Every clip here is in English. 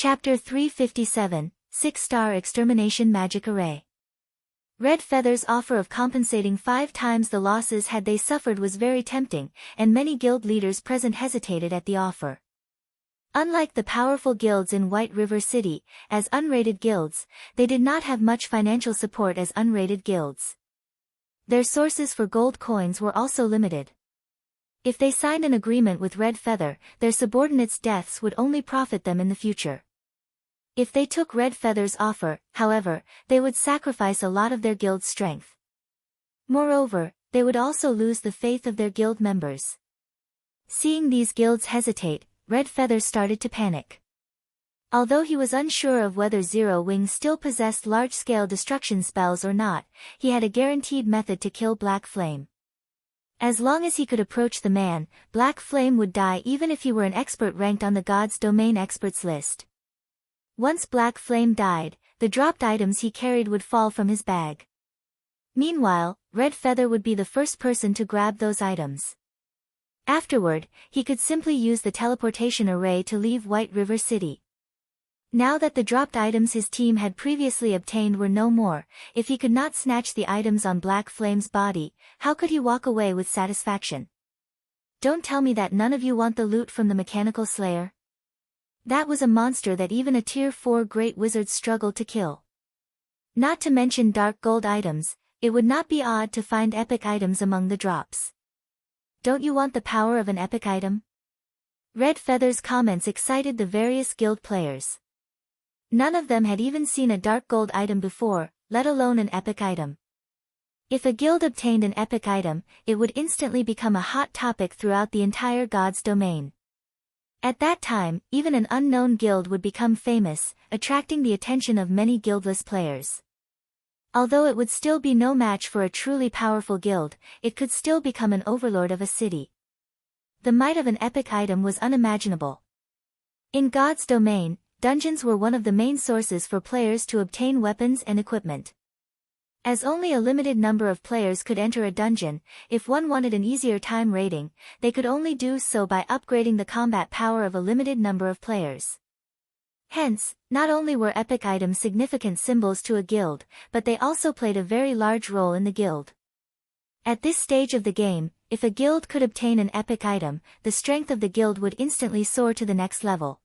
Chapter 357, 6-Star Extermination Magic Array. Red Feather's offer of compensating 5 times the losses had they suffered was very tempting, and many guild leaders present hesitated at the offer. Unlike the powerful guilds in White River City, as unrated guilds, they did not have much financial support as unrated guilds. Their sources for gold coins were also limited. If they signed an agreement with Red Feather, their subordinates' deaths would only profit them in the future. If they took Red Feather's offer, however, they would sacrifice a lot of their guild's strength. Moreover, they would also lose the faith of their guild members. Seeing these guilds hesitate, Red Feather started to panic. Although he was unsure of whether Zero Wing still possessed large-scale destruction spells or not, he had a guaranteed method to kill Black Flame. As long as he could approach the man, Black Flame would die even if he were an expert ranked on the God's Domain experts list. Once Black Flame died, the dropped items he carried would fall from his bag. Meanwhile, Red Feather would be the first person to grab those items. Afterward, he could simply use the teleportation array to leave White River City. Now that the dropped items his team had previously obtained were no more, if he could not snatch the items on Black Flame's body, how could he walk away with satisfaction? Don't tell me that none of you want the loot from the Mechanical Slayer. That was a monster that even a Tier 4 Great Wizard struggled to kill. Not to mention dark gold items, it would not be odd to find epic items among the drops. Don't you want the power of an epic item? Red Feather's comments excited the various guild players. None of them had even seen a dark gold item before, let alone an epic item. If a guild obtained an epic item, it would instantly become a hot topic throughout the entire God's Domain. At that time, even an unknown guild would become famous, attracting the attention of many guildless players. Although it would still be no match for a truly powerful guild, it could still become an overlord of a city. The might of an epic item was unimaginable. In God's Domain, dungeons were one of the main sources for players to obtain weapons and equipment. As only a limited number of players could enter a dungeon, if one wanted an easier time raiding, they could only do so by upgrading the combat power of a limited number of players. Hence, not only were epic items significant symbols to a guild, but they also played a very large role in the guild. At this stage of the game, if a guild could obtain an epic item, the strength of the guild would instantly soar to the next level.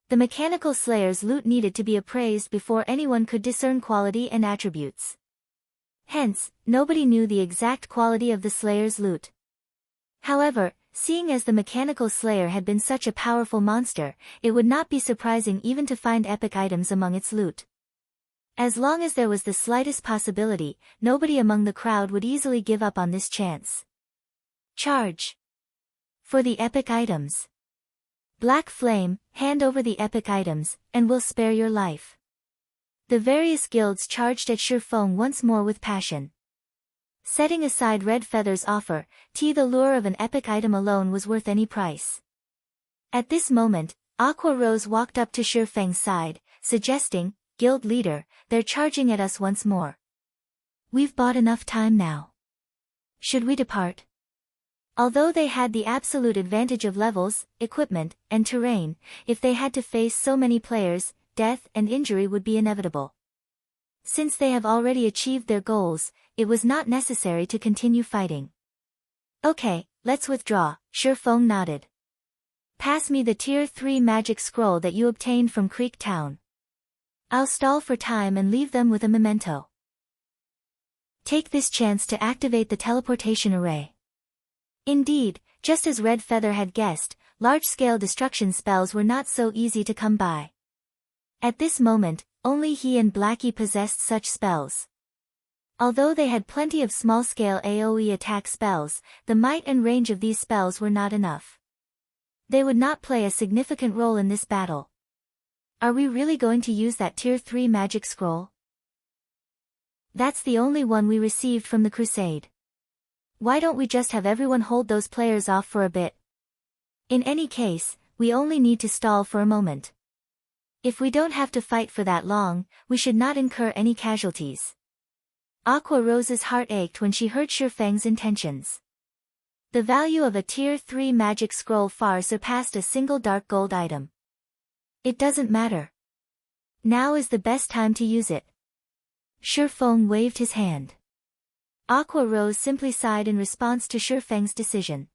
The Mechanical Slayer's loot needed to be appraised before anyone could discern quality and attributes. Hence, nobody knew the exact quality of the Slayer's loot. However, seeing as the Mechanical Slayer had been such a powerful monster, it would not be surprising even to find epic items among its loot. As long as there was the slightest possibility, nobody among the crowd would easily give up on this chance. Charge! For the epic items. Black Flame, hand over the epic items, and we'll spare your life. The various guilds charged at Shifeng once more with passion. Setting aside Red Feather's offer, the lure of an epic item alone was worth any price. At this moment, Aqua Rose walked up to Shifeng's side, suggesting, "Guild leader, they're charging at us once more. We've bought enough time now. Should we depart?" Although they had the absolute advantage of levels, equipment, and terrain, if they had to face so many players, death and injury would be inevitable. Since they have already achieved their goals, it was not necessary to continue fighting. "Okay, let's withdraw," Shifeng nodded. "Pass me the Tier 3 magic scroll that you obtained from Creek Town. I'll stall for time and leave them with a memento. Take this chance to activate the teleportation array." Indeed, just as Red Feather had guessed, large-scale destruction spells were not so easy to come by. At this moment, only he and Blackie possessed such spells. Although they had plenty of small-scale AoE attack spells, the might and range of these spells were not enough. They would not play a significant role in this battle. Are we really going to use that Tier 3 magic scroll? That's the only one we received from the Crusade. Why don't we just have everyone hold those players off for a bit? In any case, we only need to stall for a moment. If we don't have to fight for that long, we should not incur any casualties. Aqua Rose's heart ached when she heard Shifeng's intentions. The value of a Tier 3 magic scroll far surpassed a single dark gold item. It doesn't matter. Now is the best time to use it. Shifeng waved his hand. Aqua Rose simply sighed in response to Shifeng's decision.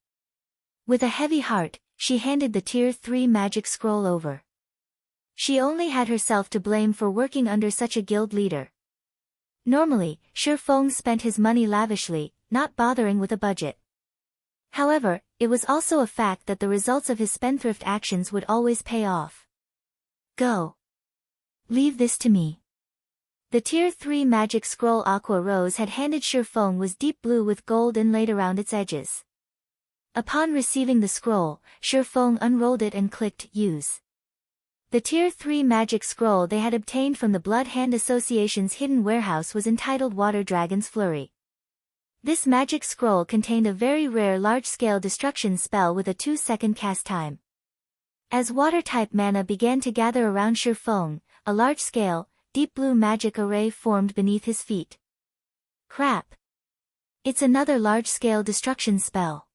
With a heavy heart, she handed the Tier 3 magic scroll over. She only had herself to blame for working under such a guild leader. Normally, Shifeng spent his money lavishly, not bothering with a budget. However, it was also a fact that the results of his spendthrift actions would always pay off. Go. Leave this to me. The Tier 3 magic scroll Aqua Rose had handed Shifeng was deep blue with gold inlaid around its edges. Upon receiving the scroll, Shifeng unrolled it and clicked Use. The Tier 3 magic scroll they had obtained from the Blood Hand Association's hidden warehouse was entitled Water Dragon's Flurry. This magic scroll contained a very rare large-scale destruction spell with a 2-second cast time. As water-type mana began to gather around Shifeng, a large-scale, deep blue magic array formed beneath his feet. Crap! It's another large-scale destruction spell.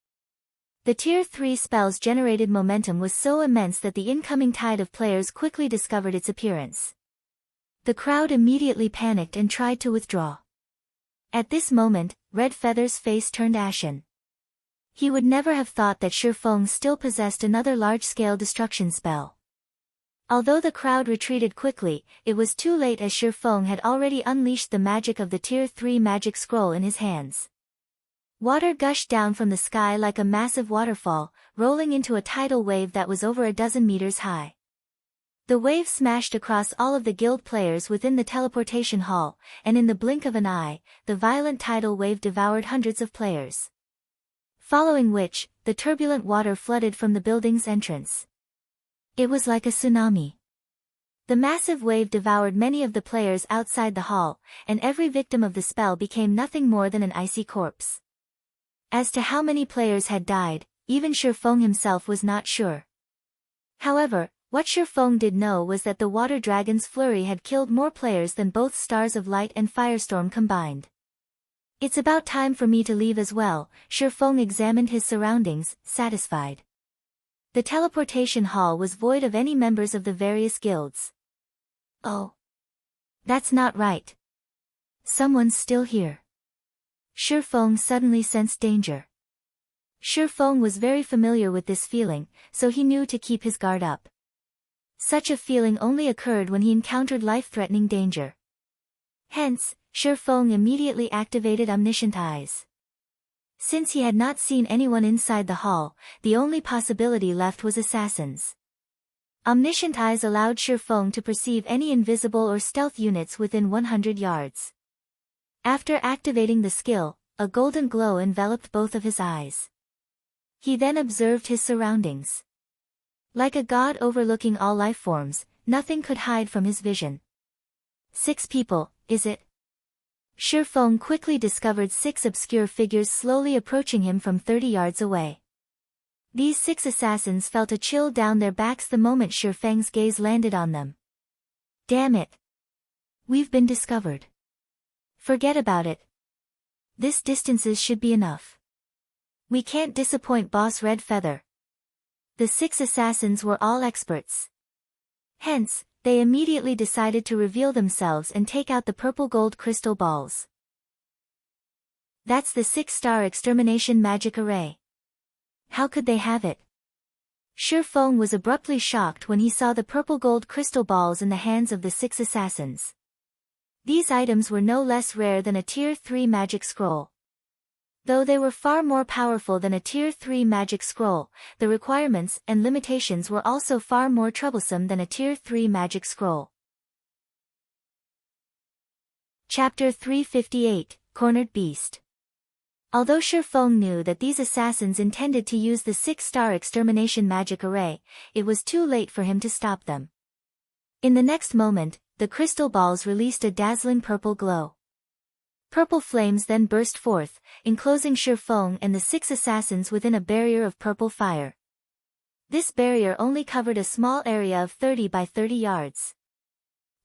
The Tier 3 spell's generated momentum was so immense that the incoming tide of players quickly discovered its appearance. The crowd immediately panicked and tried to withdraw. At this moment, Red Feather's face turned ashen. He would never have thought that Shifeng still possessed another large-scale destruction spell. Although the crowd retreated quickly, it was too late as Shifeng had already unleashed the magic of the Tier 3 magic scroll in his hands. Water gushed down from the sky like a massive waterfall, rolling into a tidal wave that was over a dozen meters high. The wave smashed across all of the guild players within the teleportation hall, and in the blink of an eye, the violent tidal wave devoured hundreds of players. Following which, the turbulent water flooded from the building's entrance. It was like a tsunami. The massive wave devoured many of the players outside the hall, and every victim of the spell became nothing more than an icy corpse. As to how many players had died, even Shifeng himself was not sure. However, what Shifeng did know was that the Water Dragon's Flurry had killed more players than both Stars of Light and Firestorm combined. It's about time for me to leave as well, Shifeng examined his surroundings, satisfied. The teleportation hall was void of any members of the various guilds. Oh. That's not right. Someone's still here. Shifeng suddenly sensed danger. Shifeng was very familiar with this feeling, so he knew to keep his guard up. Such a feeling only occurred when he encountered life-threatening danger. Hence, Shifeng immediately activated Omniscient Eyes. Since he had not seen anyone inside the hall, the only possibility left was assassins. Omniscient Eyes allowed Shifeng to perceive any invisible or stealth units within 100 yards. After activating the skill, a golden glow enveloped both of his eyes. He then observed his surroundings. Like a god overlooking all life forms, nothing could hide from his vision. 6 people, is it? Shifeng quickly discovered 6 obscure figures slowly approaching him from 30 yards away. These 6 assassins felt a chill down their backs the moment Shifeng's gaze landed on them. Damn it! We've been discovered. Forget about it. This distances should be enough. We can't disappoint Boss Red Feather. The 6 assassins were all experts. Hence, they immediately decided to reveal themselves and take out the purple gold crystal balls. That's the 6-star Extermination magic array. How could they have it? Shifeng was abruptly shocked when he saw the purple gold crystal balls in the hands of the 6 assassins. These items were no less rare than a Tier 3 magic scroll. Though they were far more powerful than a Tier 3 magic scroll, the requirements and limitations were also far more troublesome than a Tier 3 magic scroll. Chapter 358, Cornered Beast. Although Shifeng knew that these assassins intended to use the 6-star Extermination magic array, it was too late for him to stop them. In the next moment, the crystal balls released a dazzling purple glow. Purple flames then burst forth, enclosing Shifeng and the 6 assassins within a barrier of purple fire. This barrier only covered a small area of 30 by 30 yards.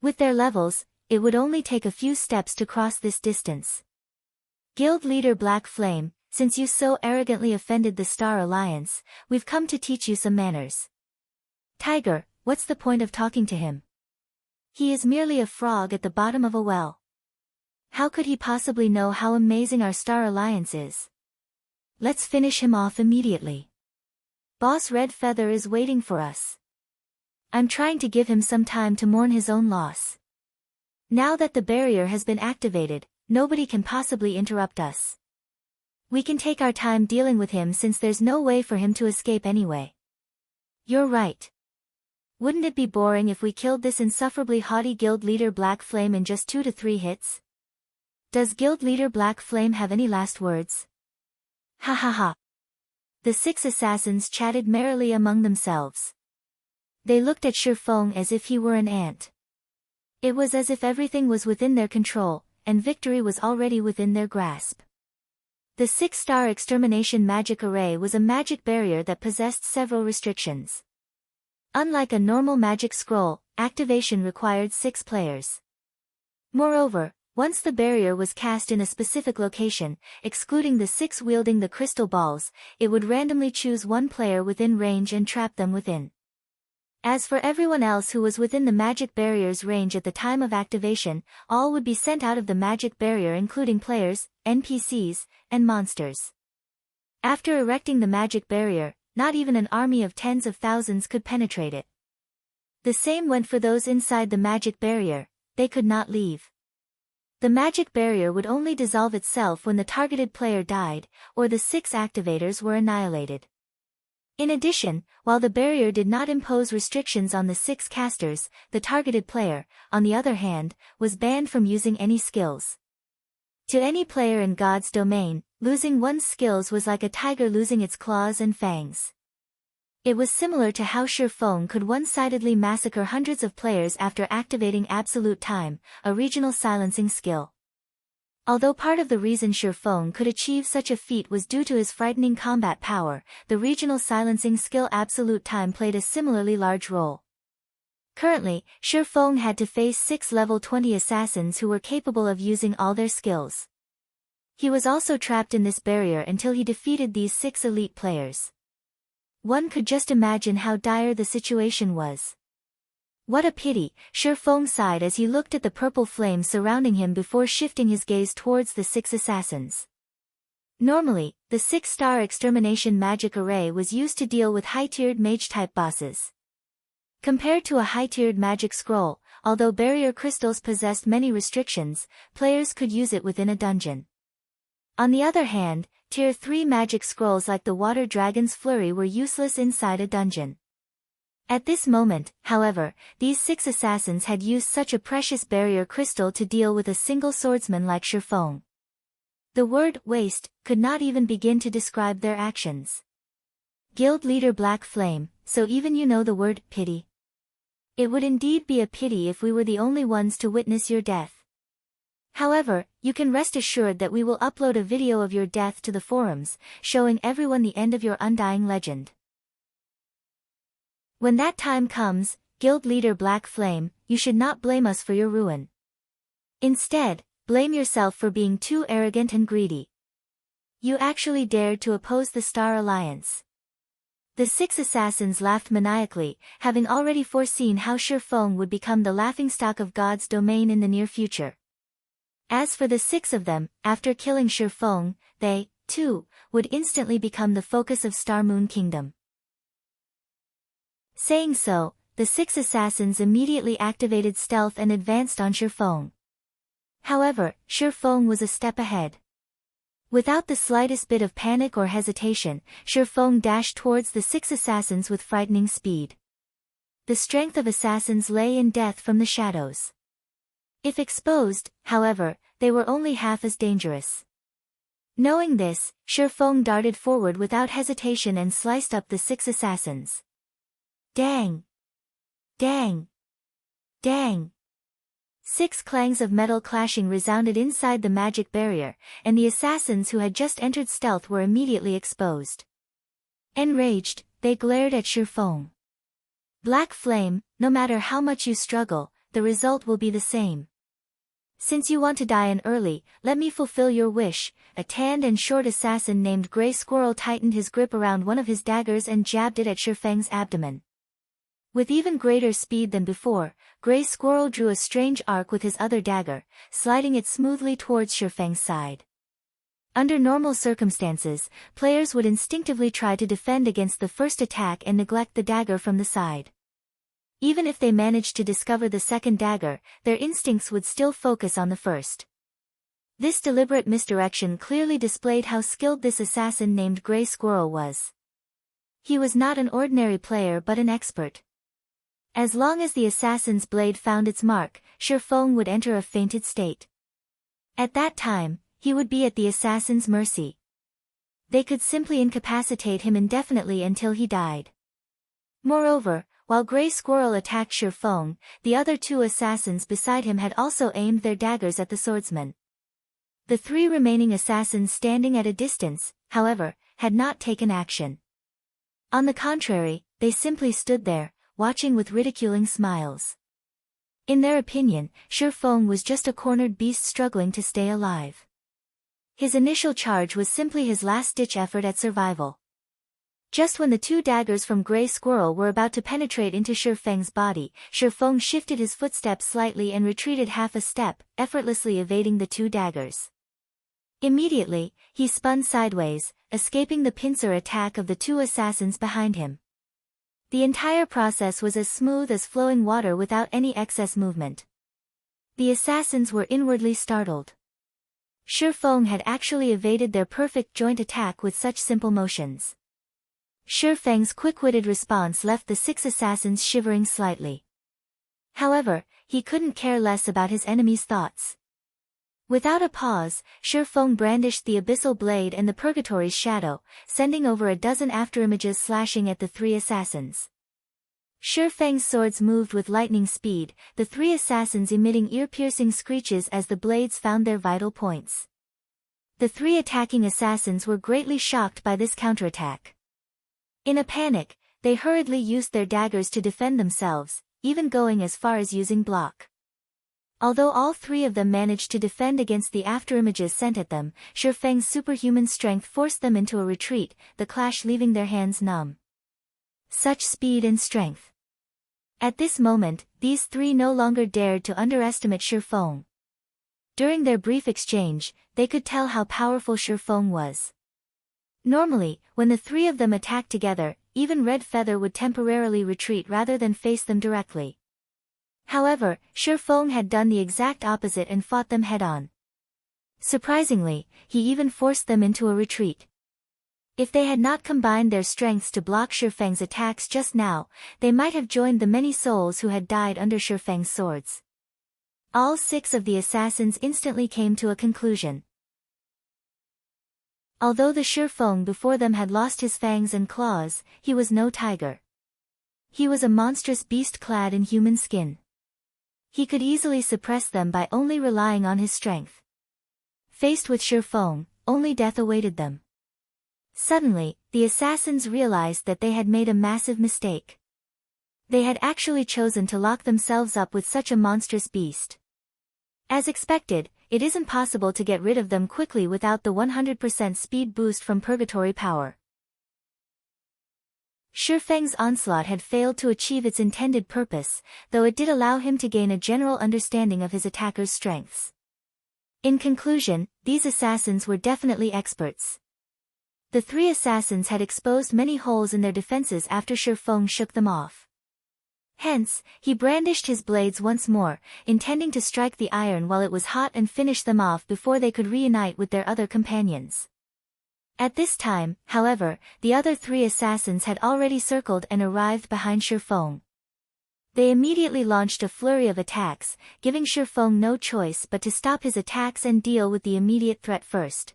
With their levels, it would only take a few steps to cross this distance. Guild leader Black Flame, since you so arrogantly offended the Star Alliance, we've come to teach you some manners. Tiger, what's the point of talking to him? He is merely a frog at the bottom of a well. How could he possibly know how amazing our star alliance is? Let's finish him off immediately. Boss Red Feather is waiting for us. I'm trying to give him some time to mourn his own loss. Now that the barrier has been activated, nobody can possibly interrupt us. We can take our time dealing with him since there's no way for him to escape anyway. You're right. Wouldn't it be boring if we killed this insufferably haughty guild leader Black Flame in just 2 to 3 hits? Does guild leader Black Flame have any last words? Ha ha ha. The 6 assassins chatted merrily among themselves. They looked at Shifeng as if he were an ant. It was as if everything was within their control, and victory was already within their grasp. The 6-star Extermination magic array was a magic barrier that possessed several restrictions. Unlike a normal magic scroll, activation required 6 players. Moreover, once the barrier was cast in a specific location, excluding the 6 wielding the crystal balls, it would randomly choose 1 player within range and trap them within. As for everyone else who was within the magic barrier's range at the time of activation, all would be sent out of the magic barrier including players, NPCs, and monsters. After erecting the magic barrier, not even an army of tens of thousands could penetrate it. The same went for those inside the magic barrier, they could not leave. The magic barrier would only dissolve itself when the targeted player died, or the 6 activators were annihilated. In addition, while the barrier did not impose restrictions on the 6 casters, the targeted player, on the other hand, was banned from using any skills. To any player in God's domain, losing one's skills was like a tiger losing its claws and fangs. It was similar to how Shifeng could one-sidedly massacre hundreds of players after activating Absolute Time, a regional silencing skill. Although part of the reason Shifeng could achieve such a feat was due to his frightening combat power, the regional silencing skill Absolute Time played a similarly large role. Currently, Shifeng had to face 6 level 20 assassins who were capable of using all their skills. He was also trapped in this barrier until he defeated these 6 elite players. One could just imagine how dire the situation was. What a pity, Shifeng sighed as he looked at the purple flame surrounding him before shifting his gaze towards the 6 assassins. Normally, the 6-star Extermination magic array was used to deal with high-tiered mage-type bosses. Compared to a high-tiered magic scroll, although barrier crystals possessed many restrictions, players could use it within a dungeon. On the other hand, Tier 3 magic scrolls like the Water Dragon's Flurry were useless inside a dungeon. At this moment, however, these 6 assassins had used such a precious barrier crystal to deal with a single swordsman like Shifeng. The word waste could not even begin to describe their actions. Guild leader Black Flame, so even you know the word pity? It would indeed be a pity if we were the only ones to witness your death. However, you can rest assured that we will upload a video of your death to the forums, showing everyone the end of your undying legend. When that time comes, Guild leader Black Flame, you should not blame us for your ruin. Instead, blame yourself for being too arrogant and greedy. You actually dared to oppose the Star Alliance. The 6 assassins laughed maniacally, having already foreseen how Shifeng would become the laughingstock of God's domain in the near future. As for the 6 of them, after killing Shifeng, they, too, would instantly become the focus of Star Moon Kingdom. Saying so, the 6 assassins immediately activated stealth and advanced on Shifeng. However, Shifeng was a step ahead. Without the slightest bit of panic or hesitation, Shifeng dashed towards the 6 assassins with frightening speed. The strength of assassins lay in death from the shadows. If exposed, however, they were only half as dangerous. Knowing this, Shifeng darted forward without hesitation and sliced up the 6 assassins. Dang! Dang! Dang! 6 clangs of metal clashing resounded inside the magic barrier, and the assassins who had just entered stealth were immediately exposed. Enraged, they glared at Shifeng. Black Flame, no matter how much you struggle, the result will be the same. Since you want to die in early, let me fulfill your wish. A tanned and short assassin named Grey Squirrel tightened his grip around one of his daggers and jabbed it at Shifeng's abdomen. With even greater speed than before, Gray Squirrel drew a strange arc with his other dagger, sliding it smoothly towards Shifeng's side. Under normal circumstances, players would instinctively try to defend against the first attack and neglect the dagger from the side. Even if they managed to discover the second dagger, their instincts would still focus on the first. This deliberate misdirection clearly displayed how skilled this assassin named Gray Squirrel was. He was not an ordinary player but an expert. As long as the assassin's blade found its mark, Shifeng would enter a fainted state. At that time, he would be at the assassin's mercy. They could simply incapacitate him indefinitely until he died. Moreover, while Gray Squirrel attacked Shifeng, the other two assassins beside him had also aimed their daggers at the swordsman. The three remaining assassins standing at a distance, however, had not taken action. On the contrary, they simply stood there, watching with ridiculing smiles. In their opinion, Shifeng was just a cornered beast struggling to stay alive. His initial charge was simply his last-ditch effort at survival. Just when the two daggers from Gray Squirrel were about to penetrate into Shifeng's body, Shifeng shifted his footsteps slightly and retreated half a step, effortlessly evading the two daggers. Immediately, he spun sideways, escaping the pincer attack of the two assassins behind him. The entire process was as smooth as flowing water without any excess movement. The assassins were inwardly startled. Shifeng had actually evaded their perfect joint attack with such simple motions. Shifeng's quick-witted response left the six assassins shivering slightly. However, he couldn't care less about his enemy's thoughts. Without a pause, Shifeng brandished the abyssal blade and the Purgatory's shadow, sending over a dozen afterimages slashing at the three assassins. Shifeng's swords moved with lightning speed, the three assassins emitting ear-piercing screeches as the blades found their vital points. The three attacking assassins were greatly shocked by this counterattack. In a panic, they hurriedly used their daggers to defend themselves, even going as far as using block. Although all three of them managed to defend against the afterimages sent at them, Shifeng's superhuman strength forced them into a retreat, the clash leaving their hands numb. Such speed and strength. At this moment, these three no longer dared to underestimate Shifeng. During their brief exchange, they could tell how powerful Shifeng was. Normally, when the three of them attacked together, even Red Feather would temporarily retreat rather than face them directly. However, Shifeng had done the exact opposite and fought them head-on. Surprisingly, he even forced them into a retreat. If they had not combined their strengths to block Shifeng's attacks just now, they might have joined the many souls who had died under Shifeng's swords. All six of the assassins instantly came to a conclusion. Although the Shifeng before them had lost his fangs and claws, he was no tiger. He was a monstrous beast clad in human skin. He could easily suppress them by only relying on his strength. Faced with Shifeng, only death awaited them. Suddenly, the assassins realized that they had made a massive mistake. They had actually chosen to lock themselves up with such a monstrous beast. As expected, it isn't possible to get rid of them quickly without the 100% speed boost from Purgatory power. Shifeng's onslaught had failed to achieve its intended purpose, though it did allow him to gain a general understanding of his attacker's strengths. In conclusion, these assassins were definitely experts. The three assassins had exposed many holes in their defenses after Shifeng shook them off. Hence, he brandished his blades once more, intending to strike the iron while it was hot and finish them off before they could reunite with their other companions. At this time, however, the other three assassins had already circled and arrived behind Shifeng. They immediately launched a flurry of attacks, giving Shifeng no choice but to stop his attacks and deal with the immediate threat first.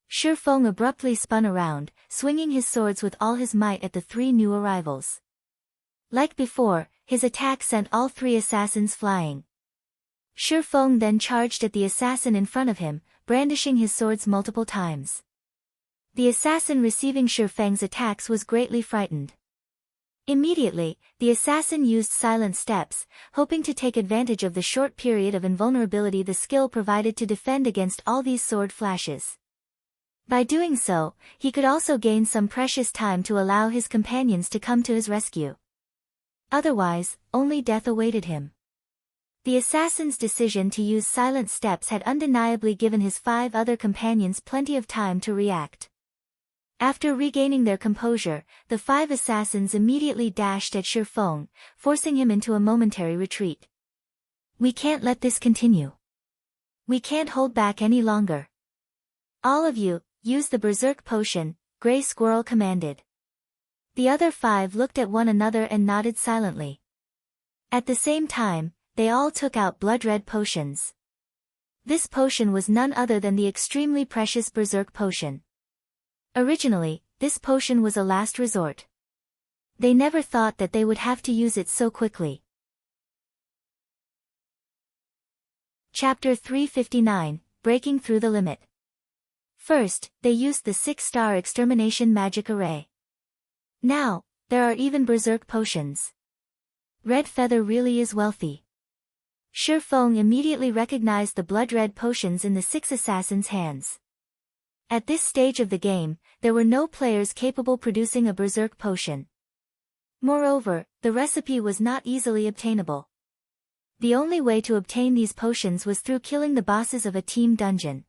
Shifeng abruptly spun around, swinging his swords with all his might at the three new arrivals. Like before, his attack sent all three assassins flying. Shifeng then charged at the assassin in front of him, brandishing his swords multiple times. The assassin receiving Shifeng's attacks was greatly frightened. Immediately, the assassin used silent steps, hoping to take advantage of the short period of invulnerability the skill provided to defend against all these sword flashes. By doing so, he could also gain some precious time to allow his companions to come to his rescue. Otherwise, only death awaited him. The assassin's decision to use silent steps had undeniably given his 5 other companions plenty of time to react. After regaining their composure, the 5 assassins immediately dashed at Shifeng, forcing him into a momentary retreat. "We can't let this continue. We can't hold back any longer. All of you, use the Berserk Potion," Grey Squirrel commanded. The other 5 looked at one another and nodded silently. At the same time, they all took out blood-red potions. This potion was none other than the extremely precious Berserk Potion. Originally, this potion was a last resort. They never thought that they would have to use it so quickly. Chapter 359, Breaking Through the Limit. First, they used the 6-star Extermination magic array. Now, there are even Berserk potions. Red Feather really is wealthy. Shifeng immediately recognized the blood-red potions in the 6 assassins' hands. At this stage of the game, there were no players capable of producing a Berserk potion. Moreover, the recipe was not easily obtainable. The only way to obtain these potions was through killing the bosses of a team dungeon.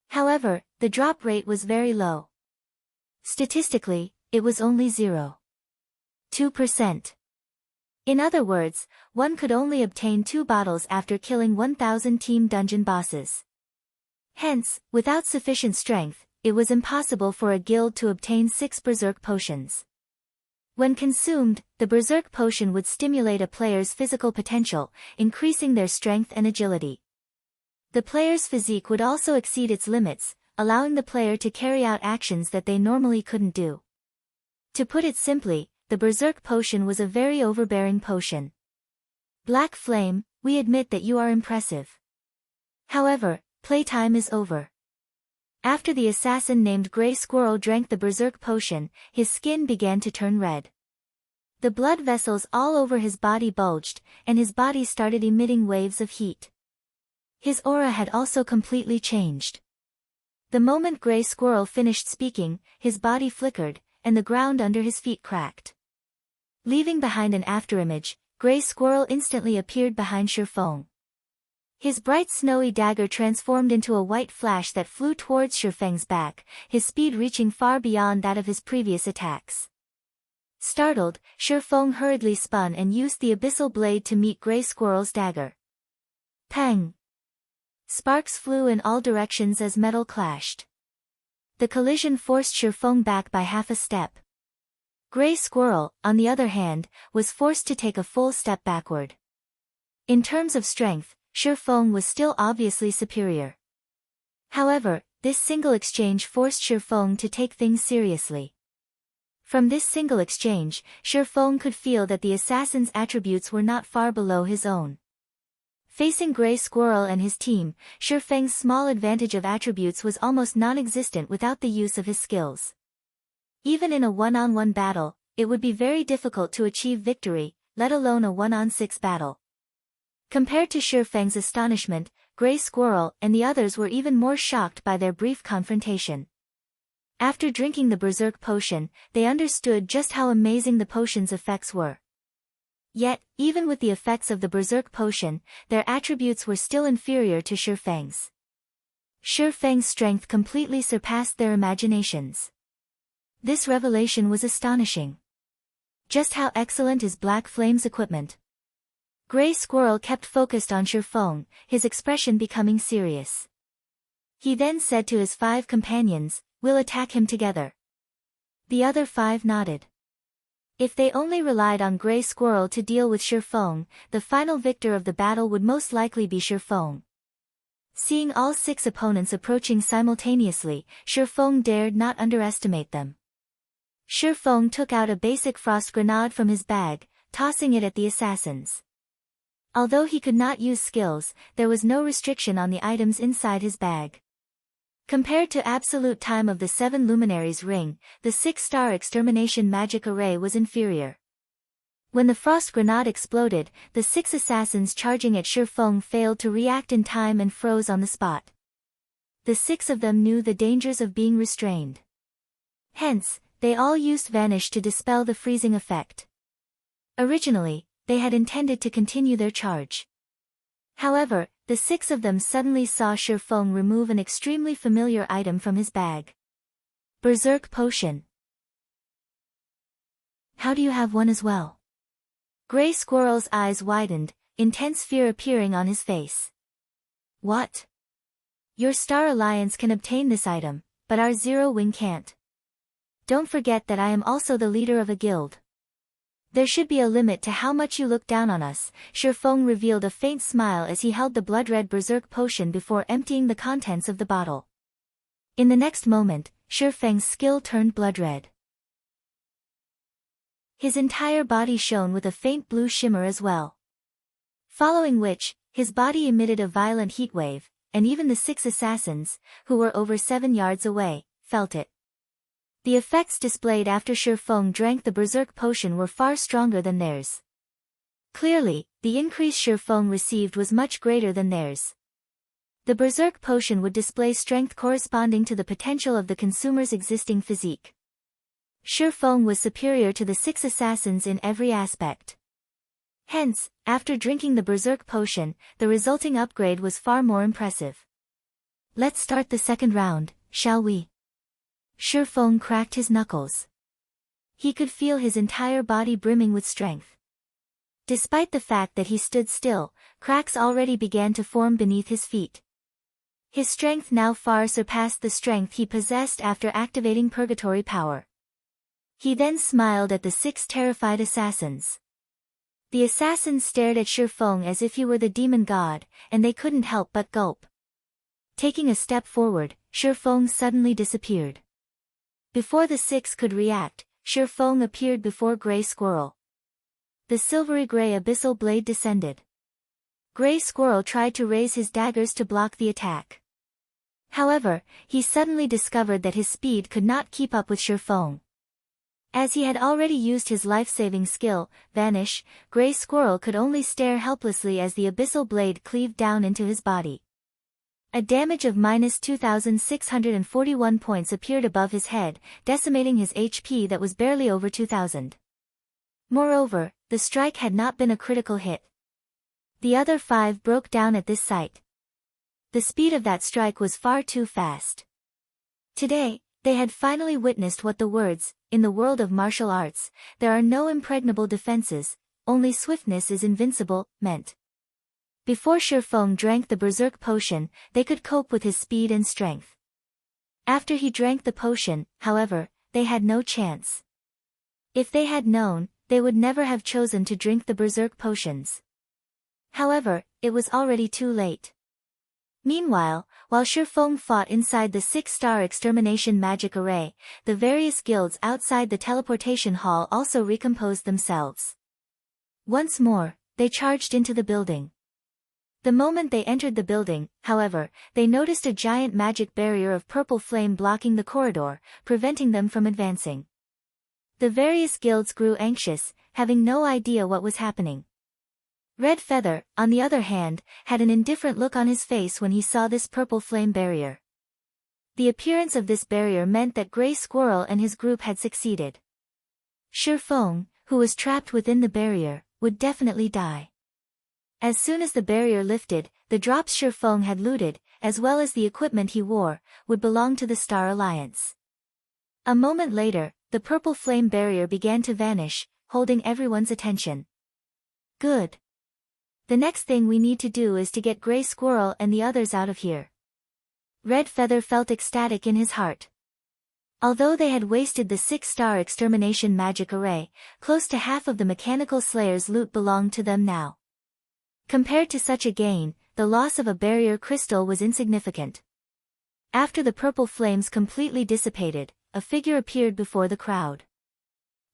However, the drop rate was very low. Statistically, it was only 0.2%. In other words, one could only obtain 2 bottles after killing 1,000 team dungeon bosses. Hence, without sufficient strength, it was impossible for a guild to obtain 6 Berserk potions. When consumed, the Berserk potion would stimulate a player's physical potential, increasing their strength and agility. The player's physique would also exceed its limits, allowing the player to carry out actions that they normally couldn't do. To put it simply, the Berserk potion was a very overbearing potion. Black Flame, we admit that you are impressive. However, playtime is over. After the assassin named Grey Squirrel drank the Berserk potion, his skin began to turn red. The blood vessels all over his body bulged, and his body started emitting waves of heat. His aura had also completely changed. The moment Grey Squirrel finished speaking, his body flickered, and the ground under his feet cracked. Leaving behind an afterimage, Grey Squirrel instantly appeared behind Shifeng. His bright snowy dagger transformed into a white flash that flew towards Shifeng's back, his speed reaching far beyond that of his previous attacks. Startled, Shifeng hurriedly spun and used the abyssal blade to meet Grey Squirrel's dagger. Pang! Sparks flew in all directions as metal clashed. The collision forced Shifeng back by half a step. Grey Squirrel, on the other hand, was forced to take a full step backward. In terms of strength, Shifeng was still obviously superior. However, this single exchange forced Shifeng to take things seriously. From this single exchange, Shifeng could feel that the assassin's attributes were not far below his own. Facing Grey Squirrel and his team, Shifeng's small advantage of attributes was almost non-existent without the use of his skills. Even in a one-on-one battle, it would be very difficult to achieve victory, let alone a 1-on-6 battle. Compared to Shifeng's astonishment, Grey Squirrel and the others were even more shocked by their brief confrontation. After drinking the Berserk potion, they understood just how amazing the potion's effects were. Yet, even with the effects of the Berserk potion, their attributes were still inferior to Shifeng's. Shifeng's strength completely surpassed their imaginations. This revelation was astonishing. Just how excellent is Black Flame's equipment? Grey Squirrel kept focused on Shifeng, his expression becoming serious. He then said to his 5 companions, "We'll attack him together." The other 5 nodded. If they only relied on Grey Squirrel to deal with Shifeng, the final victor of the battle would most likely be Shifeng. Seeing all 6 opponents approaching simultaneously, Shifeng dared not underestimate them. Shifeng took out a basic frost grenade from his bag, tossing it at the assassins. Although he could not use skills, there was no restriction on the items inside his bag. Compared to absolute time of the 7 luminaries ring, the 6-star Extermination magic array was inferior. When the frost grenade exploded, the 6 assassins charging at Shifeng failed to react in time and froze on the spot. The 6 of them knew the dangers of being restrained. Hence, they all used Vanish to dispel the freezing effect. Originally, they had intended to continue their charge. However, the 6 of them suddenly saw Shifeng remove an extremely familiar item from his bag. Berserk Potion. How do you have one as well? Gray Squirrel's eyes widened, intense fear appearing on his face. What? Your Star Alliance can obtain this item, but our Zero Wing can't. Don't forget that I am also the leader of a guild. There should be a limit to how much you look down on us. Shifeng revealed a faint smile as he held the blood-red berserk potion before emptying the contents of the bottle. In the next moment, Shifeng's skill turned blood-red. His entire body shone with a faint blue shimmer as well. Following which, his body emitted a violent heat wave, and even the 6 assassins, who were over 7 yards away, felt it. The effects displayed after Shifeng drank the berserk potion were far stronger than theirs. Clearly, the increase Shifeng received was much greater than theirs. The berserk potion would display strength corresponding to the potential of the consumer's existing physique. Shifeng was superior to the 6 assassins in every aspect. Hence, after drinking the berserk potion, the resulting upgrade was far more impressive. Let's start the second round, shall we? Shifeng cracked his knuckles. He could feel his entire body brimming with strength. Despite the fact that he stood still, cracks already began to form beneath his feet. His strength now far surpassed the strength he possessed after activating purgatory power. He then smiled at the 6 terrified assassins. The assassins stared at Shifeng as if he were the demon god, and they couldn't help but gulp. Taking a step forward, Shifeng suddenly disappeared. Before the 6 could react, Shifeng appeared before Gray Squirrel. The silvery gray abyssal blade descended. Gray Squirrel tried to raise his daggers to block the attack. However, he suddenly discovered that his speed could not keep up with Shifeng. As he had already used his life-saving skill, Vanish, Gray Squirrel could only stare helplessly as the abyssal blade cleaved down into his body. A damage of -2,641 points appeared above his head, decimating his HP that was barely over 2,000. Moreover, the strike had not been a critical hit. The other 5 broke down at this sight. The speed of that strike was far too fast. Today, they had finally witnessed what the words, "In the world of martial arts, there are no impregnable defenses, only swiftness is invincible," meant. Before Shifeng drank the berserk potion, they could cope with his speed and strength. After he drank the potion, however, they had no chance. If they had known, they would never have chosen to drink the berserk potions. However, it was already too late. Meanwhile, while Shifeng fought inside the 6-star Extermination magic array, the various guilds outside the teleportation hall also recomposed themselves. Once more, they charged into the building. The moment they entered the building, however, they noticed a giant magic barrier of purple flame blocking the corridor, preventing them from advancing. The various guilds grew anxious, having no idea what was happening. Red Feather, on the other hand, had an indifferent look on his face when he saw this purple flame barrier. The appearance of this barrier meant that Gray Squirrel and his group had succeeded. Shifeng, who was trapped within the barrier, would definitely die. As soon as the barrier lifted, the drops Shifeng had looted, as well as the equipment he wore, would belong to the Star Alliance. A moment later, the purple flame barrier began to vanish, holding everyone's attention. Good. The next thing we need to do is to get Gray Squirrel and the others out of here. Red Feather felt ecstatic in his heart. Although they had wasted the 6-star Extermination magic array, close to half of the Mechanical Slayer's loot belonged to them now. Compared to such a gain, the loss of a barrier crystal was insignificant. After the purple flames completely dissipated, a figure appeared before the crowd.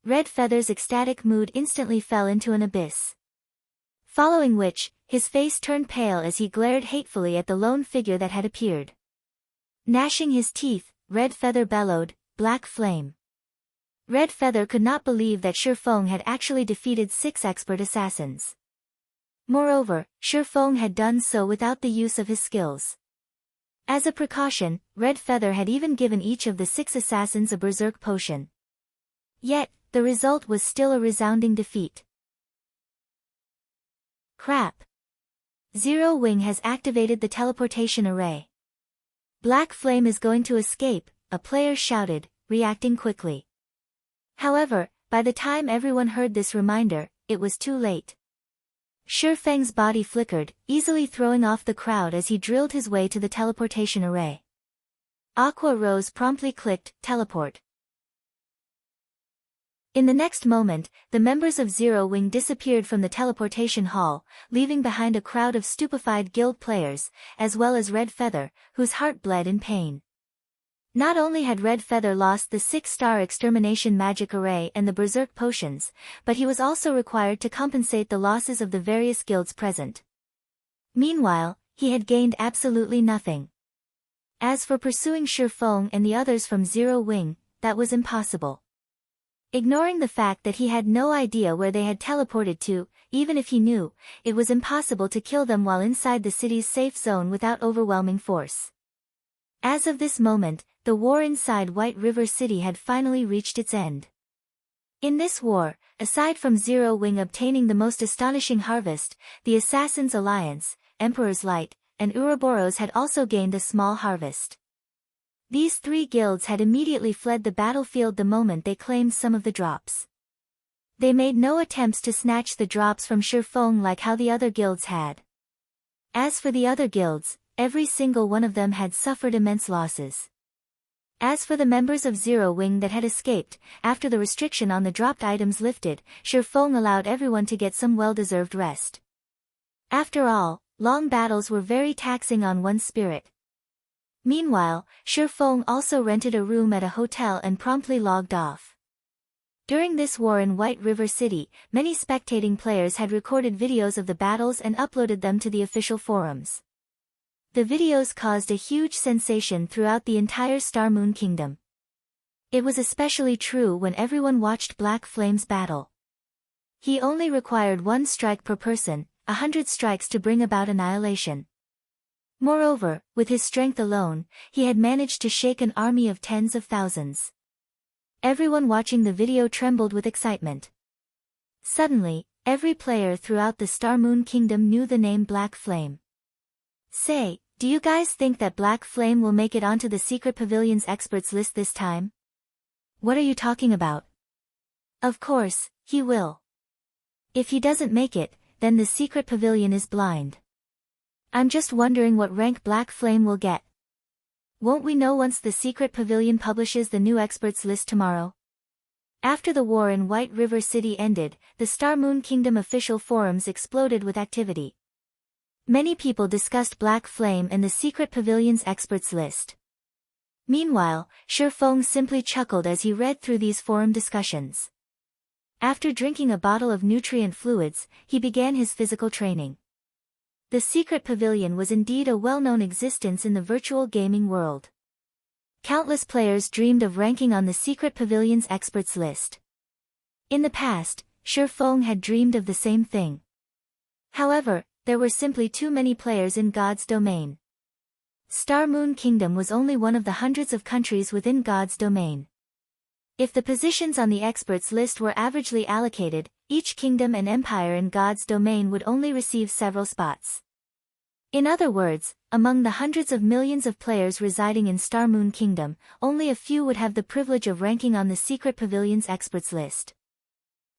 Red Feather's ecstatic mood instantly fell into an abyss. Following which, his face turned pale as he glared hatefully at the lone figure that had appeared. Gnashing his teeth, Red Feather bellowed, "Black Flame." Red Feather could not believe that Shifeng had actually defeated 6 expert assassins. Moreover, Shifeng had done so without the use of his skills. As a precaution, Red Feather had even given each of the 6 assassins a berserk potion. Yet, the result was still a resounding defeat. Crap. Zero Wing has activated the teleportation array. Black Flame is going to escape, a player shouted, reacting quickly. However, by the time everyone heard this reminder, it was too late. Shifeng's body flickered, easily throwing off the crowd as he drilled his way to the teleportation array. Aqua Rose promptly clicked, teleport. In the next moment, the members of Zero Wing disappeared from the teleportation hall, leaving behind a crowd of stupefied guild players, as well as Red Feather, whose heart bled in pain. Not only had Red Feather lost the 6-star Extermination magic array and the Berserk potions, but he was also required to compensate the losses of the various guilds present. Meanwhile, he had gained absolutely nothing. As for pursuing Shifeng and the others from Zero Wing, that was impossible. Ignoring the fact that he had no idea where they had teleported to, even if he knew, it was impossible to kill them while inside the city's safe zone without overwhelming force. As of this moment, the war inside White River City had finally reached its end. In this war, aside from Zero Wing obtaining the most astonishing harvest, the Assassins' Alliance, Emperor's Light, and Ouroboros had also gained a small harvest. These three guilds had immediately fled the battlefield the moment they claimed some of the drops. They made no attempts to snatch the drops from Shifeng like how the other guilds had. As for the other guilds, every single one of them had suffered immense losses. As for the members of Zero Wing that had escaped, after the restriction on the dropped items lifted, Shifeng allowed everyone to get some well-deserved rest. After all, long battles were very taxing on one's spirit. Meanwhile, Shifeng also rented a room at a hotel and promptly logged off. During this war in White River City, many spectating players had recorded videos of the battles and uploaded them to the official forums. The videos caused a huge sensation throughout the entire Star Moon Kingdom. It was especially true when everyone watched Black Flame's battle. He only required 1 strike per person, 100 strikes to bring about annihilation. Moreover, with his strength alone, he had managed to shake an army of tens of thousands. Everyone watching the video trembled with excitement. Suddenly, every player throughout the Star Moon Kingdom knew the name Black Flame. Say, do you guys think that Black Flame will make it onto the Secret Pavilion's experts list this time? What are you talking about? Of course, he will. If he doesn't make it, then the Secret Pavilion is blind. I'm just wondering what rank Black Flame will get. Won't we know once the Secret Pavilion publishes the new experts list tomorrow? After the war in White River City ended, the Star Moon Kingdom official forums exploded with activity. Many people discussed Black Flame and the Secret Pavilion's experts list. Meanwhile, Shifeng simply chuckled as he read through these forum discussions. After drinking a bottle of nutrient fluids, he began his physical training. The Secret Pavilion was indeed a well-known existence in the virtual gaming world. Countless players dreamed of ranking on the Secret Pavilion's experts list. In the past, Shifeng had dreamed of the same thing. However, there were simply too many players in God's domain. Star Moon Kingdom was only one of the hundreds of countries within God's domain. If the positions on the experts list were averagely allocated, each kingdom and empire in God's domain would only receive several spots. In other words, among the hundreds of millions of players residing in Star Moon Kingdom, only a few would have the privilege of ranking on the Secret Pavilion's experts list.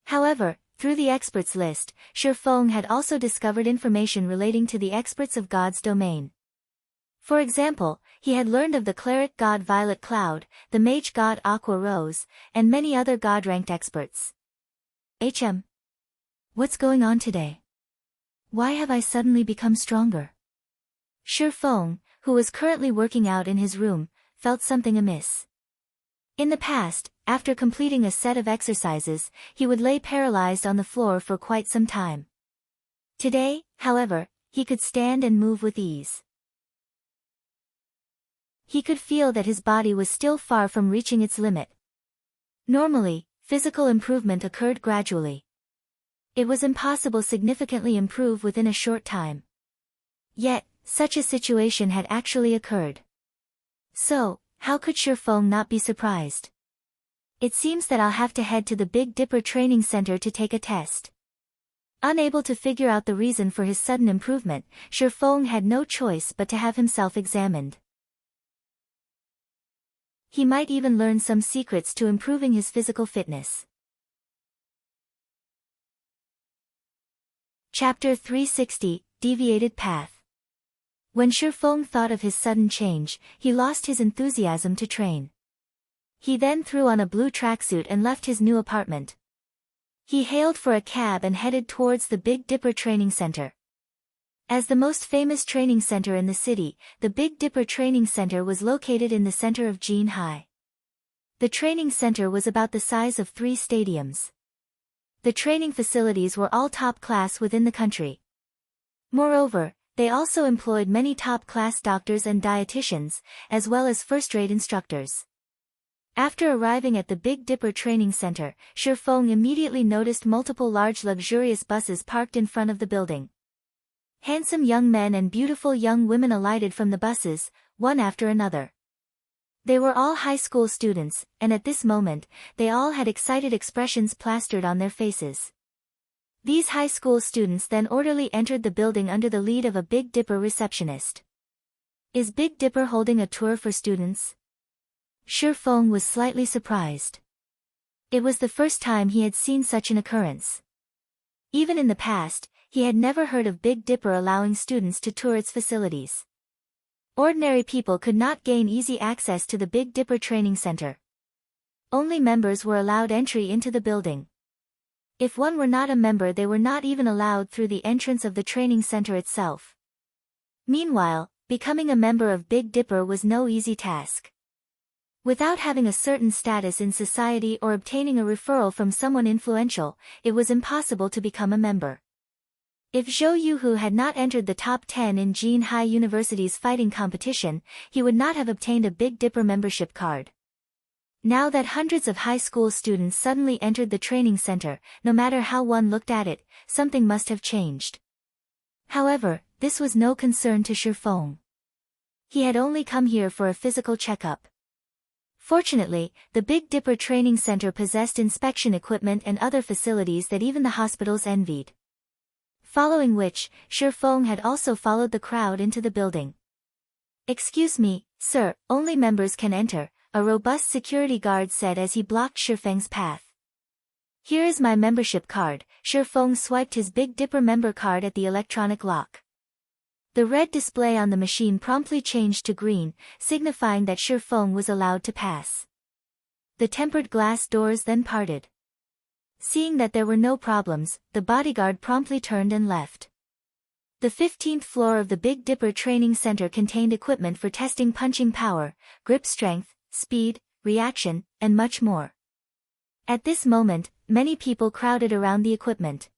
However, through the experts list, Shifeng had also discovered information relating to the experts of God's domain. For example, he had learned of the cleric god Violet Cloud, the mage god Aqua Rose, and many other god-ranked experts. What's going on today? Why have I suddenly become stronger? Shifeng, who was currently working out in his room, felt something amiss. In the past, after completing a set of exercises, he would lay paralyzed on the floor for quite some time. Today, however, he could stand and move with ease. He could feel that his body was still far from reaching its limit. Normally, physical improvement occurred gradually. It was impossible to significantly improve within a short time. Yet, such a situation had actually occurred. So, how could Shifeng not be surprised? It seems that I'll have to head to the Big Dipper Training Center to take a test. Unable to figure out the reason for his sudden improvement, Shifeng had no choice but to have himself examined. He might even learn some secrets to improving his physical fitness. Chapter 360, Deviated Path. When Shifeng thought of his sudden change, he lost his enthusiasm to train. He then threw on a blue tracksuit and left his new apartment. He hailed for a cab and headed towards the Big Dipper Training Center. As the most famous training center in the city, the Big Dipper Training Center was located in the center of Jinhai. The training center was about the size of 3 stadiums. The training facilities were all top class within the country. Moreover, they also employed many top-class doctors and dietitians, as well as first-rate instructors. After arriving at the Big Dipper Training Center, Shifeng immediately noticed multiple large luxurious buses parked in front of the building. Handsome young men and beautiful young women alighted from the buses, one after another. They were all high school students, and at this moment, they all had excited expressions plastered on their faces. These high school students then orderly entered the building under the lead of a Big Dipper receptionist. Is Big Dipper holding a tour for students? Shifeng was slightly surprised. It was the first time he had seen such an occurrence. Even in the past, he had never heard of Big Dipper allowing students to tour its facilities. Ordinary people could not gain easy access to the Big Dipper Training Center. Only members were allowed entry into the building. If one were not a member, they were not even allowed through the entrance of the training center itself. Meanwhile, becoming a member of Big Dipper was no easy task. Without having a certain status in society or obtaining a referral from someone influential, it was impossible to become a member. If Zhou Yuhu had not entered the top 10 in Jinhai University's fighting competition, he would not have obtained a Big Dipper membership card. Now that hundreds of high school students suddenly entered the training center, no matter how one looked at it, something must have changed. However, this was no concern to Shifeng. He had only come here for a physical checkup. Fortunately, the Big Dipper Training Center possessed inspection equipment and other facilities that even the hospitals envied. Following which, Shifeng had also followed the crowd into the building. "Excuse me, sir, only members can enter," a robust security guard said as he blocked Shifeng's path. "Here is my membership card." Shifeng swiped his Big Dipper member card at the electronic lock. The red display on the machine promptly changed to green, signifying that Shifeng was allowed to pass. The tempered glass doors then parted. Seeing that there were no problems, the bodyguard promptly turned and left. The 15th floor of the Big Dipper Training Center contained equipment for testing punching power, grip strength, speed, reaction, and much more. At this moment, many people crowded around the equipment.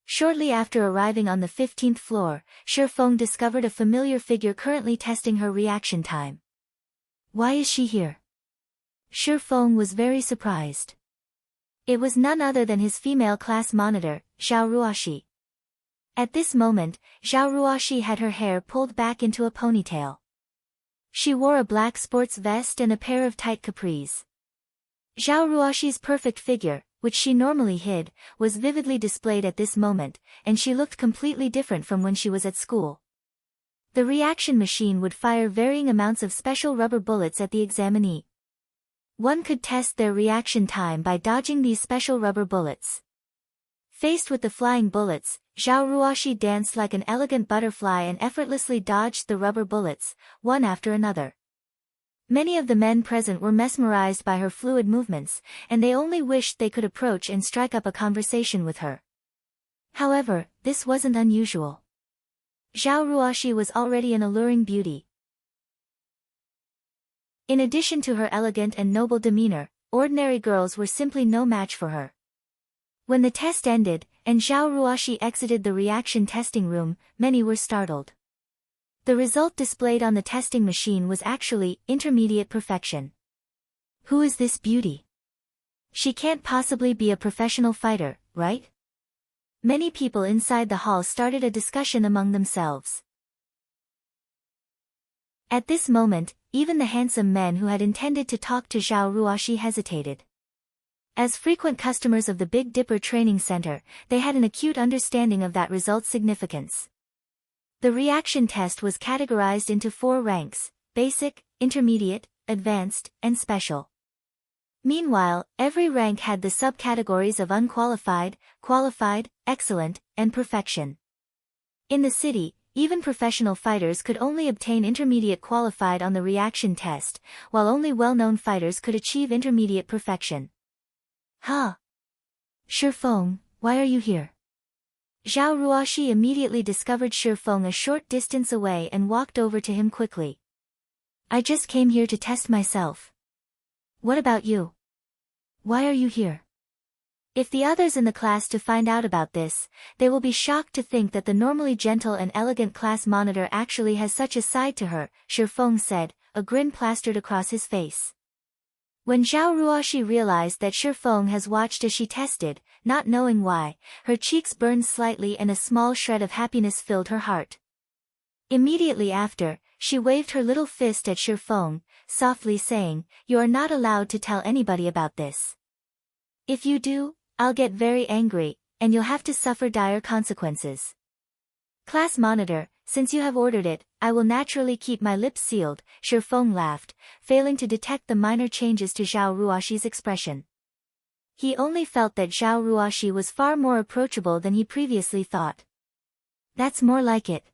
Shortly after arriving on the 15th floor, Shifeng discovered a familiar figure currently testing her reaction time. Why is she here? Shifeng was very surprised. It was none other than his female class monitor, Zhao Ruoshi. At this moment, Zhao Ruoshi had her hair pulled back into a ponytail. She wore a black sports vest and a pair of tight capris. Zhao Ruoshi's perfect figure, which she normally hid, was vividly displayed at this moment, and she looked completely different from when she was at school. The reaction machine would fire varying amounts of special rubber bullets at the examinee. One could test their reaction time by dodging these special rubber bullets. Faced with the flying bullets, Zhao Ruoshi danced like an elegant butterfly and effortlessly dodged the rubber bullets, one after another. Many of the men present were mesmerized by her fluid movements, and they only wished they could approach and strike up a conversation with her. However, this wasn't unusual. Zhao Ruoshi was already an alluring beauty. In addition to her elegant and noble demeanor, ordinary girls were simply no match for her. When the test ended, and Zhao Ruoshi exited the reaction testing room, many were startled. The result displayed on the testing machine was actually intermediate perfection. Who is this beauty? She can't possibly be a professional fighter, right? Many people inside the hall started a discussion among themselves. At this moment, even the handsome men who had intended to talk to Zhao Ruoshi hesitated. As frequent customers of the Big Dipper Training Center, they had an acute understanding of that result's significance. The reaction test was categorized into 4 ranks: basic, intermediate, advanced, and special. Meanwhile, every rank had the subcategories of unqualified, qualified, excellent, and perfection. In the city, even professional fighters could only obtain intermediate qualified on the reaction test, while only well-known fighters could achieve intermediate perfection. Huh? Shifeng, why are you here? Zhao Ruoxi immediately discovered Shifeng a short distance away and walked over to him quickly. I just came here to test myself. What about you? Why are you here? If the others in the class to find out about this, they will be shocked to think that the normally gentle and elegant class monitor actually has such a side to her, Shifeng said, a grin plastered across his face. When Zhao Ruoxi realized that Shifeng has watched as she tested, not knowing why, her cheeks burned slightly and a small shred of happiness filled her heart. Immediately after, she waved her little fist at Shifeng, softly saying, "You are not allowed to tell anybody about this. If you do, I'll get very angry, and you'll have to suffer dire consequences." Class monitor, since you have ordered it, I will naturally keep my lips sealed, Shifeng laughed, failing to detect the minor changes to Zhao Ruoxi's expression. He only felt that Zhao Ruoxi was far more approachable than he previously thought. That's more like it.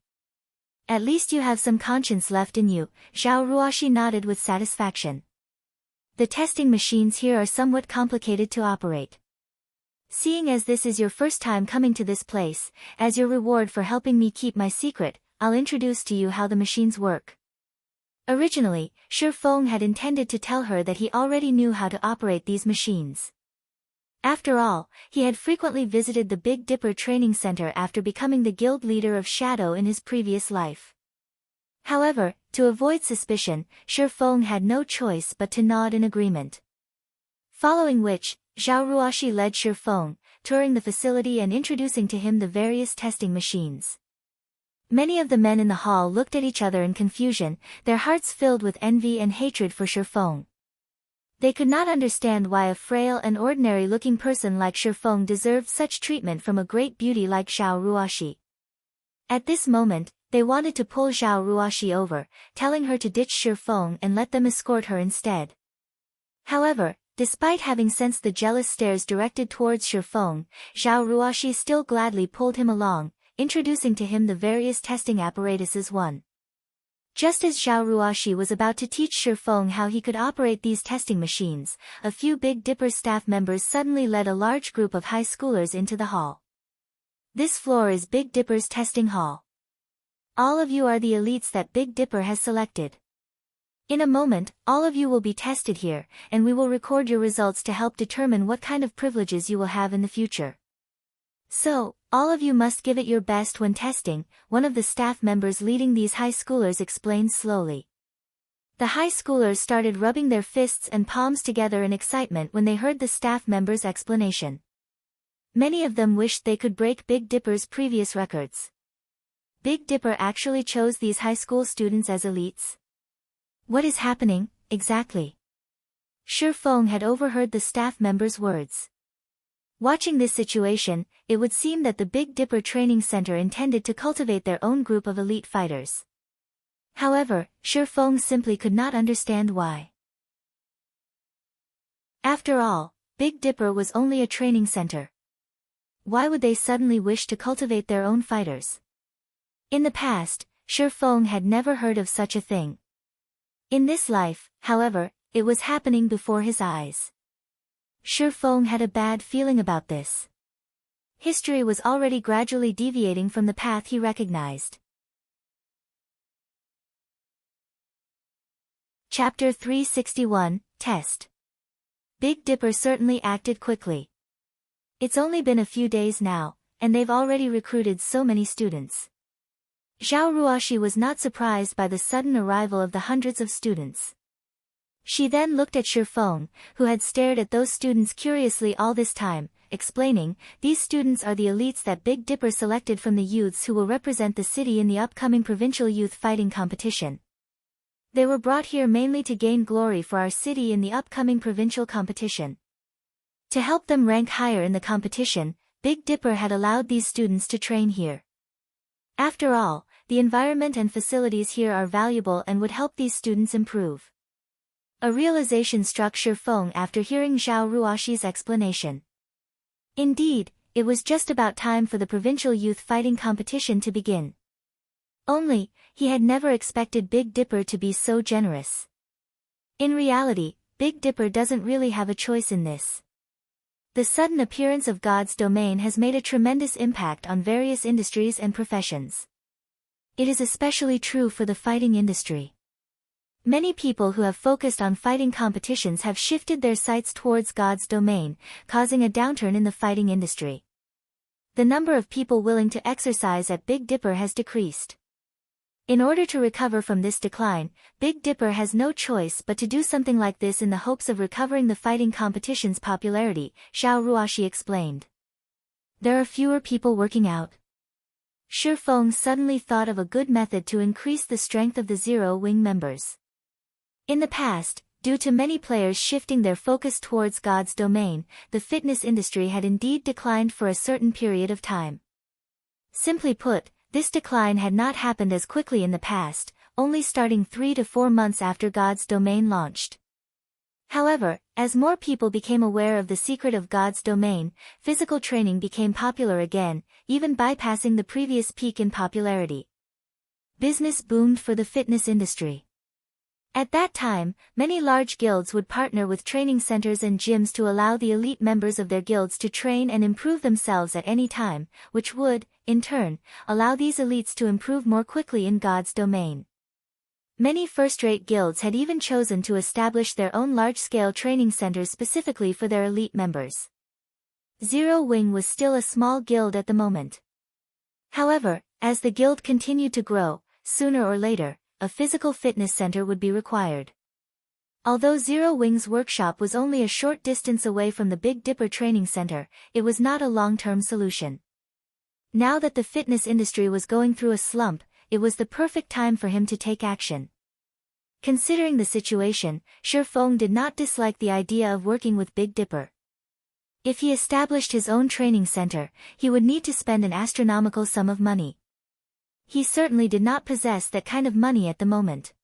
At least you have some conscience left in you, Zhao Ruoxi nodded with satisfaction. The testing machines here are somewhat complicated to operate. Seeing as this is your first time coming to this place, as your reward for helping me keep my secret, I'll introduce to you how the machines work. Originally, Shifeng had intended to tell her that he already knew how to operate these machines. After all, he had frequently visited the Big Dipper Training Center after becoming the guild leader of Shadow in his previous life. However, to avoid suspicion, Shifeng had no choice but to nod in agreement. Following which, Zhao Ruoxi led Shifeng, touring the facility and introducing to him the various testing machines. Many of the men in the hall looked at each other in confusion, their hearts filled with envy and hatred for Shifeng. They could not understand why a frail and ordinary-looking person like Shifeng deserved such treatment from a great beauty like Zhao Ruoxi. At this moment, they wanted to pull Zhao Ruoxi over, telling her to ditch Shifeng and let them escort her instead. However, despite having sensed the jealous stares directed towards Shifeng, Zhao Ruoxi still gladly pulled him along, introducing to him the various testing apparatuses. Just as Zhao Ruoxi was about to teach Shifeng how he could operate these testing machines, a few Big Dipper staff members suddenly led a large group of high schoolers into the hall. This floor is Big Dipper's testing hall. All of you are the elites that Big Dipper has selected. In a moment, all of you will be tested here, and we will record your results to help determine what kind of privileges you will have in the future. So, all of you must give it your best when testing, one of the staff members leading these high schoolers explained slowly. The high schoolers started rubbing their fists and palms together in excitement when they heard the staff member's explanation. Many of them wished they could break Big Dipper's previous records. Big Dipper actually chose these high school students as elites? What is happening, exactly? Shifeng had overheard the staff member's words. Watching this situation, it would seem that the Big Dipper Training Center intended to cultivate their own group of elite fighters. However, Shifeng simply could not understand why. After all, Big Dipper was only a training center. Why would they suddenly wish to cultivate their own fighters? In the past, Shifeng had never heard of such a thing. In this life, however, it was happening before his eyes. Shifeng had a bad feeling about this. History was already gradually deviating from the path he recognized. Chapter 361, Test. Big Dipper certainly acted quickly. It's only been a few days now, and they've already recruited so many students. Zhao Ruoxi was not surprised by the sudden arrival of the hundreds of students. She then looked at Shifeng, who had stared at those students curiously all this time, explaining, "These students are the elites that Big Dipper selected from the youths who will represent the city in the upcoming provincial youth fighting competition. They were brought here mainly to gain glory for our city in the upcoming provincial competition." To help them rank higher in the competition, Big Dipper had allowed these students to train here. After all, the environment and facilities here are valuable and would help these students improve. A realization struck Shifeng after hearing Zhao Ruoxi's explanation. Indeed, it was just about time for the provincial youth fighting competition to begin. Only, he had never expected Big Dipper to be so generous. In reality, Big Dipper doesn't really have a choice in this. The sudden appearance of God's domain has made a tremendous impact on various industries and professions. It is especially true for the fighting industry. Many people who have focused on fighting competitions have shifted their sights towards God's domain, causing a downturn in the fighting industry. The number of people willing to exercise at Big Dipper has decreased. In order to recover from this decline, Big Dipper has no choice but to do something like this in the hopes of recovering the fighting competition's popularity, Zhao Ruoxi explained. There are fewer people working out. Shifeng suddenly thought of a good method to increase the strength of the Zero Wing members. In the past, due to many players shifting their focus towards God's domain, the fitness industry had indeed declined for a certain period of time. Simply put, this decline had not happened as quickly in the past, only starting 3 to 4 months after God's domain launched. However, as more people became aware of the secret of God's domain, physical training became popular again, even bypassing the previous peak in popularity. Business boomed for the fitness industry. At that time, many large guilds would partner with training centers and gyms to allow the elite members of their guilds to train and improve themselves at any time, which would, in turn, allow these elites to improve more quickly in God's domain. Many first-rate guilds had even chosen to establish their own large-scale training centers specifically for their elite members. Zero Wing was still a small guild at the moment. However, as the guild continued to grow, sooner or later, a physical fitness center would be required. Although Zero Wing's workshop was only a short distance away from the Big Dipper training center, it was not a long-term solution. Now that the fitness industry was going through a slump, it was the perfect time for him to take action. Considering the situation, Shifeng did not dislike the idea of working with Big Dipper. If he established his own training center, he would need to spend an astronomical sum of money. He certainly did not possess that kind of money at the moment.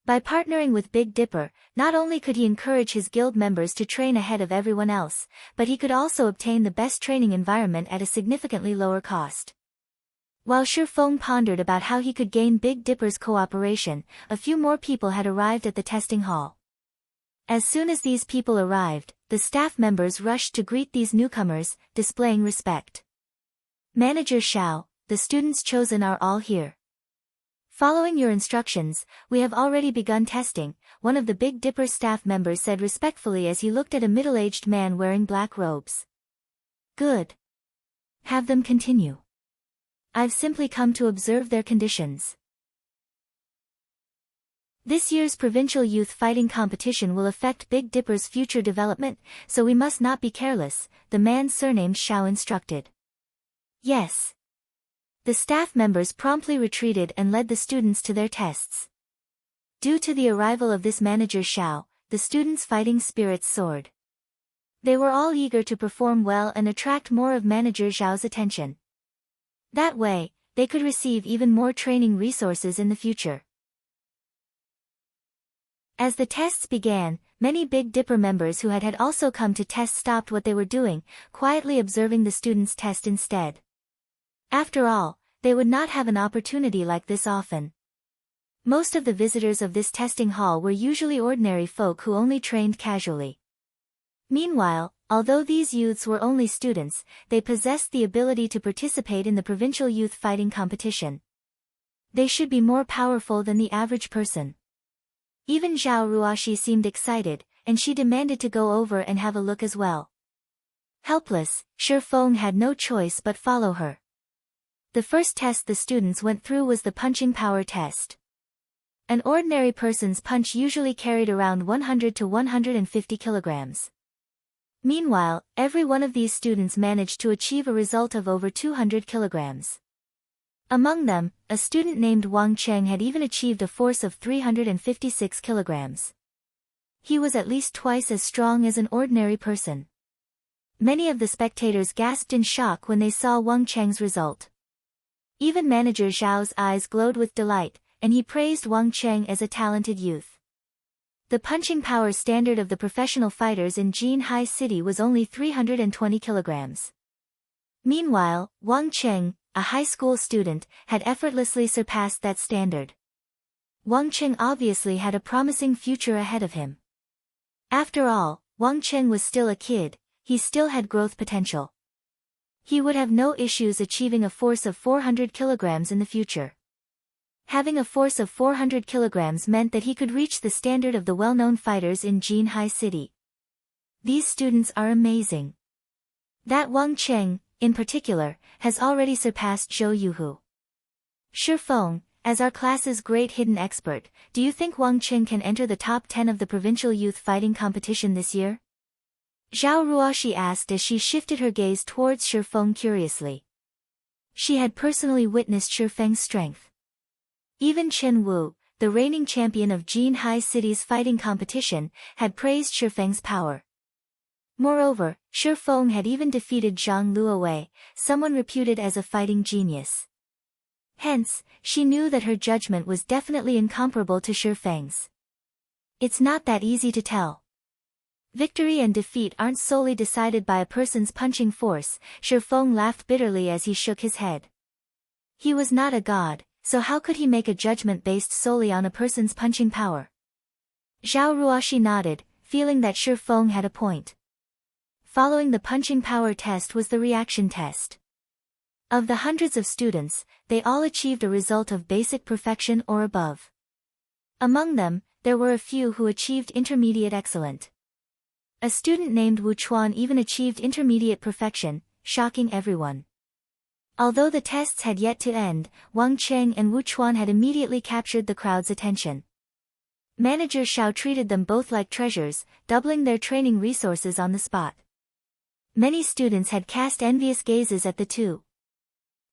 By partnering with Big Dipper, not only could he encourage his guild members to train ahead of everyone else, but he could also obtain the best training environment at a significantly lower cost. While Shifeng pondered about how he could gain Big Dipper's cooperation, a few more people had arrived at the testing hall. As soon as these people arrived, the staff members rushed to greet these newcomers, displaying respect. Manager Xiao, the students chosen are all here. Following your instructions, we have already begun testing, one of the Big Dipper staff members said respectfully as he looked at a middle-aged man wearing black robes. Good. Have them continue. I've simply come to observe their conditions. This year's provincial youth fighting competition will affect Big Dipper's future development, so we must not be careless, the man surnamed Xiao instructed. Yes. The staff members promptly retreated and led the students to their tests. Due to the arrival of this manager Xiao, the students' fighting spirits soared. They were all eager to perform well and attract more of Manager Xiao's attention. That way, they could receive even more training resources in the future. As the tests began, many Big Dipper members who had also come to test stopped what they were doing, quietly observing the students' test instead. After all, they would not have an opportunity like this often. Most of the visitors of this testing hall were usually ordinary folk who only trained casually. Meanwhile, although these youths were only students, they possessed the ability to participate in the provincial youth fighting competition. They should be more powerful than the average person. Even Zhao Ruoxi seemed excited, and she demanded to go over and have a look as well. Helpless, Shifeng had no choice but follow her. The first test the students went through was the punching power test. An ordinary person's punch usually carried around 100 to 150 kilograms. Meanwhile, every one of these students managed to achieve a result of over 200 kilograms. Among them, a student named Wang Cheng had even achieved a force of 356 kilograms. He was at least twice as strong as an ordinary person. Many of the spectators gasped in shock when they saw Wang Cheng's result. Even manager Zhao's eyes glowed with delight, and he praised Wang Cheng as a talented youth. The punching power standard of the professional fighters in Jinhai City was only 320 kilograms. Meanwhile, Wang Cheng, a high school student, had effortlessly surpassed that standard. Wang Cheng obviously had a promising future ahead of him. After all, Wang Cheng was still a kid, he still had growth potential. He would have no issues achieving a force of 400 kilograms in the future. Having a force of 400 kilograms meant that he could reach the standard of the well-known fighters in Jinhai City. These students are amazing. That Wang Cheng, in particular, has already surpassed Zhou Yuhu. Shi Feng, as our class's great hidden expert, do you think Wang Cheng can enter the top 10 of the provincial youth fighting competition this year? Zhao Ruoxi asked as she shifted her gaze towards Shi Feng curiously. She had personally witnessed Shi Feng's strength. Even Chen Wu, the reigning champion of Jinhai City's fighting competition, had praised Shi Feng's power. Moreover, Shi Feng had even defeated Zhang Luowei, someone reputed as a fighting genius. Hence, she knew that her judgment was definitely incomparable to Shi Feng's. It's not that easy to tell. Victory and defeat aren't solely decided by a person's punching force, Shi Feng laughed bitterly as he shook his head. He was not a god, so how could he make a judgment based solely on a person's punching power? Zhao Ruoxi nodded, feeling that Shi Feng had a point. Following the punching power test was the reaction test. Of the hundreds of students, they all achieved a result of basic perfection or above. Among them, there were a few who achieved intermediate excellent. A student named Wu Chuan even achieved intermediate perfection, shocking everyone. Although the tests had yet to end, Wang Cheng and Wu Chuan had immediately captured the crowd's attention. Manager Xiao treated them both like treasures, doubling their training resources on the spot. Many students had cast envious gazes at the two.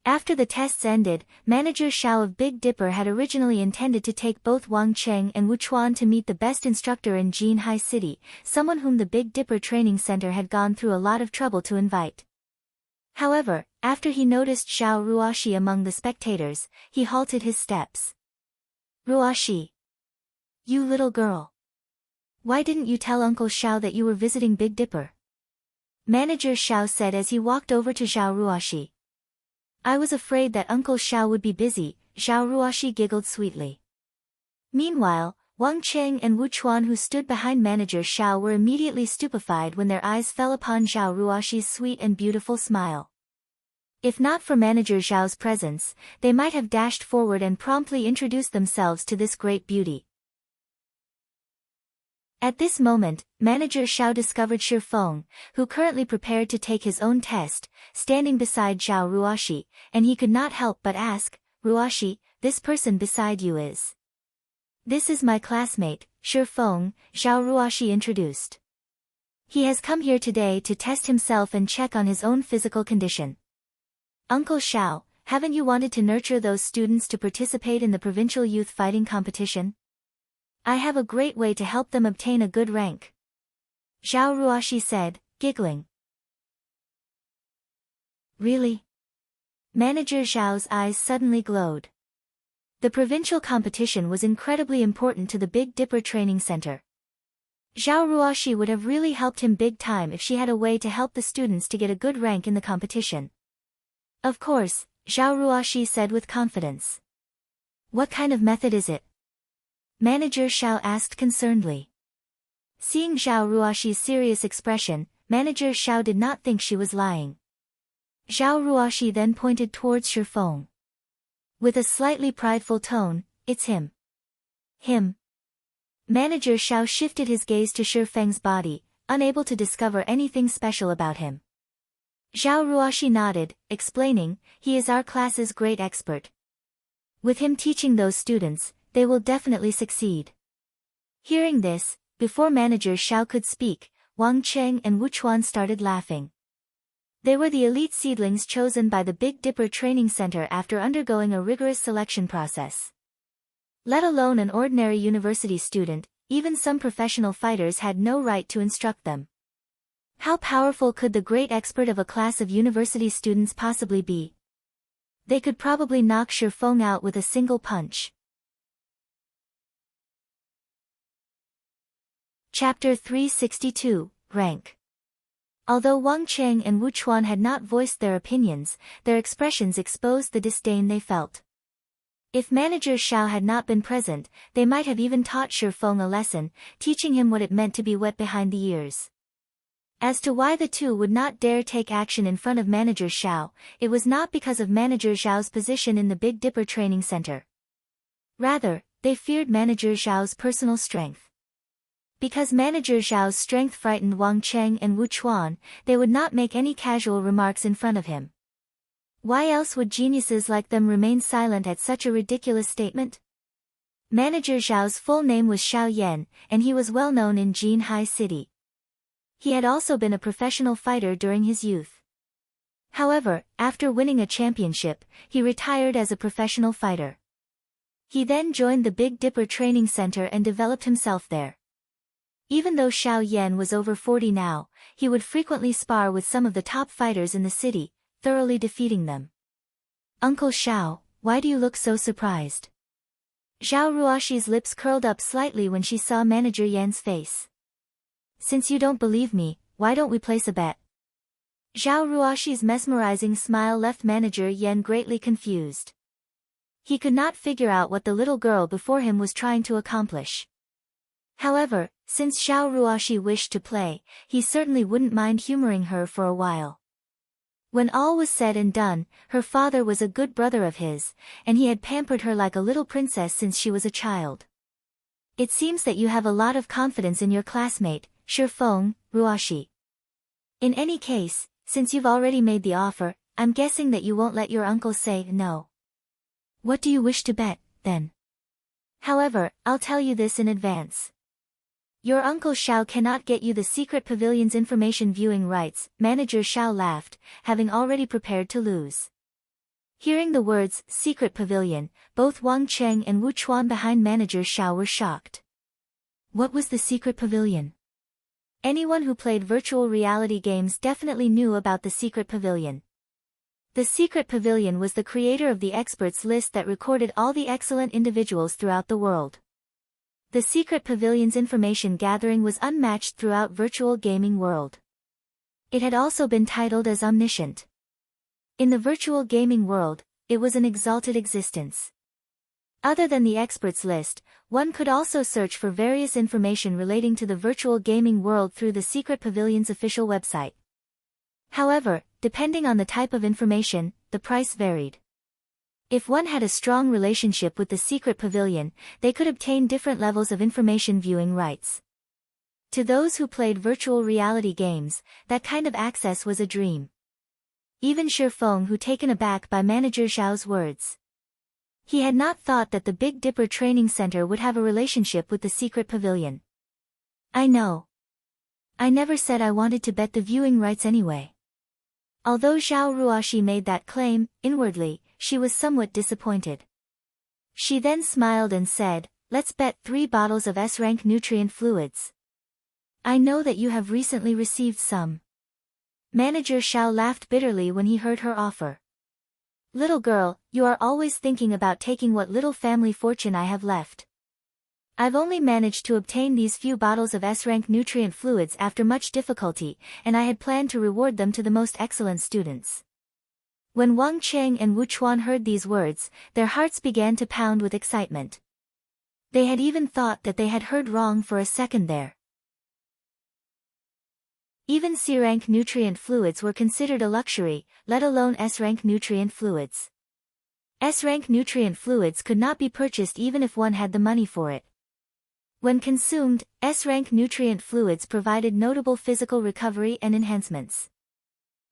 After the tests ended, Manager Xiao of Big Dipper had originally intended to take both Wang Cheng and Wu Chuan to meet the best instructor in Jinhai City, someone whom the Big Dipper Training Center had gone through a lot of trouble to invite. However, after he noticed Zhao Ruoxi among the spectators, he halted his steps. Ruoxi. You little girl. Why didn't you tell Uncle Xiao that you were visiting Big Dipper? Manager Xiao said as he walked over to Zhao Ruoxi. I was afraid that Uncle Xiao would be busy, Zhao Ruoxi giggled sweetly. Meanwhile, Wang Cheng and Wu Chuan who stood behind Manager Xiao were immediately stupefied when their eyes fell upon Zhao Ruoxi's sweet and beautiful smile. If not for Manager Zhao's presence, they might have dashed forward and promptly introduced themselves to this great beauty. At this moment, Manager Xiao discovered Shi Feng, who currently prepared to take his own test, standing beside Zhao Ruoxi, and he could not help but ask, Ruoxi, this person beside you is? This is my classmate, Shi Feng, Zhao Ruoxi introduced. He has come here today to test himself and check on his own physical condition. Uncle Xiao, haven't you wanted to nurture those students to participate in the provincial youth fighting competition? I have a great way to help them obtain a good rank. Zhao Ruoxi said, giggling. Really? Manager Zhao's eyes suddenly glowed. The provincial competition was incredibly important to the Big Dipper Training Center. Zhao Ruoxi would have really helped him big time if she had a way to help the students to get a good rank in the competition. Of course, Zhao Ruoxi said with confidence. What kind of method is it? Manager Xiao asked concernedly. Seeing Zhao Ruoxi's serious expression, Manager Xiao did not think she was lying. Zhao Ruoxi then pointed towards Shi Feng. With a slightly prideful tone, it's him. Him. Manager Xiao shifted his gaze to Shi Feng's body, unable to discover anything special about him. Zhao Ruoxi nodded, explaining, he is our class's great expert. With him teaching those students, they will definitely succeed. Hearing this, before Manager Xiao could speak, Wang Cheng and Wu Chuan started laughing. They were the elite seedlings chosen by the Big Dipper Training Center after undergoing a rigorous selection process. Let alone an ordinary university student, even some professional fighters had no right to instruct them. How powerful could the great expert of a class of university students possibly be? They could probably knock Shifeng out with a single punch. Chapter 362, Rank. Although Wang Cheng and Wu Chuan had not voiced their opinions, their expressions exposed the disdain they felt. If Manager Xiao had not been present, they might have even taught Shifeng a lesson, teaching him what it meant to be wet behind the ears. As to why the two would not dare take action in front of Manager Xiao, it was not because of Manager Xiao's position in the Big Dipper training center. Rather, they feared Manager Xiao's personal strength. Because Manager Xiao's strength frightened Wang Cheng and Wu Chuan, they would not make any casual remarks in front of him. Why else would geniuses like them remain silent at such a ridiculous statement? Manager Xiao's full name was Xiao Yan, and he was well known in Jinhai City. He had also been a professional fighter during his youth. However, after winning a championship, he retired as a professional fighter. He then joined the Big Dipper training center and developed himself there. Even though Xiao Yan was over 40 now, he would frequently spar with some of the top fighters in the city, thoroughly defeating them. Uncle Xiao, why do you look so surprised? Zhao Ruoxi's lips curled up slightly when she saw Manager Yan's face. Since you don't believe me, why don't we place a bet? Zhao Ruoxi's mesmerizing smile left Manager Yan greatly confused. He could not figure out what the little girl before him was trying to accomplish. However, since Zhao Ruoxi wished to play, he certainly wouldn't mind humoring her for a while. When all was said and done, her father was a good brother of his, and he had pampered her like a little princess since she was a child. It seems that you have a lot of confidence in your classmate, Shifeng, Ruoxi. In any case, since you've already made the offer, I'm guessing that you won't let your uncle say no. What do you wish to bet, then? However, I'll tell you this in advance. Your Uncle Xiao cannot get you the secret pavilion's information viewing rights, Manager Xiao laughed, having already prepared to lose. Hearing the words, secret pavilion, both Wang Cheng and Wu Chuan behind Manager Xiao were shocked. What was the secret pavilion? Anyone who played virtual reality games definitely knew about the secret pavilion. The secret pavilion was the creator of the experts list that recorded all the excellent individuals throughout the world. The secret pavilion's information gathering was unmatched throughout virtual gaming world. It had also been titled as omniscient. In the virtual gaming world, it was an exalted existence. Other than the experts list, one could also search for various information relating to the virtual gaming world through the secret pavilion's official website. However, depending on the type of information, the price varied. If one had a strong relationship with the secret pavilion, they could obtain different levels of information viewing rights. To those who played virtual reality games, that kind of access was a dream. Even Shifeng who taken aback by Manager Zhao's words. He had not thought that the Big Dipper training center would have a relationship with the secret pavilion. I know. I never said I wanted to bet the viewing rights anyway. Although Zhao Ruoxi made that claim, inwardly, she was somewhat disappointed. She then smiled and said, let's bet 3 bottles of S-rank nutrient fluids. I know that you have recently received some. Manager Xiao laughed bitterly when he heard her offer. Little girl, you are always thinking about taking what little family fortune I have left. I've only managed to obtain these few bottles of S-rank nutrient fluids after much difficulty, and I had planned to reward them to the most excellent students. When Wang Cheng and Wu Chuan heard these words, their hearts began to pound with excitement. They had even thought that they had heard wrong for a second there. Even C-rank nutrient fluids were considered a luxury, let alone S-rank nutrient fluids. S-rank nutrient fluids could not be purchased even if one had the money for it. When consumed, S-rank nutrient fluids provided notable physical recovery and enhancements.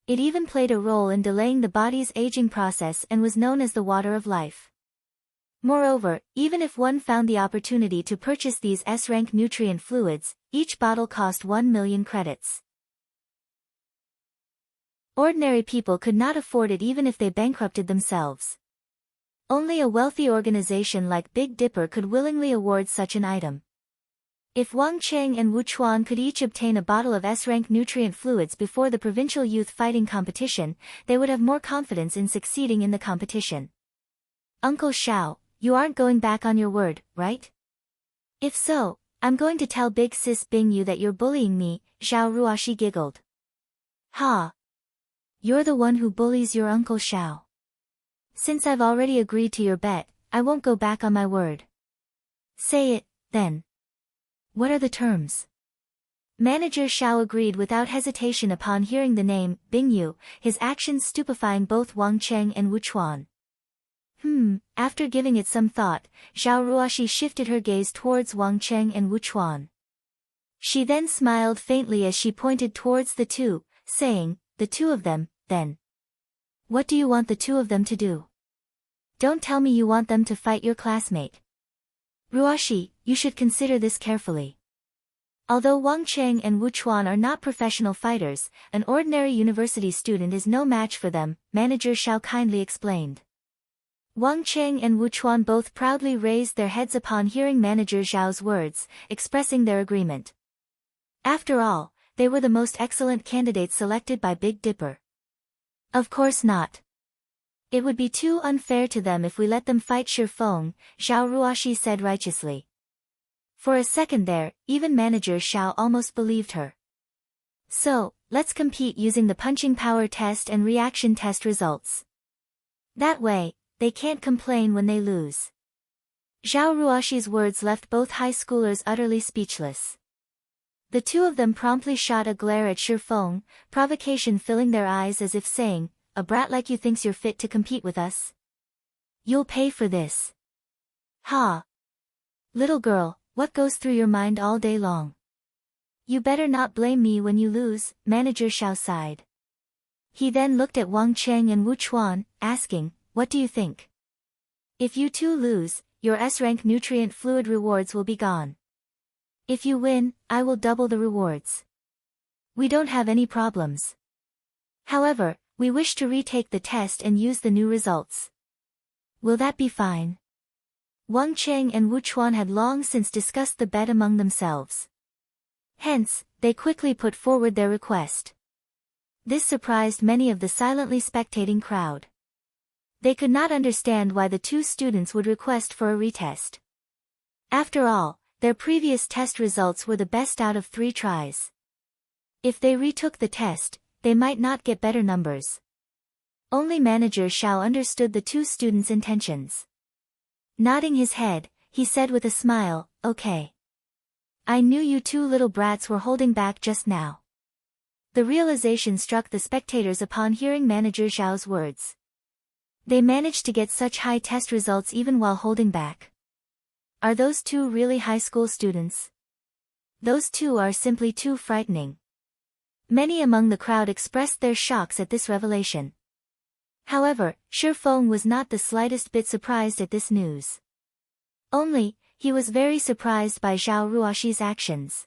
It even played a role in delaying the body's aging process and was known as the water of life. Moreover, even if one found the opportunity to purchase these S-rank nutrient fluids, each bottle cost 1 million credits. Ordinary people could not afford it even if they bankrupted themselves. Only a wealthy organization like Big Dipper could willingly award such an item. If Wang Cheng and Wu Chuan could each obtain a bottle of S-rank nutrient fluids before the provincial youth fighting competition, they would have more confidence in succeeding in the competition. Uncle Xiao, you aren't going back on your word, right? If so, I'm going to tell Big Sis Bingyu that you're bullying me, Xiao Ruoxi giggled. Ha! You're the one who bullies your Uncle Xiao. Since I've already agreed to your bet, I won't go back on my word. Say it, then. What are the terms? Manager Xiao agreed without hesitation upon hearing the name, Bingyu, his actions stupefying both Wang Cheng and Wu Chuan. After giving it some thought, Xiao Ruoxi shifted her gaze towards Wang Cheng and Wu Chuan. She then smiled faintly as she pointed towards the two, saying, the two of them, then. What do you want the two of them to do? Don't tell me you want them to fight your classmate. Ruoxi, you should consider this carefully. Although Wang Cheng and Wu Chuan are not professional fighters, an ordinary university student is no match for them, Manager Xiao kindly explained. Wang Cheng and Wu Chuan both proudly raised their heads upon hearing Manager Xiao's words, expressing their agreement. After all, they were the most excellent candidates selected by Big Dipper. Of course not. It would be too unfair to them if we let them fight Shifeng, Xiao Ruoxi said righteously. For a second there, even Manager Xiao almost believed her. So, let's compete using the punching power test and reaction test results. That way, they can't complain when they lose. Xiao Ruoxi's words left both high schoolers utterly speechless. The two of them promptly shot a glare at Shifeng, provocation filling their eyes as if saying, a brat like you thinks you're fit to compete with us? You'll pay for this. Ha! Little girl, what goes through your mind all day long? You better not blame me when you lose, Manager Xiao sighed. He then looked at Wang Cheng and Wu Chuan, asking, what do you think? If you two lose, your S-rank nutrient fluid rewards will be gone. If you win, I will double the rewards. We don't have any problems. However, we wish to retake the test and use the new results. Will that be fine? Wang Cheng and Wu Chuan had long since discussed the bet among themselves. Hence, they quickly put forward their request. This surprised many of the silently spectating crowd. They could not understand why the two students would request for a retest. After all, their previous test results were the best out of 3 tries. If they retook the test, they might not get better numbers. Only Manager Xiao understood the two students' intentions. Nodding his head, he said with a smile, okay. I knew you two little brats were holding back just now. The realization struck the spectators upon hearing Manager Xiao's words. They managed to get such high test results even while holding back. Are those two really high school students? Those two are simply too frightening. Many among the crowd expressed their shocks at this revelation. However, Shifeng was not the slightest bit surprised at this news. Only, he was very surprised by Xiao Ruoxi's actions.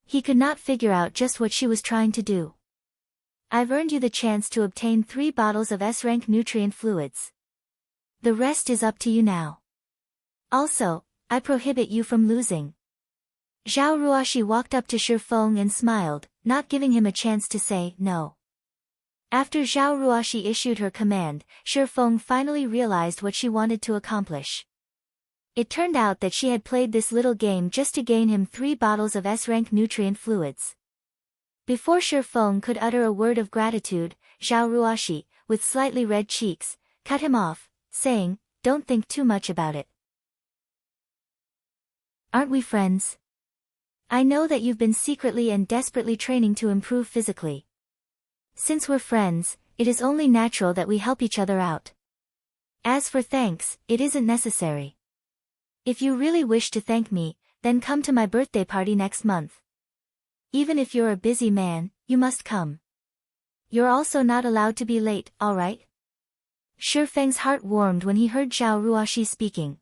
He could not figure out just what she was trying to do. I've earned you the chance to obtain 3 bottles of S-rank nutrient fluids. The rest is up to you now. Also, I prohibit you from losing. Xiao Ruoxi walked up to Shifeng and smiled, not giving him a chance to say no. After Xiao Ruoxi issued her command, Shifeng finally realized what she wanted to accomplish. It turned out that she had played this little game just to gain him 3 bottles of S-rank nutrient fluids. Before Shifeng could utter a word of gratitude, Xiao Ruoxi, with slightly red cheeks, cut him off, saying, don't think too much about it. Aren't we friends? I know that you've been secretly and desperately training to improve physically. Since we're friends, it is only natural that we help each other out. As for thanks, it isn't necessary. If you really wish to thank me, then come to my birthday party next month. Even if you're a busy man, you must come. You're also not allowed to be late, alright? Shifeng's heart warmed when he heard Xiao Ruoxi speaking.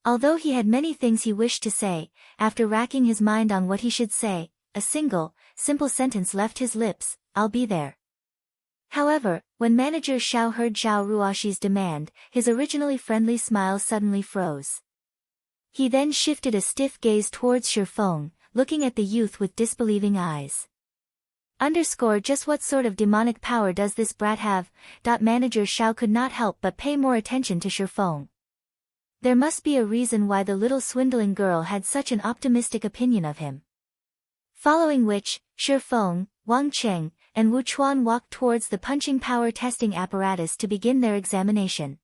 Although he had many things he wished to say, after racking his mind on what he should say, a simple sentence left his lips, I'll be there. However, when Manager Xiao heard Xiao Ruoxi's demand, his originally friendly smile suddenly froze. He then shifted a stiff gaze towards Shifeng, looking at the youth with disbelieving eyes. Underscore just what sort of demonic power does this brat have? Manager Shao could not help but pay more attention to Shifeng. There must be a reason why the little swindling girl had such an optimistic opinion of him. Following which, Shifeng, Wang Cheng, and Wu Chuan walked towards the punching power testing apparatus to begin their examination.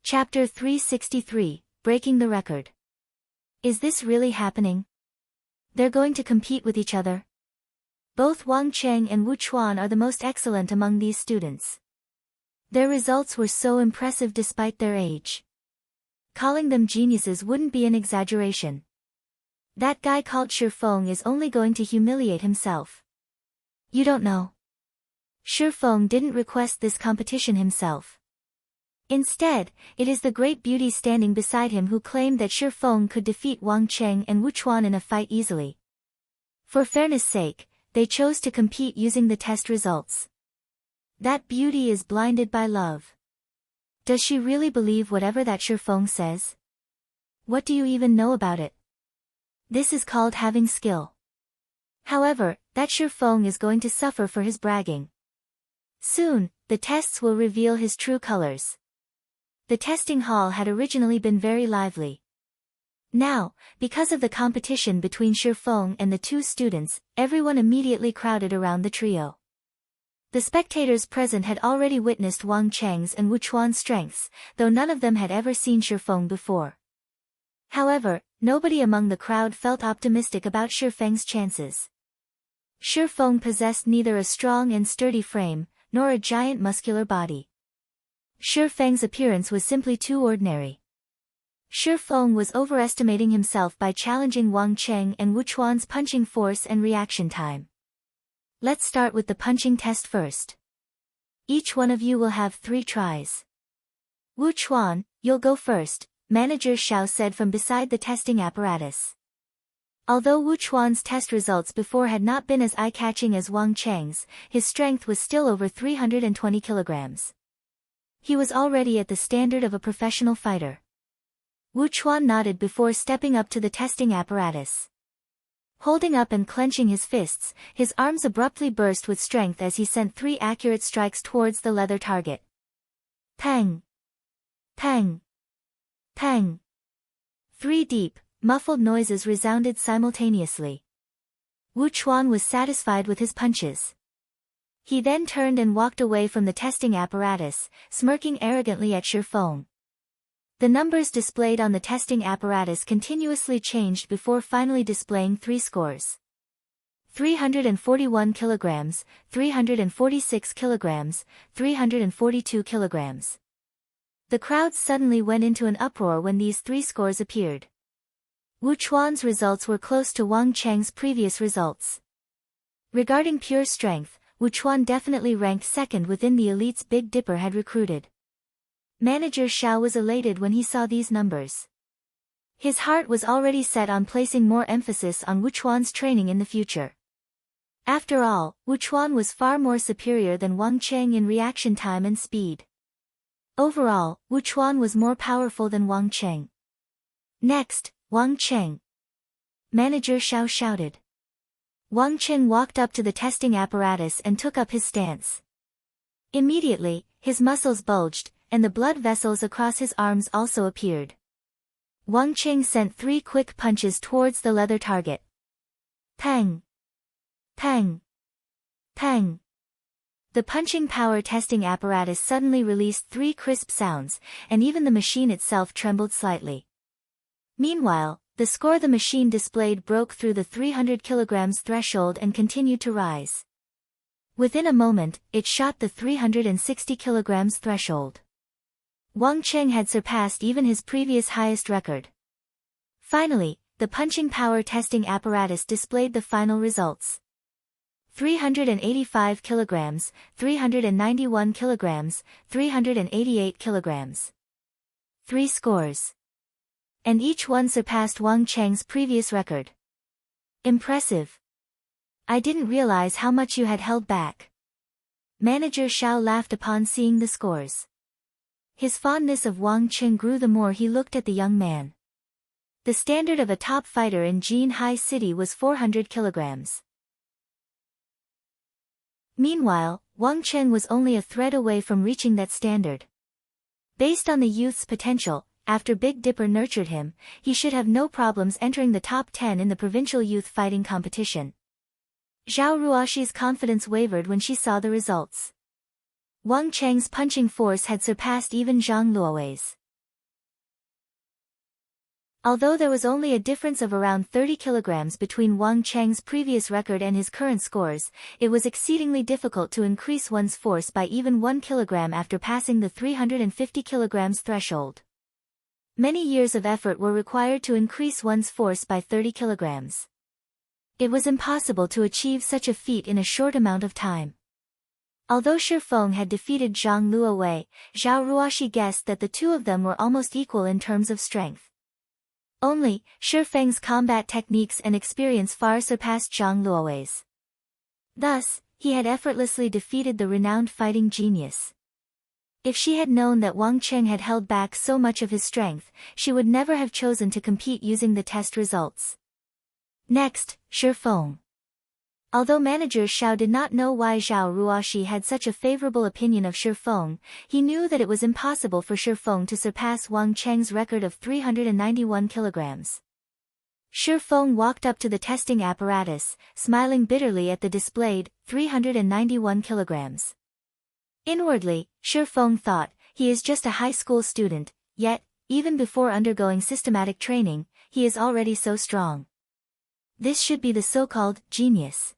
Chapter 363, Breaking the Record. Is this really happening? They're going to compete with each other? Both Wang Cheng and Wu Chuan are the most excellent among these students. Their results were so impressive despite their age. Calling them geniuses wouldn't be an exaggeration. That guy called Shifeng is only going to humiliate himself. You don't know. Shifeng didn't request this competition himself. Instead, it is the great beauty standing beside him who claimed that Shifeng could defeat Wang Cheng and Wu Chuan in a fight easily. For fairness' sake, they chose to compete using the test results. That beauty is blinded by love. Does she really believe whatever that Shifeng says? What do you even know about it? This is called having skill. However, that Shifeng is going to suffer for his bragging. Soon, the tests will reveal his true colors. The testing hall had originally been very lively. Now, because of the competition between Shifeng and the two students, everyone immediately crowded around the trio. The spectators present had already witnessed Wang Cheng's and Wu Chuan's strengths, though none of them had ever seen Shifeng before. However, nobody among the crowd felt optimistic about Shifeng's chances. Shifeng possessed neither a strong and sturdy frame, nor a giant muscular body. Shifeng's appearance was simply too ordinary. Shifeng was overestimating himself by challenging Wang Cheng and Wu Chuan's punching force and reaction time. Let's start with the punching test first. Each one of you will have 3 tries. Wu Chuan, you'll go first, Manager Shao said from beside the testing apparatus. Although Wu Chuan's test results before had not been as eye-catching as Wang Cheng's, his strength was still over 320 kilograms. He was already at the standard of a professional fighter. Wu Chuan nodded before stepping up to the testing apparatus. Holding up and clenching his fists, his arms abruptly burst with strength as he sent 3 accurate strikes towards the leather target. Pang! Pang! Pang! 3 deep, muffled noises resounded simultaneously. Wu Chuan was satisfied with his punches. He then turned and walked away from the testing apparatus, smirking arrogantly at Shifeng. The numbers displayed on the testing apparatus continuously changed before finally displaying 3 scores. 341 kilograms, 346 kilograms, 342 kilograms. The crowd suddenly went into an uproar when these 3 scores appeared. Wu Chuan's results were close to Wang Cheng's previous results. Regarding pure strength, Wu Chuan definitely ranked second within the elites Big Dipper had recruited. Manager Shao was elated when he saw these numbers. His heart was already set on placing more emphasis on Wu Chuan's training in the future. After all, Wu Chuan was far more superior than Wang Cheng in reaction time and speed. Overall, Wu Chuan was more powerful than Wang Cheng. Next, Wang Cheng. Manager Shao shouted. Wang Cheng walked up to the testing apparatus and took up his stance. Immediately, his muscles bulged, and the blood vessels across his arms also appeared. Wang Cheng sent 3 quick punches towards the leather target. Pang! Pang! Pang! The punching power testing apparatus suddenly released 3 crisp sounds, and even the machine itself trembled slightly. Meanwhile, the score the machine displayed broke through the 300 kilograms threshold and continued to rise. Within a moment, it shot the 360 kilograms threshold. Wang Cheng had surpassed even his previous highest record. Finally, the punching power testing apparatus displayed the final results. 385 kilograms, 391 kilograms, 388 kilograms. 3 scores. And each one surpassed Wang Cheng's previous record. Impressive. I didn't realize how much you had held back. Manager Shao laughed upon seeing the scores. His fondness of Wang Qing grew the more he looked at the young man. The standard of a top fighter in Jinhai City was 400 kilograms. Meanwhile, Wang Qing was only a thread away from reaching that standard. Based on the youth's potential, after Big Dipper nurtured him, he should have no problems entering the top 10 in the provincial youth fighting competition. Zhao Ruoxi's confidence wavered when she saw the results. Wang Cheng's punching force had surpassed even Zhang Luowei's. Although there was only a difference of around 30 kilograms between Wang Cheng's previous record and his current scores, it was exceedingly difficult to increase one's force by even 1 kilogram after passing the 350 kilograms threshold. Many years of effort were required to increase one's force by 30 kilograms. It was impossible to achieve such a feat in a short amount of time. Although Shi Feng had defeated Zhang Luowei, Zhao Ruoxi guessed that the two of them were almost equal in terms of strength. Only, Shi Feng's combat techniques and experience far surpassed Zhang Luowei's. Thus, he had effortlessly defeated the renowned fighting genius. If she had known that Wang Qing had held back so much of his strength, she would never have chosen to compete using the test results. Next, Shi Feng. Although manager Xiao did not know why Zhao Ruoxi had such a favorable opinion of Shi Feng, he knew that it was impossible for Shi Feng to surpass Wang Cheng's record of 391 kilograms. Shi Feng walked up to the testing apparatus, smiling bitterly at the displayed 391 kilograms. Inwardly, Shi Feng thought, he is just a high school student, yet, even before undergoing systematic training, he is already so strong. This should be the so-called genius.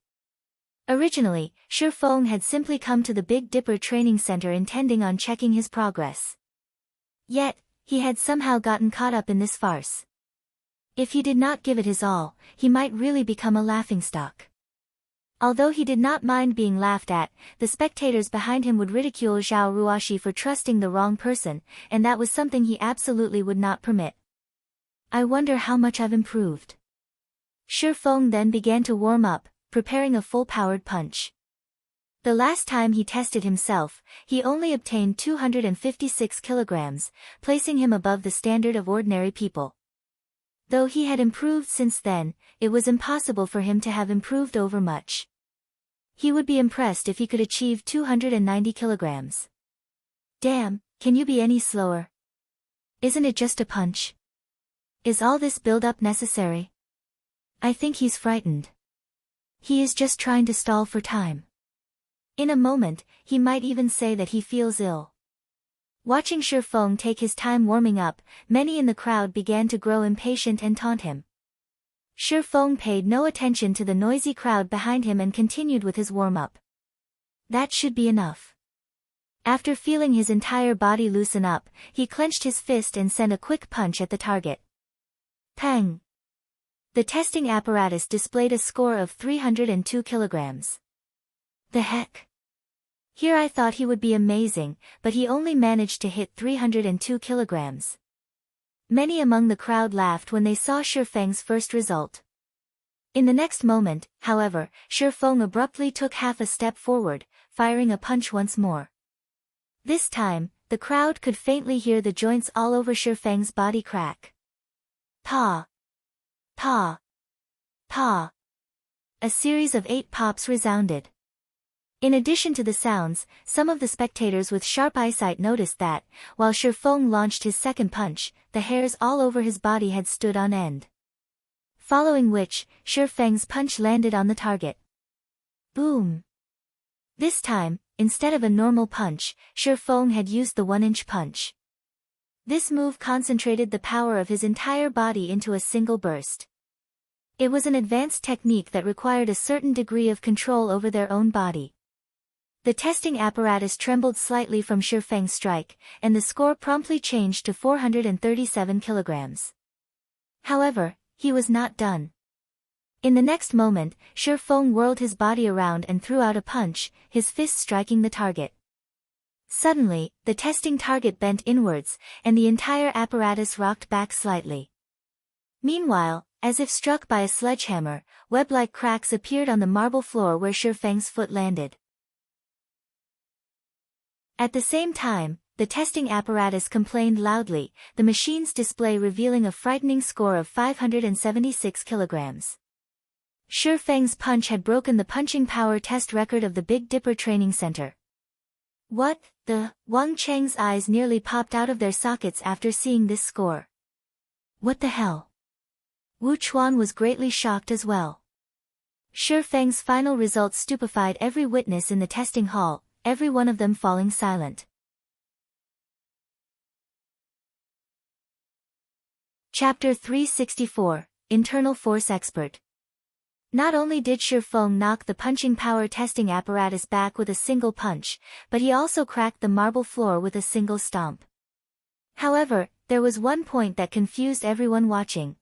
Originally, Shi Feng had simply come to the Big Dipper training center intending on checking his progress. Yet, he had somehow gotten caught up in this farce. If he did not give it his all, he might really become a laughingstock. Although he did not mind being laughed at, the spectators behind him would ridicule Zhao Ruoxi for trusting the wrong person, and that was something he absolutely would not permit. I wonder how much I've improved. Shi Feng then began to warm up, preparing a full-powered punch. The last time he tested himself, he only obtained 256 kilograms, placing him above the standard of ordinary people. Though he had improved since then, it was impossible for him to have improved over much. He would be impressed if he could achieve 290 kilograms. Damn, can you be any slower? Isn't it just a punch? Is all this build-up necessary? I think he's frightened. He is just trying to stall for time. In a moment, he might even say that he feels ill. Watching Shi Feng take his time warming up, many in the crowd began to grow impatient and taunt him. Shi Feng paid no attention to the noisy crowd behind him and continued with his warm-up. That should be enough. After feeling his entire body loosen up, he clenched his fist and sent a quick punch at the target. Pang! The testing apparatus displayed a score of 302 kilograms. The heck? Here I thought he would be amazing, but he only managed to hit 302 kilograms. Many among the crowd laughed when they saw Shi Feng's first result. In the next moment, however, Shi Feng abruptly took half a step forward, firing a punch once more. This time, the crowd could faintly hear the joints all over Shi Feng's body crack. Pa! Pa! Pa! A series of 8 pops resounded. In addition to the sounds, some of the spectators with sharp eyesight noticed that, while Shi Feng launched his second punch, the hairs all over his body had stood on end. Following which, Shi Feng's punch landed on the target. Boom! This time, instead of a normal punch, Shi Feng had used the 1-inch punch. This move concentrated the power of his entire body into a single burst. It was an advanced technique that required a certain degree of control over their own body. The testing apparatus trembled slightly from Shi Feng's strike, and the score promptly changed to 437 kilograms. However, he was not done. In the next moment, Shi Feng whirled his body around and threw out a punch, his fist striking the target. Suddenly, the testing target bent inwards, and the entire apparatus rocked back slightly. Meanwhile, as if struck by a sledgehammer, web-like cracks appeared on the marble floor where Shi Feng's foot landed. At the same time, the testing apparatus complained loudly, the machine's display revealing a frightening score of 576 kilograms. Shi Feng's punch had broken the punching power test record of the Big Dipper Training Center. What the? Wang Cheng's eyes nearly popped out of their sockets after seeing this score. What the hell? Wu Chuan was greatly shocked as well. Shi Feng's final results stupefied every witness in the testing hall, every one of them falling silent. Chapter 364, Internal Force Expert. Not only did Shi Feng knock the punching power testing apparatus back with a single punch, but he also cracked the marble floor with a single stomp. However, there was one point that confused everyone watching.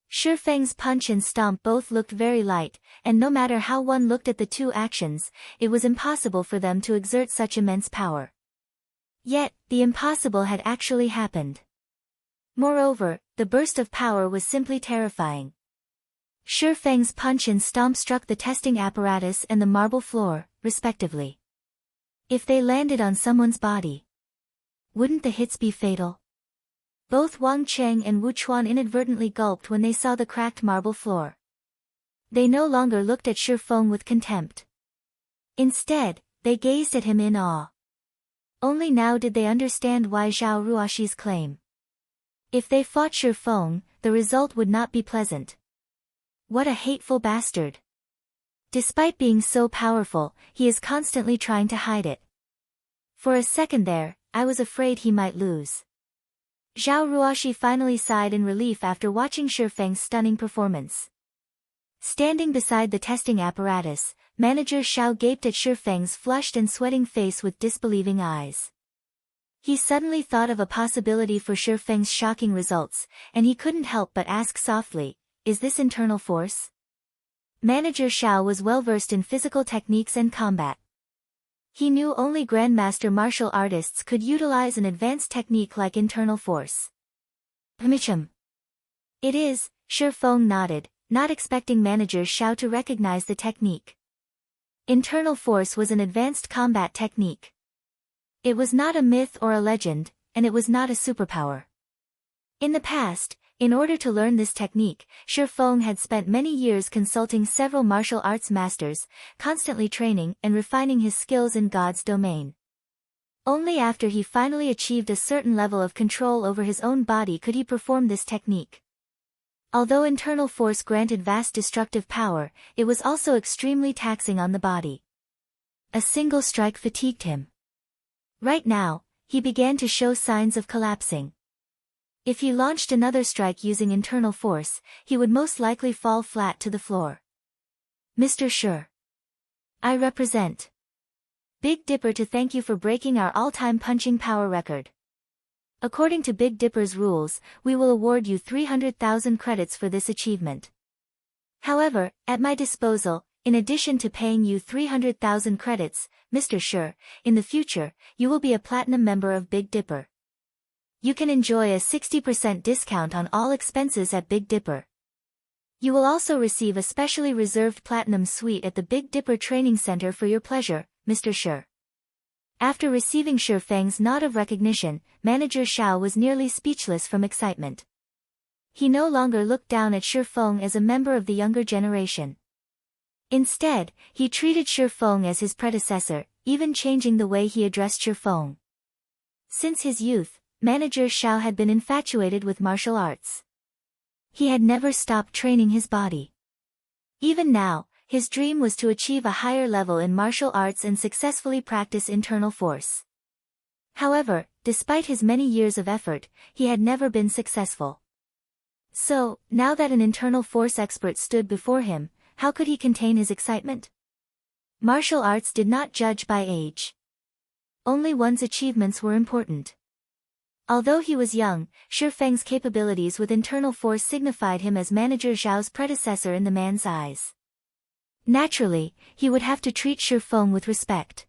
Shi Feng's punch and stomp both looked very light, and no matter how one looked at the two actions, it was impossible for them to exert such immense power. Yet, the impossible had actually happened. Moreover, the burst of power was simply terrifying. Shi Feng's punch and stomp struck the testing apparatus and the marble floor, respectively. If they landed on someone's body, wouldn't the hits be fatal? Both Wang Cheng and Wu Chuan inadvertently gulped when they saw the cracked marble floor. They no longer looked at Shi Feng with contempt. Instead, they gazed at him in awe. Only now did they understand why Zhao Ruoxi's claim. If they fought Shi Feng, the result would not be pleasant. What a hateful bastard. Despite being so powerful, he is constantly trying to hide it. For a second there, I was afraid he might lose. Zhao Ruoxi finally sighed in relief after watching Shi Feng's stunning performance. Standing beside the testing apparatus, Manager Xiao gaped at Shi Feng's flushed and sweating face with disbelieving eyes. He suddenly thought of a possibility for Shi Feng's shocking results, and he couldn't help but ask softly, "Is this internal force?" Manager Xiao was well versed in physical techniques and combat. He knew only grandmaster martial artists could utilize an advanced technique like internal force. It is, Shi Feng nodded, not expecting Manager Xiao to recognize the technique. Internal force was an advanced combat technique. It was not a myth or a legend, and it was not a superpower. In the past, in order to learn this technique, Shi Feng had spent many years consulting several martial arts masters, constantly training and refining his skills in God's domain. Only after he finally achieved a certain level of control over his own body could he perform this technique. Although internal force granted vast destructive power, it was also extremely taxing on the body. A single strike fatigued him. Right now, he began to show signs of collapsing. If he launched another strike using internal force, he would most likely fall flat to the floor. Mr. Shi, I represent Big Dipper to thank you for breaking our all-time punching power record. According to Big Dipper's rules, we will award you 300,000 credits for this achievement. However, at my disposal, in addition to paying you 300,000 credits, Mr. Shi, in the future, you will be a platinum member of Big Dipper. You can enjoy a 60% discount on all expenses at Big Dipper. You will also receive a specially reserved platinum suite at the Big Dipper Training Center for your pleasure, Mr. Shi. After receiving Shi Feng's nod of recognition, Manager Xiao was nearly speechless from excitement. He no longer looked down at Shi Feng as a member of the younger generation. Instead, he treated Shi Feng as his predecessor, even changing the way he addressed Shi Feng. Since his youth, Manager Xiao had been infatuated with martial arts. He had never stopped training his body. Even now, his dream was to achieve a higher level in martial arts and successfully practice internal force. However, despite his many years of effort, he had never been successful. So, now that an internal force expert stood before him, how could he contain his excitement? Martial arts did not judge by age. Only one's achievements were important. Although he was young, Shi Feng's capabilities with internal force signified him as Manager Zhao's predecessor in the man's eyes. Naturally, he would have to treat Shi Feng with respect.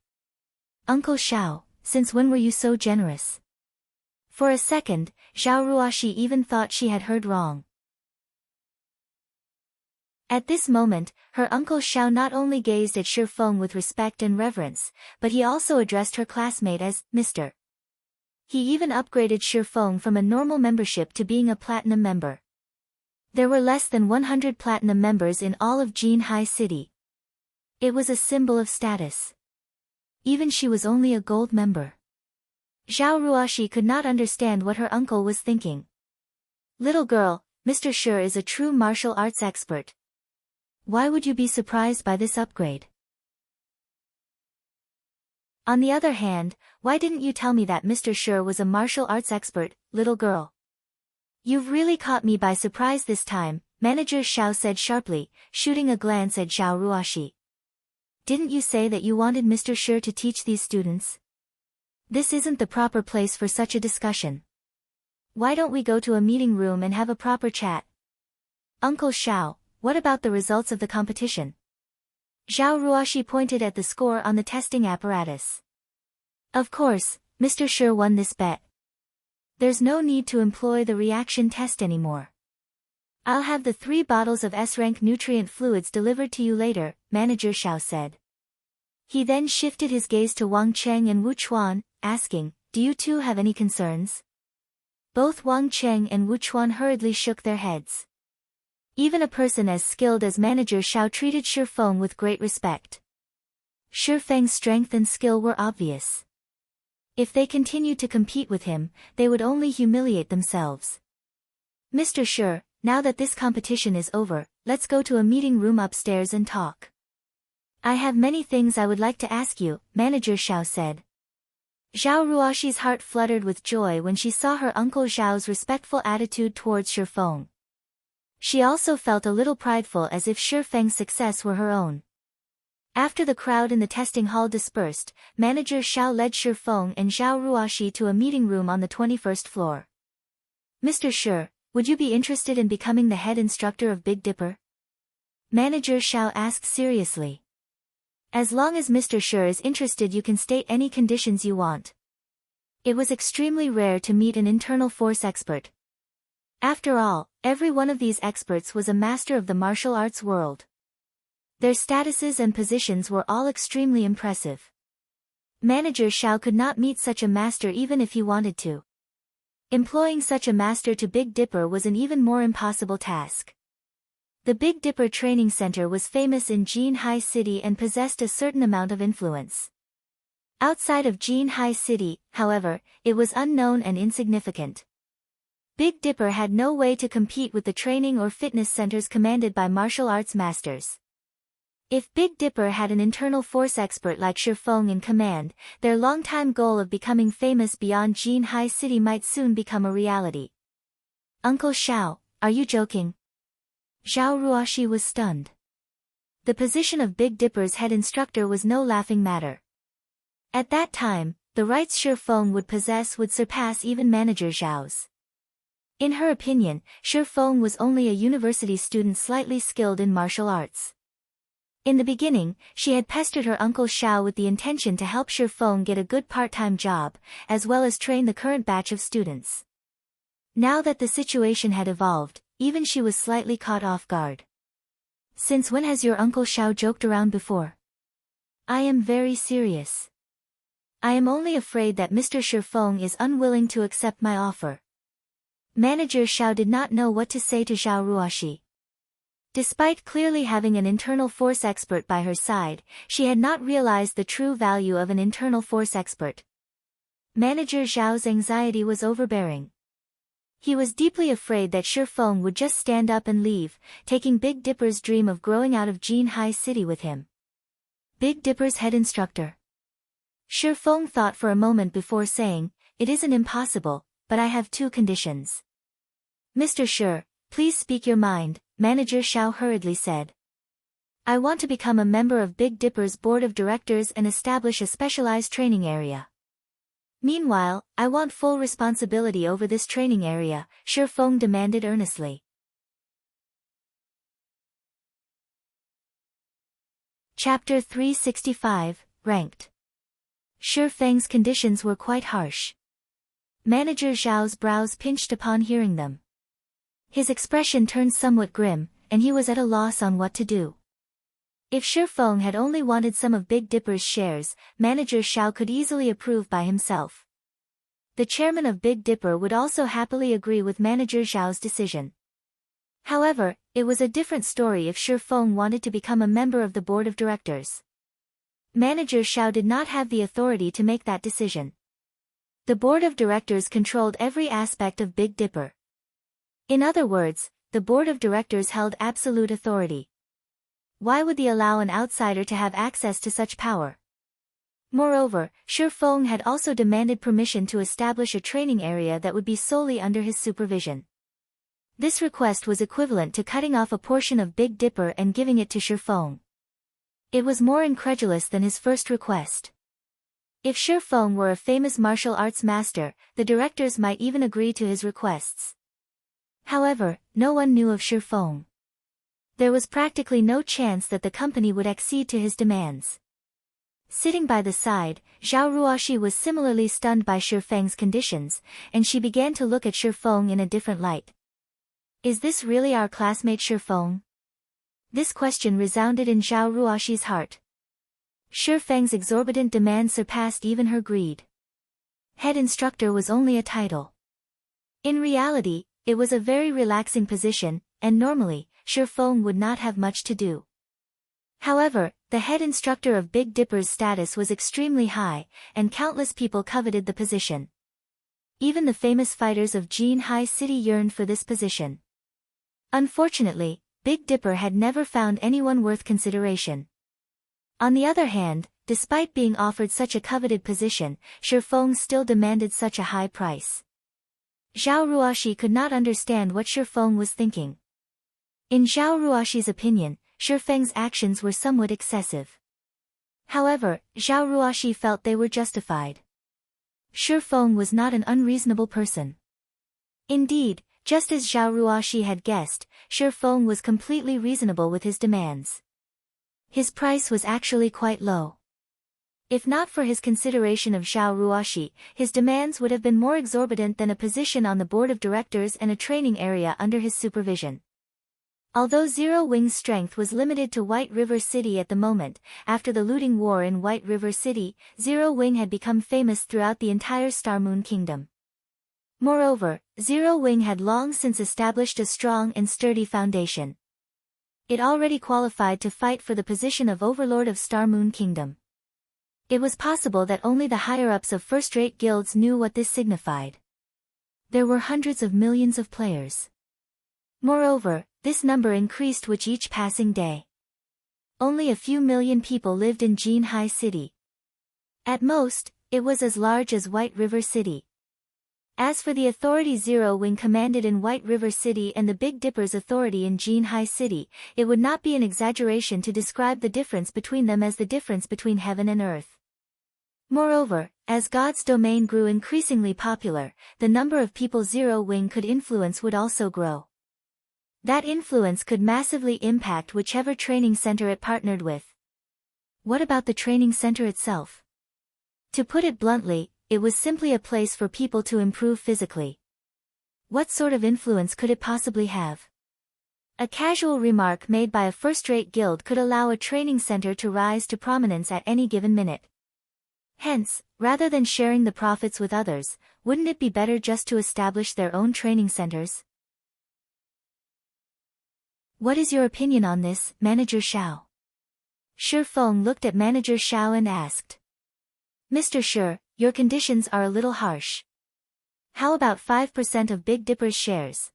Uncle Xiao, since when were you so generous? For a second, Zhao Ruoxi even thought she had heard wrong. At this moment, her uncle Xiao not only gazed at Shi Feng with respect and reverence, but he also addressed her classmate as Mr. He even upgraded Shifeng from a normal membership to being a platinum member. There were less than 100 platinum members in all of Jinhai City. It was a symbol of status. Even she was only a gold member. Zhao Ruoxi could not understand what her uncle was thinking. Little girl, Mr. Shi is a true martial arts expert. Why would you be surprised by this upgrade? On the other hand, why didn't you tell me that Mr. Shi was a martial arts expert, little girl? You've really caught me by surprise this time, Manager Xiao said sharply, shooting a glance at Zhao Ruoxi. Didn't you say that you wanted Mr. Shi to teach these students? This isn't the proper place for such a discussion. Why don't we go to a meeting room and have a proper chat? Uncle Xiao, what about the results of the competition? Zhao Ruoxi pointed at the score on the testing apparatus. Of course, Mr. Shi won this bet. There's no need to employ the reaction test anymore. I'll have the 3 bottles of S-rank nutrient fluids delivered to you later, Manager Xiao said. He then shifted his gaze to Wang Cheng and Wu Chuan, asking, do you two have any concerns? Both Wang Cheng and Wu Chuan hurriedly shook their heads. Even a person as skilled as Manager Xiao treated Shifeng with great respect. Shifeng's strength and skill were obvious. If they continued to compete with him, they would only humiliate themselves. Mr. Shi, now that this competition is over, let's go to a meeting room upstairs and talk. I have many things I would like to ask you, Manager Xiao said. Zhao Ruoxi's heart fluttered with joy when she saw her uncle Zhao's respectful attitude towards Shifeng. She also felt a little prideful as if Shifeng's success were her own. After the crowd in the testing hall dispersed, Manager Xiao led Shifeng and Zhao Ruoxi to a meeting room on the 21st floor. Mr. Shi, would you be interested in becoming the head instructor of Big Dipper? Manager Xiao asked seriously. As long as Mr. Shi is interested, you can state any conditions you want. It was extremely rare to meet an internal force expert. After all, every one of these experts was a master of the martial arts world. Their statuses and positions were all extremely impressive. Manager Xiao could not meet such a master even if he wanted to. Employing such a master to Big Dipper was an even more impossible task. The Big Dipper Training Center was famous in Jinhai City and possessed a certain amount of influence. Outside of Jinhai City, however, it was unknown and insignificant. Big Dipper had no way to compete with the training or fitness centers commanded by martial arts masters. If Big Dipper had an internal force expert like Shifeng in command, their longtime goal of becoming famous beyond Jinhai City might soon become a reality. Uncle Xiao, are you joking? Zhao Ruoxi was stunned. The position of Big Dipper's head instructor was no laughing matter. At that time, the rights Shifeng would possess would surpass even Manager Zhao's. In her opinion, Shifeng was only a university student slightly skilled in martial arts. In the beginning, she had pestered her uncle Xiao with the intention to help Shifeng get a good part-time job, as well as train the current batch of students. Now that the situation had evolved, even she was slightly caught off guard. Since when has your uncle Xiao joked around before? I am very serious. I am only afraid that Mr. Shifeng is unwilling to accept my offer. Manager Xiao did not know what to say to Zhao Ruoxi. Despite clearly having an internal force expert by her side, she had not realized the true value of an internal force expert. Manager Zhao's anxiety was overbearing. He was deeply afraid that Shifeng would just stand up and leave, taking Big Dipper's dream of growing out of Jinhai City with him. Big Dipper's head instructor. Shifeng thought for a moment before saying, "It isn't impossible, but I have 2 conditions." Mr. Shi, please speak your mind, Manager Xiao hurriedly said. I want to become a member of Big Dipper's board of directors and establish a specialized training area. Meanwhile, I want full responsibility over this training area, Shifeng demanded earnestly. Chapter 365, Ranked. Shifeng's conditions were quite harsh. Manager Zhao's brows pinched upon hearing them. His expression turned somewhat grim, and he was at a loss on what to do. If Shifeng had only wanted some of Big Dipper's shares, Manager Xiao could easily approve by himself. the chairman of Big Dipper would also happily agree with Manager Zhao's decision. However, it was a different story if Shi Feng wanted to become a member of the board of directors. Manager Zhao did not have the authority to make that decision. The board of directors controlled every aspect of Big Dipper. In other words, the board of directors held absolute authority. Why would they allow an outsider to have access to such power? Moreover, Shi Feng had also demanded permission to establish a training area that would be solely under his supervision. This request was equivalent to cutting off a portion of Big Dipper and giving it to Shi Feng. It was more incredulous than his first request. If Shi Feng were a famous martial arts master, the directors might even agree to his requests. However, no one knew of Shi Feng. There was practically no chance that the company would accede to his demands. Sitting by the side, Zhao Ruoxi was similarly stunned by Shi Feng's conditions, and she began to look at Shi Feng in a different light. Is this really our classmate Shi Feng? This question resounded in Zhao Ruoxi's heart. Shi Feng's exorbitant demands surpassed even her greed. Head instructor was only a title. In reality, it was a very relaxing position, and normally, Shi Feng would not have much to do. However, the head instructor of Big Dipper's status was extremely high, and countless people coveted the position. Even the famous fighters of Jinhai City yearned for this position. Unfortunately, Big Dipper had never found anyone worth consideration. On the other hand, despite being offered such a coveted position, Shi Feng still demanded such a high price. Zhao Ruoxi could not understand what Shi Feng was thinking. In Zhao Ruoxi's opinion, Shi Feng's actions were somewhat excessive. However, Zhao Ruoxi felt they were justified. Shi Feng was not an unreasonable person. Indeed, just as Zhao Ruoxi had guessed, Shi Feng was completely reasonable with his demands. His price was actually quite low. If not for his consideration of Zhao Ruoxi, his demands would have been more exorbitant than a position on the board of directors and a training area under his supervision. Although Zero Wing's strength was limited to White River City at the moment, after the looting war in White River City, Zero Wing had become famous throughout the entire Star Moon Kingdom. Moreover, Zero Wing had long since established a strong and sturdy foundation. It already qualified to fight for the position of Overlord of Star Moon Kingdom. It was possible that only the higher-ups of first-rate guilds knew what this signified. There were hundreds of millions of players. Moreover, this number increased with each passing day. Only a few million people lived in Jinhai City. At most, it was as large as White River City. As for the authority Zero Wing commanded in White River City and the Big Dipper's authority in Jinhai City, it would not be an exaggeration to describe the difference between them as the difference between heaven and earth. Moreover, as God's domain grew increasingly popular, the number of people Zero Wing could influence would also grow. That influence could massively impact whichever training center it partnered with. What about the training center itself? To put it bluntly, it was simply a place for people to improve physically. What sort of influence could it possibly have? A casual remark made by a first-rate guild could allow a training center to rise to prominence at any given minute. Hence, rather than sharing the profits with others, wouldn't it be better just to establish their own training centers? What is your opinion on this, Manager Zhao? Shi Feng looked at Manager Zhao and asked. Mr. Shi, your conditions are a little harsh. How about 5% of Big Dipper's shares?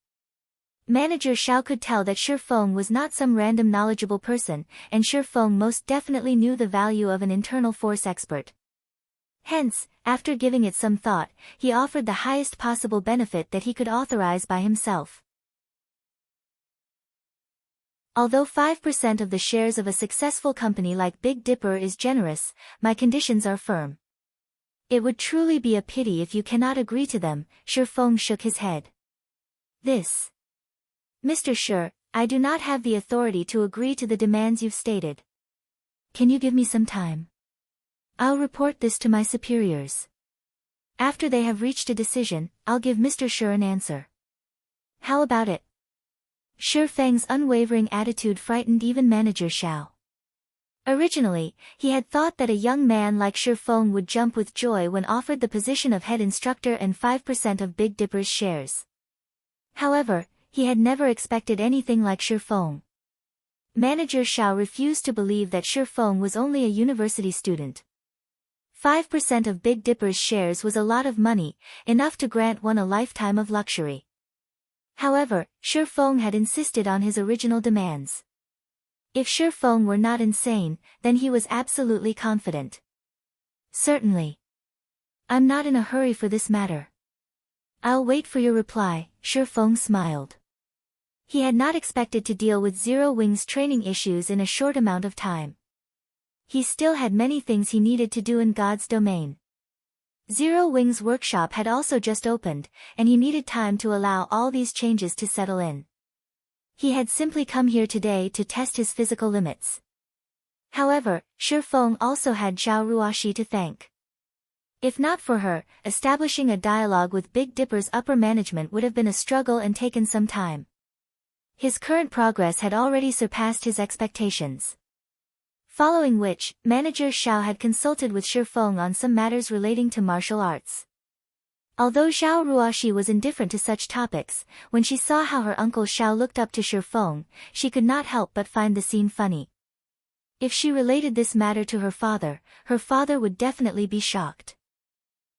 Manager Zhao could tell that Shi Feng was not some random knowledgeable person, and Shi Feng most definitely knew the value of an internal force expert. Hence, after giving it some thought, he offered the highest possible benefit that he could authorize by himself. Although 5% of the shares of a successful company like Big Dipper is generous, my conditions are firm. It would truly be a pity if you cannot agree to them. Shi Feng shook his head. This. Mr. Shi, I do not have the authority to agree to the demands you've stated. Can you give me some time? I'll report this to my superiors. After they have reached a decision, I'll give Mr. Shi an answer. How about it? Shi Feng's unwavering attitude frightened even Manager Zhao. Originally, he had thought that a young man like Shifeng would jump with joy when offered the position of head instructor and 5% of Big Dipper's shares. However, he had never expected anything like Shifeng. Manager Xiao refused to believe that Shifeng was only a university student. 5% of Big Dipper's shares was a lot of money, enough to grant one a lifetime of luxury. However, Shifeng had insisted on his original demands. If Shifeng were not insane, then he was absolutely confident. Certainly. I'm not in a hurry for this matter. I'll wait for your reply, Shifeng smiled. He had not expected to deal with Zero Wing's training issues in a short amount of time. He still had many things he needed to do in God's domain. Zero Wing's workshop had also just opened, and he needed time to allow all these changes to settle in. He had simply come here today to test his physical limits. However, Shifeng also had Zhao Ruoxi to thank. If not for her, establishing a dialogue with Big Dipper's upper management would have been a struggle and taken some time. His current progress had already surpassed his expectations. Following which, Manager Xiao had consulted with Shifeng on some matters relating to martial arts. Although Zhao Ruoxi was indifferent to such topics, when she saw how her uncle Xiao looked up to Shifeng, she could not help but find the scene funny. If she related this matter to her father would definitely be shocked.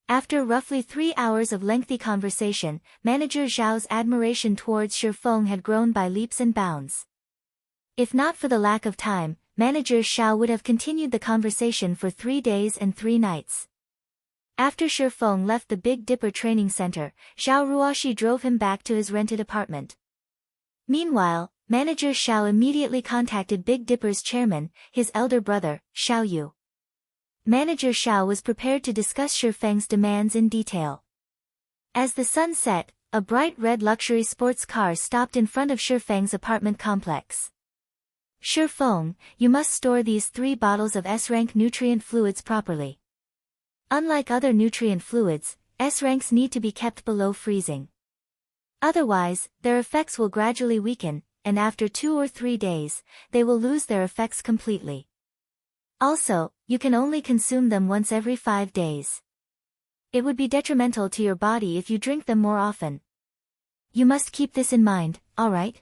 After roughly 3 hours of lengthy conversation, Manager Zhao's admiration towards Shifeng had grown by leaps and bounds. If not for the lack of time, Manager Xiao would have continued the conversation for 3 days and 3 nights. After Shifeng left the Big Dipper training center, Zhao Ruoxi drove him back to his rented apartment. Meanwhile, Manager Xiao immediately contacted Big Dipper's chairman, his elder brother, Xiao Yu. Manager Xiao was prepared to discuss Shifeng's demands in detail. As the sun set, a bright red luxury sports car stopped in front of Shifeng's apartment complex. Shifeng, you must store these 3 bottles of S-rank nutrient fluids properly. Unlike other nutrient fluids, S-ranks need to be kept below freezing. Otherwise, their effects will gradually weaken, and after 2 or 3 days, they will lose their effects completely. Also, you can only consume them once every 5 days. It would be detrimental to your body if you drink them more often. You must keep this in mind, alright?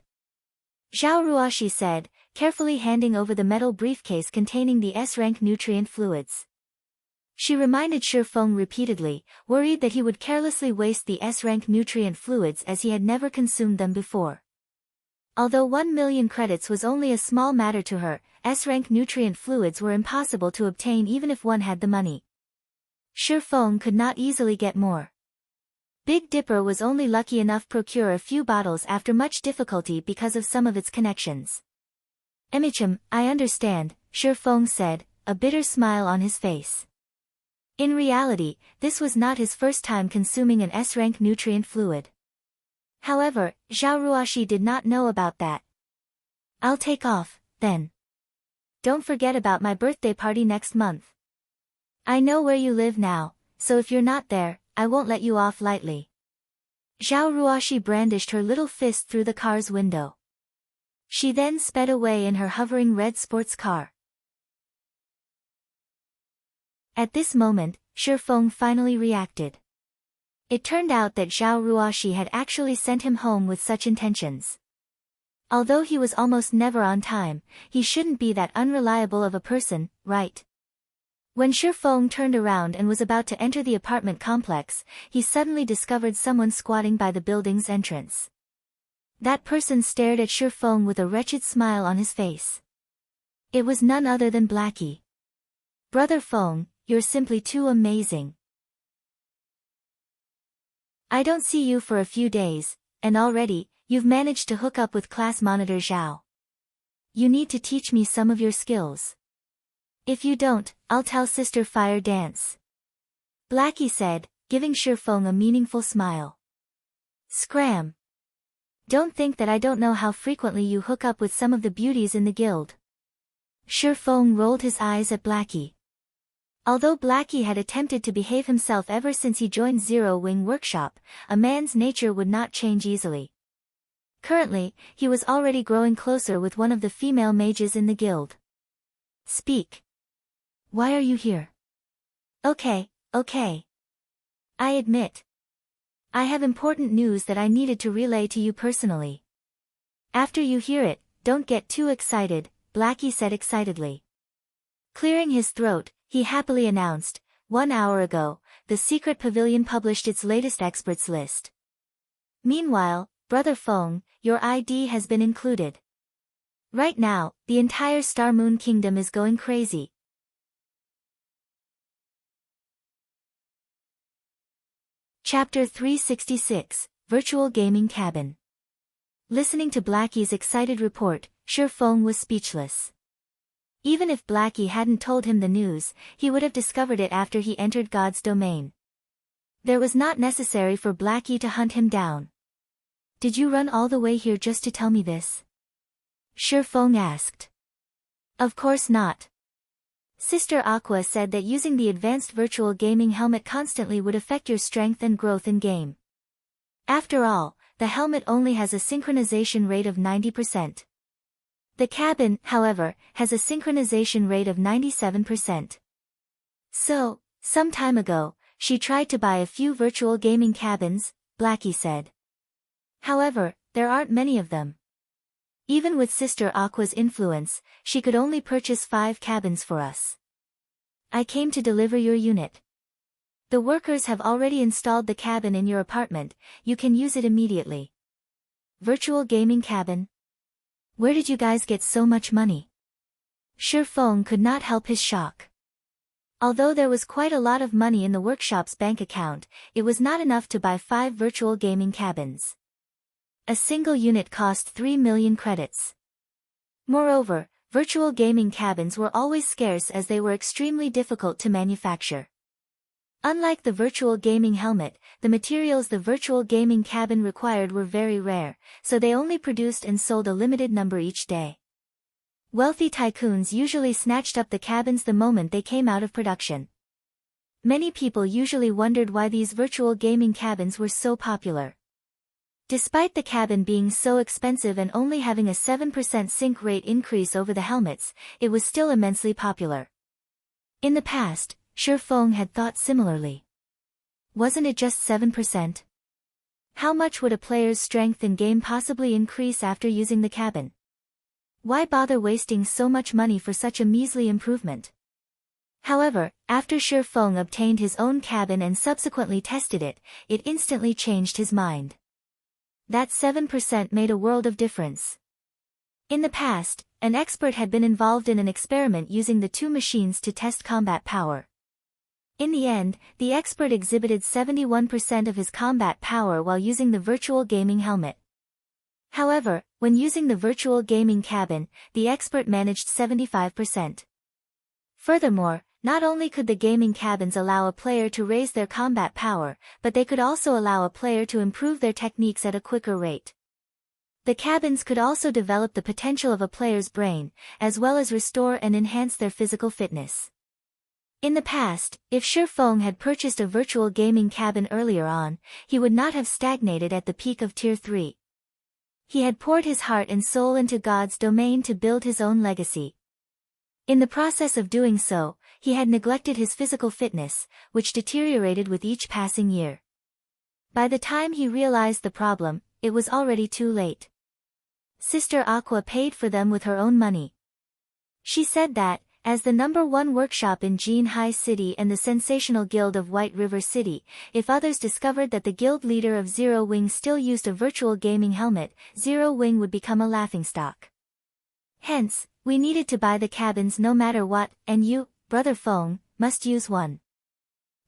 Zhao Ruoxi said, carefully handing over the metal briefcase containing the S-rank nutrient fluids. She reminded Shifeng repeatedly, worried that he would carelessly waste the S-rank nutrient fluids as he had never consumed them before. Although 1 million credits was only a small matter to her, S-rank nutrient fluids were impossible to obtain even if one had the money. Shifeng could not easily get more. Big Dipper was only lucky enough to procure a few bottles after much difficulty because of some of its connections. Emichim, I understand, Shifeng said, a bitter smile on his face. In reality, this was not his first time consuming an S-rank nutrient fluid. However, Zhao Ruoxi did not know about that. I'll take off, then. Don't forget about my birthday party next month. I know where you live now, so if you're not there, I won't let you off lightly. Zhao Ruoxi brandished her little fist through the car's window. She then sped away in her hovering red sports car. At this moment, Shifeng finally reacted. It turned out that Zhao Ruoxi had actually sent him home with such intentions. Although he was almost never on time, he shouldn't be that unreliable of a person, right? When Shifeng turned around and was about to enter the apartment complex, he suddenly discovered someone squatting by the building's entrance. That person stared at Shifeng with a wretched smile on his face. It was none other than Blackie. Brother Feng, you're simply too amazing. I don't see you for a few days, and already, you've managed to hook up with class monitor Zhao. You need to teach me some of your skills. If you don't, I'll tell Sister Fire Dance. Blackie said, giving Shifeng a meaningful smile. Scram. Don't think that I don't know how frequently you hook up with some of the beauties in the guild. Shifeng rolled his eyes at Blackie. Although Blackie had attempted to behave himself ever since he joined Zero Wing Workshop, a man's nature would not change easily. Currently, he was already growing closer with one of the female mages in the guild. Speak. Why are you here? Okay. I admit. I have important news that I needed to relay to you personally. After you hear it, don't get too excited, Blackie said excitedly. Clearing his throat, he happily announced, 1 hour ago, the secret pavilion published its latest experts list. Meanwhile, Brother Feng, your ID has been included. Right now, the entire Star Moon Kingdom is going crazy. Chapter 366, Virtual Gaming Cabin. Listening to Blackie's excited report, Shi Feng was speechless. Even if Blackie hadn't told him the news, he would have discovered it after he entered God's domain. There was not necessary for Blackie to hunt him down. Did you run all the way here just to tell me this? Shi Feng asked. Of course not. Sister Aqua said that using the advanced virtual gaming helmet constantly would affect your strength and growth in game. After all, the helmet only has a synchronization rate of 90%. The cabin, however, has a synchronization rate of 97%. So, some time ago, she tried to buy a few virtual gaming cabins, Blackie said. However, there aren't many of them. Even with Sister Aqua's influence, she could only purchase 5 cabins for us. I came to deliver your unit. The workers have already installed the cabin in your apartment, you can use it immediately. Virtual gaming cabin? Where did you guys get so much money? Shi Feng could not help his shock. Although there was quite a lot of money in the workshop's bank account, it was not enough to buy 5 virtual gaming cabins. A single unit cost 3 million credits. Moreover, virtual gaming cabins were always scarce as they were extremely difficult to manufacture. Unlike the virtual gaming helmet, the materials the virtual gaming cabin required were very rare, so they only produced and sold a limited number each day. Wealthy tycoons usually snatched up the cabins the moment they came out of production. Many people usually wondered why these virtual gaming cabins were so popular. Despite the cabin being so expensive and only having a 7% sync rate increase over the helmets, it was still immensely popular. In the past, Shi Feng had thought similarly. Wasn't it just 7%? How much would a player's strength in game possibly increase after using the cabin? Why bother wasting so much money for such a measly improvement? However, after Shi Feng obtained his own cabin and subsequently tested it, it instantly changed his mind. That 7% made a world of difference. In the past, an expert had been involved in an experiment using the 2 machines to test combat power. In the end, the expert exhibited 71% of his combat power while using the virtual gaming helmet. However, when using the virtual gaming cabin, the expert managed 75%. Furthermore, not only could the gaming cabins allow a player to raise their combat power, but they could also allow a player to improve their techniques at a quicker rate. The cabins could also develop the potential of a player's brain, as well as restore and enhance their physical fitness. In the past, if Shi Feng had purchased a virtual gaming cabin earlier on, he would not have stagnated at the peak of Tier 3. He had poured his heart and soul into God's domain to build his own legacy. In the process of doing so, he had neglected his physical fitness, which deteriorated with each passing year. By the time he realized the problem, it was already too late. Sister Aqua paid for them with her own money. She said that, as the #1 workshop in Jinhai City and the sensational guild of White River City, if others discovered that the guild leader of Zero Wing still used a virtual gaming helmet, Zero Wing would become a laughingstock. Hence, we needed to buy the cabins no matter what, and you, Brother Feng, must use one.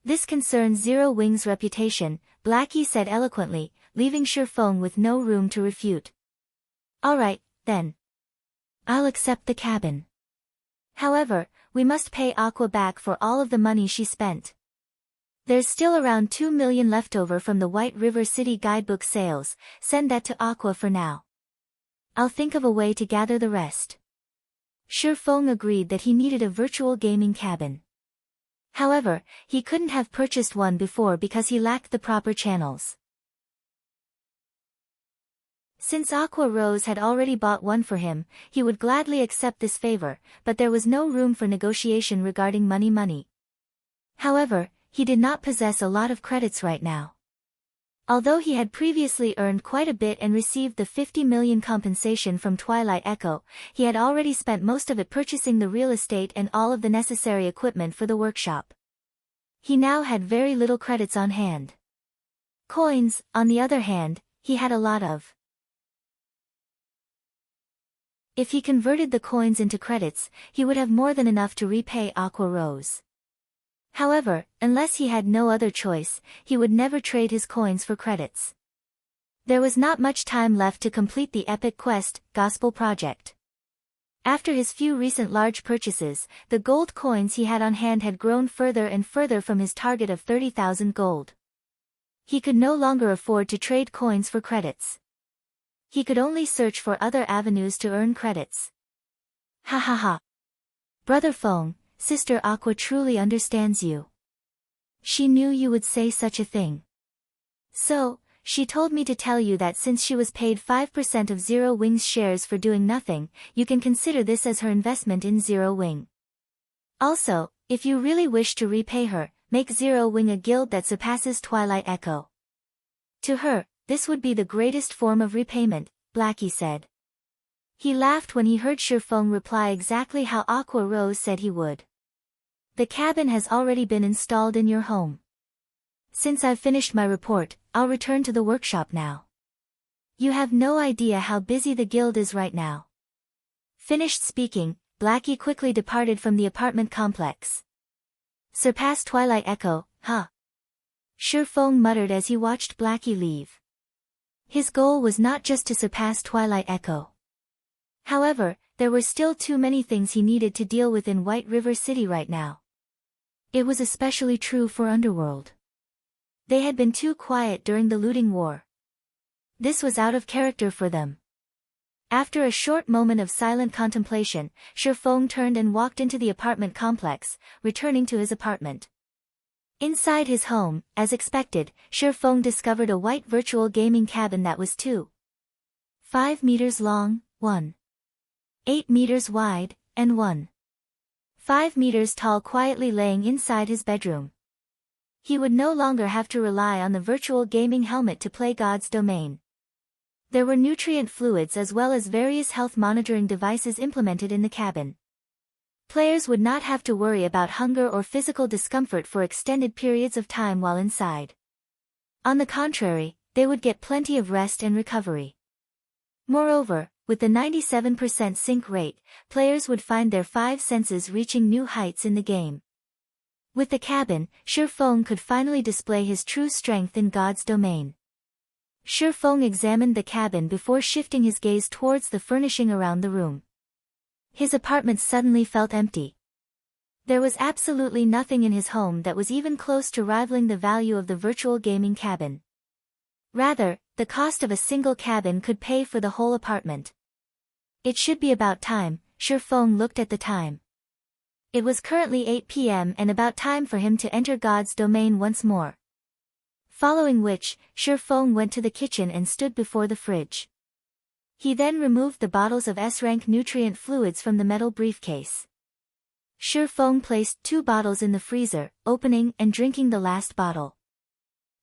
This concerns Zero Wing's reputation, Blackie said eloquently, leaving Shi Feng with no room to refute. Alright, then. I'll accept the cabin. However, we must pay Aqua back for all of the money she spent. There's still around 2 million left over from the White River City guidebook sales, send that to Aqua for now. I'll think of a way to gather the rest. Shi Feng agreed that he needed a virtual gaming cabin. However, he couldn't have purchased one before because he lacked the proper channels. Since Aqua Rose had already bought one for him, he would gladly accept this favor, but there was no room for negotiation regarding money. However, he did not possess a lot of credits right now. Although he had previously earned quite a bit and received the 50 million compensation from Twilight Echo, he had already spent most of it purchasing the real estate and all of the necessary equipment for the workshop. He now had very little credits on hand. Coins, on the other hand, he had a lot of. If he converted the coins into credits, he would have more than enough to repay Aqua Rose. However, unless he had no other choice, he would never trade his coins for credits. There was not much time left to complete the epic quest, Gospel Project. After his few recent large purchases, the gold coins he had on hand had grown further and further from his target of 30,000 gold. He could no longer afford to trade coins for credits. He could only search for other avenues to earn credits. Ha ha ha. Brother Feng, Sister Aqua truly understands you. She knew you would say such a thing. So, she told me to tell you that since she was paid 5% of Zero Wing's shares for doing nothing, you can consider this as her investment in Zero Wing. Also, if you really wish to repay her, make Zero Wing a guild that surpasses Twilight Echo. To her, this would be the greatest form of repayment, Blackie said. He laughed when he heard Shifeng reply exactly how Aqua Rose said he would. The cabin has already been installed in your home. Since I've finished my report, I'll return to the workshop now. You have no idea how busy the guild is right now. Finished speaking, Blackie quickly departed from the apartment complex. Surpass Twilight Echo, huh? Shifeng muttered as he watched Blackie leave. His goal was not just to surpass Twilight Echo. However, there were still too many things he needed to deal with in White River City right now. It was especially true for Underworld. They had been too quiet during the looting war. This was out of character for them. After a short moment of silent contemplation, Shifeng turned and walked into the apartment complex, returning to his apartment. Inside his home, as expected, Shifeng discovered a white virtual gaming cabin that was 2.5 meters long, 1.8 meters wide, and 1.5 meters tall quietly laying inside his bedroom. He would no longer have to rely on the virtual gaming helmet to play God's Domain. There were nutrient fluids as well as various health monitoring devices implemented in the cabin. Players would not have to worry about hunger or physical discomfort for extended periods of time while inside. On the contrary, they would get plenty of rest and recovery. Moreover, with the 97% sync rate, players would find their 5 senses reaching new heights in the game. With the cabin, Shifeng could finally display his true strength in God's Domain. Shifeng examined the cabin before shifting his gaze towards the furnishing around the room. His apartment suddenly felt empty. There was absolutely nothing in his home that was even close to rivaling the value of the virtual gaming cabin. Rather, the cost of a single cabin could pay for the whole apartment. It should be about time. Shifeng looked at the time. It was currently 8 p.m. and about time for him to enter God's Domain once more. Following which, Shifeng went to the kitchen and stood before the fridge. He then removed the bottles of S-rank nutrient fluids from the metal briefcase. Shifeng placed 2 bottles in the freezer, opening and drinking the last bottle.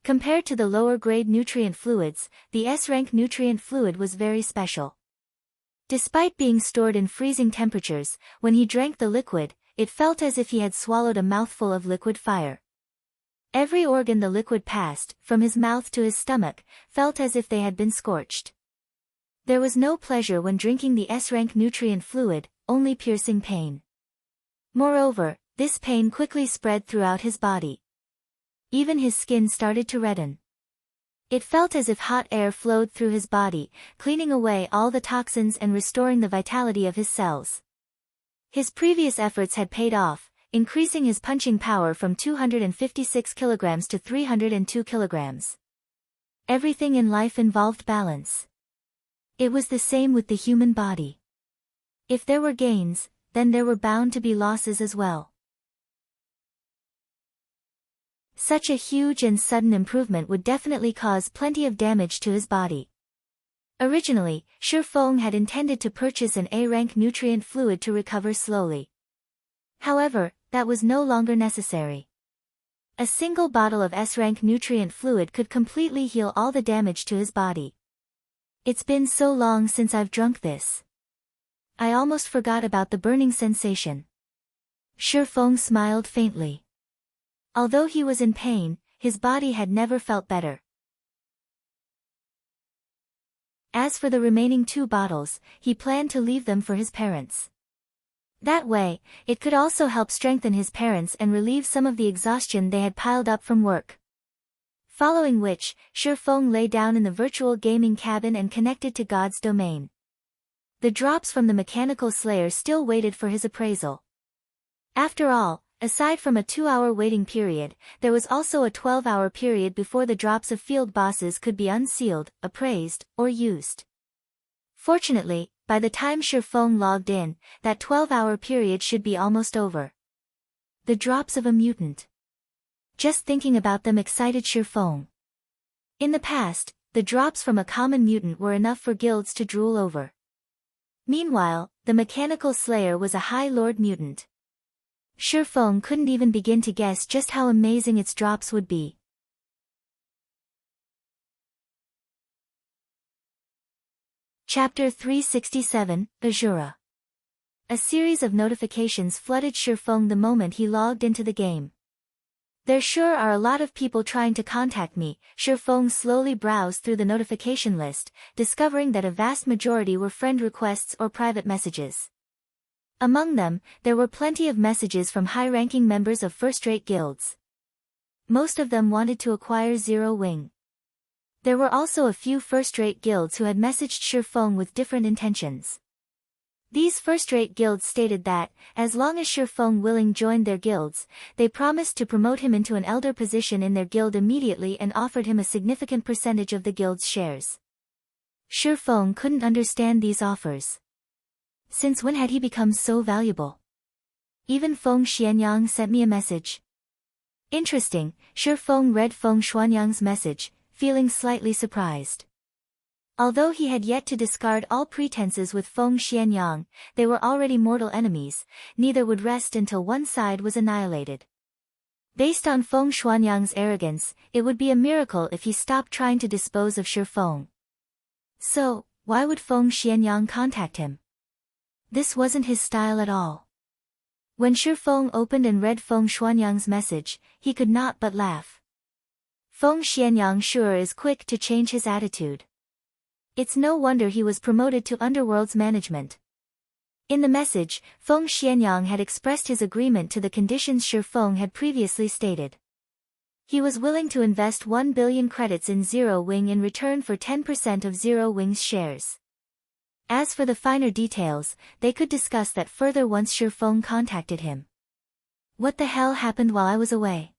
Compared to the lower-grade nutrient fluids, the S-rank nutrient fluid was very special. Despite being stored in freezing temperatures, when he drank the liquid, it felt as if he had swallowed a mouthful of liquid fire. Every organ the liquid passed, from his mouth to his stomach, felt as if they had been scorched. There was no pleasure when drinking the S-rank nutrient fluid, only piercing pain. Moreover, this pain quickly spread throughout his body. Even his skin started to redden. It felt as if hot air flowed through his body, cleaning away all the toxins and restoring the vitality of his cells. His previous efforts had paid off, increasing his punching power from 256 kilograms to 302 kilograms. Everything in life involved balance. It was the same with the human body. If there were gains, then there were bound to be losses as well. Such a huge and sudden improvement would definitely cause plenty of damage to his body. Originally, Shi Feng had intended to purchase an A-rank nutrient fluid to recover slowly. However, that was no longer necessary. A single bottle of S-rank nutrient fluid could completely heal all the damage to his body. It's been so long since I've drunk this. I almost forgot about the burning sensation. Shi Feng smiled faintly. Although he was in pain, his body had never felt better. As for the remaining 2 bottles, he planned to leave them for his parents. That way, it could also help strengthen his parents and relieve some of the exhaustion they had piled up from work. Following which, Shi Feng lay down in the virtual gaming cabin and connected to God's domain. The drops from the mechanical slayer still waited for his appraisal. After all, aside from a 2-hour waiting period, there was also a 12-hour period before the drops of field bosses could be unsealed, appraised, or used. Fortunately, by the time Shi Feng logged in, that 12-hour period should be almost over. The drops of a mutant. Just thinking about them excited Shi Feng. In the past, the drops from a common mutant were enough for guilds to drool over. Meanwhile, the mechanical slayer was a High Lord mutant. Shi Feng couldn't even begin to guess just how amazing its drops would be. Chapter 367, Asura. A series of notifications flooded Shi Feng the moment he logged into the game. There sure are a lot of people trying to contact me. Shi Feng slowly browsed through the notification list, discovering that a vast majority were friend requests or private messages. Among them, there were plenty of messages from high-ranking members of first-rate guilds. Most of them wanted to acquire Zero Wing. There were also a few first-rate guilds who had messaged Shi Feng with different intentions. These first-rate guilds stated that, as long as Shi Feng willing joined their guilds, they promised to promote him into an elder position in their guild immediately and offered him a significant percentage of the guild's shares. Shi Feng couldn't understand these offers. Since when had he become so valuable? Even Feng Xianyang sent me a message. Interesting, Shi Feng read Feng Xuanyang's message, feeling slightly surprised. Although he had yet to discard all pretenses with Feng Xianyang, they were already mortal enemies, neither would rest until one side was annihilated. Based on Feng Xuanyang's arrogance, it would be a miracle if he stopped trying to dispose of Shi Feng. So, why would Feng Xianyang contact him? This wasn't his style at all. When Shi Feng opened and read Feng Xuanyang's message, he could not but laugh. Feng Xianyang sure is quick to change his attitude. It's no wonder he was promoted to Underworld's management. In the message, Feng Xianyang had expressed his agreement to the conditions Shi Feng had previously stated. He was willing to invest 1 billion credits in Zero Wing in return for 10% of Zero Wing's shares. As for the finer details, they could discuss that further once Shi Feng contacted him. What the hell happened while I was away?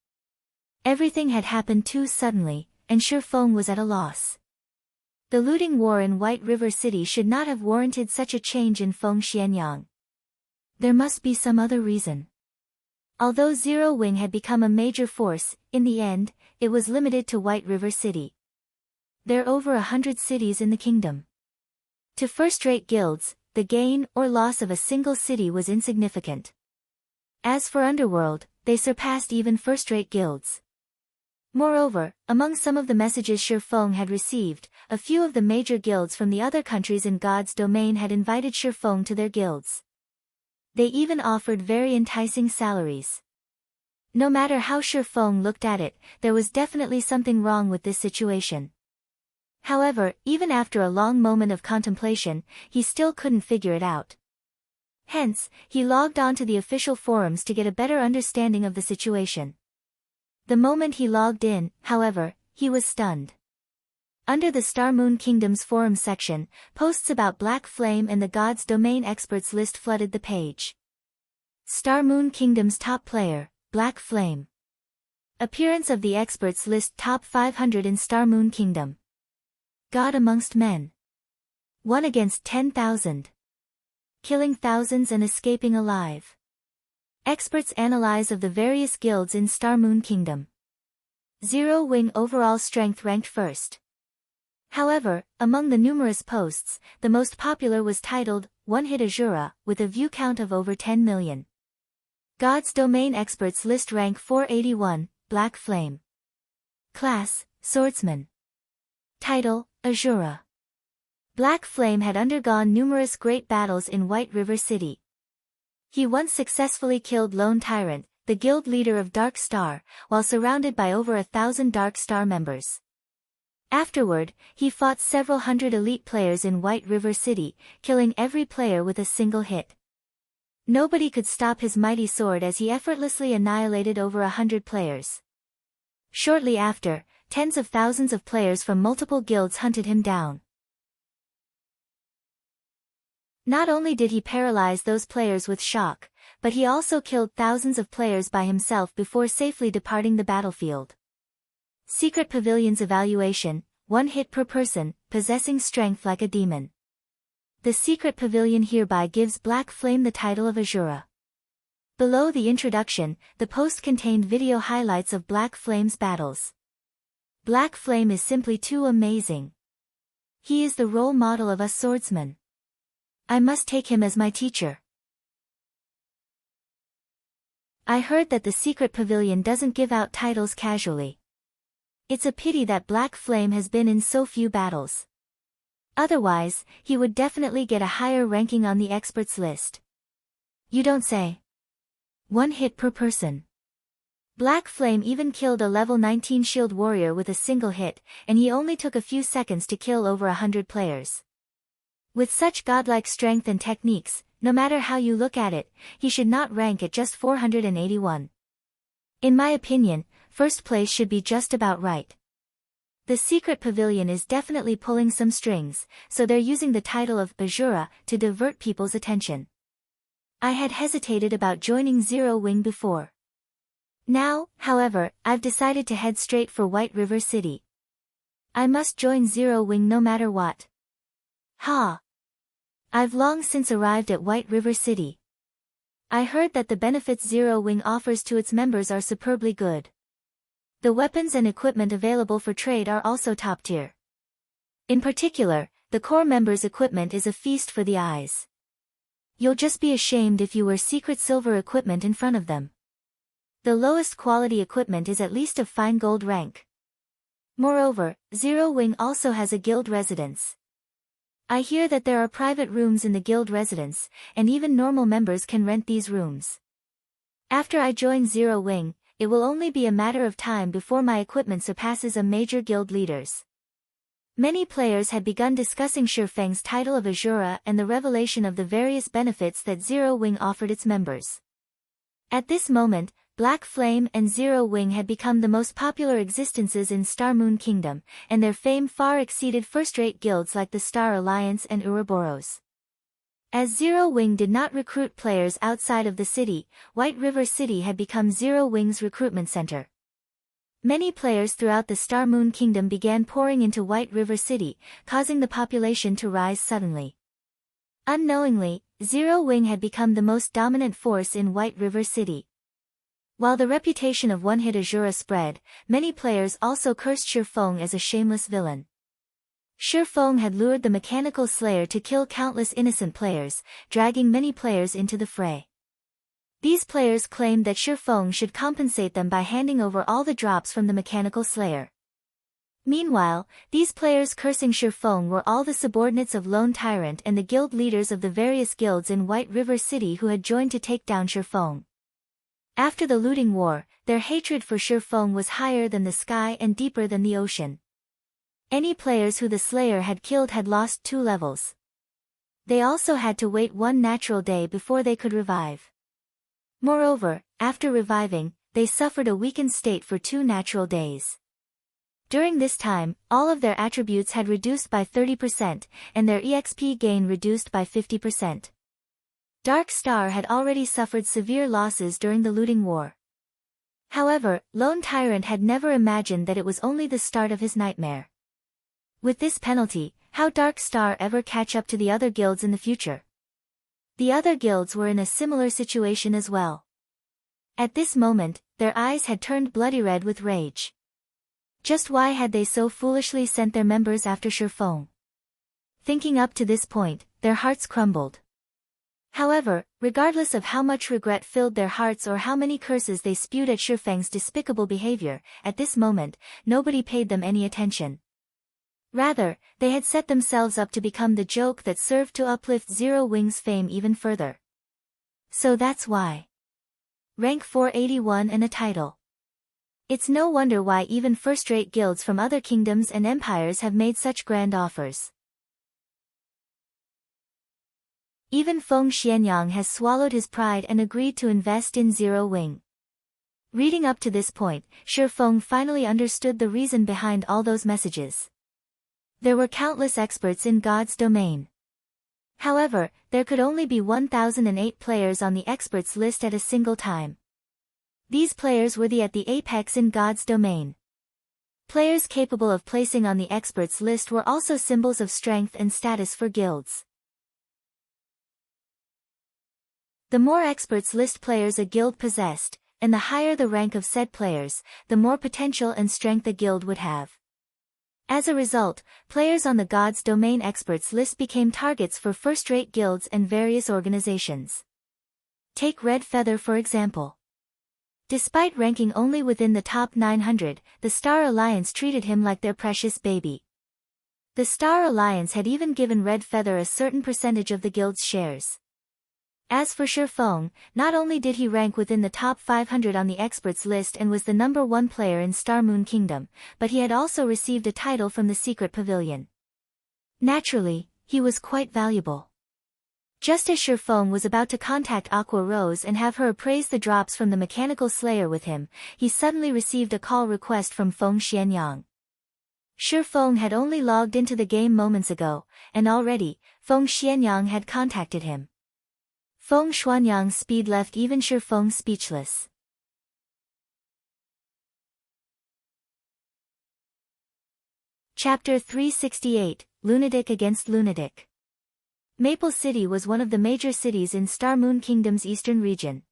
Everything had happened too suddenly, and Shi Feng was at a loss. The looting war in White River City should not have warranted such a change in Feng Xianyang. There must be some other reason. Although Zero Wing had become a major force, in the end, it was limited to White River City. There are over 100 cities in the kingdom. To first-rate guilds, the gain or loss of a single city was insignificant. As for Underworld, they surpassed even first-rate guilds. Moreover, among some of the messages Shi Feng had received, a few of the major guilds from the other countries in God's domain had invited Shi Feng to their guilds. They even offered very enticing salaries. No matter how Shi Feng looked at it, there was definitely something wrong with this situation. However, even after a long moment of contemplation, he still couldn't figure it out. Hence, he logged on to the official forums to get a better understanding of the situation. The moment he logged in, however, he was stunned. Under the Star Moon Kingdom's forum section, posts about Black Flame and the God's Domain experts list flooded the page. Star Moon Kingdom's top player, Black Flame. Appearance of the experts list top 500 in Star Moon Kingdom. God amongst men. 1 against 10,000. Killing thousands and escaping alive. Experts analyze of the various guilds in Star Moon Kingdom. Zero Wing overall strength ranked first. However, among the numerous posts, the most popular was titled, One Hit Asura, with a view count of over 10 million. God's Domain Experts List Rank 481, Black Flame. Class, Swordsman. Title, Asura. Black Flame had undergone numerous great battles in White River City. He once successfully killed Lone Tyrant, the guild leader of Dark Star, while surrounded by over 1,000 Dark Star members. Afterward, he fought several hundred elite players in White River City, killing every player with a single hit. Nobody could stop his mighty sword as he effortlessly annihilated over 100 players. Shortly after, tens of thousands of players from multiple guilds hunted him down. Not only did he paralyze those players with shock, but he also killed thousands of players by himself before safely departing the battlefield. Secret Pavilion's evaluation, 1 hit per person, possessing strength like a demon. The Secret Pavilion hereby gives Black Flame the title of Asura. Below the introduction, the post contained video highlights of Black Flame's battles. Black Flame is simply too amazing. He is the role model of us swordsmen. I must take him as my teacher. I heard that the Secret Pavilion doesn't give out titles casually. It's a pity that Black Flame has been in so few battles. Otherwise, he would definitely get a higher ranking on the experts list. You don't say. 1 hit per person. Black Flame even killed a level 19 shield warrior with a single hit, and he only took a few seconds to kill over 100 players. With such godlike strength and techniques, no matter how you look at it, he should not rank at just 481. In my opinion, first place should be just about right. The Secret Pavilion is definitely pulling some strings, so they're using the title of Asura to divert people's attention. I had hesitated about joining Zero Wing before. Now, however, I've decided to head straight for White River City. I must join Zero Wing no matter what. Ha! I've long since arrived at White River City. I heard that the benefits Zero Wing offers to its members are superbly good. The weapons and equipment available for trade are also top tier. In particular, the core members' equipment is a feast for the eyes. You'll just be ashamed if you wear secret silver equipment in front of them. The lowest quality equipment is at least of fine gold rank. Moreover, Zero Wing also has a guild residence. I hear that there are private rooms in the guild residence, and even normal members can rent these rooms. After I join Zero Wing, it will only be a matter of time before my equipment surpasses a major guild leader's. Many players had begun discussing Shifeng's title of Asura and the revelation of the various benefits that Zero Wing offered its members. At this moment, Black Flame and Zero Wing had become the most popular existences in Star Moon Kingdom, and their fame far exceeded first-rate guilds like the Star Alliance and Ouroboros. As Zero Wing did not recruit players outside of the city, White River City had become Zero Wing's recruitment center. Many players throughout the Star Moon Kingdom began pouring into White River City, causing the population to rise suddenly. Unknowingly, Zero Wing had become the most dominant force in White River City. While the reputation of One Hit Asura spread, many players also cursed Shifeng as a shameless villain. Shifeng had lured the Mechanical Slayer to kill countless innocent players, dragging many players into the fray. These players claimed that Shifeng should compensate them by handing over all the drops from the Mechanical Slayer. Meanwhile, these players cursing Shifeng were all the subordinates of Lone Tyrant and the guild leaders of the various guilds in White River City who had joined to take down Shifeng. After the looting war, their hatred for Shifeng was higher than the sky and deeper than the ocean. Any players who the Slayer had killed had lost 2 levels. They also had to wait 1 natural day before they could revive. Moreover, after reviving, they suffered a weakened state for 2 natural days. During this time, all of their attributes had reduced by 30%, and their EXP gain reduced by 50%. Dark Star had already suffered severe losses during the looting war. However, Lone Tyrant had never imagined that it was only the start of his nightmare. With this penalty, how Dark Star ever catch up to the other guilds in the future? The other guilds were in a similar situation as well. At this moment, their eyes had turned bloody red with rage. Just why had they so foolishly sent their members after Shifeng? Thinking up to this point, their hearts crumbled. However, regardless of how much regret filled their hearts or how many curses they spewed at Shifeng's despicable behavior, at this moment, nobody paid them any attention. Rather, they had set themselves up to become the joke that served to uplift Zero Wing's fame even further. So that's why. Rank 481 and a title. It's no wonder why even first-rate guilds from other kingdoms and empires have made such grand offers. Even Feng Xianyang has swallowed his pride and agreed to invest in Zero Wing. Reading up to this point, Shifeng finally understood the reason behind all those messages. There were countless experts in God's domain. However, there could only be 1,008 players on the experts list at a single time. These players were at the apex in God's domain. Players capable of placing on the experts list were also symbols of strength and status for guilds. The more experts list players a guild possessed, and the higher the rank of said players, the more potential and strength a guild would have. As a result, players on the God's Domain experts list became targets for first-rate guilds and various organizations. Take Red Feather for example. Despite ranking only within the top 900, the Star Alliance treated him like their precious baby. The Star Alliance had even given Red Feather a certain percentage of the guild's shares. As for Shifeng, not only did he rank within the top 500 on the experts list and was the #1 player in Star Moon Kingdom, but he had also received a title from the Secret Pavilion. Naturally, he was quite valuable. Just as Shifeng was about to contact Aqua Rose and have her appraise the drops from the Mechanical Slayer with him, he suddenly received a call request from Feng Xianyang. Shifeng had only logged into the game moments ago, and already, Feng Xianyang had contacted him. Feng Xianyang's speed left even Shifeng speechless. Chapter 368, Lunatic against Lunatic. Maple City was one of the major cities in Star Moon Kingdom's eastern region.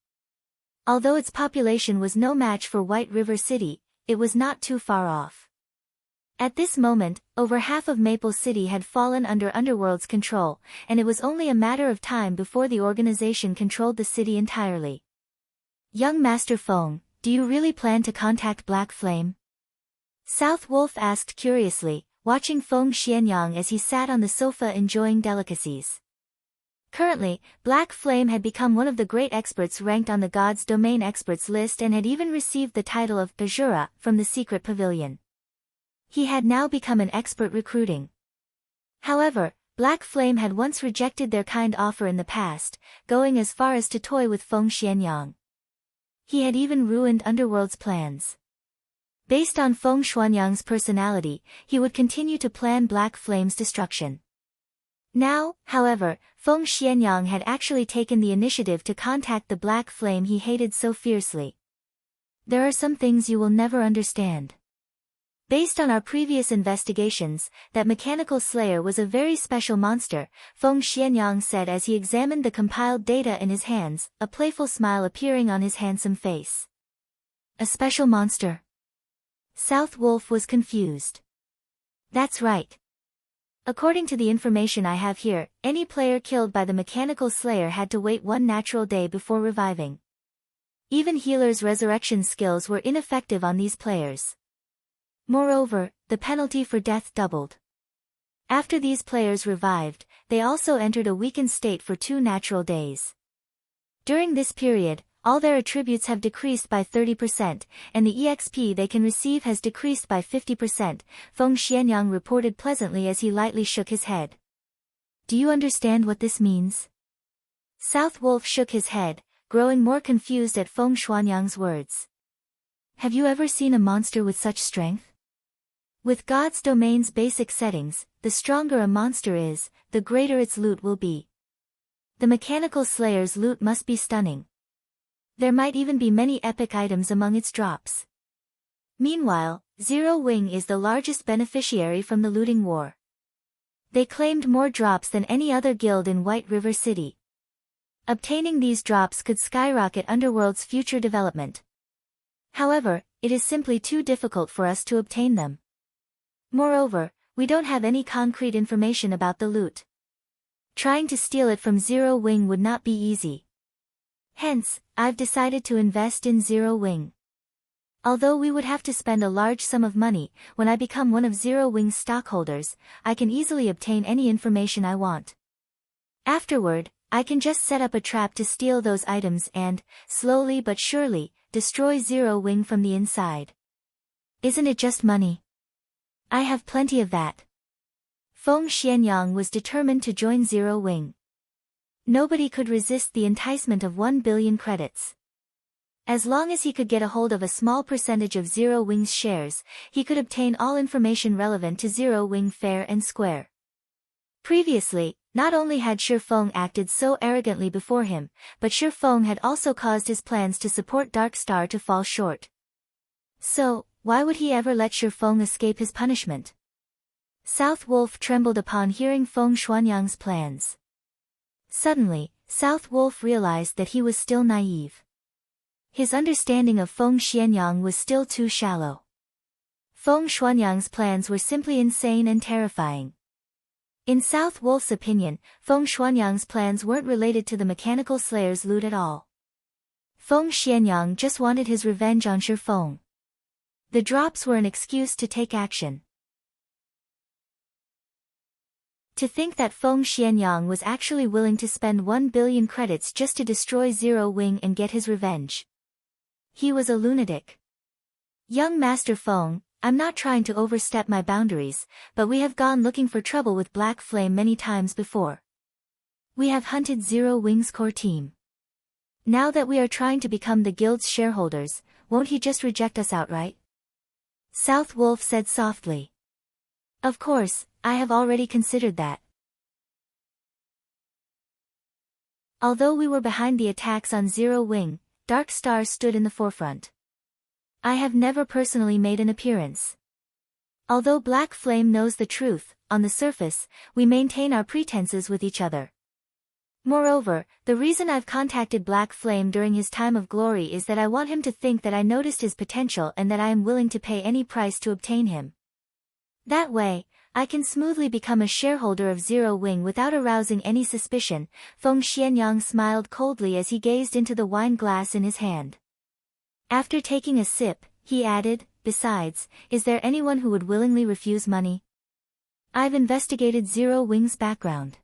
Although its population was no match for White River City, it was not too far off. At this moment, over half of Maple City had fallen under Underworld's control, and it was only a matter of time before the organization controlled the city entirely. Young Master Feng, do you really plan to contact Black Flame? South Wolf asked curiously, watching Feng Xianyang as he sat on the sofa enjoying delicacies. Currently, Black Flame had become one of the great experts ranked on the God's Domain experts list and had even received the title of Asura from the Secret Pavilion. He had now become an expert recruiting. However, Black Flame had once rejected their kind offer in the past, going as far as to toy with Feng Xianyang. He had even ruined Underworld's plans. Based on Feng Xianyang's personality, he would continue to plan Black Flame's destruction. Now, however, Feng Xianyang had actually taken the initiative to contact the Black Flame he hated so fiercely. There are some things you will never understand. Based on our previous investigations, that Mechanical Slayer was a very special monster, Feng Xianyang said as he examined the compiled data in his hands, a playful smile appearing on his handsome face. A special monster? South Wolf was confused. That's right. According to the information I have here, any player killed by the Mechanical Slayer had to wait 1 natural day before reviving. Even healers' resurrection skills were ineffective on these players. Moreover, the penalty for death doubled. After these players revived, they also entered a weakened state for 2 natural days. During this period, all their attributes have decreased by 30%, and the EXP they can receive has decreased by 50%, Feng Xianyang reported pleasantly as he lightly shook his head. Do you understand what this means? South Wolf shook his head, growing more confused at Feng Xianyang's words. Have you ever seen a monster with such strength? With God's Domain's basic settings, the stronger a monster is, the greater its loot will be. The Mechanical Slayer's loot must be stunning. There might even be many epic items among its drops. Meanwhile, Zero Wing is the largest beneficiary from the looting war. They claimed more drops than any other guild in White River City. Obtaining these drops could skyrocket Underworld's future development. However, it is simply too difficult for us to obtain them. Moreover, we don't have any concrete information about the loot. Trying to steal it from Zero Wing would not be easy. Hence, I've decided to invest in Zero Wing. Although we would have to spend a large sum of money, when I become one of Zero Wing's stockholders, I can easily obtain any information I want. Afterward, I can just set up a trap to steal those items and, slowly but surely, destroy Zero Wing from the inside. Isn't it just money? I have plenty of that. Feng Xianyang was determined to join Zero Wing. Nobody could resist the enticement of 1 billion credits. As long as he could get a hold of a small percentage of Zero Wing's shares, he could obtain all information relevant to Zero Wing fair and square. Previously, not only had Shi Feng acted so arrogantly before him, but Shi Feng had also caused his plans to support Dark Star to fall short. So, why would he ever let Shi Feng escape his punishment? South Wolf trembled upon hearing Feng Xuanyang's plans. Suddenly, South Wolf realized that he was still naive. His understanding of Feng Xianyang was still too shallow. Feng Xuanyang's plans were simply insane and terrifying. In South Wolf's opinion, Feng Xuanyang's plans weren't related to the Mechanical Slayer's loot at all. Feng Xianyang just wanted his revenge on Shi Feng. The drops were an excuse to take action. To think that Feng Xianyang was actually willing to spend 1 billion credits just to destroy Zero Wing and get his revenge. He was a lunatic. Young Master Feng, I'm not trying to overstep my boundaries, but we have gone looking for trouble with Black Flame many times before. We have hunted Zero Wing's core team. Now that we are trying to become the guild's shareholders, won't he just reject us outright? South Wolf said softly. Of course, I have already considered that. Although we were behind the attacks on Zero Wing, Dark Star stood in the forefront. I have never personally made an appearance. Although Black Flame knows the truth, on the surface, we maintain our pretenses with each other. Moreover, the reason I've contacted Black Flame during his time of glory is that I want him to think that I noticed his potential and that I am willing to pay any price to obtain him. That way, I can smoothly become a shareholder of Zero Wing without arousing any suspicion. Feng Xianyang smiled coldly as he gazed into the wine glass in his hand. After taking a sip, he added, besides, is there anyone who would willingly refuse money? I've investigated Zero Wing's background.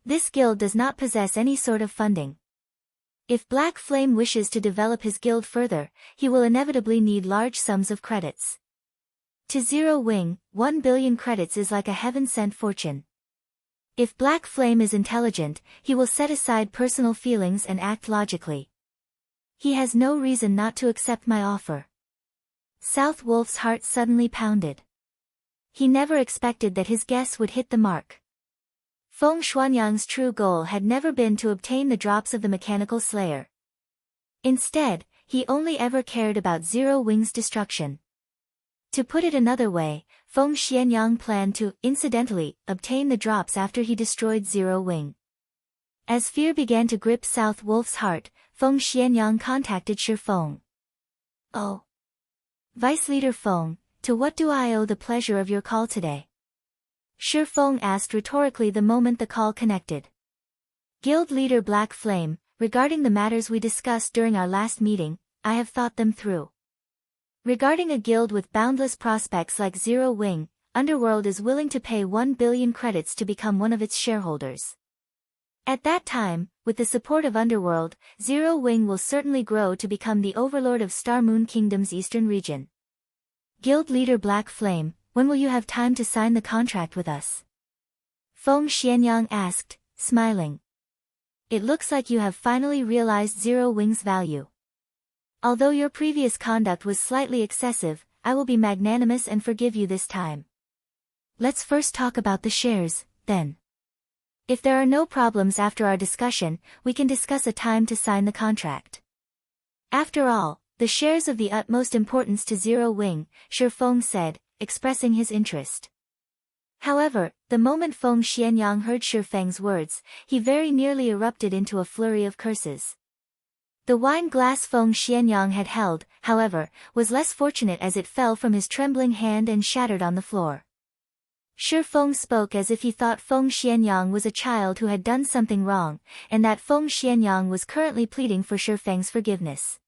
This guild does not possess any sort of funding. If Black Flame wishes to develop his guild further, he will inevitably need large sums of credits. To Zero Wing, 1 billion credits is like a heaven-sent fortune. If Black Flame is intelligent, he will set aside personal feelings and act logically. He has no reason not to accept my offer. South Wolf's heart suddenly pounded. He never expected that his guess would hit the mark. Feng Xuanyang's true goal had never been to obtain the drops of the Mechanical Slayer. Instead, he only ever cared about Zero Wing's destruction. To put it another way, Feng Xianyang planned to, incidentally, obtain the drops after he destroyed Zero Wing. As fear began to grip South Wolf's heart, Feng Xianyang contacted Shi Feng. Oh. Vice Leader Feng, to what do I owe the pleasure of your call today? Shi Feng asked rhetorically the moment the call connected. Guild Leader Black Flame, regarding the matters we discussed during our last meeting, I have thought them through. Regarding a guild with boundless prospects like Zero Wing, Underworld is willing to pay 1 billion credits to become one of its shareholders. At that time, with the support of Underworld, Zero Wing will certainly grow to become the overlord of Star Moon Kingdom's eastern region. Guild Leader Black Flame, when will you have time to sign the contract with us? Feng Xianyang asked, smiling. It looks like you have finally realized Zero Wing's value. Although your previous conduct was slightly excessive, I will be magnanimous and forgive you this time. Let's first talk about the shares, then. If there are no problems after our discussion, we can discuss a time to sign the contract. After all, the shares of the utmost importance to Zero Wing, Shi Feng said, expressing his interest. However, the moment Feng Xianyang heard Shi Feng's words, he very nearly erupted into a flurry of curses. The wine glass Feng Xianyang had held, however, was less fortunate as it fell from his trembling hand and shattered on the floor. Shi Feng spoke as if he thought Feng Xianyang was a child who had done something wrong, and that Feng Xianyang was currently pleading for Shi Feng's forgiveness.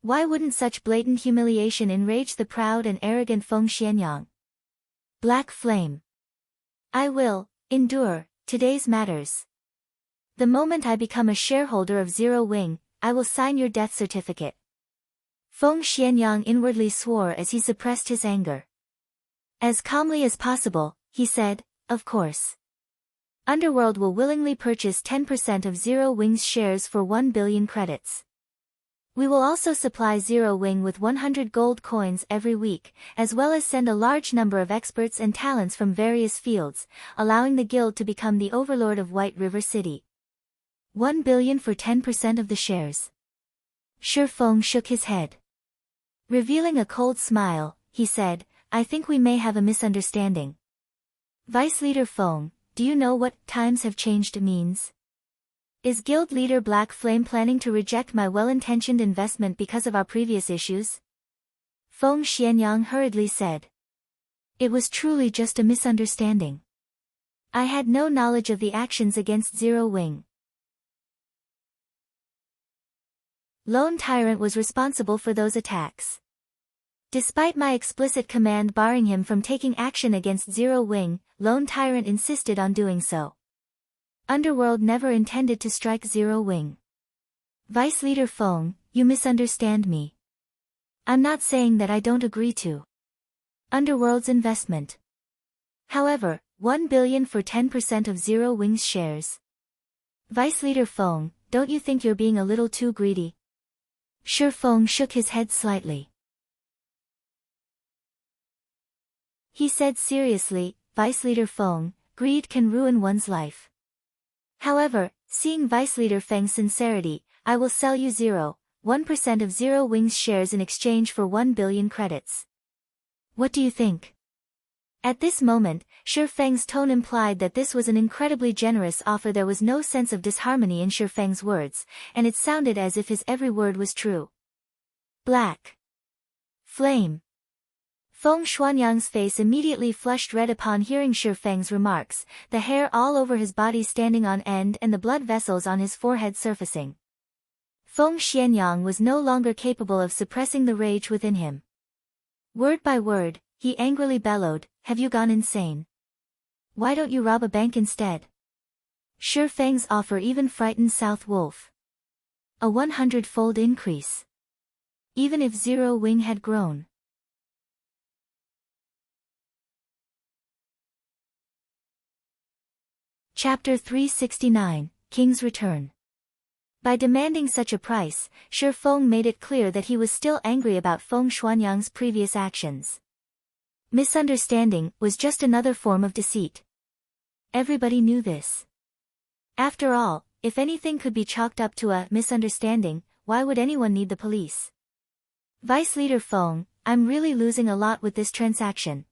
Why wouldn't such blatant humiliation enrage the proud and arrogant Feng Xianyang? Black Flame. I will endure today's matters. The moment I become a shareholder of Zero Wing, I will sign your death certificate. Feng Xianyang inwardly swore as he suppressed his anger. As calmly as possible, he said, of course. Underworld will willingly purchase 10% of Zero Wing's shares for 1 billion credits. We will also supply Zero Wing with 100 gold coins every week, as well as send a large number of experts and talents from various fields, allowing the guild to become the overlord of White River City. 1 billion for 10% of the shares. Shi Feng shook his head. Revealing a cold smile, he said, I think we may have a misunderstanding. Vice Leader Feng, do you know what times have changed means? Is Guild Leader Black Flame planning to reject my well-intentioned investment because of our previous issues? Feng Xianyang hurriedly said. It was truly just a misunderstanding. I had no knowledge of the actions against Zero Wing. Lone Tyrant was responsible for those attacks. Despite my explicit command barring him from taking action against Zero Wing, Lone Tyrant insisted on doing so. Underworld never intended to strike Zero Wing. Vice Leader Feng, you misunderstand me. I'm not saying that I don't agree to Underworld's investment. However, 1 billion for 10% of Zero Wing's shares. Vice Leader Feng, don't you think you're being a little too greedy? Shi Feng shook his head slightly. He said seriously, Vice Leader Feng, greed can ruin one's life. However, seeing Vice Leader Feng's sincerity, I will sell you 0.1% of Zero Wing's shares in exchange for 1 billion credits. What do you think? At this moment, Shi Feng's tone implied that this was an incredibly generous offer. There was no sense of disharmony in Shi Feng's words, and it sounded as if his every word was true. Black Flame. Feng Xuanyang's face immediately flushed red upon hearing Shi Feng's remarks, the hair all over his body standing on end and the blood vessels on his forehead surfacing. Feng Xianyang was no longer capable of suppressing the rage within him. Word by word, he angrily bellowed, have you gone insane? Why don't you rob a bank instead? Shi Feng's offer even frightened South Wolf. A 100-fold increase. Even if Zero Wing had grown. Chapter 369, King's Return. By demanding such a price, Shi Feng made it clear that he was still angry about Feng Xuanyang's previous actions. Misunderstanding was just another form of deceit. Everybody knew this. After all, if anything could be chalked up to a misunderstanding, why would anyone need the police? Vice Leader Feng, I'm really losing a lot with this transaction.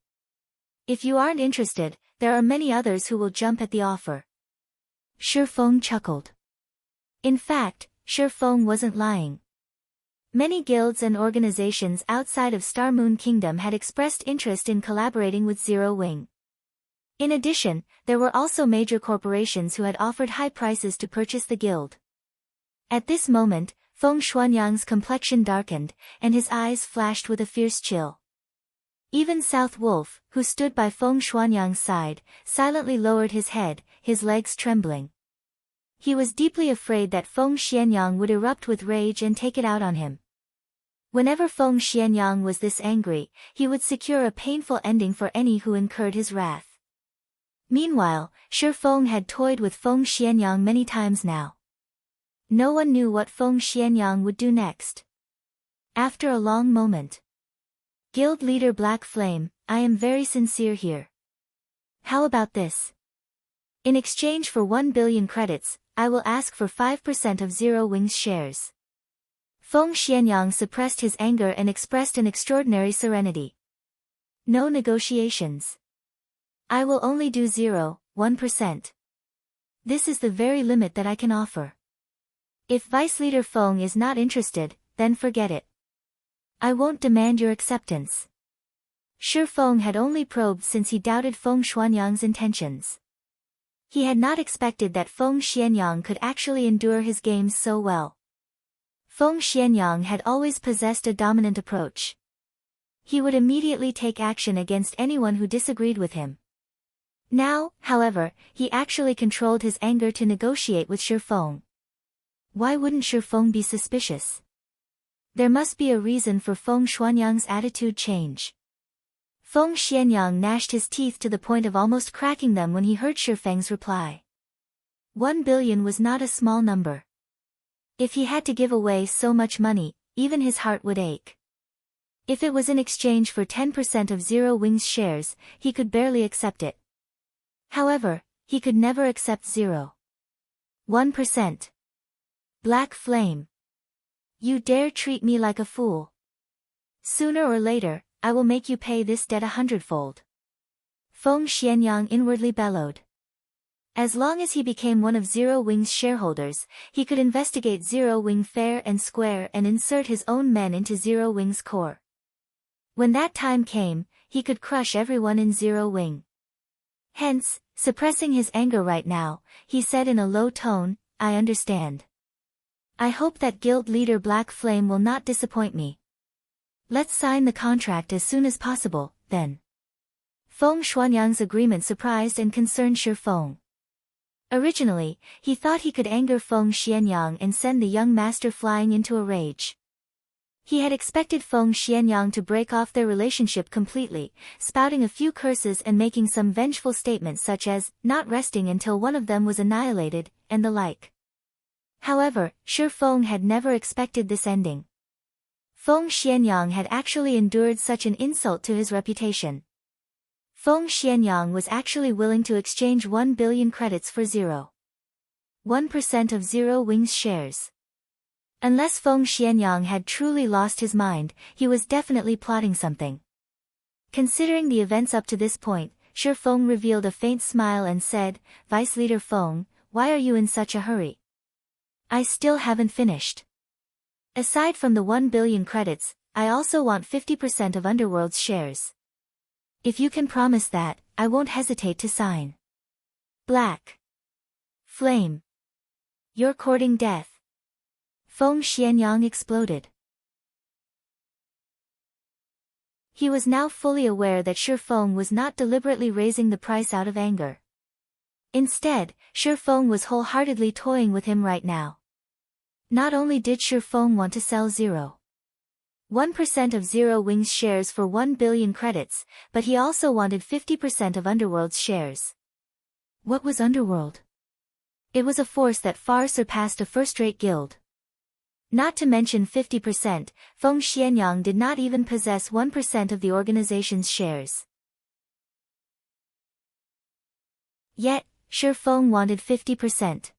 If you aren't interested, there are many others who will jump at the offer. Shi Feng chuckled. In fact, Shi Feng wasn't lying. Many guilds and organizations outside of Star Moon Kingdom had expressed interest in collaborating with Zero Wing. In addition, there were also major corporations who had offered high prices to purchase the guild. At this moment, Feng Xuanyang's complexion darkened, and his eyes flashed with a fierce chill. Even South Wolf, who stood by Feng Xuanyang's side, silently lowered his head, his legs trembling. He was deeply afraid that Feng Xianyang would erupt with rage and take it out on him. Whenever Feng Xianyang was this angry, he would secure a painful ending for any who incurred his wrath. Meanwhile, Shi Feng had toyed with Feng Xianyang many times now. No one knew what Feng Xianyang would do next. After a long moment. Guild Leader Black Flame, I am very sincere here. How about this? In exchange for 1 billion credits, I will ask for 5% of Zero Wing's shares. Feng Xianyang suppressed his anger and expressed an extraordinary serenity. No negotiations. I will only do 0.1%. This is the very limit that I can offer. If Vice Leader Feng is not interested, then forget it. I won't demand your acceptance. Shi Feng had only probed since he doubted Feng Xuanyang's intentions. He had not expected that Feng Xianyang could actually endure his games so well. Feng Xianyang had always possessed a dominant approach. He would immediately take action against anyone who disagreed with him. Now, however, he actually controlled his anger to negotiate with Shi Feng. Why wouldn't Shi Feng be suspicious? There must be a reason for Feng Xuanyang's attitude change. Feng Xianyang gnashed his teeth to the point of almost cracking them when he heard Shi Feng's reply. 1 billion was not a small number. If he had to give away so much money, even his heart would ache. If it was in exchange for 10% of Zero Wing's shares, he could barely accept it. However, he could never accept 0.1%. Black Flame. You dare treat me like a fool. Sooner or later, I will make you pay this debt 100-fold. Feng Xianyang inwardly bellowed. As long as he became one of Zero Wing's shareholders, he could investigate Zero Wing fair and square and insert his own men into Zero Wing's core. When that time came, he could crush everyone in Zero Wing. Hence, suppressing his anger right now, he said in a low tone, I understand. I hope that guild leader Black Flame will not disappoint me. Let's sign the contract as soon as possible, then. Feng Xuanyang's agreement surprised and concerned Shi Feng. Originally, he thought he could anger Feng Xianyang and send the young master flying into a rage. He had expected Feng Xianyang to break off their relationship completely, spouting a few curses and making some vengeful statements such as, not resting until one of them was annihilated, and the like. However, Shi Feng had never expected this ending. Feng Xianyang had actually endured such an insult to his reputation. Feng Xianyang was actually willing to exchange 1 billion credits for 0.1% of Zero Wing's shares. Unless Feng Xianyang had truly lost his mind, he was definitely plotting something. Considering the events up to this point, Shi Feng revealed a faint smile and said, Vice Leader Feng, why are you in such a hurry? I still haven't finished. Aside from the 1 billion credits, I also want 50% of Underworld's shares. If you can promise that, I won't hesitate to sign. Black Flame. You're courting death. Feng Xianyang exploded. He was now fully aware that Shi Feng was not deliberately raising the price out of anger. Instead, Shi Feng was wholeheartedly toying with him right now. Not only did Shi Feng want to sell 0.1% of Zero Wing's shares for 1 billion credits, but he also wanted 50% of Underworld's shares. What was Underworld? It was a force that far surpassed a first-rate guild. Not to mention 50%, Feng Xianyang did not even possess 1% of the organization's shares. Yet, Shi Feng wanted 50%.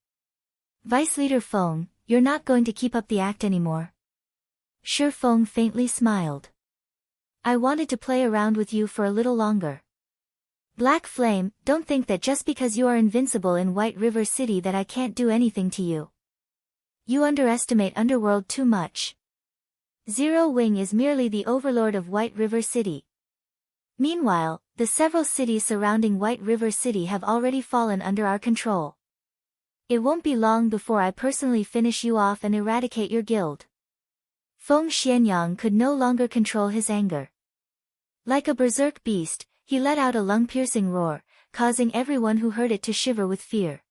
Vice Leader Feng, you're not going to keep up the act anymore. Shi Feng faintly smiled. I wanted to play around with you for a little longer. Black Flame, don't think that just because you are invincible in White River City that I can't do anything to you. You underestimate Underworld too much. Zero Wing is merely the overlord of White River City. Meanwhile, the several cities surrounding White River City have already fallen under our control. It won't be long before I personally finish you off and eradicate your guild. Feng Xianyang could no longer control his anger. Like a berserk beast, he let out a lung-piercing roar, causing everyone who heard it to shiver with fear.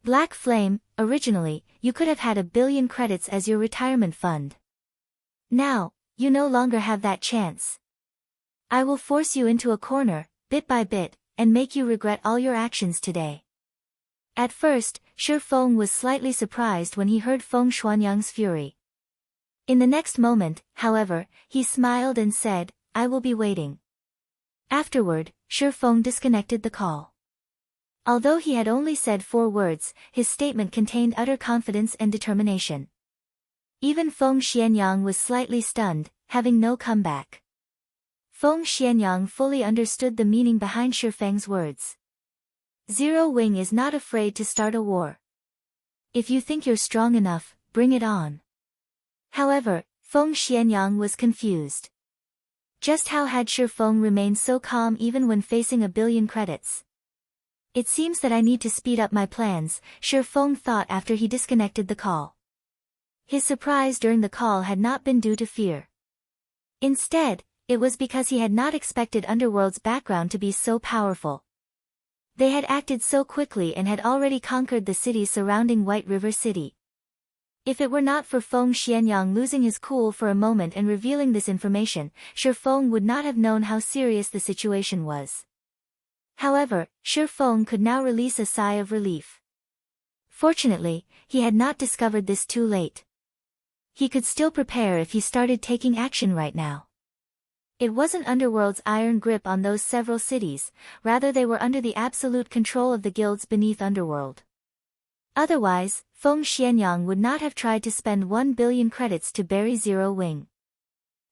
Black Flame, originally, you could have had 1 billion credits as your retirement fund. Now, you no longer have that chance. I will force you into a corner, bit by bit, and make you regret all your actions today. At first, Shi Feng was slightly surprised when he heard Feng Xuanyang's fury. In the next moment, however, he smiled and said, I will be waiting. Afterward, Shi Feng disconnected the call. Although he had only said 4 words, his statement contained utter confidence and determination. Even Feng Xianyang was slightly stunned, having no comeback. Feng Xianyang fully understood the meaning behind Shi Feng's words. Zero Wing is not afraid to start a war. If you think you're strong enough, bring it on. However, Feng Xianyang was confused. Just how had Shi Feng remained so calm even when facing 1,000,000,000 credits? It seems that I need to speed up my plans, Shi Feng thought after he disconnected the call. His surprise during the call had not been due to fear. Instead, it was because he had not expected Underworld's background to be so powerful. They had acted so quickly and had already conquered the city surrounding White River City. If it were not for Feng Xianyang losing his cool for a moment and revealing this information, Shi Feng would not have known how serious the situation was. However, Shi Feng could now release a sigh of relief. Fortunately, he had not discovered this too late. He could still prepare if he started taking action right now. It wasn't Underworld's iron grip on those several cities, rather they were under the absolute control of the guilds beneath Underworld. Otherwise, Feng Xianyang would not have tried to spend 1,000,000,000 credits to bury Zero Wing.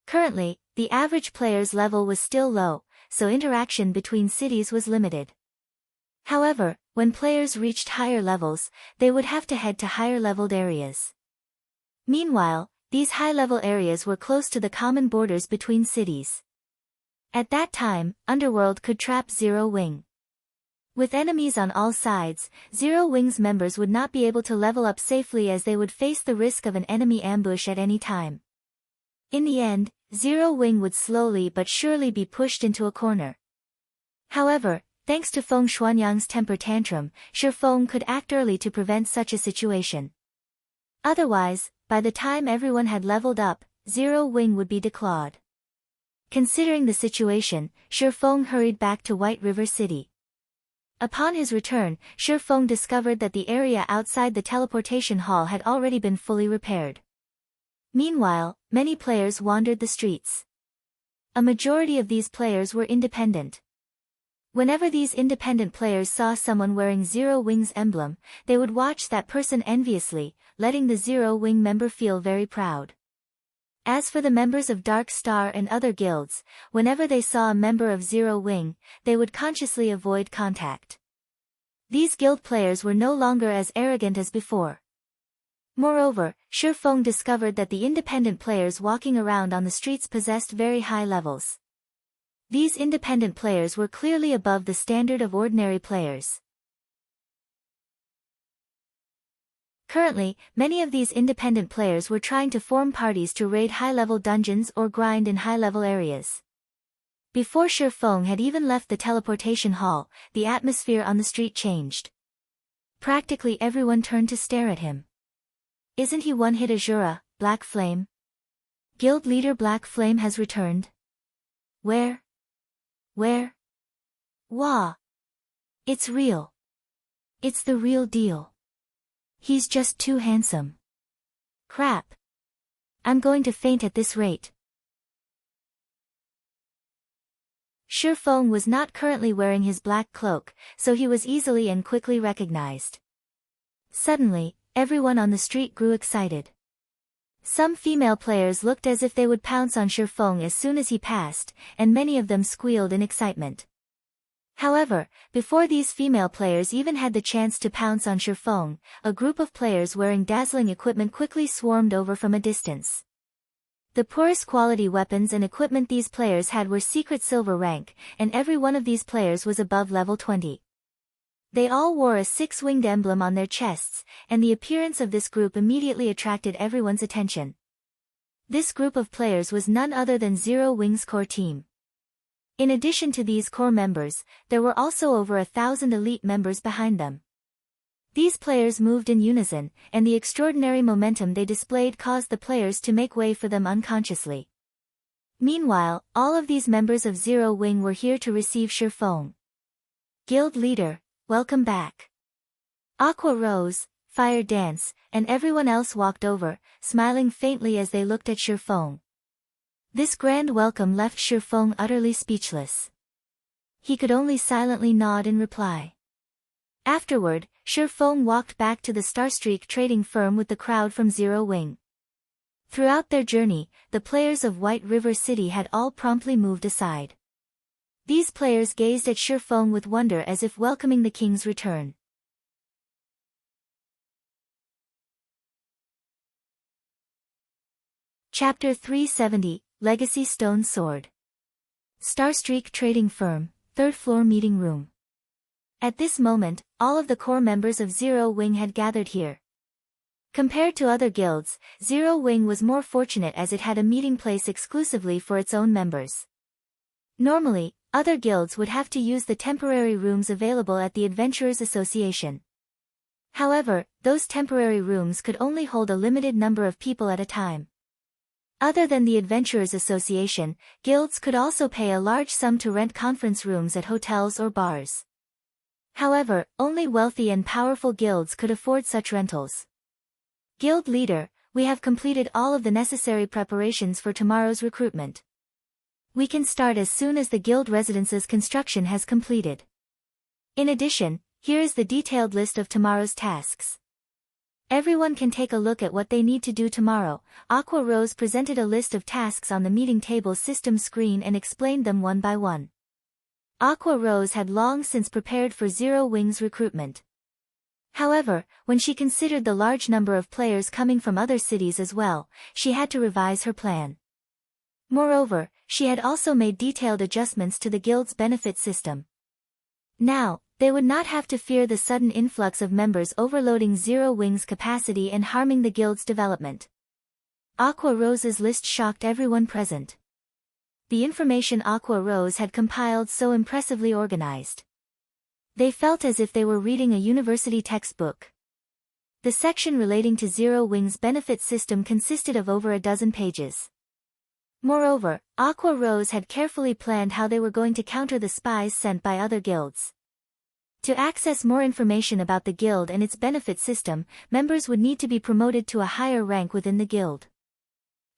Currently, the average player's level was still low, so interaction between cities was limited. However, when players reached higher levels, they would have to head to higher-leveled areas. Meanwhile, these high-level areas were close to the common borders between cities. At that time, Underworld could trap Zero Wing. With enemies on all sides, Zero Wing's members would not be able to level up safely as they would face the risk of an enemy ambush at any time. In the end, Zero Wing would slowly but surely be pushed into a corner. However, thanks to Feng Xianyang's temper tantrum, Shi Feng could act early to prevent such a situation. Otherwise, by the time everyone had leveled up, Zero Wing would be declawed. Considering the situation, Shi Feng hurried back to White River City. Upon his return, Shi Feng discovered that the area outside the teleportation hall had already been fully repaired. Meanwhile, many players wandered the streets. A majority of these players were independent. Whenever these independent players saw someone wearing Zero Wing's emblem, they would watch that person enviously, letting the Zero Wing member feel very proud. As for the members of Dark Star and other guilds, whenever they saw a member of Zero Wing, they would consciously avoid contact. These guild players were no longer as arrogant as before. Moreover, Shi Feng discovered that the independent players walking around on the streets possessed very high levels. These independent players were clearly above the standard of ordinary players. Currently, many of these independent players were trying to form parties to raid high-level dungeons or grind in high-level areas. Before Shi Feng had even left the teleportation hall, the atmosphere on the street changed. Practically everyone turned to stare at him. Isn't he one-hit Asura, Black Flame? Guild leader Black Flame has returned? Where? Wah! It's real. It's the real deal. He's just too handsome. Crap. I'm going to faint at this rate. Shi Feng was not currently wearing his black cloak, so he was easily and quickly recognized. Suddenly, everyone on the street grew excited. Some female players looked as if they would pounce on Shi Feng as soon as he passed, and many of them squealed in excitement. However, before these female players even had the chance to pounce on Shi Feng, a group of players wearing dazzling equipment quickly swarmed over from a distance. The poorest quality weapons and equipment these players had were secret silver rank, and every one of these players was above level 20. They all wore a 6-winged emblem on their chests, and the appearance of this group immediately attracted everyone's attention. This group of players was none other than Zero Wing's core team. In addition to these core members, there were also over 1,000 elite members behind them. These players moved in unison, and the extraordinary momentum they displayed caused the players to make way for them unconsciously. Meanwhile, all of these members of Zero Wing were here to receive Shi Feng. Guild leader, welcome back. Aqua Rose, Fire Dance, and everyone else walked over, smiling faintly as they looked at Shi Feng. This grand welcome left Shi Feng utterly speechless. He could only silently nod in reply. Afterward, Shi Feng walked back to the Starstreak trading firm with the crowd from Zero Wing. Throughout their journey, the players of White River City had all promptly moved aside. These players gazed at Shi Feng with wonder as if welcoming the king's return. Chapter 370, Legacy Stone Sword. Starstreak Trading Firm, 3rd floor meeting room. At this moment, all of the core members of Zero Wing had gathered here. Compared to other guilds, Zero Wing was more fortunate as it had a meeting place exclusively for its own members. Normally, other guilds would have to use the temporary rooms available at the Adventurers Association. However, those temporary rooms could only hold a limited number of people at a time. Other than the Adventurers Association, guilds could also pay a large sum to rent conference rooms at hotels or bars. However, only wealthy and powerful guilds could afford such rentals. Guild leader, we have completed all of the necessary preparations for tomorrow's recruitment. We can start as soon as the guild residence's construction has completed. In addition, here is the detailed list of tomorrow's tasks. Everyone can take a look at what they need to do tomorrow. Aqua Rose presented a list of tasks on the meeting table system screen and explained them one by one. Aqua Rose had long since prepared for Zero Wing's recruitment. However, when she considered the large number of players coming from other cities as well, she had to revise her plan. Moreover, she had also made detailed adjustments to the guild's benefit system. Now, they would not have to fear the sudden influx of members overloading Zero Wing's capacity and harming the guild's development. Aqua Rose's list shocked everyone present. The information Aqua Rose had compiled so impressively organized. They felt as if they were reading a university textbook. The section relating to Zero Wing's benefit system consisted of over a dozen pages. Moreover, Aqua Rose had carefully planned how they were going to counter the spies sent by other guilds. To access more information about the guild and its benefit system, members would need to be promoted to a higher rank within the guild.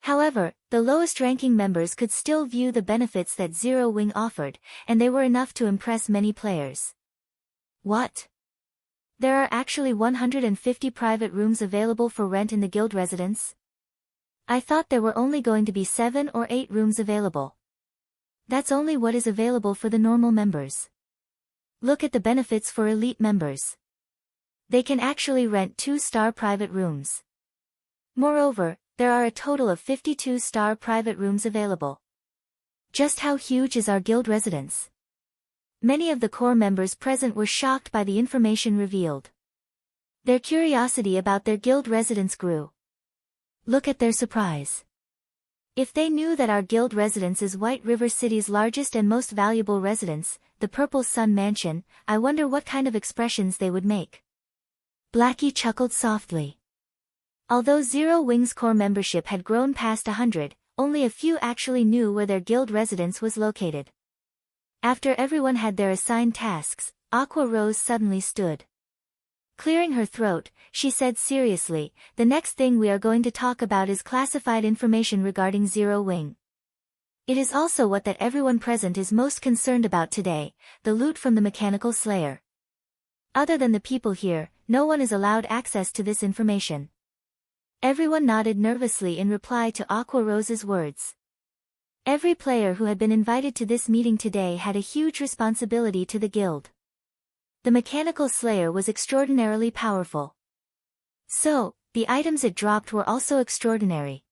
However, the lowest-ranking members could still view the benefits that Zero Wing offered, and they were enough to impress many players. What? There are actually 150 private rooms available for rent in the guild residence? I thought there were only going to be 7 or 8 rooms available. That's only what is available for the normal members. Look at the benefits for elite members. They can actually rent 2-star private rooms. Moreover, there are a total of 52-star private rooms available. Just how huge is our guild residence? Many of the core members present were shocked by the information revealed. Their curiosity about their guild residence grew. Look at their surprise. If they knew that our guild residence is White River City's largest and most valuable residence, the Purple Sun Mansion, I wonder what kind of expressions they would make. Blackie chuckled softly. Although Zero Wing's core membership had grown past 100, only a few actually knew where their guild residence was located. After everyone had their assigned tasks, Aqua Rose suddenly stood. Clearing her throat, she said seriously, the next thing we are going to talk about is classified information regarding Zero Wing. It is also what that everyone present is most concerned about today, the loot from the Mechanical Slayer. Other than the people here, no one is allowed access to this information. Everyone nodded nervously in reply to Aqua Rose's words. Every player who had been invited to this meeting today had a huge responsibility to the guild. The Mechanical Slayer was extraordinarily powerful. So, the items it dropped were also extraordinary.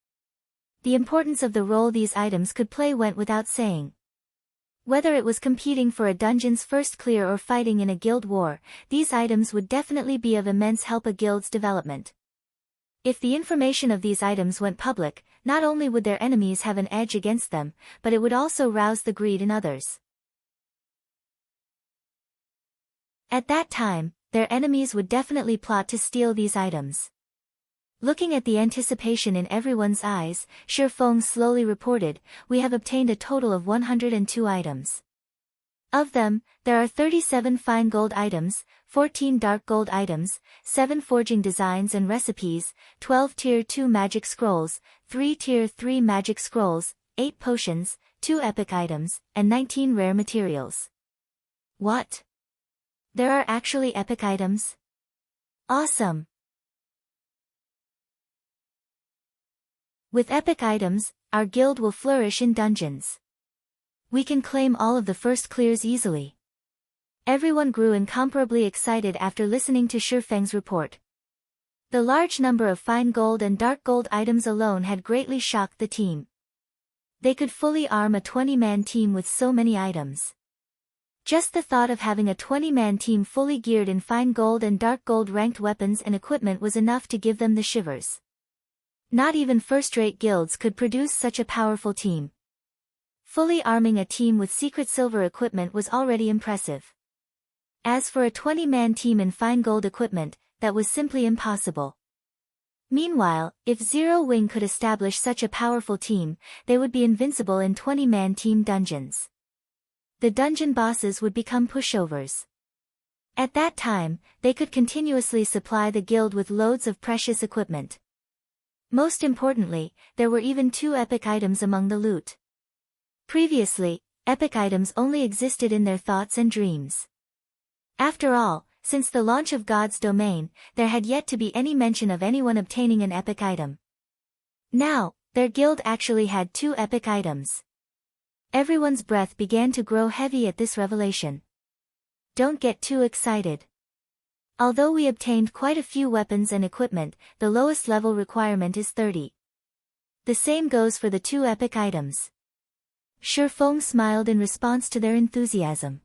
The importance of the role these items could play went without saying. Whether it was competing for a dungeon's first clear or fighting in a guild war, these items would definitely be of immense help a guild's development. If the information of these items went public, not only would their enemies have an edge against them, but it would also rouse the greed in others. At that time, their enemies would definitely plot to steal these items. Looking at the anticipation in everyone's eyes, Shifeng slowly reported, we have obtained a total of 102 items. Of them, there are 37 fine gold items, 14 dark gold items, 7 forging designs and recipes, 12 Tier 2 magic scrolls, 3 Tier 3 magic scrolls, 8 potions, 2 epic items, and 19 rare materials. What? There are actually epic items? Awesome! With epic items, our guild will flourish in dungeons. We can claim all of the first clears easily. Everyone grew incomparably excited after listening to Shifeng's report. The large number of fine gold and dark gold items alone had greatly shocked the team. They could fully arm a 20-man team with so many items. Just the thought of having a 20-man team fully geared in fine gold and dark gold ranked weapons and equipment was enough to give them the shivers. Not even first-rate guilds could produce such a powerful team. Fully arming a team with secret silver equipment was already impressive. As for a 20-man team in fine gold equipment, that was simply impossible. Meanwhile, if Zero Wing could establish such a powerful team, they would be invincible in 20-man team dungeons. The dungeon bosses would become pushovers. At that time, they could continuously supply the guild with loads of precious equipment. Most importantly, there were even 2 epic items among the loot. Previously, epic items only existed in their thoughts and dreams. After all, since the launch of God's domain, there had yet to be any mention of anyone obtaining an epic item. Now, their guild actually had 2 epic items. Everyone's breath began to grow heavy at this revelation. Don't get too excited. Although we obtained quite a few weapons and equipment, the lowest level requirement is 30. The same goes for the 2 epic items. Shifeng smiled in response to their enthusiasm.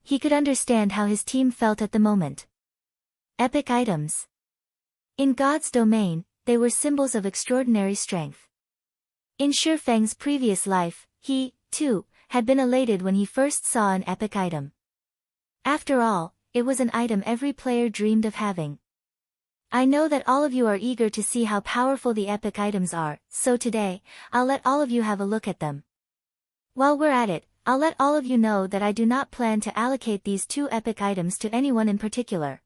He could understand how his team felt at the moment. Epic items. In God's domain, they were symbols of extraordinary strength. In Shifeng's previous life, he, too, had been elated when he first saw an epic item. After all, it was an item every player dreamed of having. I know that all of you are eager to see how powerful the epic items are, so today, I'll let all of you have a look at them. While we're at it, I'll let all of you know that I do not plan to allocate these 2 epic items to anyone in particular.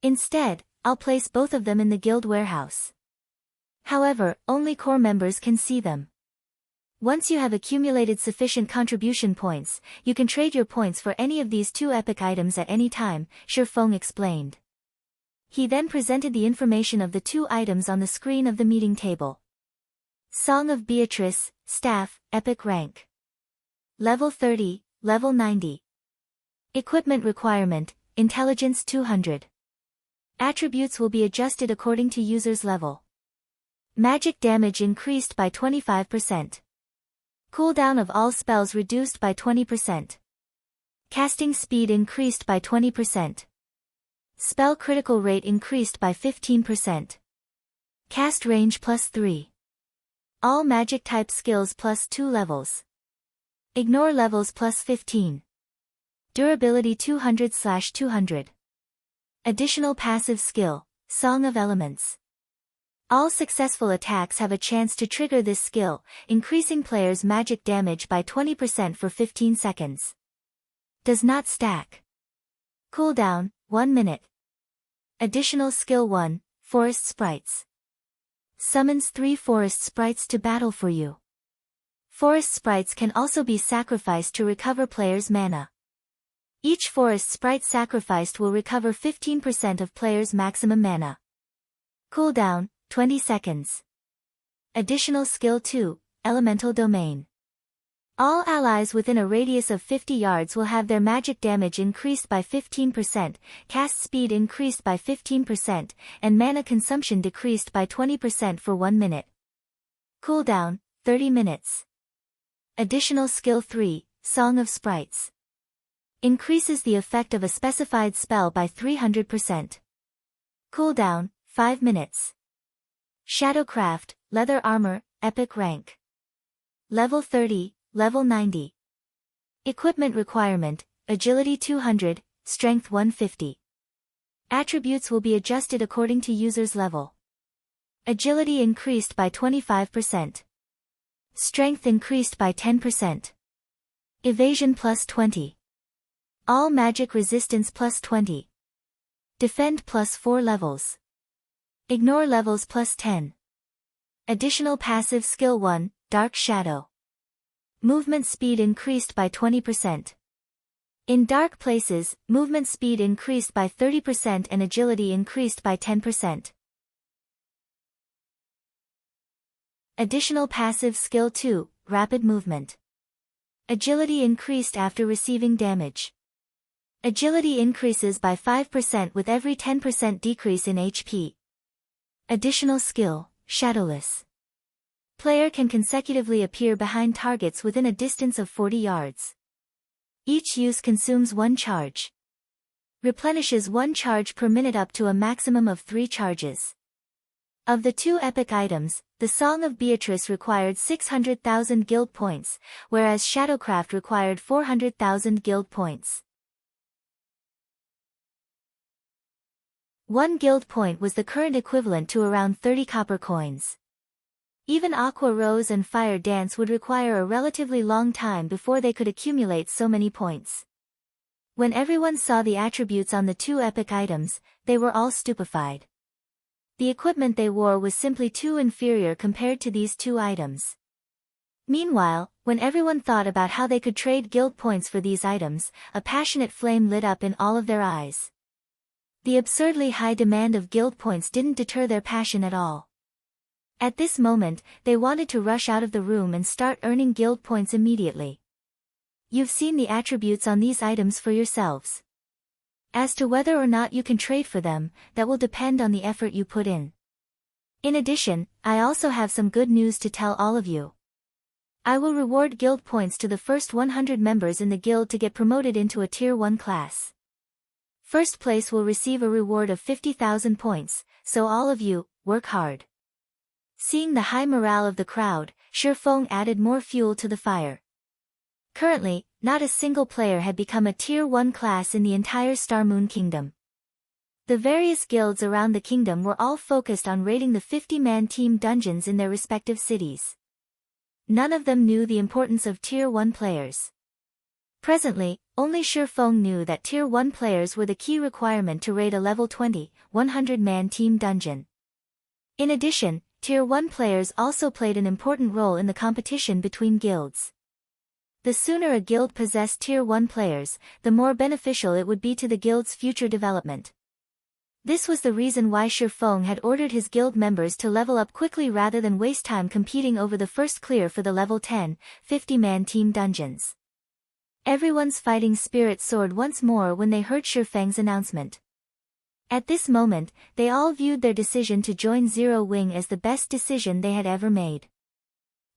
Instead, I'll place both of them in the guild warehouse. However, only core members can see them. Once you have accumulated sufficient contribution points, you can trade your points for any of these 2 epic items at any time, Shifeng explained. He then presented the information of the 2 items on the screen of the meeting table. Song of Beatrice, Staff, Epic Rank. Level 30, Level 90. Equipment requirement, Intelligence 200. Attributes will be adjusted according to user's level. Magic damage increased by 25%. Cooldown of all spells reduced by 20%. Casting speed increased by 20%. Spell critical rate increased by 15%. Cast range +3. All magic type skills +2 levels. Ignore levels +15. Durability 200/200. Additional passive skill, Song of Elements. All successful attacks have a chance to trigger this skill, increasing players' magic damage by 20% for 15 seconds. Does not stack. Cooldown, 1 minute. Additional skill 1, Forest Sprites. Summons 3 forest sprites to battle for you. Forest sprites can also be sacrificed to recover players' mana. Each forest sprite sacrificed will recover 15% of players' maximum mana. Cooldown, 20 seconds. Additional skill 2, Elemental Domain. All allies within a radius of 50 yards will have their magic damage increased by 15%, cast speed increased by 15%, and mana consumption decreased by 20% for 1 minute. Cooldown, 30 minutes. Additional skill 3, Song of Sprites. Increases the effect of a specified spell by 300%. Cooldown, 5 minutes. Shadowcraft, Leather Armor, Epic Rank. Level 30, Level 90. Equipment requirement, Agility 200, Strength 150. Attributes will be adjusted according to user's level. Agility increased by 25%. Strength increased by 10%. Evasion +20. All magic resistance +20. Defend +4 levels. Ignore levels +10. Additional passive skill 1, Dark Shadow. Movement speed increased by 20%. In dark places, movement speed increased by 30% and agility increased by 10%. Additional passive skill 2, Rapid Movement. Agility increased after receiving damage. Agility increases by 5% with every 10% decrease in HP. Additional skill, Shadowless. Player can consecutively appear behind targets within a distance of 40 yards. Each use consumes 1 charge. Replenishes 1 charge per minute up to a maximum of 3 charges. Of the 2 epic items, the Song of Beatrice required 600,000 guild points, whereas Shadowcraft required 400,000 guild points. 1 guild point was the current equivalent to around 30 copper coins. Even Aqua Rose and Fire Dance would require a relatively long time before they could accumulate so many points. When everyone saw the attributes on the 2 epic items, they were all stupefied. The equipment they wore was simply too inferior compared to these 2 items. Meanwhile, when everyone thought about how they could trade guild points for these items, a passionate flame lit up in all of their eyes. The absurdly high demand of guild points didn't deter their passion at all. At this moment, they wanted to rush out of the room and start earning guild points immediately. You've seen the attributes on these items for yourselves. As to whether or not you can trade for them, that will depend on the effort you put in. In addition, I also have some good news to tell all of you. I will reward guild points to the first 100 members in the guild to get promoted into a Tier 1 class. First place will receive a reward of 50,000 points, so all of you, work hard. Seeing the high morale of the crowd, Shifeng added more fuel to the fire. Currently, not a single player had become a Tier 1 class in the entire Star Moon Kingdom. The various guilds around the kingdom were all focused on raiding the 50-man team dungeons in their respective cities. None of them knew the importance of Tier 1 players. Presently, only Shifeng knew that Tier 1 players were the key requirement to raid a level 20, 100-man team dungeon. In addition, Tier 1 players also played an important role in the competition between guilds. The sooner a guild possessed Tier 1 players, the more beneficial it would be to the guild's future development. This was the reason why Shifeng had ordered his guild members to level up quickly rather than waste time competing over the first clear for the level 10, 50-man team dungeons. Everyone's fighting spirit soared once more when they heard Shifeng's announcement. At this moment, they all viewed their decision to join Zero Wing as the best decision they had ever made.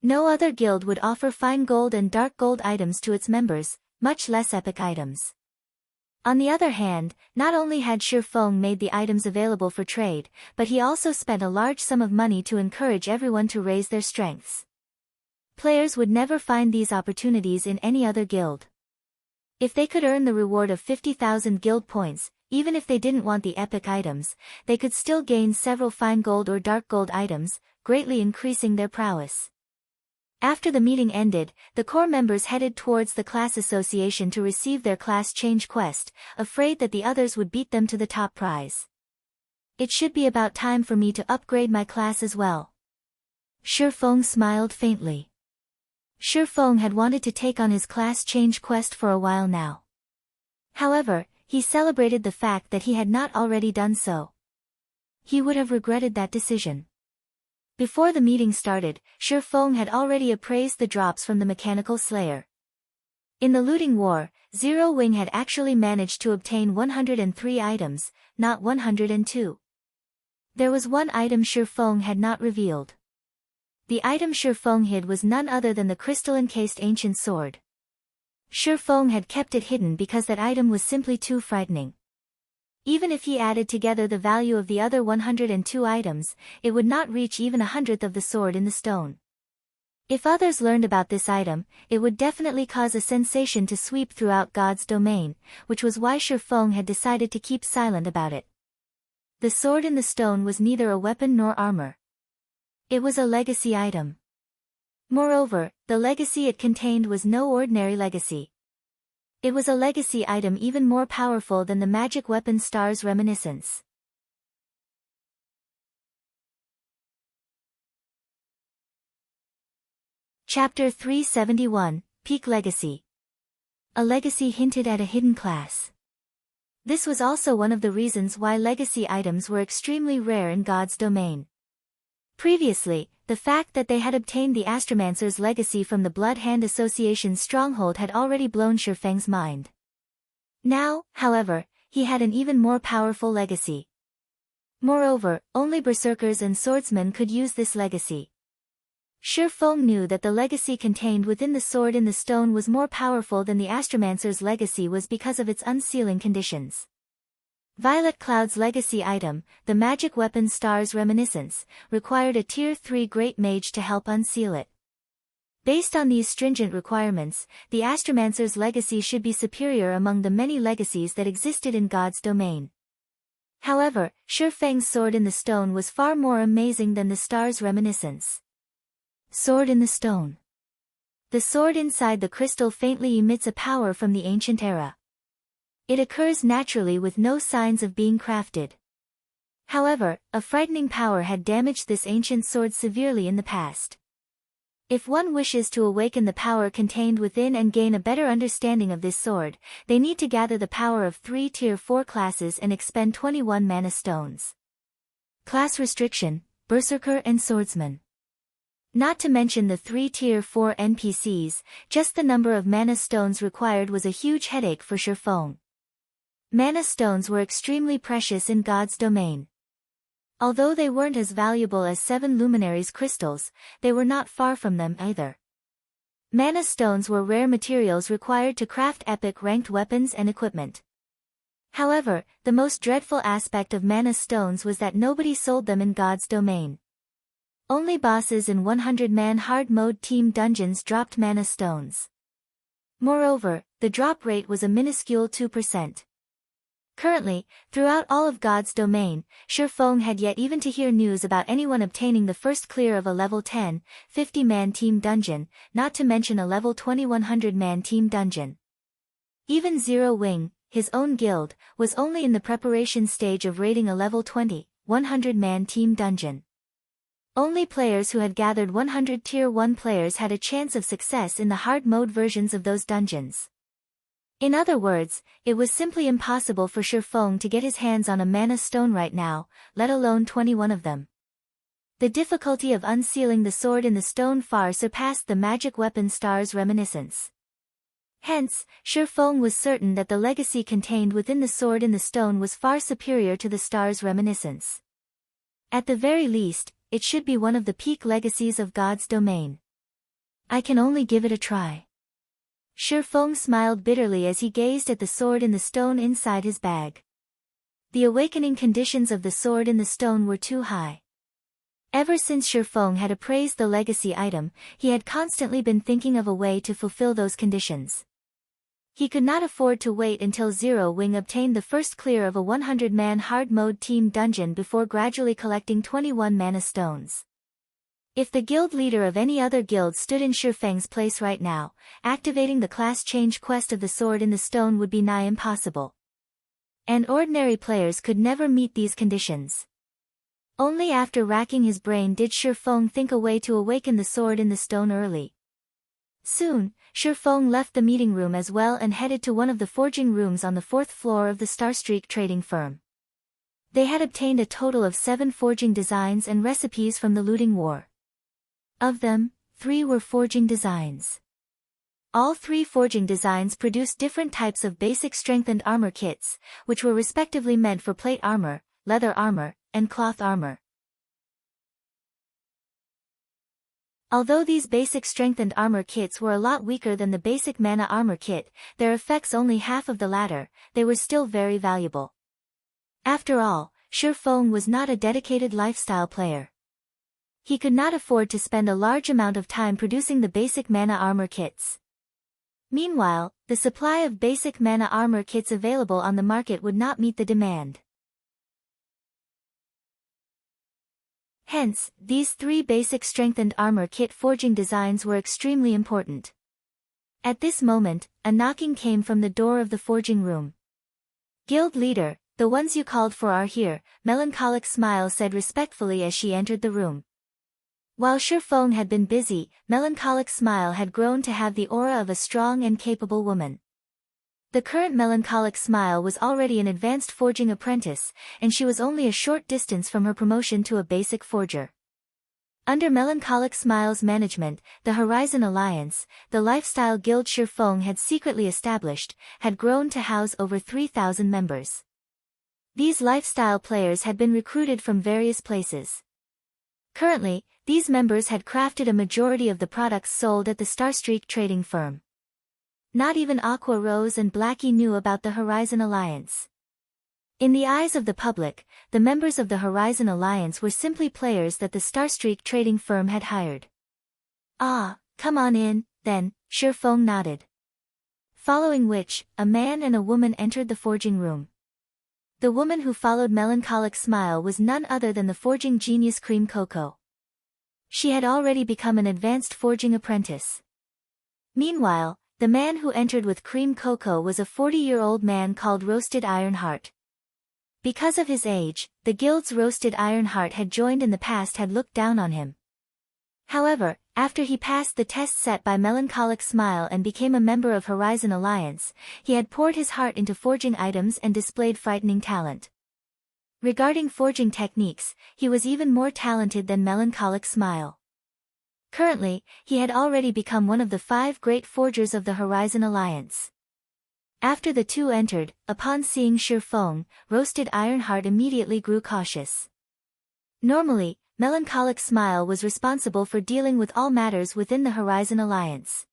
No other guild would offer fine gold and dark gold items to its members, much less epic items. On the other hand, not only had Shifeng made the items available for trade, but he also spent a large sum of money to encourage everyone to raise their strengths. Players would never find these opportunities in any other guild. If they could earn the reward of 50,000 guild points, even if they didn't want the epic items, they could still gain several fine gold or dark gold items, greatly increasing their prowess. After the meeting ended, the core members headed towards the class association to receive their class change quest, afraid that the others would beat them to the top prize. It should be about time for me to upgrade my class as well. Shifeng smiled faintly. Shifeng had wanted to take on his class change quest for a while now. However, he celebrated the fact that he had not already done so. He would have regretted that decision. Before the meeting started, Shifeng had already appraised the drops from the Mechanical Slayer. In the looting war, Zero Wing had actually managed to obtain 103 items, not 102. There was one item Shifeng had not revealed. The item Shifeng hid was none other than the crystal-encased ancient sword. Shifeng had kept it hidden because that item was simply too frightening. Even if he added together the value of the other 102 items, it would not reach even 1/100th of the sword in the stone. If others learned about this item, it would definitely cause a sensation to sweep throughout God's domain, which was why Shifeng had decided to keep silent about it. The sword in the stone was neither a weapon nor armor. It was a legacy item. Moreover, the legacy it contained was no ordinary legacy. It was a legacy item even more powerful than the magic weapon Star's Reminiscence. Chapter 371, Peak Legacy. A legacy hinted at a hidden class. This was also one of the reasons why legacy items were extremely rare in God's domain. Previously, the fact that they had obtained the Astromancer's legacy from the Blood Hand Association's stronghold had already blown Shifeng's mind. Now, however, he had an even more powerful legacy. Moreover, only berserkers and swordsmen could use this legacy. Shi Feng knew that the legacy contained within the sword in the stone was more powerful than the Astromancer's legacy was because of its unsealing conditions. Violet Cloud's legacy item, the magic weapon Star's Reminiscence, required a Tier 3 Great Mage to help unseal it. Based on these stringent requirements, the Astromancer's legacy should be superior among the many legacies that existed in God's domain. However, Shi Feng's sword in the stone was far more amazing than the Star's Reminiscence. Sword in the stone. The sword inside the crystal faintly emits a power from the ancient era. It occurs naturally with no signs of being crafted. However, a frightening power had damaged this ancient sword severely in the past. If one wishes to awaken the power contained within and gain a better understanding of this sword, they need to gather the power of 3 Tier 4 classes and expend 21 mana stones. Class restriction, Berserker and Swordsman. Not to mention the 3 Tier 4 NPCs, just the number of mana stones required was a huge headache for Shi Feng. Mana stones were extremely precious in God's domain. Although they weren't as valuable as 7 luminaries crystals, they were not far from them either. Mana stones were rare materials required to craft epic ranked weapons and equipment. However, the most dreadful aspect of mana stones was that nobody sold them in God's domain. Only bosses in 100-man hard mode team dungeons dropped mana stones. Moreover, the drop rate was a minuscule 2%. Currently, throughout all of God's domain, Shi Feng had yet even to hear news about anyone obtaining the first clear of a level 10, 50-man team dungeon, not to mention a level 20 100-man team dungeon. Even Zero Wing, his own guild, was only in the preparation stage of raiding a level 20, 100-man team dungeon. Only players who had gathered 100 Tier 1 players had a chance of success in the hard mode versions of those dungeons. In other words, it was simply impossible for Shi Feng to get his hands on a mana stone right now, let alone 21 of them. The difficulty of unsealing the sword in the stone far surpassed the magic weapon Star's Reminiscence. Hence, Shi Feng was certain that the legacy contained within the sword in the stone was far superior to the Star's Reminiscence. At the very least, it should be one of the peak legacies of God's domain. I can only give it a try. Shi Feng smiled bitterly as he gazed at the sword in the stone inside his bag. The awakening conditions of the sword in the stone were too high. Ever since Shi Feng had appraised the legacy item, he had constantly been thinking of a way to fulfill those conditions. He could not afford to wait until Zero Wing obtained the first clear of a 100-man hard mode team dungeon before gradually collecting 21 mana stones. If the guild leader of any other guild stood in Shi Feng's place right now, activating the class change quest of the sword in the stone would be nigh impossible. And ordinary players could never meet these conditions. Only after racking his brain did Shi Feng think a way to awaken the sword in the stone early. Soon, Shi Feng left the meeting room as well and headed to one of the forging rooms on the 4th floor of the Starstreak trading firm. They had obtained a total of 7 forging designs and recipes from the looting war. Of them, 3 were forging designs. All 3 forging designs produced different types of basic strengthened armor kits, which were respectively meant for plate armor, leather armor, and cloth armor. Although these basic strengthened armor kits were a lot weaker than the basic mana armor kit, their effects only half of the latter, they were still very valuable. After all, Shi Feng was not a dedicated lifestyle player. He could not afford to spend a large amount of time producing the basic mana armor kits. Meanwhile, the supply of basic mana armor kits available on the market would not meet the demand. Hence, these 3 basic strengthened armor kit forging designs were extremely important. At this moment, a knocking came from the door of the forging room. Guild leader, the ones you called for are here, Melancholic Smile said respectfully as she entered the room. While Shi Feng had been busy, Melancholic Smile had grown to have the aura of a strong and capable woman. The current Melancholic Smile was already an advanced forging apprentice, and she was only a short distance from her promotion to a basic forger. Under Melancholic Smile's management, the Horizon Alliance, the lifestyle guild Shi Feng had secretly established, had grown to house over 3,000 members. These lifestyle players had been recruited from various places. Currently, these members had crafted a majority of the products sold at the Starstreak trading firm. Not even Aqua Rose and Blackie knew about the Horizon Alliance. In the eyes of the public, the members of the Horizon Alliance were simply players that the Starstreak trading firm had hired. "Ah, come on in, then," Shifeng nodded. Following which, a man and a woman entered the forging room. The woman who followed Melancholic Smile was none other than the forging genius Cream Coco. She had already become an advanced forging apprentice. Meanwhile, the man who entered with Cream Coco was a 40-year-old man called Roasted Ironheart. Because of his age, the guild's Roasted Ironheart had joined in the past had looked down on him. However, after he passed the test set by Melancholic Smile and became a member of Horizon Alliance, he had poured his heart into forging items and displayed frightening talent. Regarding forging techniques, he was even more talented than Melancholic Smile. Currently, he had already become one of the 5 great forgers of the Horizon Alliance. After the two entered, upon seeing Shifeng, Roasted Ironheart immediately grew cautious. Normally, Melancholic Smile was responsible for dealing with all matters within the Horizon Alliance.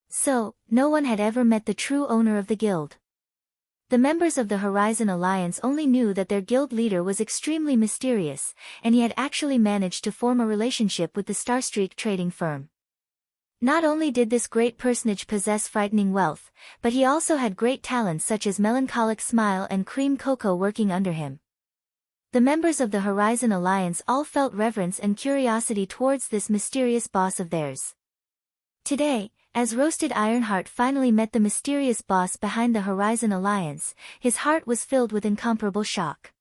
So, no one had ever met the true owner of the guild. The members of the Horizon Alliance only knew that their guild leader was extremely mysterious, and he had actually managed to form a relationship with the Starstreak trading firm. Not only did this great personage possess frightening wealth, but he also had great talents such as Melancholic Smile and Cream Coco working under him. The members of the Horizon Alliance all felt reverence and curiosity towards this mysterious boss of theirs. Today, as Roasted Ironheart finally met the mysterious boss behind the Horizon Alliance, his heart was filled with incomparable shock.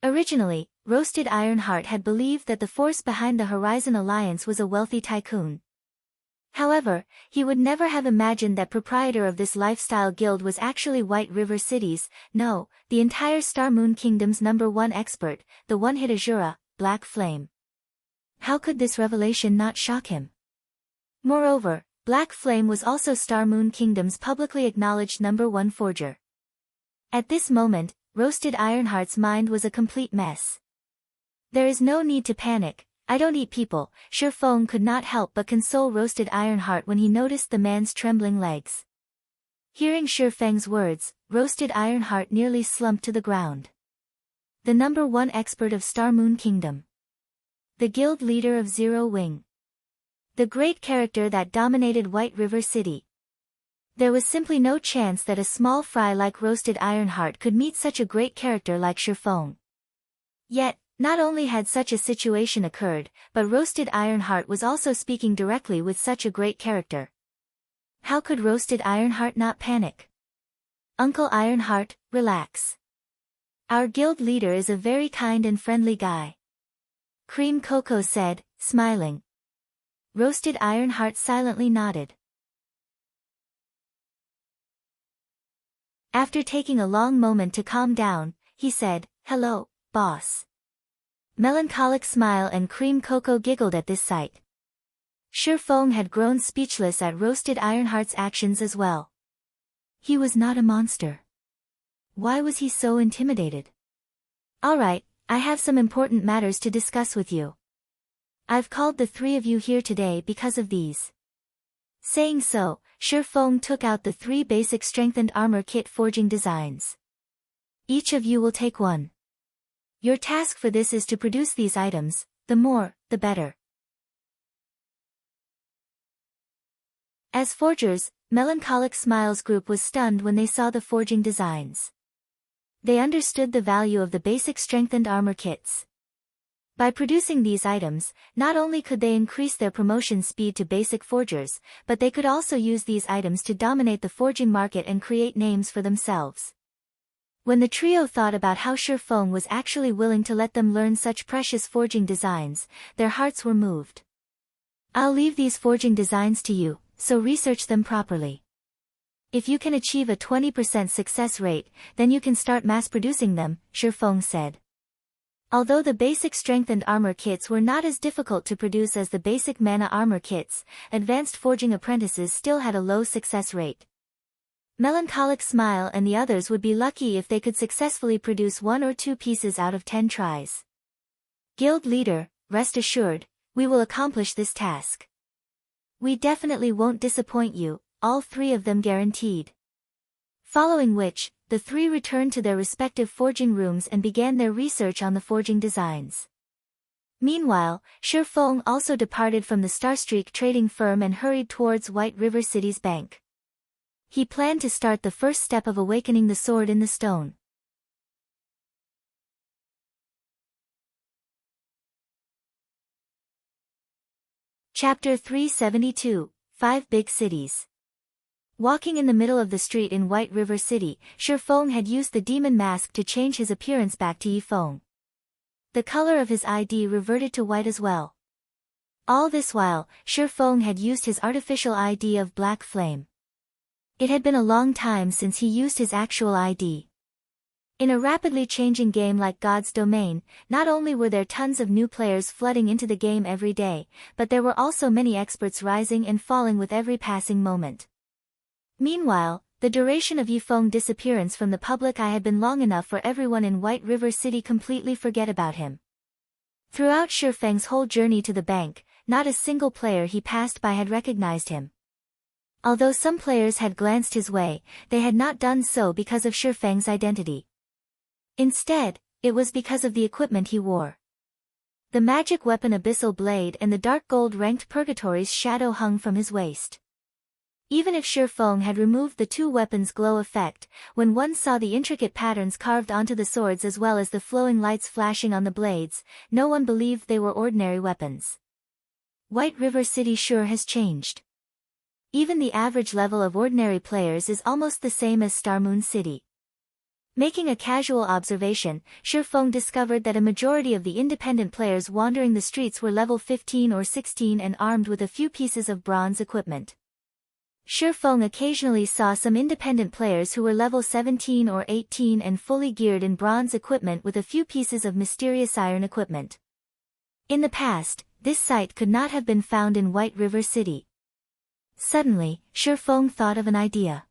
Originally, Roasted Ironheart had believed that the force behind the Horizon Alliance was a wealthy tycoon. However, he would never have imagined that proprietor of this lifestyle guild was actually White River City's, no, the entire Star Moon Kingdom's #1 expert, the one-hit Asura, Black Flame. How could this revelation not shock him? Moreover, Black Flame was also Star Moon Kingdom's publicly acknowledged #1 forger. At this moment, Roasted Ironheart's mind was a complete mess. There is no need to panic. I don't eat people. Shifeng could not help but console Roasted Ironheart when he noticed the man's trembling legs. Hearing Shifeng's words, Roasted Ironheart nearly slumped to the ground. The #1 expert of Star Moon Kingdom. The guild leader of Zero Wing. The great character that dominated White River City. There was simply no chance that a small fry like Roasted Ironheart could meet such a great character like Shifeng. Yet, not only had such a situation occurred, but Roasted Ironheart was also speaking directly with such a great character. How could Roasted Ironheart not panic? Uncle Ironheart, relax. Our guild leader is a very kind and friendly guy. Cream Coco said, smiling. Roasted Ironheart silently nodded. After taking a long moment to calm down, he said, "Hello, boss." Melancholic Smile and Cream Coco giggled at this sight. Shifeng had grown speechless at Roasted Ironheart's actions as well. He was not a monster. Why was he so intimidated? Alright, I have some important matters to discuss with you. I've called the 3 of you here today because of these. Saying so, Shifeng took out the 3 basic strengthened armor kit forging designs. Each of you will take one. Your task for this is to produce these items, the more, the better. As forgers, Melancholic Smile's group was stunned when they saw the forging designs. They understood the value of the basic strengthened armor kits. By producing these items, not only could they increase their promotion speed to basic forgers, but they could also use these items to dominate the forging market and create names for themselves. When the trio thought about how Shifeng was actually willing to let them learn such precious forging designs, their hearts were moved. I'll leave these forging designs to you, so research them properly. If you can achieve a 20% success rate, then you can start mass-producing them, Shifeng said. Although the basic strengthened armor kits were not as difficult to produce as the basic mana armor kits, advanced forging apprentices still had a low success rate. Melancholic Smile and the others would be lucky if they could successfully produce 1 or 2 pieces out of 10 tries. Guild leader, rest assured, we will accomplish this task. We definitely won't disappoint you, all 3 of them guaranteed. Following which, the 3 returned to their respective forging rooms and began their research on the forging designs. Meanwhile, Shifeng also departed from the Starstreak trading firm and hurried towards White River City's bank. He planned to start the first step of awakening the sword in the stone. Chapter 372, 5 Big Cities. Walking in the middle of the street in White River City, Shifeng had used the demon mask to change his appearance back to Yifeng. The color of his ID reverted to white as well. All this while, Shifeng had used his artificial ID of Black Flame. It had been a long time since he used his actual ID. In a rapidly changing game like God's Domain, not only were there tons of new players flooding into the game every day, but there were also many experts rising and falling with every passing moment. Meanwhile, the duration of Yifeng's disappearance from the public eye had been long enough for everyone in White River City completely forget about him. Throughout Shifeng's whole journey to the bank, not a single player he passed by had recognized him. Although some players had glanced his way, they had not done so because of Shifeng's identity. Instead, it was because of the equipment he wore. The magic weapon Abyssal Blade and the dark gold ranked Purgatory's shadow hung from his waist. Even if Shifeng had removed the 2 weapons' glow effect, when one saw the intricate patterns carved onto the swords as well as the flowing lights flashing on the blades, no one believed they were ordinary weapons. White River City sure has changed. Even the average level of ordinary players is almost the same as Starmoon City. Making a casual observation, Shifeng discovered that a majority of the independent players wandering the streets were level 15 or 16 and armed with a few pieces of bronze equipment. Shifeng occasionally saw some independent players who were level 17 or 18 and fully geared in bronze equipment with a few pieces of mysterious iron equipment. In the past, this sight could not have been found in White River City. Suddenly, Shifeng thought of an idea.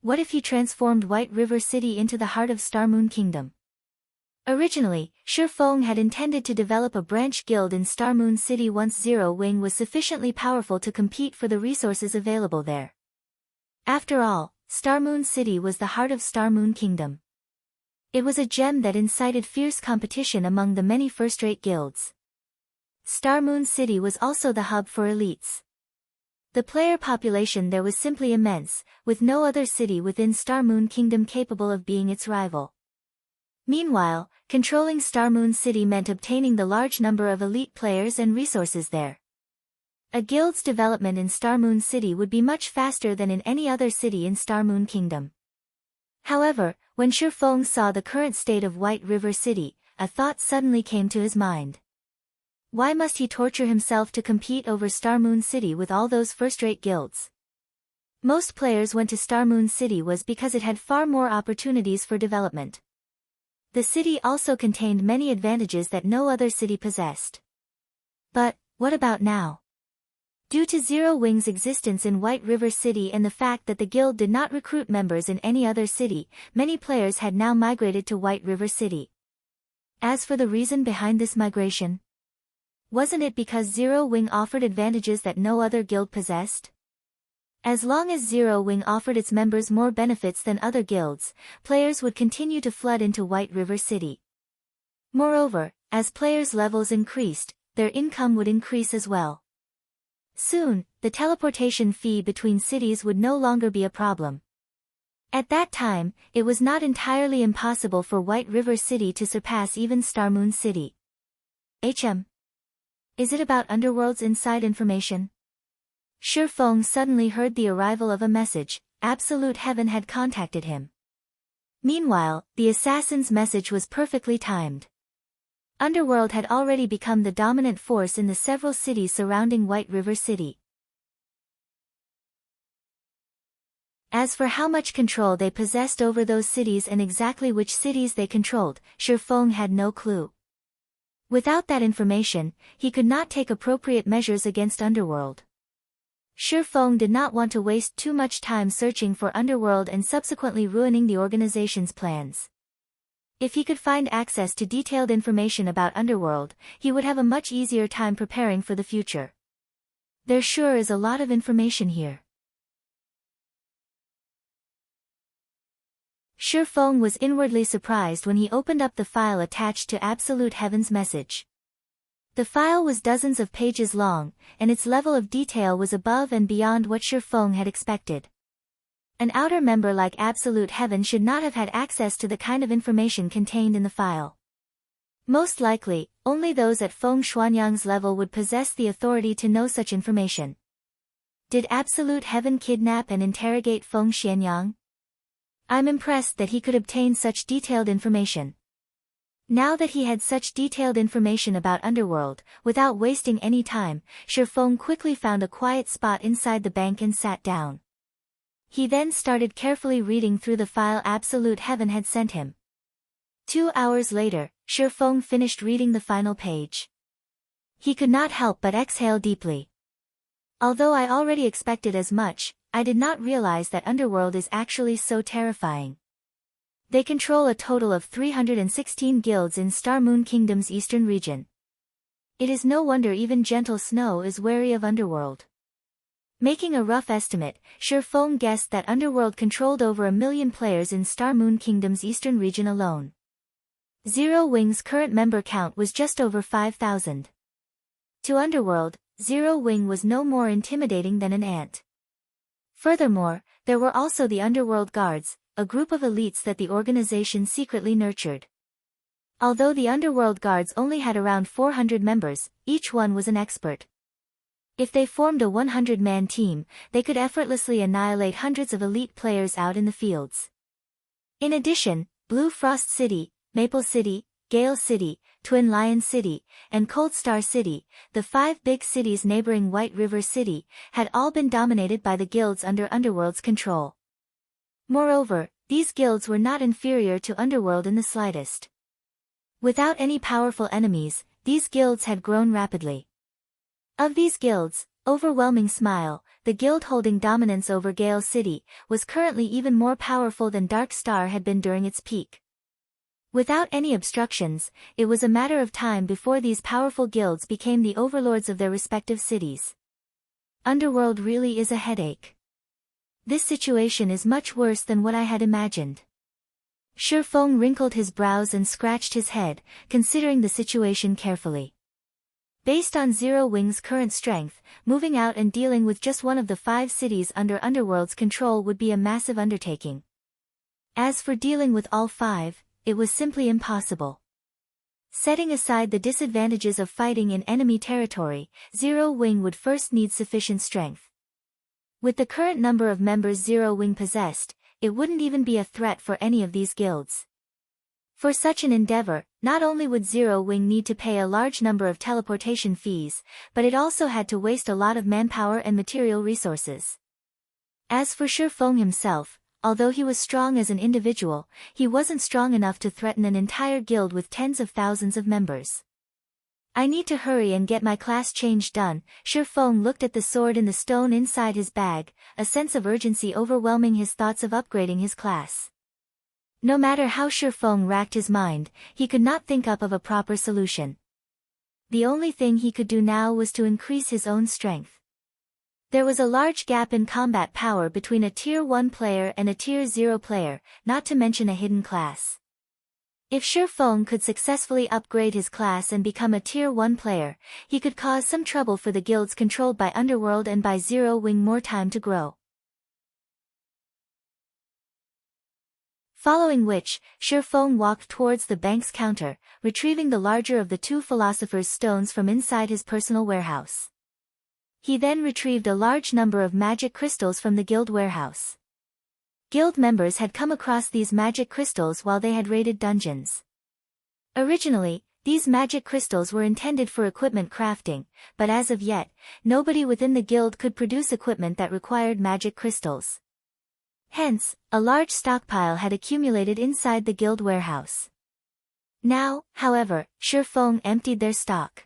What if he transformed White River City into the heart of Starmoon Kingdom? Originally, Shifeng had intended to develop a branch guild in Starmoon City once Zero Wing was sufficiently powerful to compete for the resources available there. After all, Starmoon City was the heart of Starmoon Kingdom. It was a gem that incited fierce competition among the many first-rate guilds. Starmoon City was also the hub for elites. The player population there was simply immense, with no other city within Starmoon Kingdom capable of being its rival. Meanwhile, controlling Starmoon City meant obtaining the large number of elite players and resources there. A guild's development in Starmoon City would be much faster than in any other city in Starmoon Kingdom. However, when Shifeng saw the current state of White River City, a thought suddenly came to his mind. Why must he torture himself to compete over Starmoon City with all those first-rate guilds? Most players went to Starmoon City was because it had far more opportunities for development. The city also contained many advantages that no other city possessed. But, what about now? Due to Zero Wing's existence in White River City and the fact that the guild did not recruit members in any other city, many players had now migrated to White River City. As for the reason behind this migration, wasn't it because Zero Wing offered advantages that no other guild possessed? As long as Zero Wing offered its members more benefits than other guilds, players would continue to flood into White River City. Moreover, as players' levels increased, their income would increase as well. Soon, the teleportation fee between cities would no longer be a problem. At that time, it was not entirely impossible for White River City to surpass even Starmoon City. Is it about Underworld's inside information? Shifeng suddenly heard the arrival of a message. Absolute Heaven had contacted him. Meanwhile, the assassin's message was perfectly timed. Underworld had already become the dominant force in the several cities surrounding White River City. As for how much control they possessed over those cities and exactly which cities they controlled, Shifeng had no clue. Without that information, he could not take appropriate measures against Underworld. Feng did not want to waste too much time searching for Underworld and subsequently ruining the organization's plans. If he could find access to detailed information about Underworld, he would have a much easier time preparing for the future. There sure is a lot of information here. Feng was inwardly surprised when he opened up the file attached to Absolute Heaven's message. The file was dozens of pages long, and its level of detail was above and beyond what Feng had expected. An outer member like Absolute Heaven should not have had access to the kind of information contained in the file. Most likely, only those at Feng Xuanyang's level would possess the authority to know such information. Did Absolute Heaven kidnap and interrogate Feng Xuanyang? I'm impressed that he could obtain such detailed information. Now that he had such detailed information about Underworld, without wasting any time, Feng quickly found a quiet spot inside the bank and sat down. He then started carefully reading through the file Absolute Heaven had sent him. 2 hours later, Feng finished reading the final page. He could not help but exhale deeply. Although I already expected as much, I did not realize that Underworld is actually so terrifying. They control a total of 316 guilds in Star Moon Kingdom's eastern region. It is no wonder even Gentle Snow is wary of Underworld. Making a rough estimate, Feng guessed that Underworld controlled over 1 million players in Star Moon Kingdom's eastern region alone. Zero Wing's current member count was just over 5,000. To Underworld, Zero Wing was no more intimidating than an ant. Furthermore, there were also the Underworld Guards, a group of elites that the organization secretly nurtured. Although the Underworld Guards only had around 400 members, each one was an expert. If they formed a 100-man team, they could effortlessly annihilate hundreds of elite players out in the fields. In addition, Blue Frost City, Maple City, Gale City, Twin Lion City, and Cold Star City, the 5 big cities neighboring White River City, had all been dominated by the guilds under Underworld's control. Moreover, these guilds were not inferior to Underworld in the slightest. Without any powerful enemies, these guilds had grown rapidly. Of these guilds, Overwhelming Smile, the guild holding dominance over Gale City, was currently even more powerful than Dark Star had been during its peak. Without any obstructions, it was a matter of time before these powerful guilds became the overlords of their respective cities. Underworld really is a headache. This situation is much worse than what I had imagined. Feng wrinkled his brows and scratched his head, considering the situation carefully. Based on Zero Wing's current strength, moving out and dealing with just one of the 5 cities under Underworld's control would be a massive undertaking. As for dealing with all 5, it was simply impossible. Setting aside the disadvantages of fighting in enemy territory, Zero Wing would first need sufficient strength. With the current number of members Zero Wing possessed, it wouldn't even be a threat for any of these guilds. For such an endeavor, not only would Zero Wing need to pay a large number of teleportation fees, but it also had to waste a lot of manpower and material resources. As for Feng himself, although he was strong as an individual, he wasn't strong enough to threaten an entire guild with tens of thousands of members. I need to hurry and get my class change done. Feng looked at the sword in the stone inside his bag, a sense of urgency overwhelming his thoughts of upgrading his class. No matter how Feng racked his mind, he could not think up of a proper solution. The only thing he could do now was to increase his own strength. There was a large gap in combat power between a Tier 1 player and a Tier 0 player, not to mention a hidden class. If Feng could successfully upgrade his class and become a Tier 1 player, he could cause some trouble for the guilds controlled by Underworld and buy Zero Wing more time to grow. Following which, Feng walked towards the bank's counter, retrieving the larger of the 2 Philosopher's Stones from inside his personal warehouse. He then retrieved a large number of magic crystals from the guild warehouse. Guild members had come across these magic crystals while they had raided dungeons. Originally, these magic crystals were intended for equipment crafting, but as of yet, nobody within the guild could produce equipment that required magic crystals. Hence, a large stockpile had accumulated inside the guild warehouse. Now, however, Feng emptied their stock.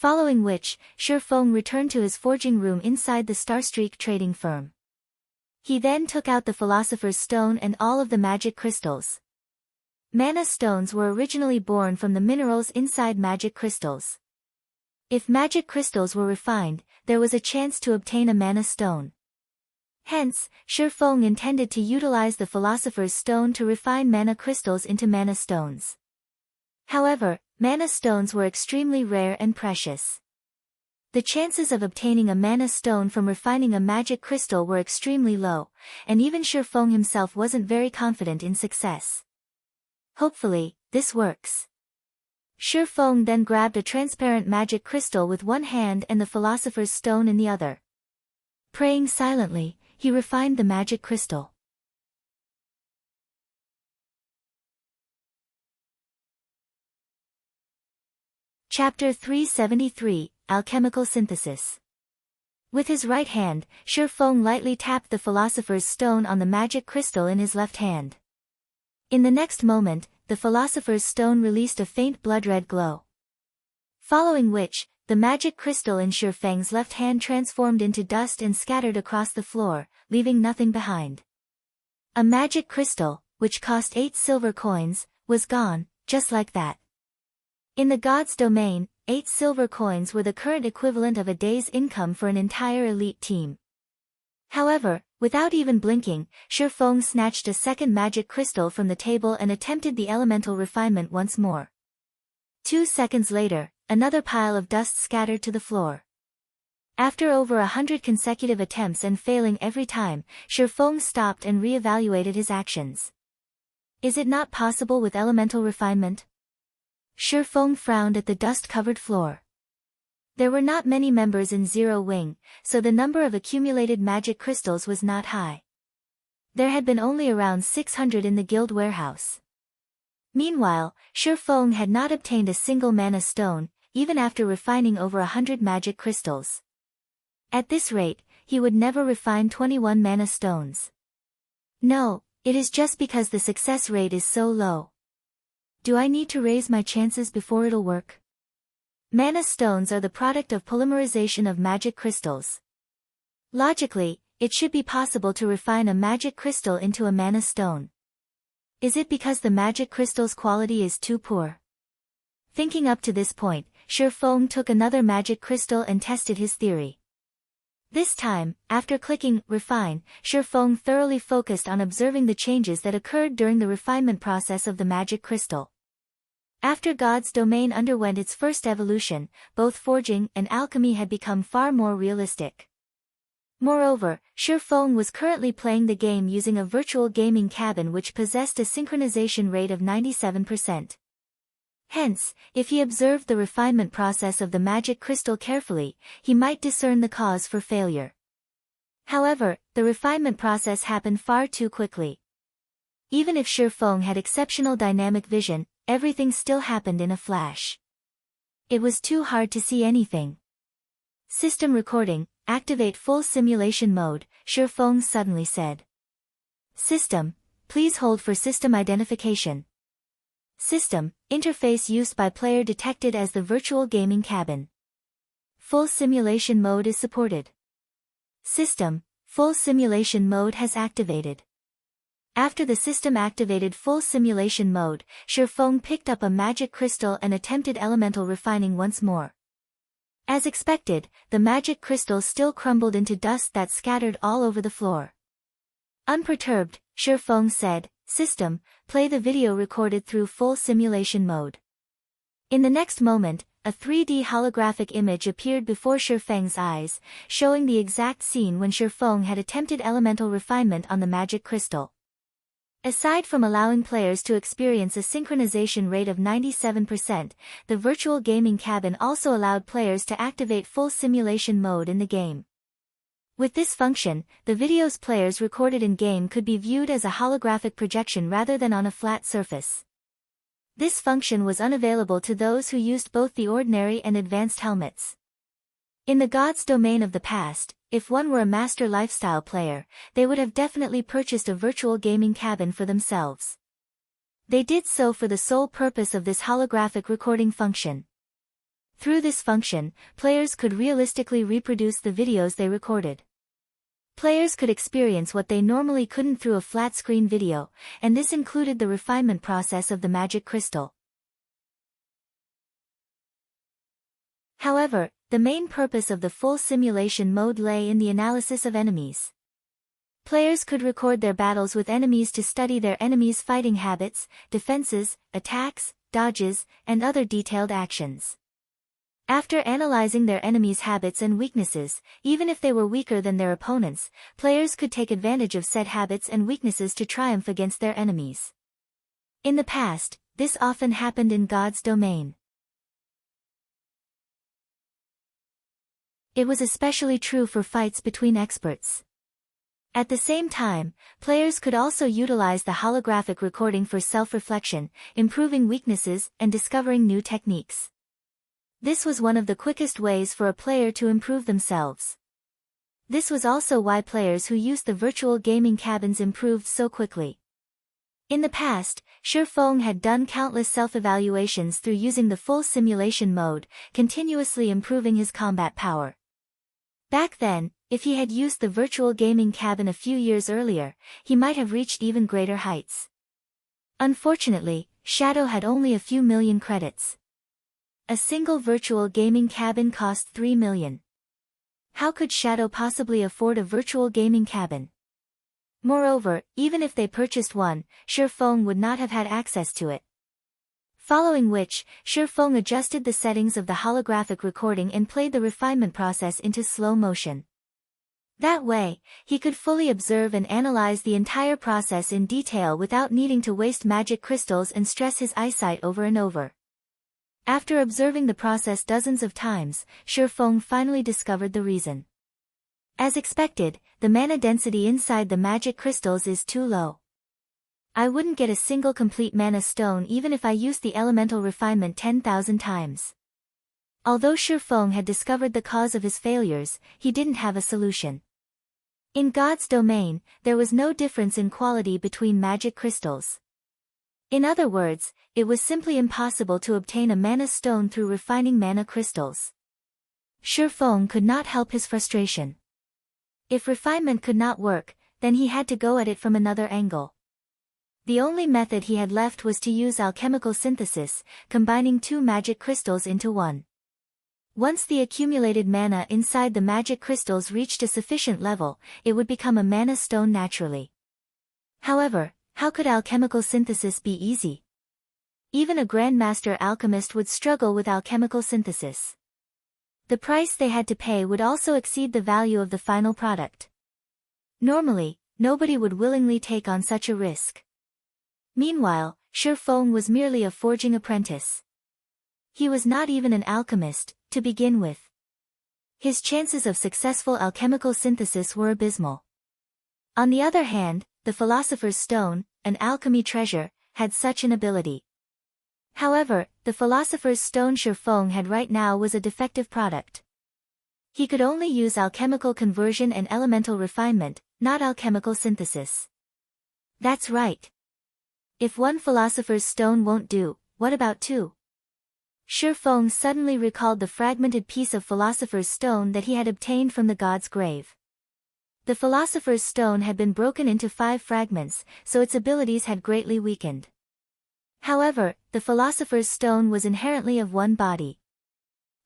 Following which, Shifeng returned to his forging room inside the Starstreak trading firm. He then took out the Philosopher's Stone and all of the magic crystals. Mana stones were originally born from the minerals inside magic crystals. If magic crystals were refined, there was a chance to obtain a mana stone. Hence, Shifeng intended to utilize the Philosopher's Stone to refine mana crystals into mana stones. However, mana stones were extremely rare and precious. The chances of obtaining a mana stone from refining a magic crystal were extremely low, and even Shifeng himself wasn't very confident in success. Hopefully, this works. Shifeng then grabbed a transparent magic crystal with one hand and the Philosopher's Stone in the other. Praying silently, he refined the magic crystal. Chapter 373, Alchemical Synthesis. With his right hand, Shifeng lightly tapped the Philosopher's Stone on the magic crystal in his left hand. In the next moment, the Philosopher's Stone released a faint blood-red glow. Following which, the magic crystal in Shifeng's left hand transformed into dust and scattered across the floor, leaving nothing behind. A magic crystal, which cost 8 silver coins, was gone, just like that. In the god's domain, 8 silver coins were the current equivalent of a day's income for an entire elite team. However, without even blinking, Shifeng snatched a second magic crystal from the table and attempted the elemental refinement once more. 2 seconds later, another pile of dust scattered to the floor. After over 100 consecutive attempts and failing every time, Shifeng stopped and re-evaluated his actions. Is it not possible with elemental refinement? Shifeng frowned at the dust-covered floor. There were not many members in Zero Wing, so the number of accumulated magic crystals was not high. There had been only around 600 in the guild warehouse. Meanwhile, Shifeng had not obtained a single mana stone, even after refining over 100 magic crystals. At this rate, he would never refine 21 mana stones. No, it is just because the success rate is so low. Do I need to raise my chances before it'll work? Mana stones are the product of polymerization of magic crystals. Logically, it should be possible to refine a magic crystal into a mana stone. Is it because the magic crystal's quality is too poor? Thinking up to this point, Shifeng took another magic crystal and tested his theory. This time, after clicking Refine, Shifeng thoroughly focused on observing the changes that occurred during the refinement process of the magic crystal. After God's domain underwent its first evolution, both forging and alchemy had become far more realistic. Moreover, Shifeng was currently playing the game using a virtual gaming cabin which possessed a synchronization rate of 97%. Hence, if he observed the refinement process of the magic crystal carefully, he might discern the cause for failure. However, the refinement process happened far too quickly. Even if Shifeng had exceptional dynamic vision, everything still happened in a flash. It was too hard to see anything. System recording, activate full simulation mode, Shifeng suddenly said. System, please hold for system identification. System, interface used by player detected as the virtual gaming cabin. Full simulation mode is supported. System, full simulation mode has activated. After the system activated full simulation mode, Shifeng picked up a magic crystal and attempted elemental refining once more. As expected, the magic crystal still crumbled into dust that scattered all over the floor. Unperturbed, Shifeng said, System, play the video recorded through full simulation mode. In the next moment, a 3D holographic image appeared before Shifeng's eyes, showing the exact scene when Shifeng had attempted elemental refinement on the magic crystal. Aside from allowing players to experience a synchronization rate of 97%, the virtual gaming cabin also allowed players to activate full simulation mode in the game. With this function, the videos players recorded in-game could be viewed as a holographic projection rather than on a flat surface. This function was unavailable to those who used both the ordinary and advanced helmets. In the God's domain of the past, if one were a master lifestyle player, they would have definitely purchased a virtual gaming cabin for themselves. They did so for the sole purpose of this holographic recording function. Through this function, players could realistically reproduce the videos they recorded. Players could experience what they normally couldn't through a flat-screen video, and this included the refinement process of the magic crystal. However, the main purpose of the full simulation mode lay in the analysis of enemies. Players could record their battles with enemies to study their enemies' fighting habits, defenses, attacks, dodges, and other detailed actions. After analyzing their enemies' habits and weaknesses, even if they were weaker than their opponents, players could take advantage of said habits and weaknesses to triumph against their enemies. In the past, this often happened in God's domain. It was especially true for fights between experts. At the same time, players could also utilize the holographic recording for self-reflection, improving weaknesses, and discovering new techniques. This was one of the quickest ways for a player to improve themselves. This was also why players who used the virtual gaming cabins improved so quickly. In the past, Shifeng had done countless self-evaluations through using the full simulation mode, continuously improving his combat power. Back then, if he had used the virtual gaming cabin a few years earlier, he might have reached even greater heights. Unfortunately, Shadow had only a few million credits. A single virtual gaming cabin cost 3 million. How could Shadow possibly afford a virtual gaming cabin? Moreover, even if they purchased one, Shifeng would not have had access to it. Following which, Shifeng adjusted the settings of the holographic recording and played the refinement process into slow motion. That way, he could fully observe and analyze the entire process in detail without needing to waste magic crystals and stress his eyesight over and over. After observing the process dozens of times, Shifeng finally discovered the reason. As expected, the mana density inside the magic crystals is too low. I wouldn't get a single complete mana stone even if I used the elemental refinement 10,000 times. Although Shifeng had discovered the cause of his failures, he didn't have a solution. In God's domain, there was no difference in quality between magic crystals. In other words, it was simply impossible to obtain a mana stone through refining mana crystals. Shifeng could not help his frustration. If refinement could not work, then he had to go at it from another angle. The only method he had left was to use alchemical synthesis, combining two magic crystals into one. Once the accumulated mana inside the magic crystals reached a sufficient level, it would become a mana stone naturally. However, how could alchemical synthesis be easy? Even a grandmaster alchemist would struggle with alchemical synthesis. The price they had to pay would also exceed the value of the final product. Normally, nobody would willingly take on such a risk. Meanwhile, Shifeng was merely a forging apprentice. He was not even an alchemist, to begin with. His chances of successful alchemical synthesis were abysmal. On the other hand, the Philosopher's Stone, an alchemy treasure, had such an ability. However, the Philosopher's Stone Shifeng had right now was a defective product. He could only use alchemical conversion and elemental refinement, not alchemical synthesis. That's right. If one Philosopher's Stone won't do, what about two? Shifeng suddenly recalled the fragmented piece of Philosopher's Stone that he had obtained from the god's grave. The Philosopher's Stone had been broken into 5 fragments, so its abilities had greatly weakened. However, the Philosopher's Stone was inherently of one body.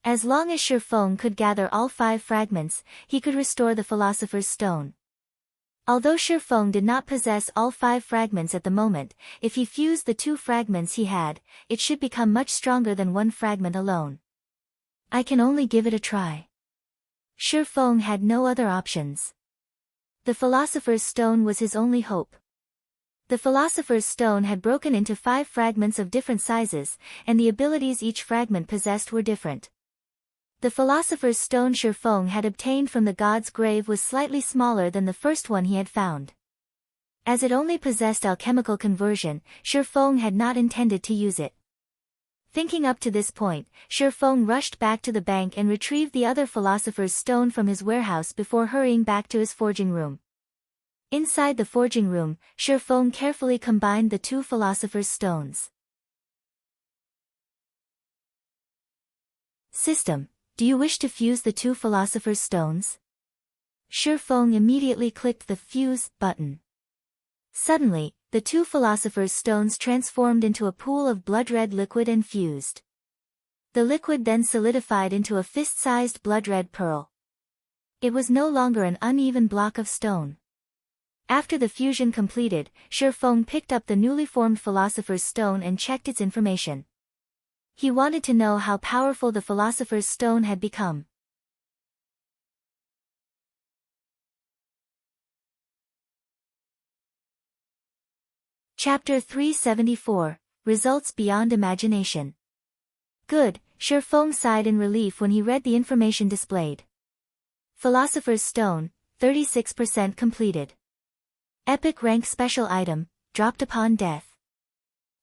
As long as Shifeng could gather all 5 fragments, he could restore the Philosopher's Stone. Although Shifeng did not possess all 5 fragments at the moment, if he fused the 2 fragments he had, it should become much stronger than 1 fragment alone. I can only give it a try. Shifeng had no other options. The Philosopher's Stone was his only hope. The Philosopher's Stone had broken into 5 fragments of different sizes, and the abilities each fragment possessed were different. The Philosopher's Stone Shifeng had obtained from the god's grave was slightly smaller than the first one he had found. As it only possessed alchemical conversion, Shifeng had not intended to use it. Thinking up to this point, Shifeng rushed back to the bank and retrieved the other Philosopher's Stone from his warehouse before hurrying back to his forging room. Inside the forging room, Shifeng carefully combined the 2 Philosopher's Stones. System, do you wish to fuse the two Philosopher's Stones? Shifeng immediately clicked the Fuse button. Suddenly, the two Philosopher's Stones transformed into a pool of blood-red liquid and fused. The liquid then solidified into a fist-sized blood-red pearl. It was no longer an uneven block of stone. After the fusion completed, Shifeng picked up the newly formed Philosopher's Stone and checked its information. He wanted to know how powerful the Philosopher's Stone had become. Chapter 374, Results Beyond Imagination. Good, Shifeng sighed in relief when he read the information displayed. Philosopher's Stone, 36% completed. Epic rank special item, dropped upon death.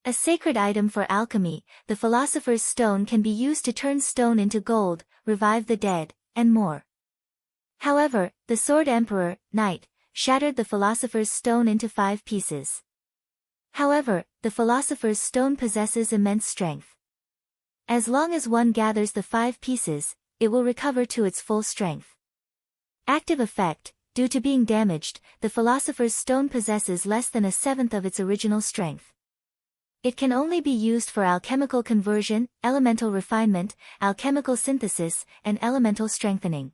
A sacred item for alchemy, the Philosopher's Stone can be used to turn stone into gold, revive the dead, and more. However, the Sword Emperor, Knight, shattered the Philosopher's Stone into 5 pieces. However, the Philosopher's Stone possesses immense strength. As long as one gathers the 5 pieces, it will recover to its full strength. Active effect, due to being damaged, the Philosopher's Stone possesses less than a seventh of its original strength. It can only be used for alchemical conversion, elemental refinement, alchemical synthesis, and elemental strengthening.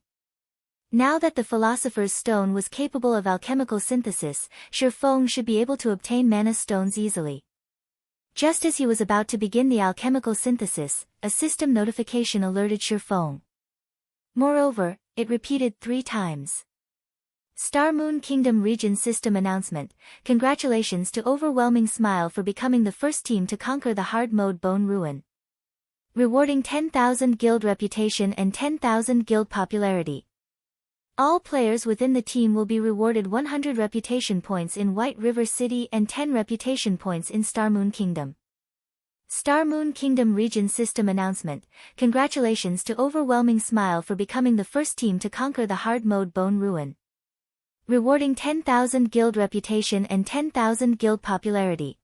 Now that the Philosopher's Stone was capable of alchemical synthesis, Shifeng should be able to obtain mana stones easily. Just as he was about to begin the alchemical synthesis, a system notification alerted Shifeng. Moreover, it repeated 3 times. Star Moon Kingdom Region System Announcement, congratulations to Overwhelming Smile for becoming the first team to conquer the hard mode Bone Ruin. Rewarding 10,000 guild reputation and 10,000 guild popularity. All players within the team will be rewarded 100 reputation points in White River City and 10 reputation points in Star Moon Kingdom. Star Moon Kingdom Region System Announcement, congratulations to Overwhelming Smile for becoming the first team to conquer the hard mode Bone Ruin. Rewarding 10,000 guild reputation and 10,000 guild popularity.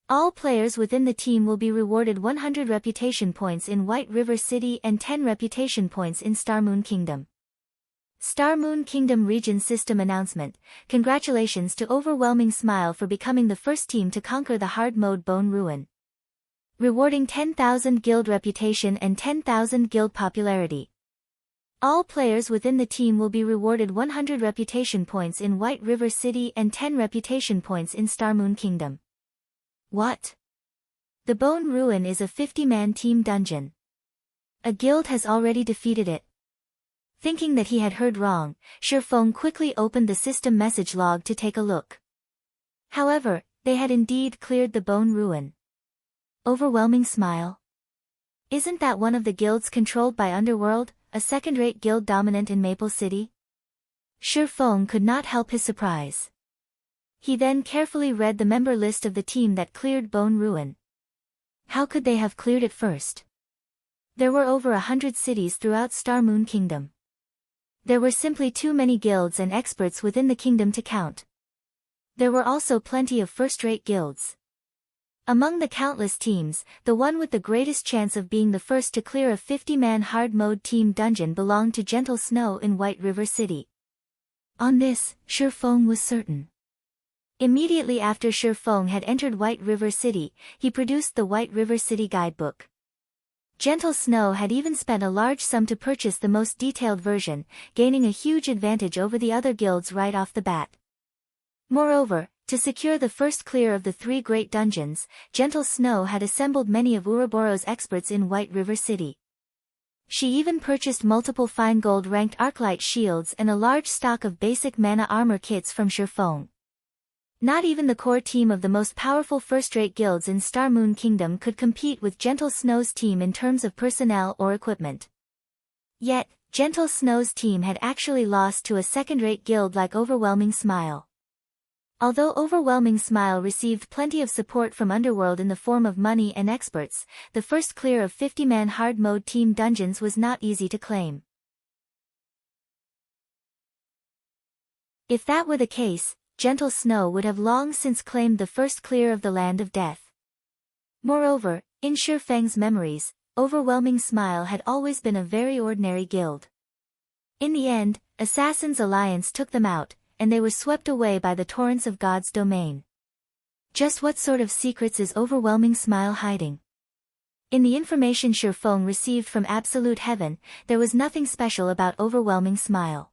All players within the team will be rewarded 100 reputation points in White River City and 10 reputation points in Star Moon Kingdom. Star Moon Kingdom Region System Announcement, congratulations to Overwhelming Smile for becoming the first team to conquer the hard mode Bone Ruin. Rewarding 10,000 guild reputation and 10,000 guild popularity. All players within the team will be rewarded 100 reputation points in White River City and 10 reputation points in Star Moon Kingdom. What? The Bone Ruin is a 50-man team dungeon. A guild has already defeated it. Thinking that he had heard wrong, Shifeng quickly opened the system message log to take a look. However, they had indeed cleared the Bone Ruin. Overwhelming Smile. Isn't that one of the guilds controlled by Underworld, a second-rate guild dominant in Maple City? Shifeng could not help his surprise. He then carefully read the member list of the team that cleared Bone Ruin. How could they have cleared it first? There were over 100 cities throughout Star Moon Kingdom. There were simply too many guilds and experts within the kingdom to count. There were also plenty of first-rate guilds. Among the countless teams, the one with the greatest chance of being the first to clear a 50-man hard mode team dungeon belonged to Gentle Snow in White River City. On this, Shifeng was certain. Immediately after Shifeng had entered White River City, he produced the White River City guidebook. Gentle Snow had even spent a large sum to purchase the most detailed version, gaining a huge advantage over the other guilds right off the bat. Moreover, to secure the first clear of the 3 great dungeons, Gentle Snow had assembled many of Ouroboros's experts in White River City. She even purchased multiple fine gold-ranked Arclight shields and a large stock of basic mana armor kits from Shifeng. Not even the core team of the most powerful first-rate guilds in Star Moon Kingdom could compete with Gentle Snow's team in terms of personnel or equipment. Yet, Gentle Snow's team had actually lost to a second-rate guild like Overwhelming Smile. Although Overwhelming Smile received plenty of support from Underworld in the form of money and experts, the first clear of 50-man hard mode team dungeons was not easy to claim. If that were the case, Gentle Snow would have long since claimed the first clear of the Land of Death. Moreover, in Shifeng's memories, Overwhelming Smile had always been a very ordinary guild. In the end, Assassin's Alliance took them out, and they were swept away by the torrents of God's domain. Just what sort of secrets is Overwhelming Smile hiding? In the information Shifeng received from Absolute Heaven, there was nothing special about Overwhelming Smile.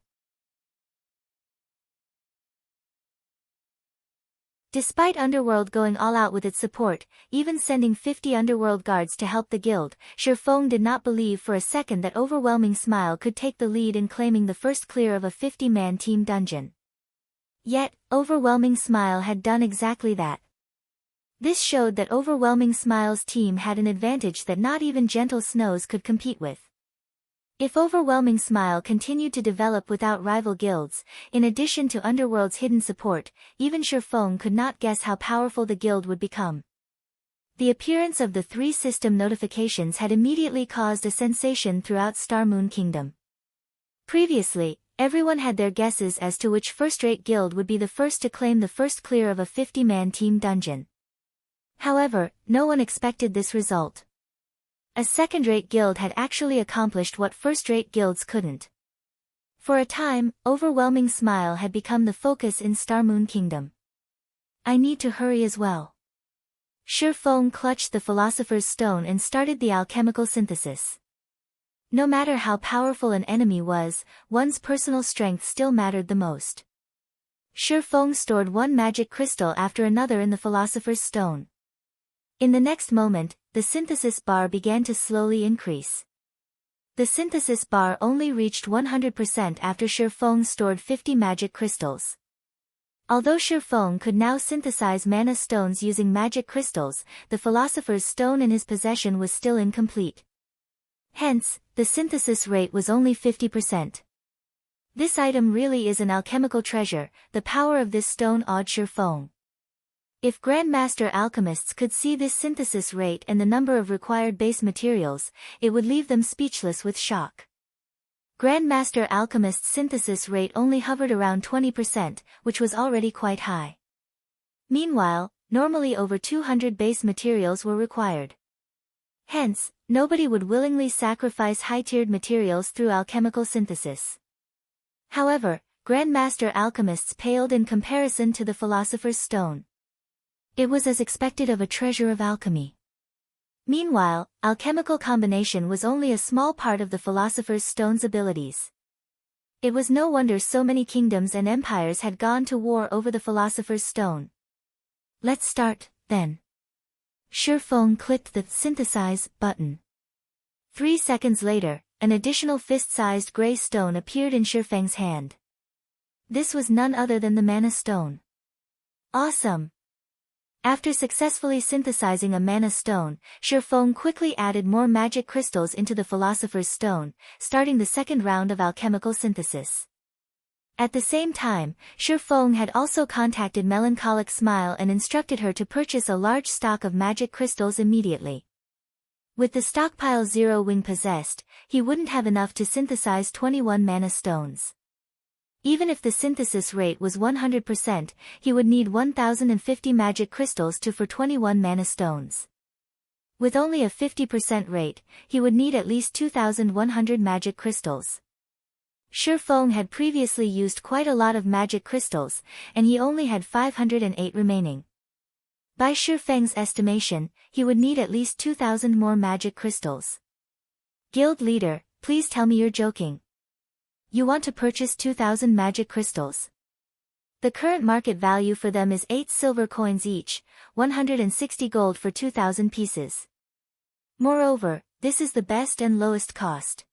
Despite Underworld going all out with its support, even sending 50 Underworld guards to help the guild, Shifeng did not believe for a second that Overwhelming Smile could take the lead in claiming the first clear of a 50-man team dungeon. Yet, Overwhelming Smile had done exactly that. This showed that Overwhelming Smile's team had an advantage that not even Gentle Snows could compete with. If Overwhelming Smile continued to develop without rival guilds, in addition to Underworld's hidden support, even Shifeng could not guess how powerful the guild would become. The appearance of the 3 system notifications had immediately caused a sensation throughout Star Moon Kingdom. Previously, everyone had their guesses as to which first-rate guild would be the first to claim the first clear of a 50-man team dungeon. However, no one expected this result. A second-rate guild had actually accomplished what first-rate guilds couldn't. For a time, Overwhelming Smile had become the focus in Star Moon Kingdom. I need to hurry as well. Shifeng clutched the Philosopher's Stone and started the alchemical synthesis. No matter how powerful an enemy was, one's personal strength still mattered the most. Shifeng stored one magic crystal after another in the Philosopher's Stone. In the next moment, the synthesis bar began to slowly increase. The synthesis bar only reached 100% after Shifeng stored 50 magic crystals. Although Shifeng could now synthesize mana stones using magic crystals, the Philosopher's Stone in his possession was still incomplete. Hence, the synthesis rate was only 50%. This item really is an alchemical treasure. The power of this stone awed Shifeng. If Grandmaster alchemists could see this synthesis rate and the number of required base materials, it would leave them speechless with shock. Grandmaster alchemists' synthesis rate only hovered around 20%, which was already quite high. Meanwhile, normally over 200 base materials were required. Hence, nobody would willingly sacrifice high-tiered materials through alchemical synthesis. However, Grandmaster alchemists paled in comparison to the Philosopher's Stone. It was as expected of a treasure of alchemy. Meanwhile, alchemical combination was only a small part of the Philosopher's Stone's abilities. It was no wonder so many kingdoms and empires had gone to war over the Philosopher's Stone. Let's start, then. Shifeng clicked the synthesize button. 3 seconds later, an additional fist-sized gray stone appeared in Shifeng's hand. This was none other than the mana stone. Awesome! After successfully synthesizing a mana stone, Shifeng quickly added more magic crystals into the Philosopher's Stone, starting the second round of alchemical synthesis. At the same time, Shifeng had also contacted Melancholic Smile and instructed her to purchase a large stock of magic crystals immediately. With the stockpile Zero Wing possessed, he wouldn't have enough to synthesize 21 mana stones. Even if the synthesis rate was 100%, he would need 1050 magic crystals for 21 mana stones. With only a 50% rate, he would need at least 2100 magic crystals. Shifeng had previously used quite a lot of magic crystals, and he only had 508 remaining. By Shifeng's estimation, he would need at least 2000 more magic crystals. Guild leader, please tell me you're joking. You want to purchase 2000 magic crystals. The current market value for them is 8 silver coins each, 160 gold for 2000 pieces. Moreover, this is the best and lowest cost.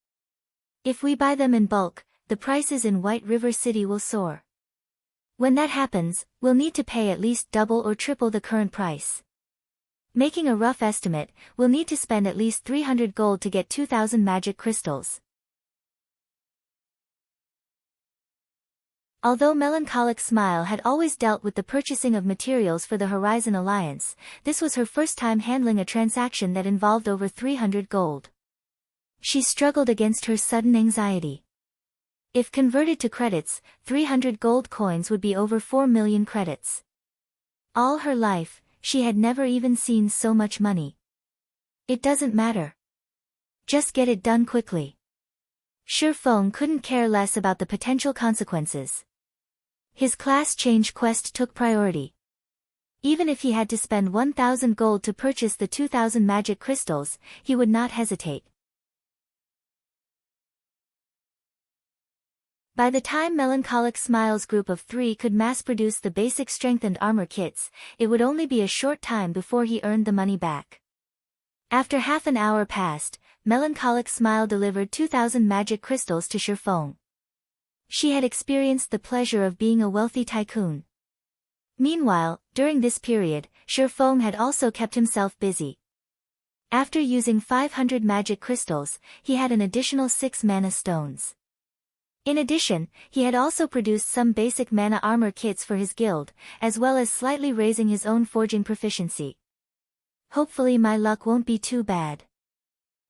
If we buy them in bulk, the prices in White River City will soar. When that happens, we'll need to pay at least double or triple the current price. Making a rough estimate, we'll need to spend at least 300 gold to get 2000 magic crystals. Although Melancholic Smile had always dealt with the purchasing of materials for the Horizon Alliance, this was her first time handling a transaction that involved over 300 gold. She struggled against her sudden anxiety. If converted to credits, 300 gold coins would be over 4 million credits. All her life, she had never even seen so much money. It doesn't matter. Just get it done quickly. Shifeng couldn't care less about the potential consequences. His class change quest took priority. Even if he had to spend 1,000 gold to purchase the 2,000 magic crystals, he would not hesitate. By the time Melancholic Smile's group of 3 could mass-produce the basic strengthened armor kits, it would only be a short time before he earned the money back. After half an hour passed, Melancholic Smile delivered 2,000 magic crystals to Shifeng. She had experienced the pleasure of being a wealthy tycoon. Meanwhile, during this period, Shifeng had also kept himself busy. After using 500 magic crystals, he had an additional 6 mana stones. In addition, he had also produced some basic mana armor kits for his guild, as well as slightly raising his own forging proficiency. Hopefully my luck won't be too bad.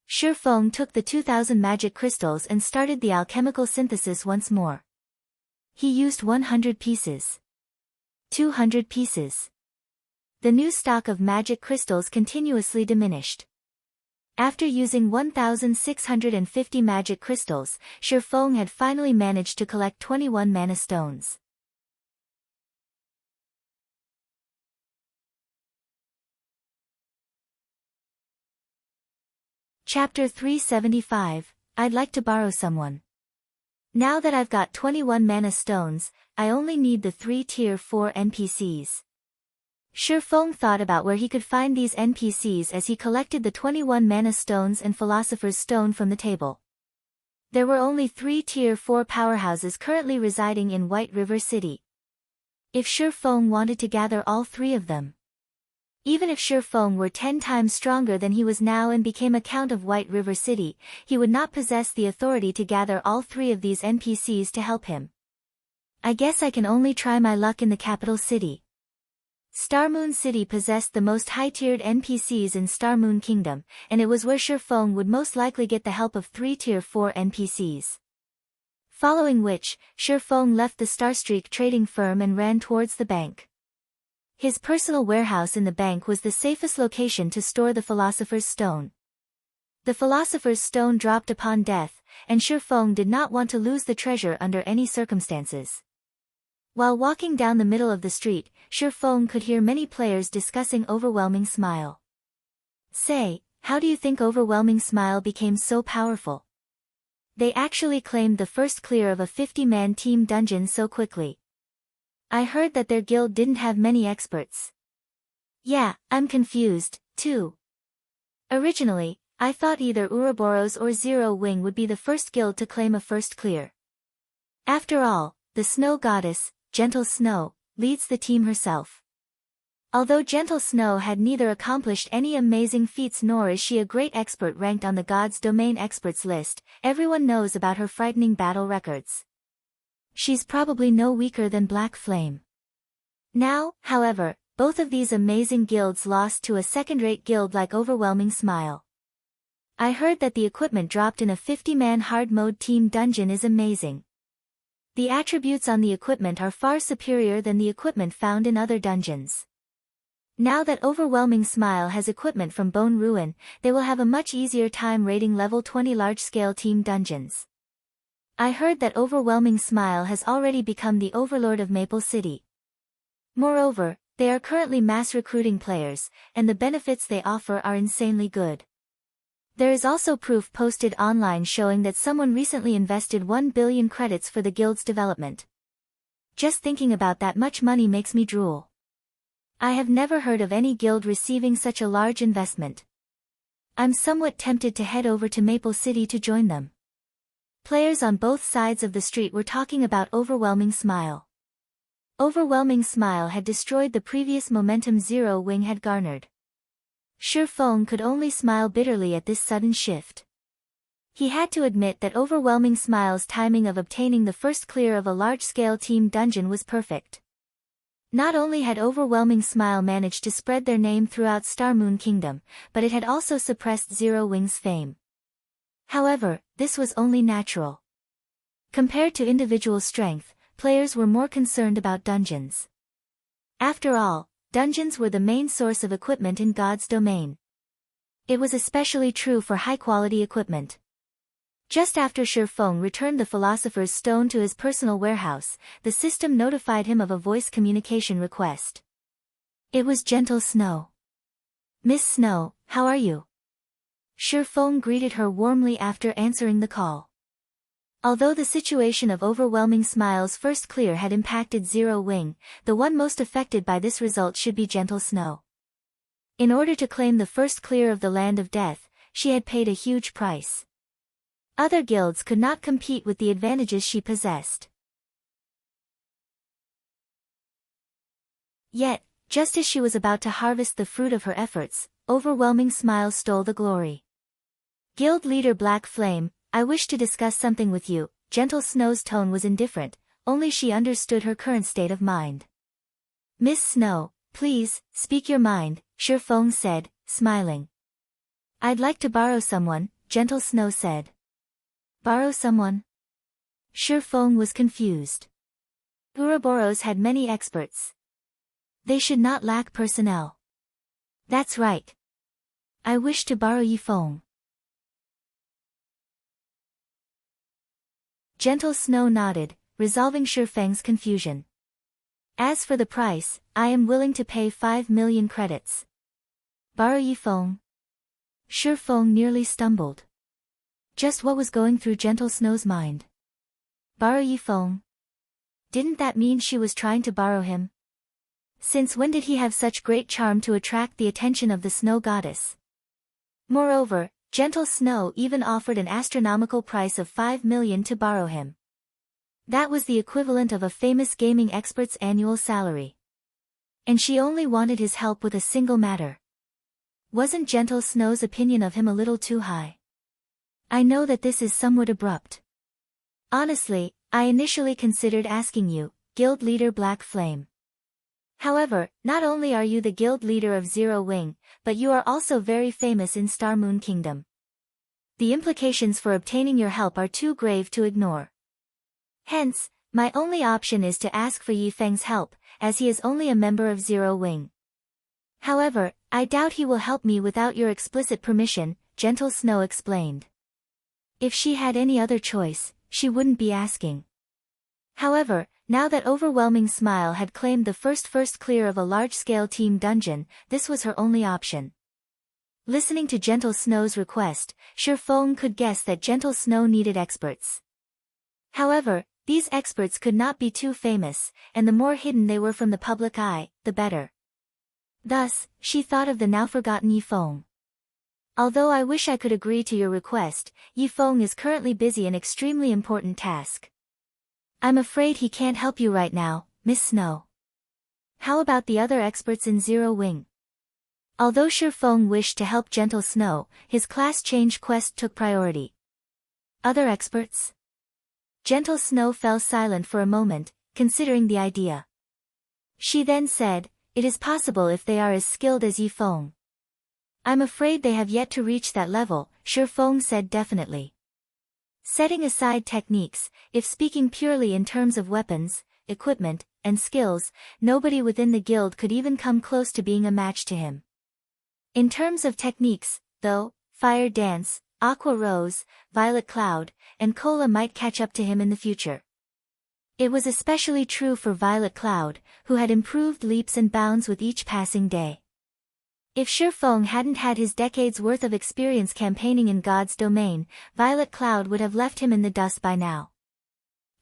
Shifeng took the 2,000 magic crystals and started the alchemical synthesis once more. He used 100 pieces. 200 pieces. The new stock of magic crystals continuously diminished. After using 1,650 magic crystals, Shifeng had finally managed to collect 21 mana stones. Chapter 375, I'd like to borrow someone. Now that I've got 21 mana stones, I only need the 3 tier 4 NPCs. Shifeng thought about where he could find these NPCs as he collected the 21 mana stones and Philosopher's Stone from the table. There were only 3 tier 4 powerhouses currently residing in White River City. If Shifeng wanted to gather all 3 of them. Even if Shifeng were 10 times stronger than he was now and became a Count of White River City, he would not possess the authority to gather all 3 of these NPCs to help him. I guess I can only try my luck in the capital city. Starmoon City possessed the most high-tiered NPCs in Starmoon Kingdom, and it was where Shifeng would most likely get the help of 3 tier 4 NPCs. Following which, Shifeng left the Starstreak trading firm and ran towards the bank. His personal warehouse in the bank was the safest location to store the Philosopher's Stone. The Philosopher's Stone dropped upon death, and Shifeng did not want to lose the treasure under any circumstances. While walking down the middle of the street, Shifeng could hear many players discussing Overwhelming Smile. Say, how do you think Overwhelming Smile became so powerful? They actually claimed the first clear of a 50-man team dungeon so quickly. I heard that their guild didn't have many experts. Yeah, I'm confused, too. Originally, I thought either Ouroboros or Zero Wing would be the first guild to claim a first clear. After all, the Snow Goddess, Gentle Snow, leads the team herself. Although Gentle Snow had neither accomplished any amazing feats nor is she a great expert ranked on the God's Domain experts list, everyone knows about her frightening battle records. She's probably no weaker than Black Flame. Now, however, both of these amazing guilds lost to a second-rate guild like Overwhelming Smile. I heard that the equipment dropped in a 50-man hard mode team dungeon is amazing. The attributes on the equipment are far superior than the equipment found in other dungeons. Now that Overwhelming Smile has equipment from Bone Ruin, they will have a much easier time raiding level 20 large-scale team dungeons. I heard that Overwhelming Smile has already become the overlord of Maple City. Moreover, they are currently mass recruiting players, and the benefits they offer are insanely good. There is also proof posted online showing that someone recently invested 1 billion credits for the guild's development. Just thinking about that much money makes me drool. I have never heard of any guild receiving such a large investment. I'm somewhat tempted to head over to Maple City to join them. Players on both sides of the street were talking about Overwhelming Smile. Overwhelming Smile had destroyed the previous momentum Zero Wing had garnered. Shifeng could only smile bitterly at this sudden shift. He had to admit that Overwhelming Smile's timing of obtaining the first clear of a large-scale team dungeon was perfect. Not only had Overwhelming Smile managed to spread their name throughout Starmoon Kingdom, but it had also suppressed Zero Wing's fame. However, this was only natural. Compared to individual strength, players were more concerned about dungeons. After all, dungeons were the main source of equipment in God's domain. It was especially true for high-quality equipment. Just after Shi Feng returned the Philosopher's Stone to his personal warehouse, the system notified him of a voice communication request. It was Gentle Snow. "Miss Snow, how are you?" Shi Feng greeted her warmly after answering the call. Although the situation of overwhelming Smile's first clear had impacted Zero Wing, the one most affected by this result should be Gentle Snow. In order to claim the first clear of the Land of Death, she had paid a huge price. Other guilds could not compete with the advantages she possessed. Yet, just as she was about to harvest the fruit of her efforts, overwhelming Smile stole the glory. "Guild leader Black Flame, I wish to discuss something with you." Gentle Snow's tone was indifferent, only she understood her current state of mind. "Miss Snow, please, speak your mind," Shi Feng said, smiling. "I'd like to borrow someone," Gentle Snow said. "Borrow someone?" Shi Feng was confused. Ouroboros had many experts. They should not lack personnel. "That's right. I wish to borrow Yi Feng." Gentle Snow nodded, resolving Shi Feng's confusion. "As for the price, I am willing to pay 5 million credits." "Borrow Yi Feng?" Shi Feng nearly stumbled. Just what was going through Gentle Snow's mind? Borrow Yi Feng? Didn't that mean she was trying to borrow him? Since when did he have such great charm to attract the attention of the Snow Goddess? Moreover, Gentle Snow even offered an astronomical price of 5 million to borrow him. That was the equivalent of a famous gaming expert's annual salary. And she only wanted his help with a single matter. Wasn't Gentle Snow's opinion of him a little too high? "I know that this is somewhat abrupt. Honestly, I initially considered asking you, Guild Leader Black Flame. However, not only are you the guild leader of Zero Wing, but you are also very famous in Star Moon Kingdom. The implications for obtaining your help are too grave to ignore. Hence, my only option is to ask for Yi Feng's help, as he is only a member of Zero Wing. However, I doubt he will help me without your explicit permission," Gentle Snow explained. If she had any other choice, she wouldn't be asking. However, now that Overwhelming Smile had claimed the first clear of a large-scale team dungeon, this was her only option. Listening to Gentle Snow's request, Shi Feng could guess that Gentle Snow needed experts. However, these experts could not be too famous, and the more hidden they were from the public eye, the better. Thus, she thought of the now-forgotten Yi Feng. "Although I wish I could agree to your request, Yi Feng is currently busy in extremely important task. I'm afraid he can't help you right now, Miss Snow." "How about the other experts in Zero Wing?" Although Shi Feng wished to help Gentle Snow, his class change quest took priority. "Other experts?" Gentle Snow fell silent for a moment, considering the idea. She then said, "It is possible if they are as skilled as Yi Feng." "I'm afraid they have yet to reach that level," Shi Feng said definitely. Setting aside techniques, if speaking purely in terms of weapons, equipment, and skills, nobody within the guild could even come close to being a match to him. In terms of techniques, though, Fire Dance, Aqua Rose, Violet Cloud, and Cola might catch up to him in the future. It was especially true for Violet Cloud, who had improved leaps and bounds with each passing day. If Shi Feng hadn't had his decades worth of experience campaigning in God's domain, Violet Cloud would have left him in the dust by now.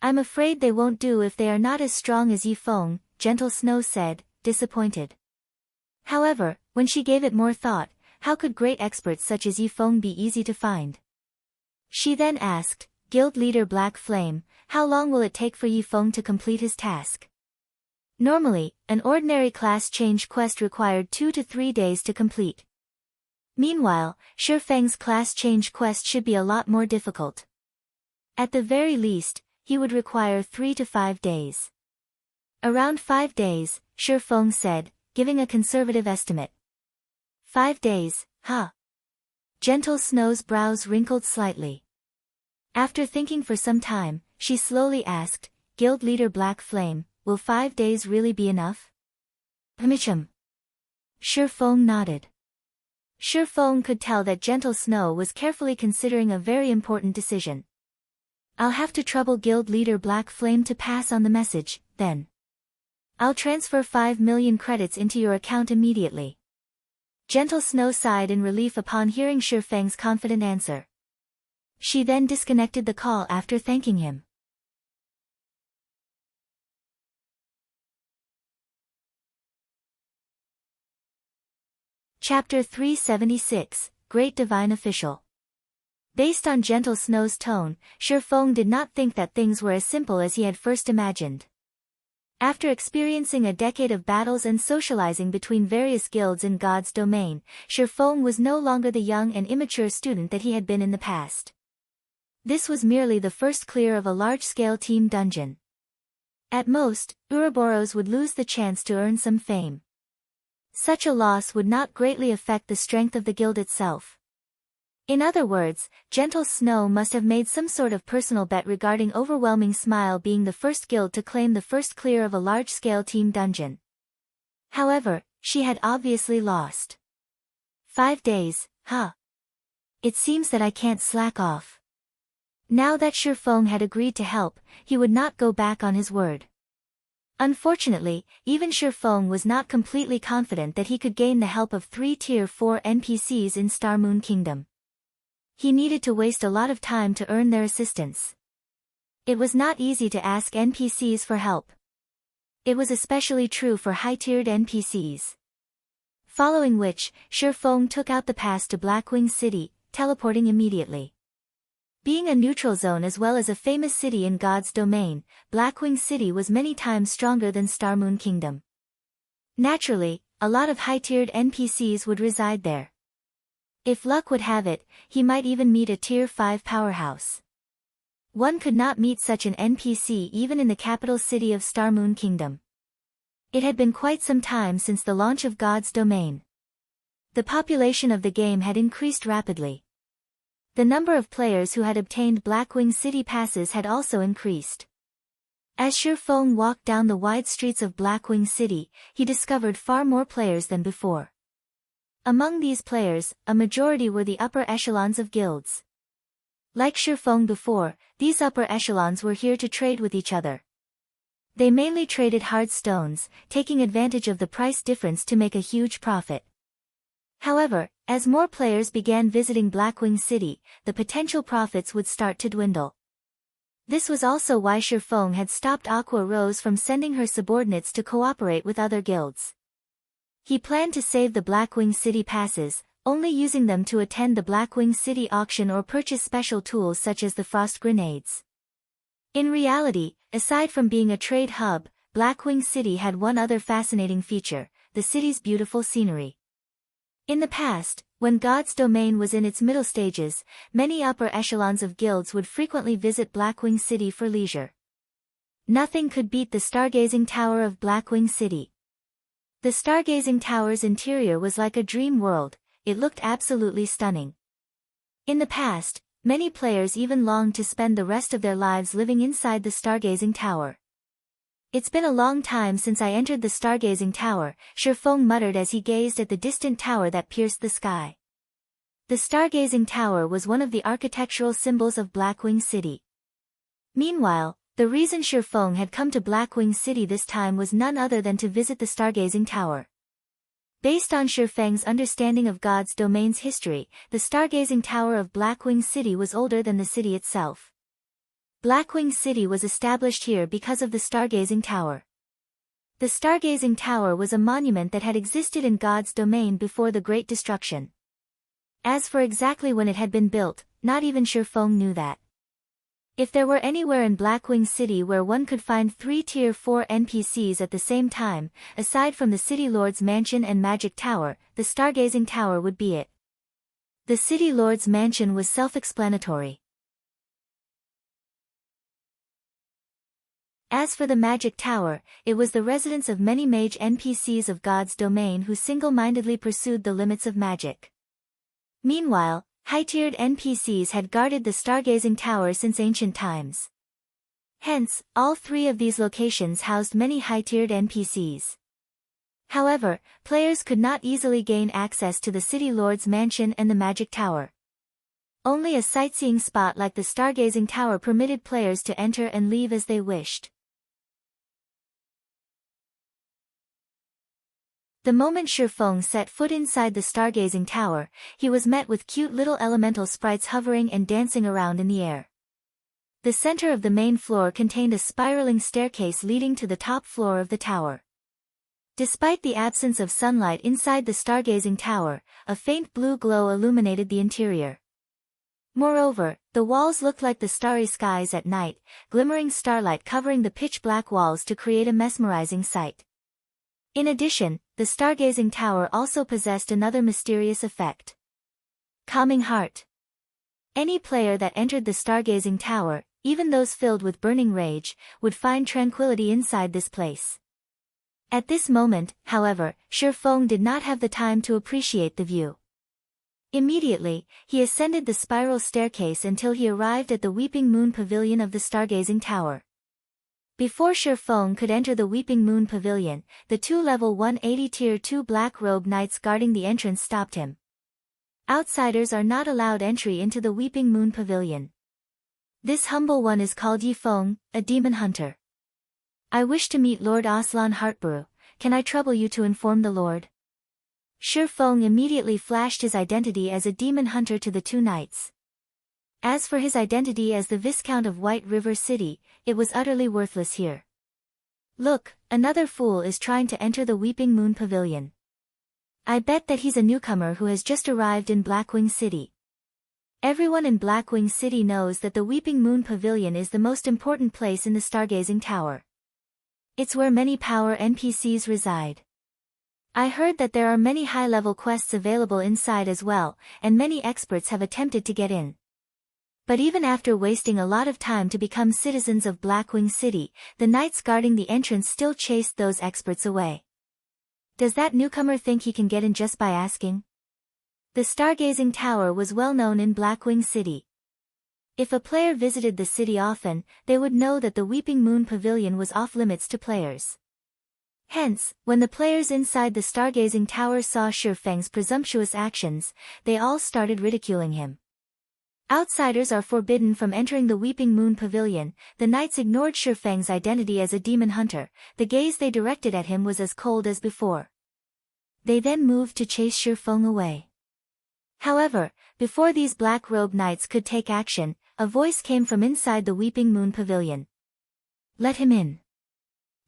"I'm afraid they won't do if they are not as strong as Yi Feng," Gentle Snow said, disappointed. However, when she gave it more thought, how could great experts such as Yi Feng be easy to find? She then asked, "Guild Leader Black Flame, how long will it take for Yi Feng to complete his task?" Normally, an ordinary class change quest required 2 to 3 days to complete. Meanwhile, Shi Feng's class change quest should be a lot more difficult. At the very least, he would require 3 to 5 days. "Around 5 days, Shi Feng said, giving a conservative estimate. 5 days, huh? Gentle Snow's brows wrinkled slightly. After thinking for some time, she slowly asked, "Guild Leader Black Flame, will 5 days really be enough?" "Shi Feng nodded. Feng could tell that Gentle Snow was carefully considering a very important decision. I'll have to trouble guild leader Black Flame to pass on the message, then. I'll transfer 5 million credits into your account immediately. Gentle Snow sighed in relief upon hearing Feng's confident answer. She then disconnected the call after thanking him. Chapter 376, Great Divine Official. Based on Gentle Snow's tone, Feng did not think that things were as simple as he had first imagined. After experiencing a decade of battles and socializing between various guilds in God's domain, Feng was no longer the young and immature student that he had been in the past. This was merely the first clear of a large-scale team dungeon. At most, Ouroboros would lose the chance to earn some fame. Such a loss would not greatly affect the strength of the guild itself. In other words, Gentle Snow must have made some sort of personal bet regarding Overwhelming Smile being the first guild to claim the first clear of a large-scale team dungeon. However, she had obviously lost. 5 days, huh? It seems that I can't slack off. Now that Feng had agreed to help, he would not go back on his word. Unfortunately, even Feng was not completely confident that he could gain the help of 3 Tier 4 NPCs in Star Moon Kingdom. He needed to waste a lot of time to earn their assistance. It was not easy to ask NPCs for help. It was especially true for high-tiered NPCs. Following which, Feng took out the pass to Blackwing City, teleporting immediately. Being a neutral zone as well as a famous city in God's domain, Blackwing City was many times stronger than Star Moon Kingdom. Naturally, a lot of high-tiered NPCs would reside there. If luck would have it, he might even meet a Tier 5 powerhouse. One could not meet such an NPC even in the capital city of Star Moon Kingdom. It had been quite some time since the launch of God's domain. The population of the game had increased rapidly. The number of players who had obtained Blackwing City passes had also increased. As Feng walked down the wide streets of Blackwing City, he discovered far more players than before. Among these players, a majority were the upper echelons of guilds. Like Feng before, these upper echelons were here to trade with each other. They mainly traded hard stones, taking advantage of the price difference to make a huge profit. However, as more players began visiting Blackwing City, the potential profits would start to dwindle. This was also why Feng had stopped Aqua Rose from sending her subordinates to cooperate with other guilds. He planned to save the Blackwing City passes, only using them to attend the Blackwing City auction or purchase special tools such as the frost grenades. In reality, aside from being a trade hub, Blackwing City had one other fascinating feature: the city's beautiful scenery. In the past, when God's domain was in its middle stages, many upper echelons of guilds would frequently visit Blackwing City for leisure. Nothing could beat the stargazing tower of Blackwing City. The stargazing tower's interior was like a dream world. It looked absolutely stunning. In the past, many players even longed to spend the rest of their lives living inside the stargazing tower. It's been a long time since I entered the stargazing tower, Feng muttered as he gazed at the distant tower that pierced the sky. The stargazing tower was one of the architectural symbols of Blackwing City. Meanwhile, the reason Feng had come to Blackwing City this time was none other than to visit the stargazing tower. Based on Feng's understanding of God's domain's history, the stargazing tower of Blackwing City was older than the city itself. Blackwing City was established here because of the stargazing tower. The stargazing tower was a monument that had existed in God's domain before the Great Destruction. As for exactly when it had been built, not even Feng knew that. If there were anywhere in Blackwing City where one could find 3 Tier 4 NPCs at the same time, aside from the City Lord's Mansion and Magic Tower, the Stargazing Tower would be it. The City Lord's Mansion was self-explanatory. As for the Magic Tower, it was the residence of many mage NPCs of God's domain who single-mindedly pursued the limits of magic. Meanwhile, high-tiered NPCs had guarded the Stargazing Tower since ancient times. Hence, all 3 of these locations housed many high-tiered NPCs. However, players could not easily gain access to the City Lord's mansion and the Magic Tower. Only a sightseeing spot like the Stargazing Tower permitted players to enter and leave as they wished. The moment Shifeng set foot inside the Stargazing Tower, he was met with cute little elemental sprites hovering and dancing around in the air. The center of the main floor contained a spiraling staircase leading to the top floor of the tower. Despite the absence of sunlight inside the Stargazing Tower, a faint blue glow illuminated the interior. Moreover, the walls looked like the starry skies at night, glimmering starlight covering the pitch-black walls to create a mesmerizing sight. In addition, the Stargazing Tower also possessed another mysterious effect. Calming heart. Any player that entered the Stargazing Tower, even those filled with burning rage, would find tranquility inside this place. At this moment, however, Shifeng did not have the time to appreciate the view. Immediately, he ascended the spiral staircase until he arrived at the Weeping Moon Pavilion of the Stargazing Tower. Before Shifeng could enter the Weeping Moon Pavilion, the two level 180 Tier 2 black-robed knights guarding the entrance stopped him. Outsiders are not allowed entry into the Weeping Moon Pavilion. This humble one is called Yifeng, a demon hunter. I wish to meet Lord Aslan Heartbrew. Can I trouble you to inform the Lord? Shifeng immediately flashed his identity as a demon hunter to the two knights. As for his identity as the Viscount of White River City, it was utterly worthless here. Look, another fool is trying to enter the Weeping Moon Pavilion. I bet that he's a newcomer who has just arrived in Blackwing City. Everyone in Blackwing City knows that the Weeping Moon Pavilion is the most important place in the Stargazing Tower. It's where many power NPCs reside. I heard that there are many high-level quests available inside as well, and many experts have attempted to get in. But even after wasting a lot of time to become citizens of Blackwing City, the knights guarding the entrance still chased those experts away. Does that newcomer think he can get in just by asking? The Stargazing Tower was well known in Blackwing City. If a player visited the city often, they would know that the Weeping Moon Pavilion was off-limits to players. Hence, when the players inside the Stargazing Tower saw Shifeng's presumptuous actions, they all started ridiculing him. Outsiders are forbidden from entering the Weeping Moon Pavilion. The knights ignored Shifeng's identity as a demon hunter. The gaze they directed at him was as cold as before. They then moved to chase Shifeng away. However, before these black-robed knights could take action, a voice came from inside the Weeping Moon Pavilion. Let him in.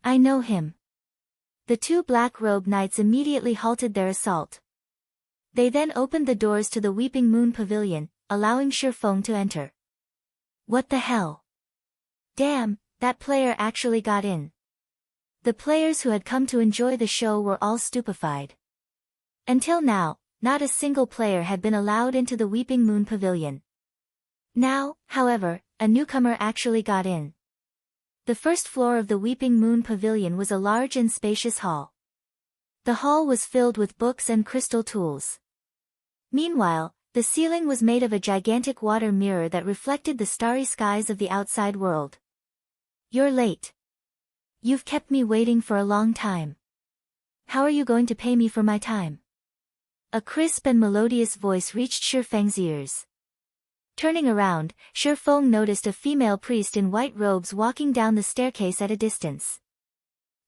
I know him. The two black-robed knights immediately halted their assault. They then opened the doors to the Weeping Moon Pavilion, allowing Shifeng to enter. What the hell? Damn, that player actually got in. The players who had come to enjoy the show were all stupefied. Until now, not a single player had been allowed into the Weeping Moon Pavilion. Now, however, a newcomer actually got in. The first floor of the Weeping Moon Pavilion was a large and spacious hall. The hall was filled with books and crystal tools. Meanwhile, the ceiling was made of a gigantic water mirror that reflected the starry skies of the outside world. You're late. You've kept me waiting for a long time. How are you going to pay me for my time? A crisp and melodious voice reached Shifeng's ears. Turning around, Shifeng noticed a female priest in white robes walking down the staircase at a distance.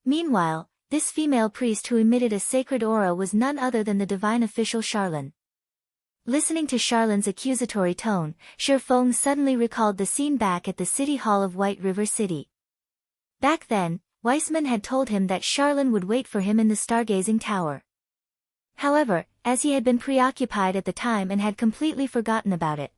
Meanwhile, this female priest who emitted a sacred aura was none other than the divine official Charlene. Listening to Charlene's accusatory tone, Shifeng suddenly recalled the scene back at the City Hall of White River City. Back then, Weissman had told him that Charlene would wait for him in the Stargazing Tower. However, as he had been preoccupied at the time and had completely forgotten about it.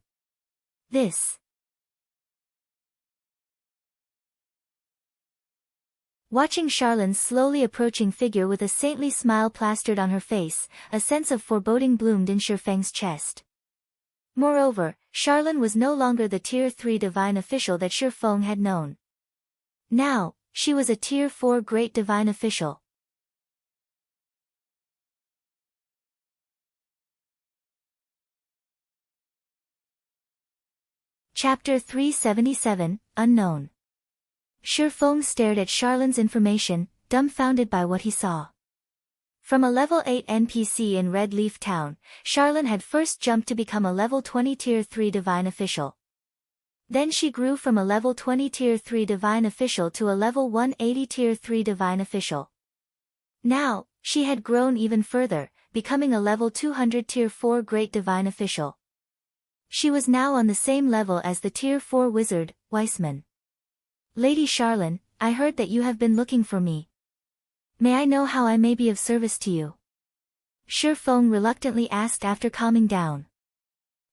Watching Charlene's slowly approaching figure with a saintly smile plastered on her face, a sense of foreboding bloomed in Shifeng's chest. Moreover, Charlene was no longer the Tier 3 divine official that Shifeng had known. Now, she was a Tier 4 great divine official. Chapter 377, Unknown. Shifeng stared at Charlene's information, dumbfounded by what he saw. From a level 8 NPC in Red Leaf Town, Charlene had first jumped to become a level 20 Tier 3 Divine Official. Then she grew from a level 20 Tier 3 Divine Official to a level 180 Tier 3 Divine Official. Now, she had grown even further, becoming a level 200 Tier 4 Great Divine Official. She was now on the same level as the Tier 4 Wizard, Weissman. Lady Charlene, I heard that you have been looking for me. May I know how I may be of service to you? Shi Feng reluctantly asked after calming down.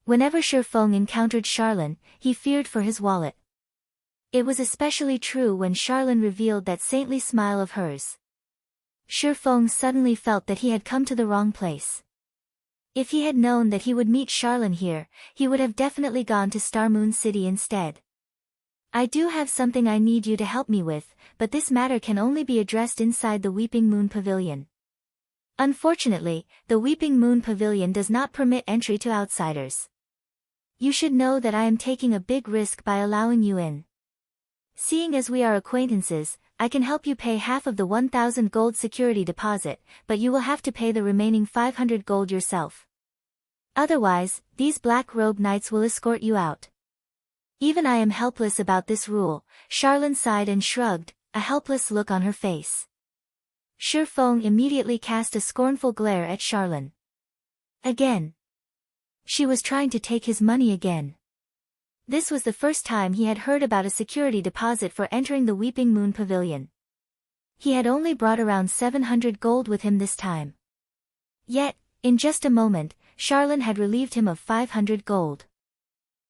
Whenever Shi Feng encountered Charlene, he feared for his wallet. It was especially true when Charlene revealed that saintly smile of hers. Shi Feng suddenly felt that he had come to the wrong place. If he had known that he would meet Charlene here, he would have definitely gone to Star Moon City instead. I do have something I need you to help me with, but this matter can only be addressed inside the Weeping Moon Pavilion. Unfortunately, the Weeping Moon Pavilion does not permit entry to outsiders. You should know that I am taking a big risk by allowing you in. Seeing as we are acquaintances, I can help you pay half of the 1,000 gold security deposit, but you will have to pay the remaining 500 gold yourself. Otherwise, these black-robed knights will escort you out. Even I am helpless about this rule, Charlene sighed and shrugged, a helpless look on her face. Shi Feng immediately cast a scornful glare at Charlene. Again. She was trying to take his money again. This was the first time he had heard about a security deposit for entering the Weeping Moon Pavilion. He had only brought around 700 gold with him this time. Yet, in just a moment, Charlene had relieved him of 500 gold.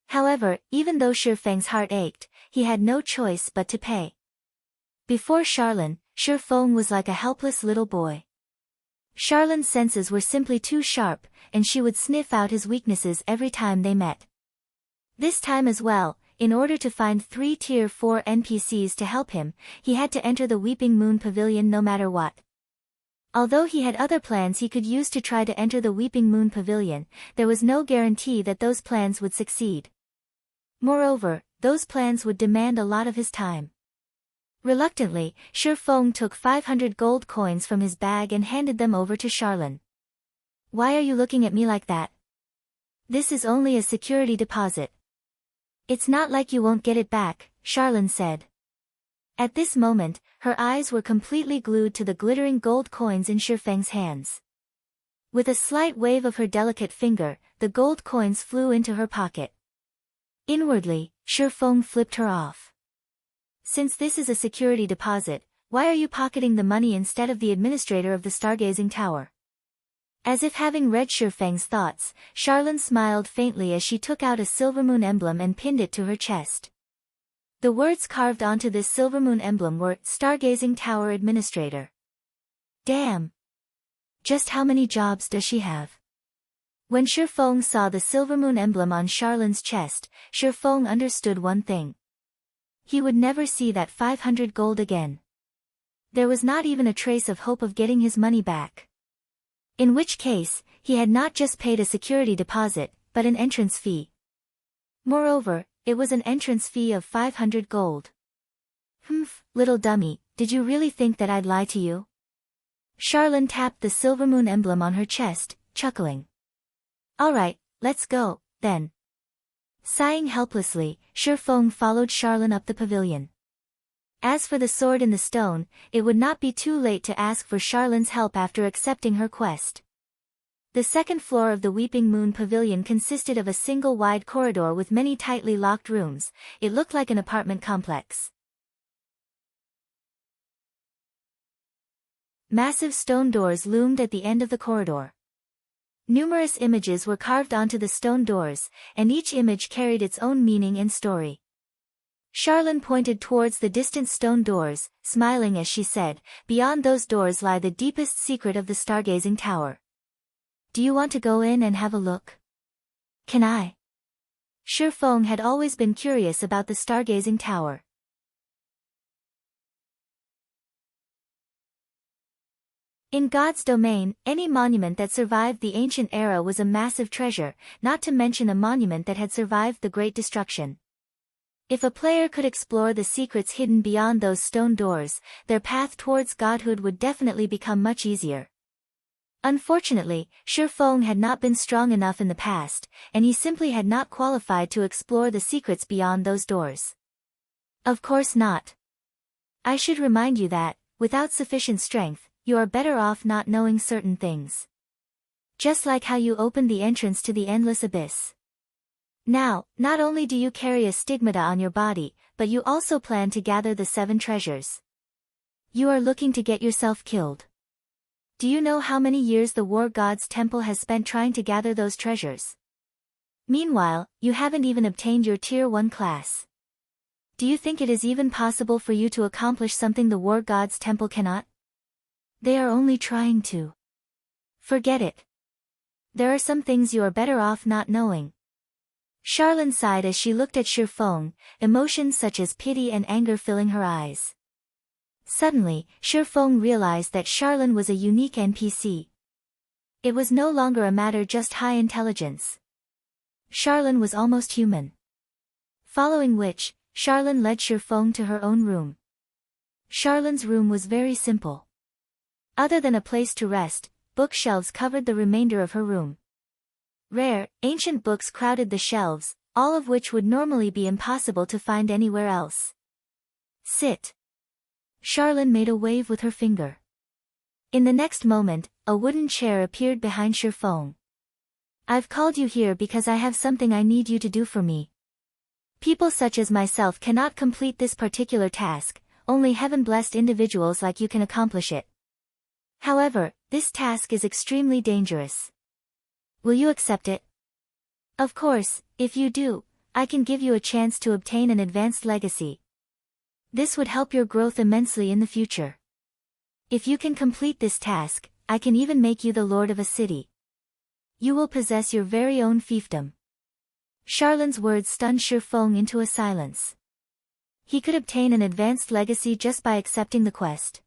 However, even though Shi Feng's heart ached, he had no choice but to pay. Before Charlene, Shi Feng was like a helpless little boy. Charlene's senses were simply too sharp, and she would sniff out his weaknesses every time they met. This time as well, in order to find 3 Tier 4 NPCs to help him, he had to enter the Weeping Moon Pavilion no matter what. Although he had other plans he could use to try to enter the Weeping Moon Pavilion, there was no guarantee that those plans would succeed. Moreover, those plans would demand a lot of his time. Reluctantly, Shi Feng took 500 gold coins from his bag and handed them over to Charlene. Why are you looking at me like that? This is only a security deposit. It's not like you won't get it back, Charlene said. At this moment, her eyes were completely glued to the glittering gold coins in Shi Feng's hands. With a slight wave of her delicate finger, the gold coins flew into her pocket. Inwardly, Shi Feng flipped her off. Since this is a security deposit, why are you pocketing the money instead of the administrator of the Stargazing Tower? As if having read Shi Feng's thoughts, Charlene smiled faintly as she took out a Silvermoon emblem and pinned it to her chest. The words carved onto this Silvermoon emblem were, Stargazing Tower Administrator. Damn! Just how many jobs does she have? When Shi Feng saw the Silvermoon emblem on Charlene's chest, Shi Feng understood one thing. He would never see that 500 gold again. There was not even a trace of hope of getting his money back. In which case, he had not just paid a security deposit, but an entrance fee. Moreover, it was an entrance fee of 500 gold. Humph, little dummy, did you really think that I'd lie to you? Charlene tapped the Silvermoon emblem on her chest, chuckling. Alright, let's go, then. Sighing helplessly, Shi Feng followed Charlene up the pavilion. As for the sword in the stone, it would not be too late to ask for Charlene's help after accepting her quest. The second floor of the Weeping Moon Pavilion consisted of a single wide corridor with many tightly locked rooms. It looked like an apartment complex. Massive stone doors loomed at the end of the corridor. Numerous images were carved onto the stone doors, and each image carried its own meaning and story. Charlene pointed towards the distant stone doors, smiling as she said, beyond those doors lie the deepest secret of the Stargazing Tower. Do you want to go in and have a look? Can I? Shi Feng had always been curious about the Stargazing Tower. In God's domain, any monument that survived the ancient era was a massive treasure, not to mention a monument that had survived the Great Destruction. If a player could explore the secrets hidden beyond those stone doors, their path towards godhood would definitely become much easier. Unfortunately, Shi Feng had not been strong enough in the past, and he simply had not qualified to explore the secrets beyond those doors. Of course not. I should remind you that, without sufficient strength, you are better off not knowing certain things. Just like how you opened the entrance to the endless abyss. Now, not only do you carry a stigmata on your body, but you also plan to gather the 7 treasures. You are looking to get yourself killed. Do you know how many years the War God's Temple has spent trying to gather those treasures? Meanwhile, you haven't even obtained your Tier 1 class. Do you think it is even possible for you to accomplish something the War God's Temple cannot? They are only trying to. Forget it. There are some things you are better off not knowing. Charlene sighed as she looked at Shi Feng, emotions such as pity and anger filling her eyes. Suddenly, Shi Feng realized that Charlene was a unique NPC. It was no longer a matter just high intelligence. Charlene was almost human. Following which, Charlene led Shi Feng to her own room. Charlene's room was very simple. Other than a place to rest, bookshelves covered the remainder of her room. Rare, ancient books crowded the shelves, all of which would normally be impossible to find anywhere else. Sit. Charlene made a wave with her finger. In the next moment, a wooden chair appeared behind Shi Feng. I've called you here because I have something I need you to do for me. People such as myself cannot complete this particular task, only heaven-blessed individuals like you can accomplish it. However, this task is extremely dangerous. Will you accept it? Of course, if you do, I can give you a chance to obtain an advanced legacy. This would help your growth immensely in the future. If you can complete this task, I can even make you the lord of a city. You will possess your very own fiefdom. Charlene's words stunned Shi Feng into a silence. He could obtain an advanced legacy just by accepting the quest.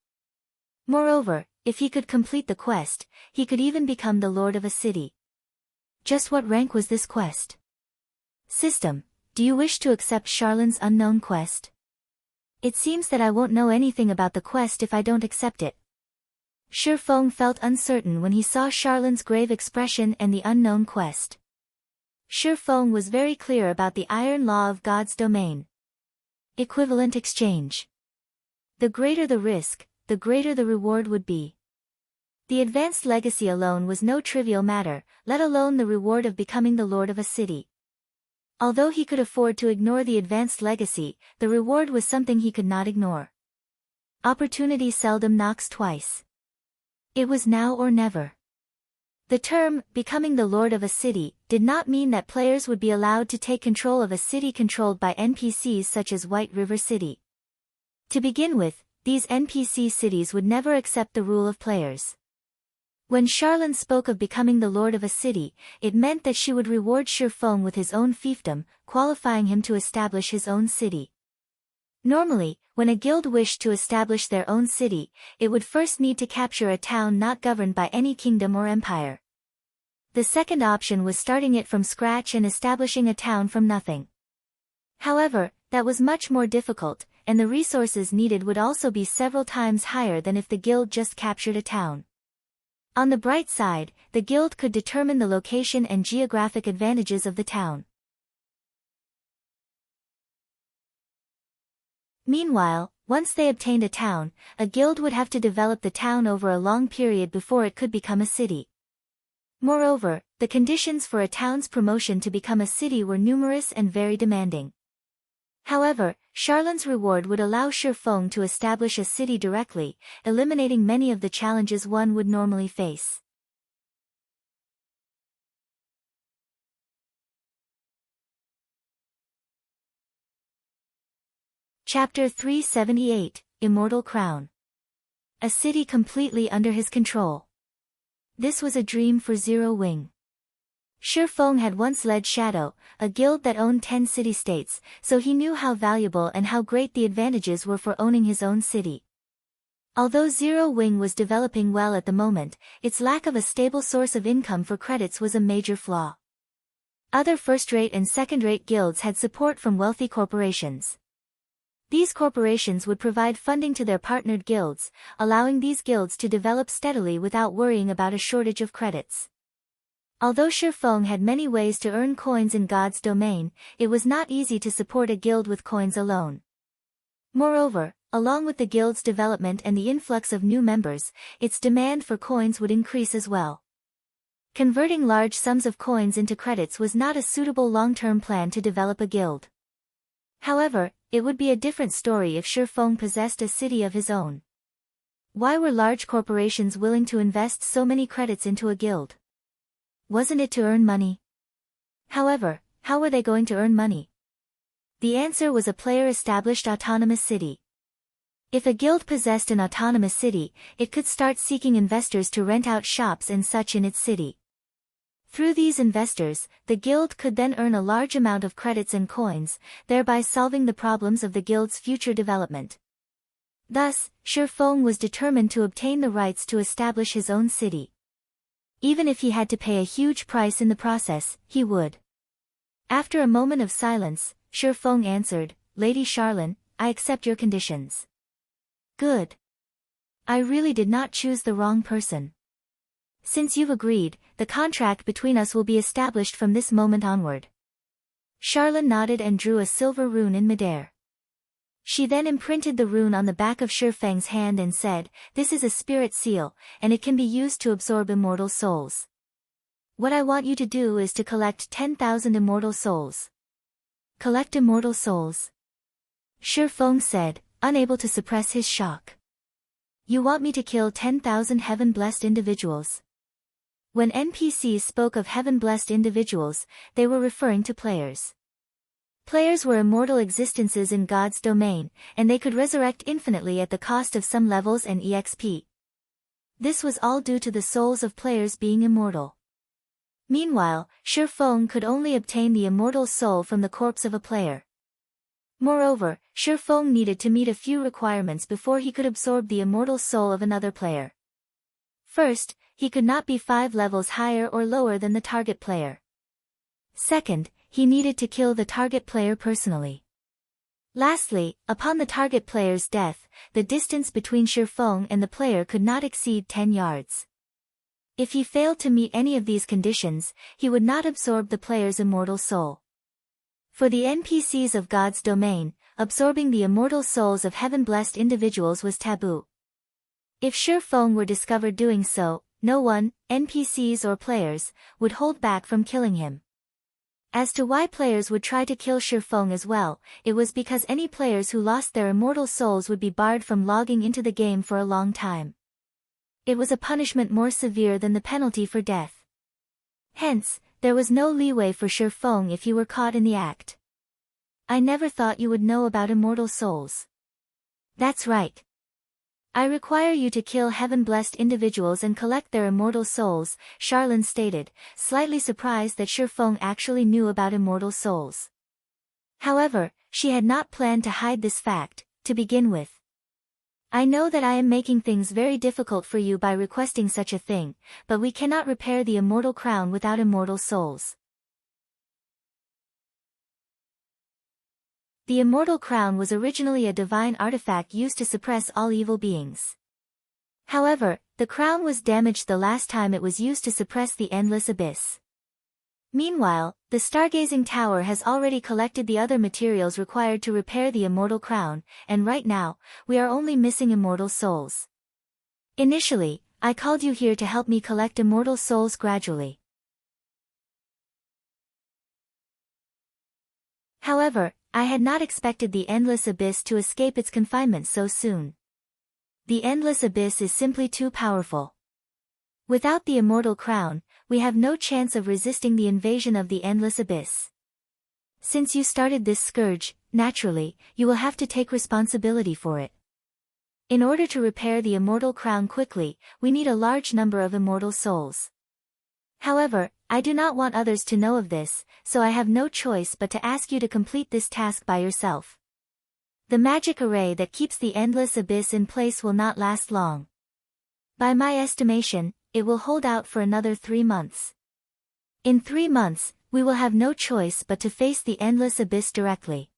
Moreover, if he could complete the quest, he could even become the lord of a city. Just what rank was this quest? System, do you wish to accept Charlene's unknown quest? It seems that I won't know anything about the quest if I don't accept it. Shi Feng felt uncertain when he saw Charlene's grave expression and the unknown quest. Shi Feng was very clear about the iron law of God's domain. Equivalent exchange. The greater the risk, the greater the reward would be. The advanced legacy alone was no trivial matter, let alone the reward of becoming the lord of a city. Although he could afford to ignore the advanced legacy, the reward was something he could not ignore. Opportunity seldom knocks twice. It was now or never. The term, becoming the lord of a city, did not mean that players would be allowed to take control of a city controlled by NPCs such as White River City. To begin with, these NPC cities would never accept the rule of players. When Charlene spoke of becoming the lord of a city, it meant that she would reward Shi Feng with his own fiefdom, qualifying him to establish his own city. Normally, when a guild wished to establish their own city, it would first need to capture a town not governed by any kingdom or empire. The second option was starting it from scratch and establishing a town from nothing. However, that was much more difficult, and the resources needed would also be several times higher than if the guild just captured a town. On the bright side, the guild could determine the location and geographic advantages of the town. Meanwhile, once they obtained a town, a guild would have to develop the town over a long period before it could become a city. Moreover, the conditions for a town's promotion to become a city were numerous and very demanding. However, Charlene's reward would allow Shi Feng to establish a city directly, eliminating many of the challenges one would normally face. Chapter 378, Immortal Crown. A city completely under his control. This was a dream for Zero Wing. Shi Feng had once led Shadow, a guild that owned 10 city-states, so he knew how valuable and how great the advantages were for owning his own city. Although Zero Wing was developing well at the moment, its lack of a stable source of income for credits was a major flaw. Other first-rate and second-rate guilds had support from wealthy corporations. These corporations would provide funding to their partnered guilds, allowing these guilds to develop steadily without worrying about a shortage of credits. Although Shifeng had many ways to earn coins in God's domain, it was not easy to support a guild with coins alone. Moreover, along with the guild's development and the influx of new members, its demand for coins would increase as well. Converting large sums of coins into credits was not a suitable long-term plan to develop a guild. However, it would be a different story if Shifeng possessed a city of his own. Why were large corporations willing to invest so many credits into a guild? Wasn't it to earn money? However, how were they going to earn money? The answer was a player-established autonomous city. If a guild possessed an autonomous city, it could start seeking investors to rent out shops and such in its city. Through these investors, the guild could then earn a large amount of credits and coins, thereby solving the problems of the guild's future development. Thus, Shifeng was determined to obtain the rights to establish his own city. Even if he had to pay a huge price in the process, he would. After a moment of silence, Shifeng answered, "Lady Charlene, I accept your conditions." "Good. I really did not choose the wrong person. Since you've agreed, the contract between us will be established from this moment onward." Charlene nodded and drew a silver rune in midair. She then imprinted the rune on the back of Shifeng's hand and said, "This is a spirit seal, and it can be used to absorb immortal souls. What I want you to do is to collect 10,000 immortal souls." "Collect immortal souls?" Shifeng said, unable to suppress his shock. "You want me to kill 10,000 heaven-blessed individuals?" When NPCs spoke of heaven-blessed individuals, they were referring to players. Players were immortal existences in God's domain, and they could resurrect infinitely at the cost of some levels and EXP. This was all due to the souls of players being immortal. Meanwhile, Shifeng could only obtain the immortal soul from the corpse of a player. Moreover, Shifeng needed to meet a few requirements before he could absorb the immortal soul of another player. First, he could not be 5 levels higher or lower than the target player. Second, he needed to kill the target player personally. Lastly, upon the target player's death, the distance between Shifeng and the player could not exceed 10 yards. If he failed to meet any of these conditions, he would not absorb the player's immortal soul. For the NPCs of God's domain, absorbing the immortal souls of heaven-blessed individuals was taboo. If Shifeng were discovered doing so, no one, NPCs or players, would hold back from killing him. As to why players would try to kill Shifeng as well, it was because any players who lost their immortal souls would be barred from logging into the game for a long time. It was a punishment more severe than the penalty for death. Hence, there was no leeway for Shifeng if he were caught in the act. "I never thought you would know about immortal souls." "That's right. I require you to kill heaven-blessed individuals and collect their immortal souls," Charlene stated, slightly surprised that Shifeng actually knew about immortal souls. However, she had not planned to hide this fact, to begin with. "I know that I am making things very difficult for you by requesting such a thing, but we cannot repair the immortal crown without immortal souls." The Immortal Crown was originally a divine artifact used to suppress all evil beings. However, the crown was damaged the last time it was used to suppress the Endless Abyss. Meanwhile, the Stargazing Tower has already collected the other materials required to repair the Immortal Crown, and right now, we are only missing immortal souls. Initially, I called you here to help me collect immortal souls gradually. However, I had not expected the Endless Abyss to escape its confinement so soon. The Endless Abyss is simply too powerful. Without the Immortal Crown, we have no chance of resisting the invasion of the Endless Abyss. Since you started this scourge, naturally, you will have to take responsibility for it. In order to repair the Immortal Crown quickly, we need a large number of immortal souls. However, I do not want others to know of this, so I have no choice but to ask you to complete this task by yourself. The magic array that keeps the Endless Abyss in place will not last long. By my estimation, it will hold out for another 3 months. In 3 months, we will have no choice but to face the Endless Abyss directly.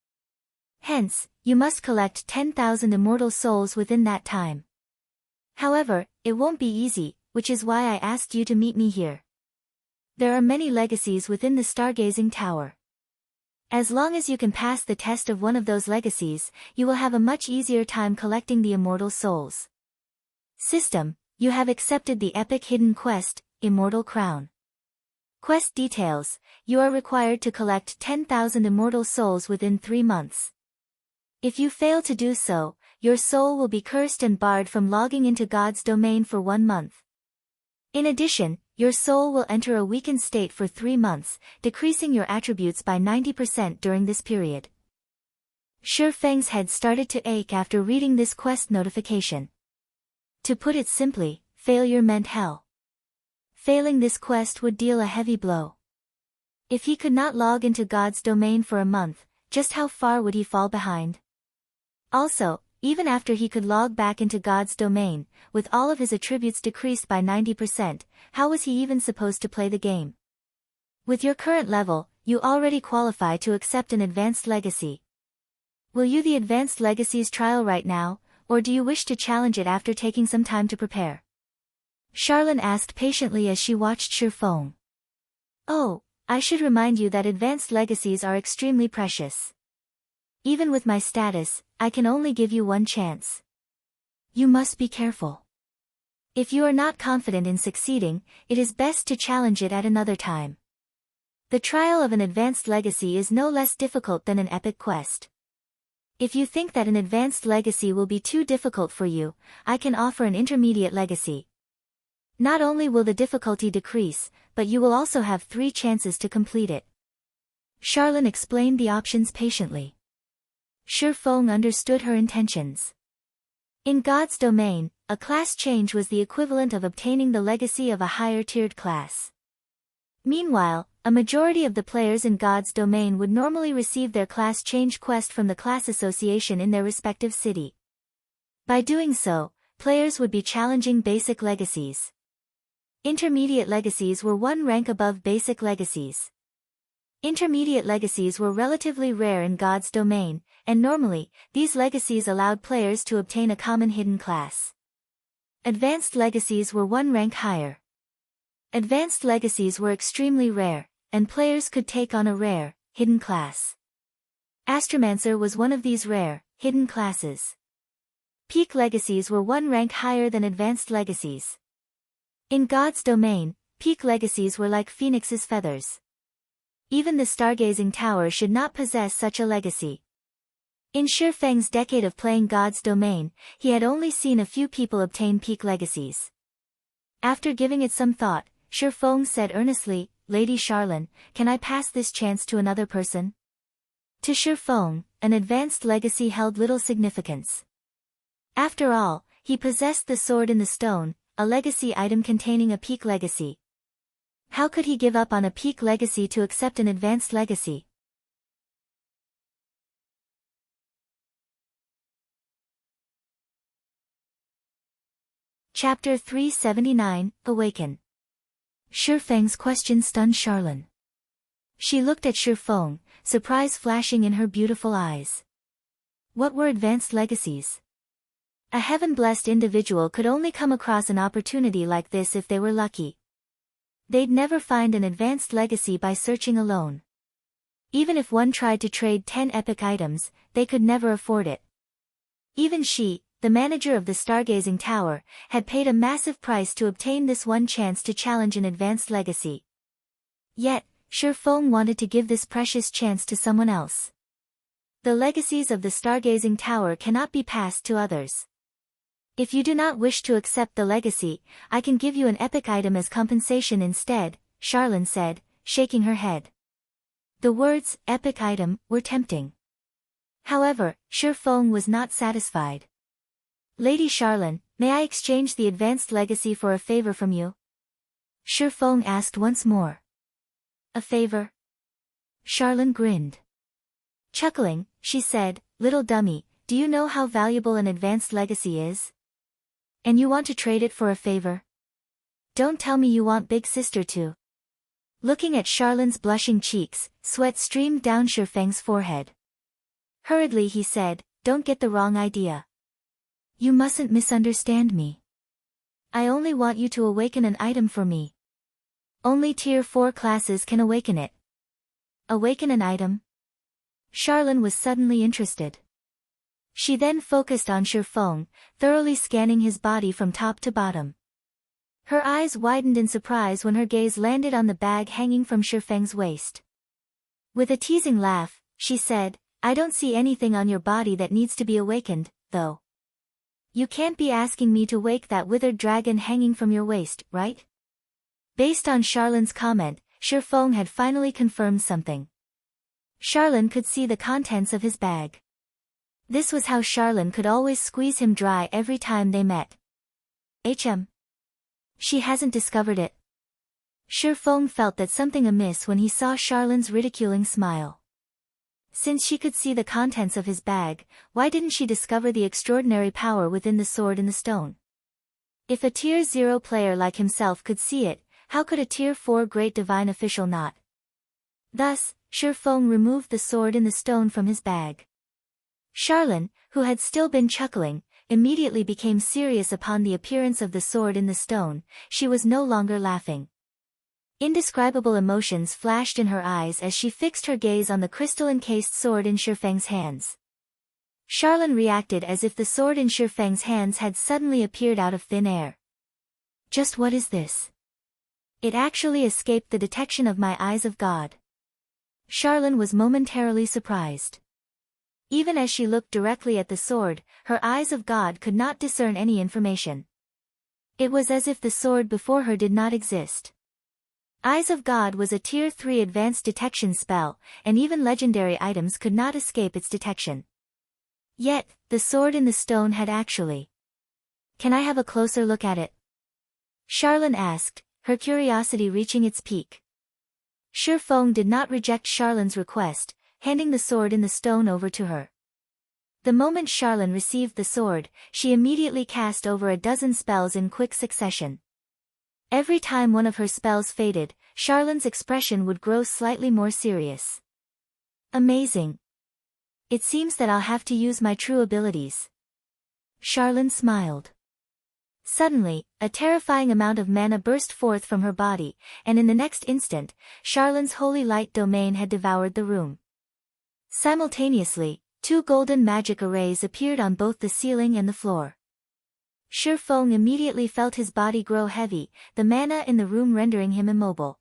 Hence, you must collect 10,000 immortal souls within that time. However, it won't be easy, which is why I asked you to meet me here. There are many legacies within the Stargazing Tower. As long as you can pass the test of one of those legacies, you will have a much easier time collecting the immortal souls. System, you have accepted the epic hidden quest, Immortal Crown. Quest details, you are required to collect 10,000 immortal souls within 3 months. If you fail to do so, your soul will be cursed and barred from logging into God's domain for 1 month. In addition, your soul will enter a weakened state for 3 months, decreasing your attributes by 90% during this period. Shi Feng's head started to ache after reading this quest notification. To put it simply, failure meant hell. Failing this quest would deal a heavy blow. If he could not log into God's domain for a month, just how far would he fall behind? Also, even after he could log back into God's domain, with all of his attributes decreased by 90%, how was he even supposed to play the game? With your current level, you already qualify to accept an advanced legacy. Will you the advanced legacies trial right now, or do you wish to challenge it after taking some time to prepare? Charlene asked patiently as she watched Shi Feng. Oh, I should remind you that advanced legacies are extremely precious. Even with my status, I can only give you 1 chance. You must be careful. If you are not confident in succeeding, it is best to challenge it at another time. The trial of an advanced legacy is no less difficult than an epic quest. If you think that an advanced legacy will be too difficult for you, I can offer an intermediate legacy. Not only will the difficulty decrease, but you will also have 3 chances to complete it. Charlene explained the options patiently. Shi Feng understood her intentions. In God's domain, a class change was the equivalent of obtaining the legacy of a higher-tiered class. Meanwhile, a majority of the players in God's domain would normally receive their class change quest from the class association in their respective city. By doing so, players would be challenging basic legacies. Intermediate legacies were 1 rank above basic legacies. Intermediate legacies were relatively rare in God's domain, and normally, these legacies allowed players to obtain a common hidden class. Advanced legacies were 1 rank higher. Advanced legacies were extremely rare, and players could take on a rare, hidden class. Astromancer was one of these rare, hidden classes. Peak legacies were 1 rank higher than advanced legacies. In God's domain, peak legacies were like phoenix's feathers. Even the Stargazing Tower should not possess such a legacy. In Shi Feng's decade of playing God's domain, he had only seen a few people obtain peak legacies. After giving it some thought, Shi Feng said earnestly, Lady Charlene, can I pass this chance to another person? To Shi Feng, an advanced legacy held little significance. After all, he possessed the sword in the stone, a legacy item containing a peak legacy. How could he give up on a peak legacy to accept an advanced legacy? Chapter 379, Awaken. Shi Feng's question stunned Charlene. She looked at Shi Feng, surprise flashing in her beautiful eyes. What were advanced legacies? A heaven-blessed individual could only come across an opportunity like this if they were lucky. They'd never find an advanced legacy by searching alone. Even if one tried to trade 10 epic items, they could never afford it. Even she, the manager of the Stargazing Tower, had paid a massive price to obtain this 1 chance to challenge an advanced legacy. Yet, Shi Feng wanted to give this precious chance to someone else. The legacies of the Stargazing Tower cannot be passed to others. If you do not wish to accept the legacy, I can give you an epic item as compensation instead, Charlene said, shaking her head. The words, epic item, were tempting. However, Shi Feng was not satisfied. Lady Charlene, may I exchange the advanced legacy for a favor from you? Shi Feng asked once more. A favor? Charlene grinned. Chuckling, she said, little dummy, do you know how valuable an advanced legacy is? And you want to trade it for a favor? Don't tell me you want Big Sister to. Looking at Charlene's blushing cheeks, sweat streamed down Shi Feng's forehead. Hurriedly he said, "Don't get the wrong idea. You mustn't misunderstand me. I only want you to awaken an item for me. Only tier 4 classes can awaken it." Awaken an item? Charlene was suddenly interested. She then focused on Shifeng, thoroughly scanning his body from top to bottom. Her eyes widened in surprise when her gaze landed on the bag hanging from Shifeng's waist. With a teasing laugh, she said, "I don't see anything on your body that needs to be awakened, though. You can't be asking me to wake that withered dragon hanging from your waist, right?" Based on Charlene's comment, Shifeng had finally confirmed something. Charlene could see the contents of his bag. This was how Charlene could always squeeze him dry every time they met. She hasn't discovered it. Shifeng felt that something amiss when he saw Charlene's ridiculing smile. Since she could see the contents of his bag, why didn't she discover the extraordinary power within the sword in the stone? If a tier 0 player like himself could see it, how could a tier 4 great divine official not? Thus, Shifeng removed the sword in the stone from his bag. Charlene, who had still been chuckling, immediately became serious upon the appearance of the sword in the stone. She was no longer laughing. Indescribable emotions flashed in her eyes as she fixed her gaze on the crystal-encased sword in Shifeng's hands. Charlene reacted as if the sword in Shifeng's hands had suddenly appeared out of thin air. "Just what is this? It actually escaped the detection of my eyes of God." Charlene was momentarily surprised. Even as she looked directly at the sword, her eyes of God could not discern any information. It was as if the sword before her did not exist. Eyes of God was a tier 3 advanced detection spell, and even legendary items could not escape its detection. Yet, the sword in the stone had actually. "Can I have a closer look at it?" Charlene asked, her curiosity reaching its peak. Shifeng did not reject Charlene's request, handing the sword in the stone over to her. The moment Charlene received the sword, she immediately cast over a dozen spells in quick succession. Every time one of her spells faded, Charlene's expression would grow slightly more serious. "Amazing. It seems that I'll have to use my true abilities." Charlene smiled. Suddenly, a terrifying amount of mana burst forth from her body, and in the next instant, Charlene's holy light domain had devoured the room. Simultaneously, 2 golden magic arrays appeared on both the ceiling and the floor. Shifeng immediately felt his body grow heavy, the mana in the room rendering him immobile.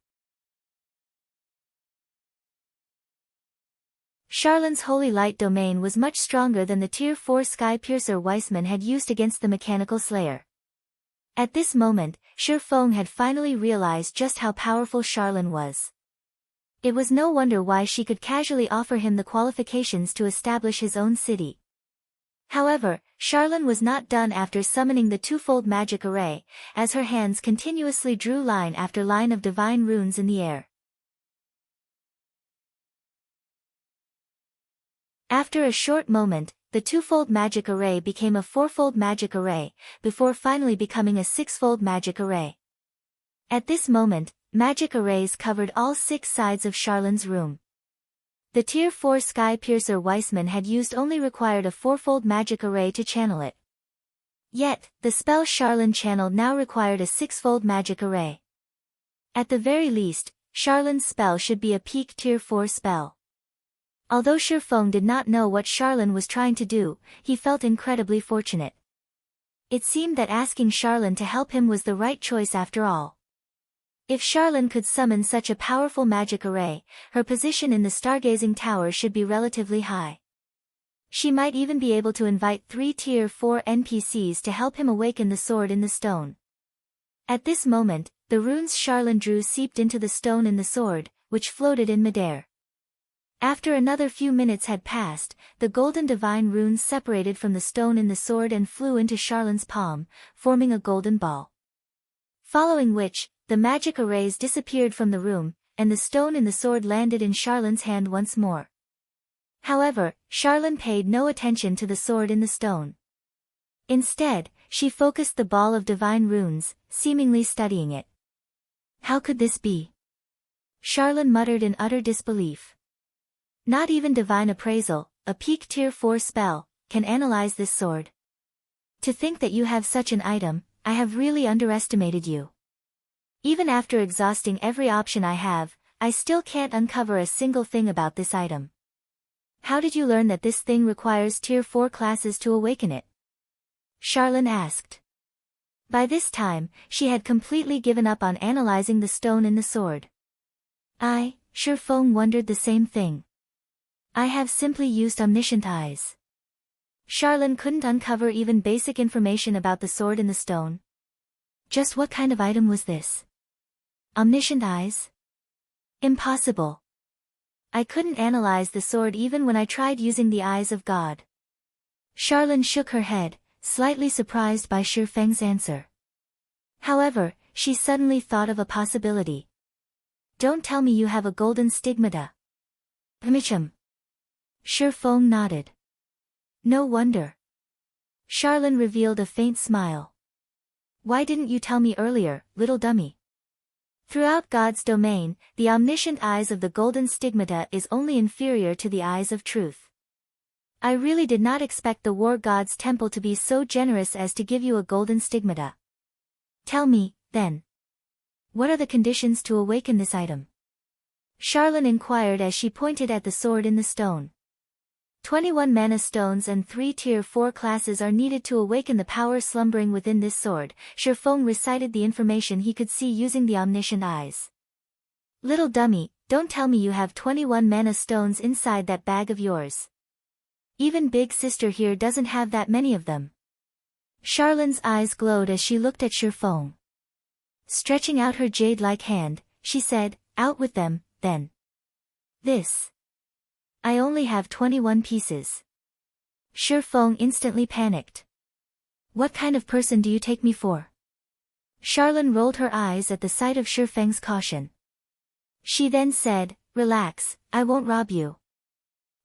Charlene's holy light domain was much stronger than the tier 4 sky piercer Weissman had used against the mechanical slayer. At this moment, Shifeng had finally realized just how powerful Charlene was. It was no wonder why she could casually offer him the qualifications to establish his own city. However, Charlene was not done after summoning the twofold magic array, as her hands continuously drew line after line of divine runes in the air. After a short moment, the twofold magic array became a fourfold magic array, before finally becoming a sixfold magic array. At this moment, magic arrays covered all 6 sides of Charlene's room. The tier 4 sky piercer Weissman had used only required a fourfold magic array to channel it. Yet, the spell Charlene channeled now required a sixfold magic array. At the very least, Charlene's spell should be a peak tier 4 spell. Although Shifeng did not know what Charlene was trying to do, he felt incredibly fortunate. It seemed that asking Charlene to help him was the right choice after all. If Charlene could summon such a powerful magic array, her position in the stargazing tower should be relatively high. She might even be able to invite 3 tier 4 NPCs to help him awaken the sword in the stone. At this moment, the runes Charlene drew seeped into the stone in the sword, which floated in midair. After another few minutes had passed, the golden divine runes separated from the stone in the sword and flew into Charlene's palm, forming a golden ball. Following which, the magic arrays disappeared from the room, and the stone in the sword landed in Charlene's hand once more. However, Charlene paid no attention to the sword in the stone. Instead, she focused the ball of divine runes, seemingly studying it. How could this be? Charlene muttered in utter disbelief. Not even divine appraisal, a peak tier 4 spell, can analyze this sword. To think that you have such an item, I have really underestimated you. Even after exhausting every option I have, I still can't uncover a single thing about this item. How did you learn that this thing requires tier 4 classes to awaken it? Charlene asked. By this time, she had completely given up on analyzing the stone in the sword. Shifeng wondered the same thing. I have simply used omniscient eyes. Charlene couldn't uncover even basic information about the sword in the stone. Just what kind of item was this? Omniscient eyes? Impossible. I couldn't analyze the sword even when I tried using the eyes of God. Charlene shook her head, slightly surprised by Shifeng's answer. However, she suddenly thought of a possibility. Don't tell me you have a golden stigmata. Micham. Shifeng nodded. No wonder. Charlene revealed a faint smile. Why didn't you tell me earlier, little dummy? Throughout God's domain, the omniscient eyes of the golden stigmata is only inferior to the eyes of truth. I really did not expect the war god's temple to be so generous as to give you a golden stigmata. Tell me, then. What are the conditions to awaken this item? Charlene inquired as she pointed at the sword in the stone. 21 mana stones and 3 tier 4 classes are needed to awaken the power slumbering within this sword. Shifeng recited the information he could see using the omniscient eyes. Little dummy, don't tell me you have 21 mana stones inside that bag of yours. Even big sister here doesn't have that many of them. Charlene's eyes glowed as she looked at Shifeng. Stretching out her jade-like hand, she said, out with them, then. This. I only have 21 pieces. Shifeng instantly panicked. What kind of person do you take me for? Charlene rolled her eyes at the sight of Shifeng's caution. She then said, relax, I won't rob you.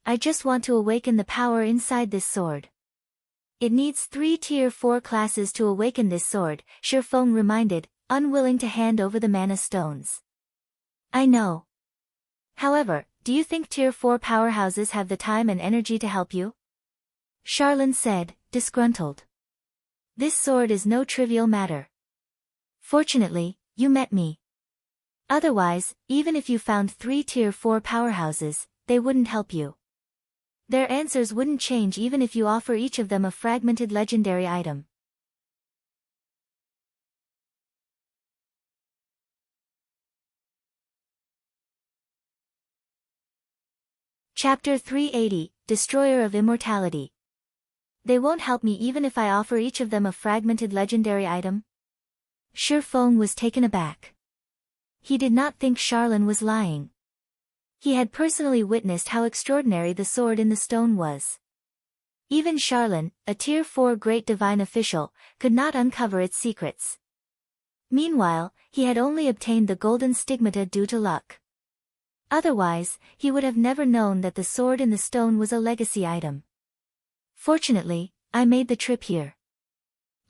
I just want to awaken the power inside this sword. It needs 3 tier 4 classes to awaken this sword, Shifeng reminded, unwilling to hand over the mana stones. I know. However, do you think tier 4 powerhouses have the time and energy to help you? Charlene said, disgruntled. This sword is no trivial matter. Fortunately, you met me. Otherwise, even if you found 3 tier 4 powerhouses, they wouldn't help you. Their answers wouldn't change even if you offer each of them a fragmented legendary item. Chapter 380, Destroyer of Immortality. They won't help me even if I offer each of them a fragmented legendary item? Shifeng was taken aback. He did not think Charlene was lying. He had personally witnessed how extraordinary the sword in the stone was. Even Charlene, a tier 4 great divine official, could not uncover its secrets. Meanwhile, he had only obtained the golden stigmata due to luck. Otherwise, he would have never known that the sword in the stone was a legacy item. Fortunately, I made the trip here.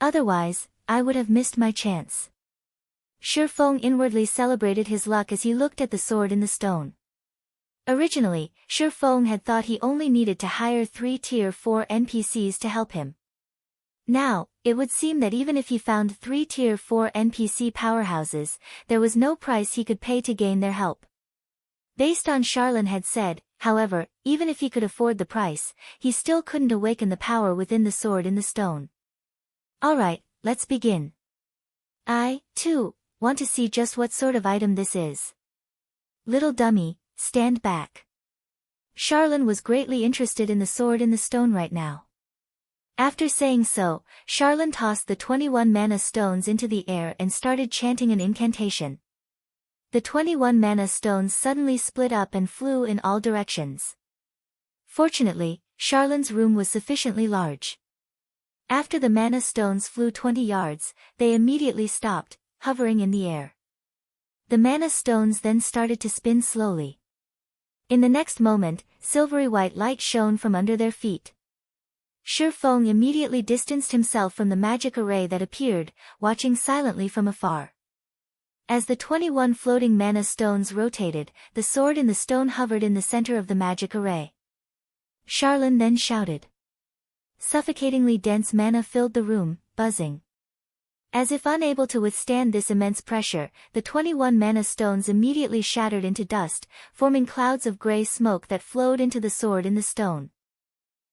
Otherwise, I would have missed my chance. Shifeng inwardly celebrated his luck as he looked at the sword in the stone. Originally, Shifeng had thought he only needed to hire 3 tier 4 NPCs to help him. Now, it would seem that even if he found 3 tier 4 NPC powerhouses, there was no price he could pay to gain their help. Based on Charlene had said, however, even if he could afford the price, he still couldn't awaken the power within the sword in the stone. Alright, let's begin. I, too, want to see just what sort of item this is. Little dummy, stand back. Charlene was greatly interested in the sword in the stone right now. After saying so, Charlene tossed the 21 mana stones into the air and started chanting an incantation. The 21 mana stones suddenly split up and flew in all directions. Fortunately, Charlene's room was sufficiently large. After the mana stones flew 20 yards, they immediately stopped, hovering in the air. The mana stones then started to spin slowly. In the next moment, silvery white light shone from under their feet. Shifeng immediately distanced himself from the magic array that appeared, watching silently from afar. As the 21 floating mana stones rotated, the sword in the stone hovered in the center of the magic array. Charlene then shouted. Suffocatingly dense mana filled the room, buzzing. As if unable to withstand this immense pressure, the 21 mana stones immediately shattered into dust, forming clouds of grey smoke that flowed into the sword in the stone.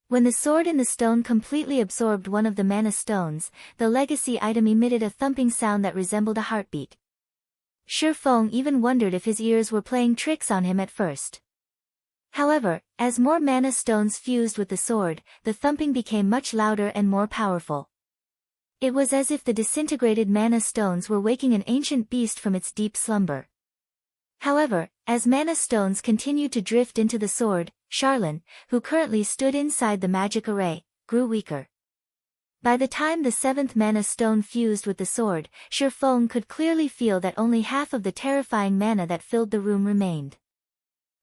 When the sword in the stone completely absorbed one of the mana stones, the legacy item emitted a thumping sound that resembled a heartbeat. Shifeng even wondered if his ears were playing tricks on him at first. However, as more mana stones fused with the sword, the thumping became much louder and more powerful. It was as if the disintegrated mana stones were waking an ancient beast from its deep slumber. However, as mana stones continued to drift into the sword, Charlene, who currently stood inside the magic array, grew weaker. By the time the 7th mana stone fused with the sword, Shifeng could clearly feel that only half of the terrifying mana that filled the room remained.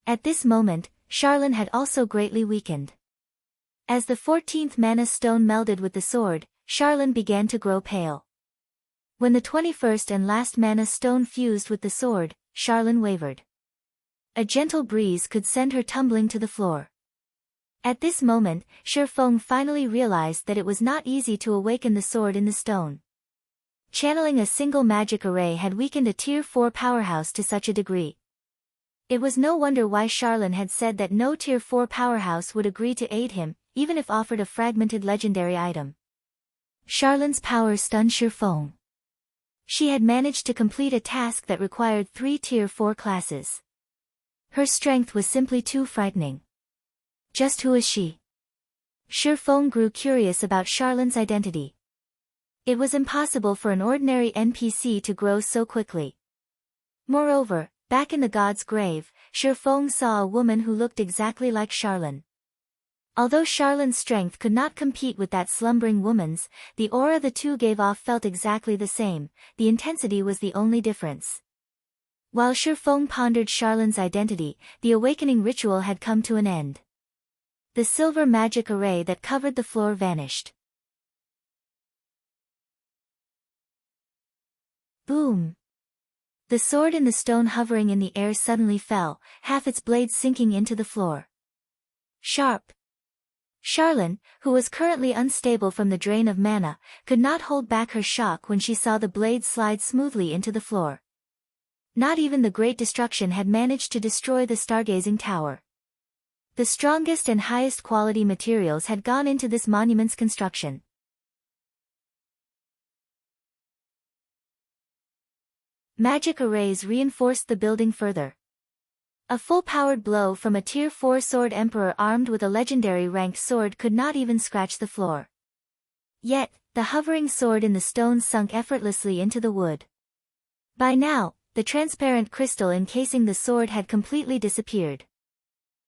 At this moment, Charlene had also greatly weakened. As the 14th mana stone melded with the sword, Charlene began to grow pale. When the 21st and last mana stone fused with the sword, Charlene wavered. A gentle breeze could send her tumbling to the floor. At this moment, Shifeng finally realized that it was not easy to awaken the sword in the stone. Channeling a single magic array had weakened a Tier 4 powerhouse to such a degree. It was no wonder why Charlene had said that no Tier 4 powerhouse would agree to aid him, even if offered a fragmented legendary item. Charlene's power stunned Shifeng. She had managed to complete a task that required 3 Tier 4 classes. Her strength was simply too frightening. Just who is she? Shifeng grew curious about Charlene's identity. It was impossible for an ordinary NPC to grow so quickly. Moreover, back in the god's grave, Shifeng saw a woman who looked exactly like Charlene. Although Charlene's strength could not compete with that slumbering woman's, the aura the two gave off felt exactly the same, the intensity was the only difference. While Shifeng pondered Charlene's identity, the awakening ritual had come to an end. The silver magic array that covered the floor vanished. Boom! The sword in the stone hovering in the air suddenly fell, half its blade sinking into the floor. Sharp! Charlene, who was currently unstable from the drain of mana, could not hold back her shock when she saw the blade slide smoothly into the floor. Not even the Great Destruction had managed to destroy the stargazing tower. The strongest and highest quality materials had gone into this monument's construction. Magic arrays reinforced the building further. A full-powered blow from a Tier 4 sword emperor armed with a legendary ranked sword could not even scratch the floor. Yet, the hovering sword in the stone sunk effortlessly into the wood. By now, the transparent crystal encasing the sword had completely disappeared.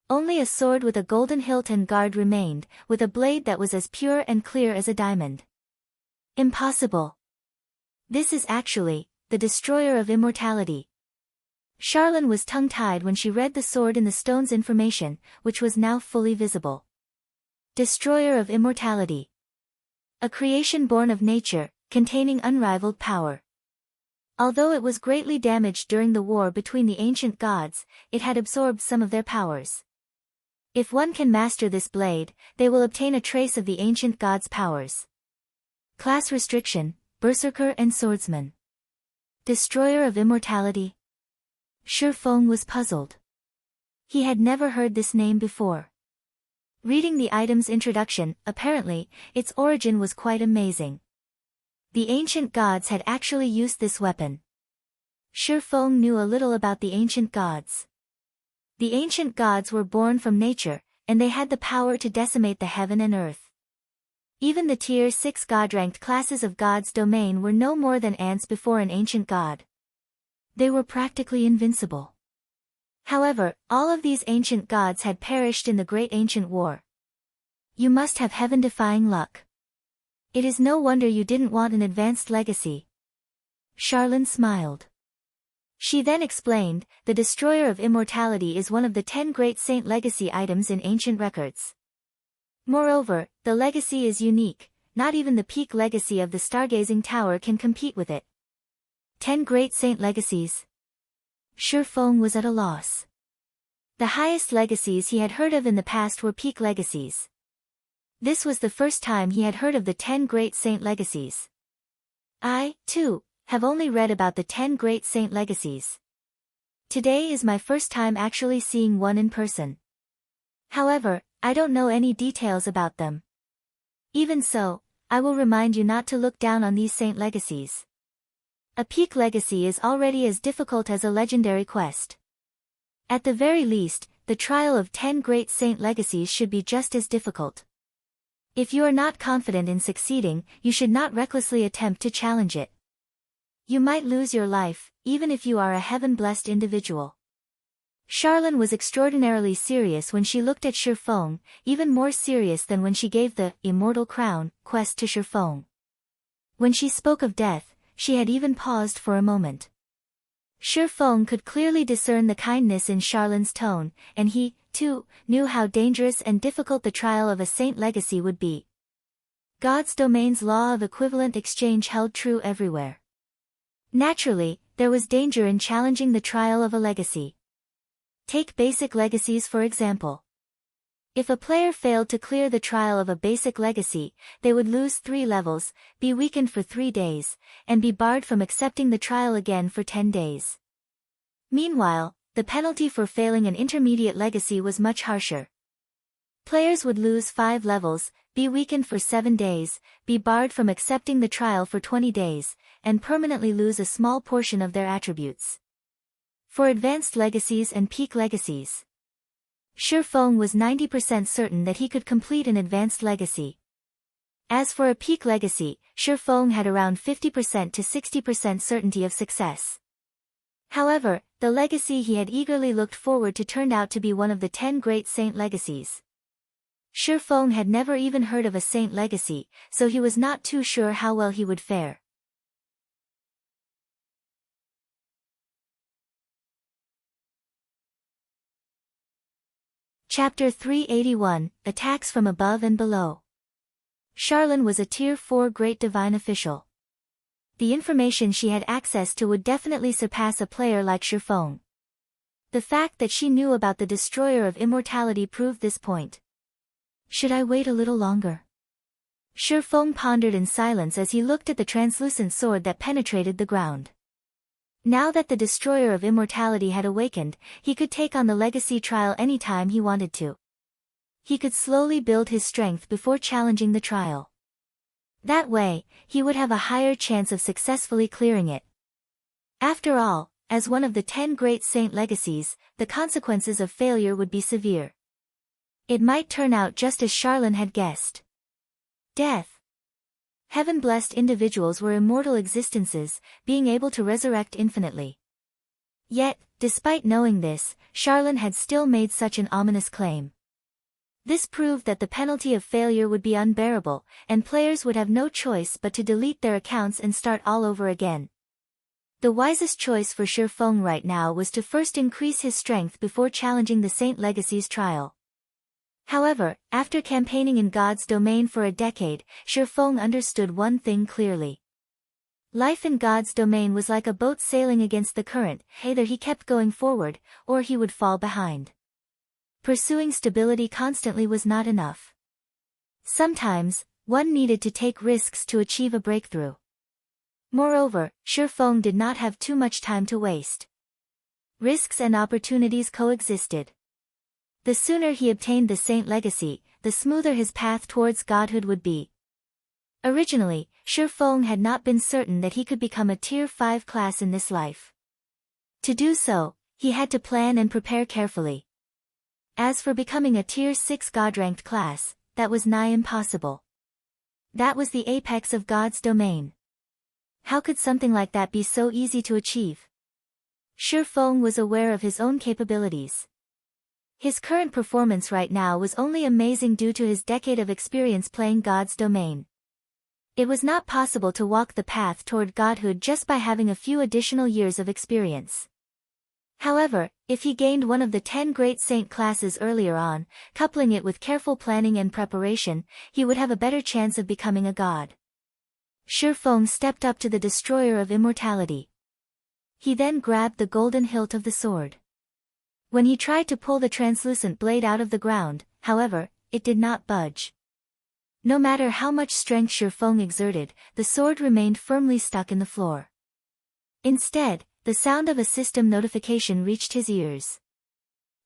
Only a sword with a golden hilt and guard remained, with a blade that was as pure and clear as a diamond. Impossible! This is actually the destroyer of immortality. Charlene was tongue-tied when she read the sword in the stone's information, which was now fully visible. Destroyer of immortality. A creation born of nature, containing unrivaled power. Although it was greatly damaged during the war between the ancient gods, it had absorbed some of their powers. If one can master this blade, they will obtain a trace of the ancient gods' powers. Class restriction, Berserker and Swordsman. Destroyer of immortality. Shifeng was puzzled. He had never heard this name before. Reading the item's introduction, apparently, its origin was quite amazing. The ancient gods had actually used this weapon. Shifeng knew a little about the ancient gods. The ancient gods were born from nature, and they had the power to decimate the heaven and earth. Even the Tier 6 god-ranked classes of God's domain were no more than ants before an ancient god. They were practically invincible. However, all of these ancient gods had perished in the Great Ancient War. You must have heaven-defying luck. It is no wonder you didn't want an advanced legacy. Charlene smiled. She then explained, the Destroyer of Immortality is one of the 10 great saint legacy items in ancient records. Moreover, the legacy is unique, not even the peak legacy of the Stargazing Tower can compete with it. 10 great saint legacies. Shifeng was at a loss. The highest legacies he had heard of in the past were peak legacies. This was the first time he had heard of the 10 great saint legacies. I, too, have only read about the 10 great saint legacies. Today is my first time actually seeing one in person. However, I don't know any details about them. Even so, I will remind you not to look down on these saint legacies. A peak legacy is already as difficult as a legendary quest. At the very least, the trial of 10 great saint legacies should be just as difficult. If you are not confident in succeeding, you should not recklessly attempt to challenge it. You might lose your life, even if you are a heaven-blessed individual. Charlene was extraordinarily serious when she looked at Shifeng, even more serious than when she gave the Immortal Crown quest to Shifeng. When she spoke of death, she had even paused for a moment. Shifeng could clearly discern the kindness in Charlene's tone, and he, too, knew how dangerous and difficult the trial of a saint legacy would be. God's domain's law of equivalent exchange held true everywhere. Naturally, there was danger in challenging the trial of a legacy. Take basic legacies for example. If a player failed to clear the trial of a basic legacy, they would lose 3 levels, be weakened for 3 days, and be barred from accepting the trial again for 10 days. Meanwhile, the penalty for failing an intermediate legacy was much harsher. Players would lose 5 levels, be weakened for 7 days, be barred from accepting the trial for 20 days, and permanently lose a small portion of their attributes. For advanced legacies and peak legacies, Shifeng was 90% certain that he could complete an advanced legacy. As for a peak legacy, Shifeng had around 50% to 60% certainty of success. However, the legacy he had eagerly looked forward to turned out to be one of the 10 great saint legacies. Shifeng had never even heard of a saint legacy, so he was not too sure how well he would fare. Chapter 381, Attacks from Above and Below. Charlene was a Tier 4 Great Divine Official. The information she had access to would definitely surpass a player like Shifeng. The fact that she knew about the Destroyer of Immortality proved this point. Should I wait a little longer? Shifeng pondered in silence as he looked at the translucent sword that penetrated the ground. Now that the Destroyer of Immortality had awakened, he could take on the legacy trial anytime he wanted to. He could slowly build his strength before challenging the trial. That way, he would have a higher chance of successfully clearing it. After all, as one of the 10 great saint legacies, the consequences of failure would be severe. It might turn out just as Charlene had guessed. Death. Heaven-blessed individuals were immortal existences, being able to resurrect infinitely. Yet, despite knowing this, Charlene had still made such an ominous claim. This proved that the penalty of failure would be unbearable, and players would have no choice but to delete their accounts and start all over again. The wisest choice for Shifeng right now was to first increase his strength before challenging the Saint Legacy's trial. However, after campaigning in God's domain for a decade, Shifeng understood one thing clearly. Life in God's domain was like a boat sailing against the current, either he kept going forward, or he would fall behind. Pursuing stability constantly was not enough. Sometimes, one needed to take risks to achieve a breakthrough. Moreover, Shifeng did not have too much time to waste. Risks and opportunities coexisted. The sooner he obtained the Saint Legacy, the smoother his path towards godhood would be. Originally, Shifeng had not been certain that he could become a Tier 5 class in this life. To do so, he had to plan and prepare carefully. As for becoming a Tier 6 God-ranked class, that was nigh impossible. That was the apex of God's domain. How could something like that be so easy to achieve? Shifeng was aware of his own capabilities. His current performance right now was only amazing due to his decade of experience playing God's domain. It was not possible to walk the path toward godhood just by having a few additional years of experience. However, if he gained one of the 10 great saint classes earlier on, coupling it with careful planning and preparation, he would have a better chance of becoming a god. Shifeng stepped up to the Destroyer of Immortality. He then grabbed the golden hilt of the sword. When he tried to pull the translucent blade out of the ground, however, it did not budge. No matter how much strength Shifeng exerted, the sword remained firmly stuck in the floor. Instead, the sound of a system notification reached his ears.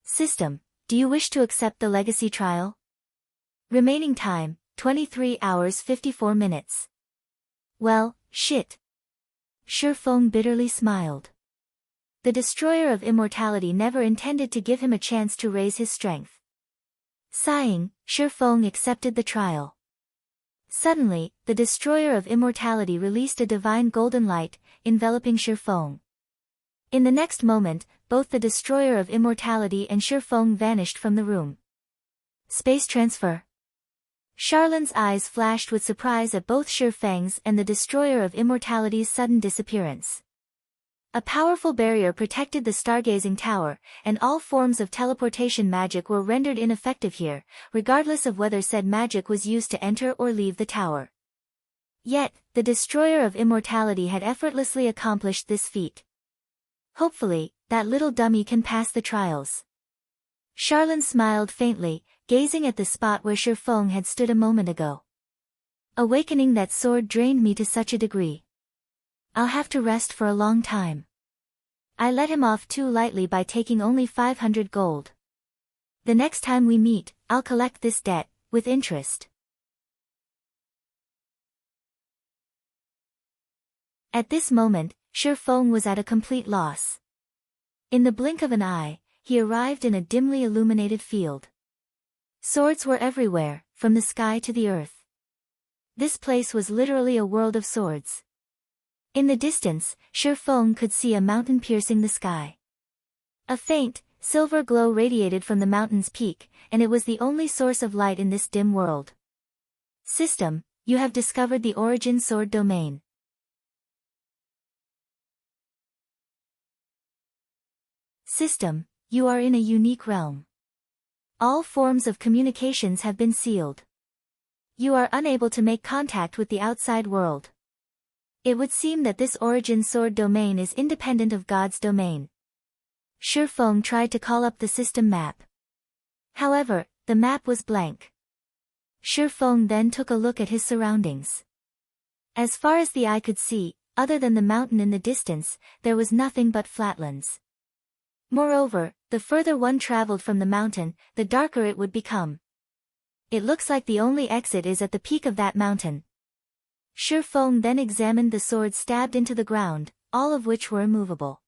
System, do you wish to accept the legacy trial? Remaining time, 23 hours 54 minutes. Well, shit. Shifeng bitterly smiled. The destroyer of immortality never intended to give him a chance to raise his strength. Sighing, Shifeng accepted the trial. Suddenly, the destroyer of immortality released a divine golden light, enveloping Shifeng. In the next moment, both the destroyer of immortality and Shifeng vanished from the room. Space transfer. Charlin's eyes flashed with surprise at both Shifeng's and the destroyer of immortality's sudden disappearance. A powerful barrier protected the stargazing tower, and all forms of teleportation magic were rendered ineffective here, regardless of whether said magic was used to enter or leave the tower. Yet, the destroyer of immortality had effortlessly accomplished this feat. Hopefully, that little dummy can pass the trials. Charlin smiled faintly, gazing at the spot where Shifeng had stood a moment ago. Awakening that sword drained me to such a degree. I'll have to rest for a long time. I let him off too lightly by taking only 500 gold. The next time we meet, I'll collect this debt, with interest. At this moment, Shifeng was at a complete loss. In the blink of an eye, he arrived in a dimly illuminated field. Swords were everywhere, from the sky to the earth. This place was literally a world of swords. In the distance, Shifeng could see a mountain piercing the sky. A faint, silver glow radiated from the mountain's peak, and it was the only source of light in this dim world. System, you have discovered the origin sword domain. System, you are in a unique realm. All forms of communications have been sealed. You are unable to make contact with the outside world. It would seem that this origin sword domain is independent of God's domain. Shifeng tried to call up the system map. However, the map was blank. Shifeng then took a look at his surroundings. As far as the eye could see, other than the mountain in the distance, there was nothing but flatlands. Moreover, the further one traveled from the mountain, the darker it would become. It looks like the only exit is at the peak of that mountain. Shifeng then examined the swords stabbed into the ground, all of which were immovable.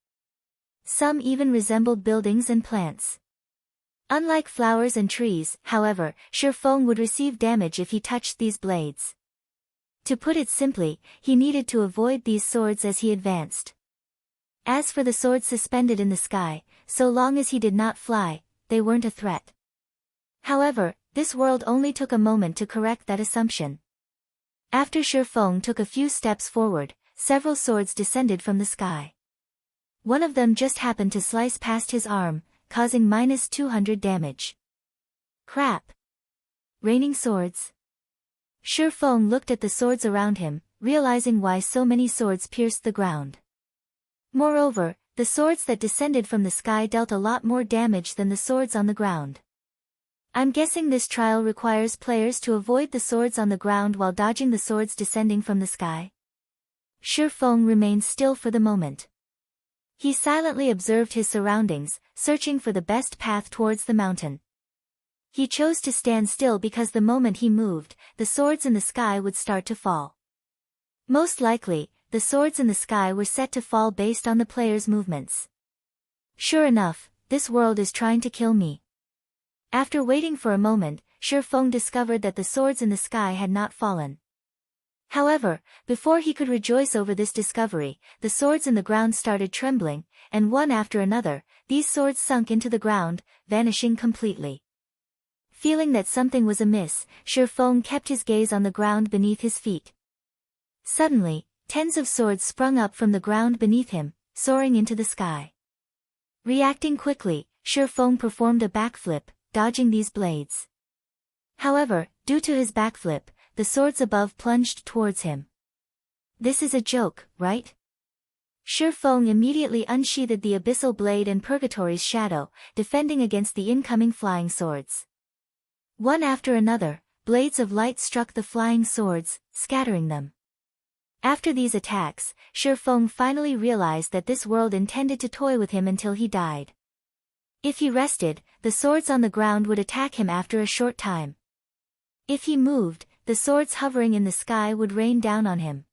Some even resembled buildings and plants. Unlike flowers and trees, however, Shifeng would receive damage if he touched these blades. To put it simply, he needed to avoid these swords as he advanced. As for the swords suspended in the sky, so long as he did not fly, they weren't a threat. However, this world only took a moment to correct that assumption. After Shifeng took a few steps forward, several swords descended from the sky. One of them just happened to slice past his arm, causing -200 damage. Crap! Raining swords. Shifeng looked at the swords around him, realizing why so many swords pierced the ground. Moreover, the swords that descended from the sky dealt a lot more damage than the swords on the ground. I'm guessing this trial requires players to avoid the swords on the ground while dodging the swords descending from the sky. Shifeng remained still for the moment. He silently observed his surroundings, searching for the best path towards the mountain. He chose to stand still because the moment he moved, the swords in the sky would start to fall. Most likely, the swords in the sky were set to fall based on the player's movements. Sure enough, this world is trying to kill me. After waiting for a moment, Shifeng discovered that the swords in the sky had not fallen. However, before he could rejoice over this discovery, the swords in the ground started trembling, and one after another, these swords sunk into the ground, vanishing completely. Feeling that something was amiss, Shifeng kept his gaze on the ground beneath his feet. Suddenly, tens of swords sprung up from the ground beneath him, soaring into the sky. Reacting quickly, Shifeng performed a backflip, dodging these blades. However, due to his backflip, the swords above plunged towards him. This is a joke, right? Feng immediately unsheathed the abyssal blade and Purgatory's shadow, defending against the incoming flying swords. One after another, blades of light struck the flying swords, scattering them. After these attacks, Feng finally realized that this world intended to toy with him until he died. If he rested, the swords on the ground would attack him after a short time. If he moved, the swords hovering in the sky would rain down on him.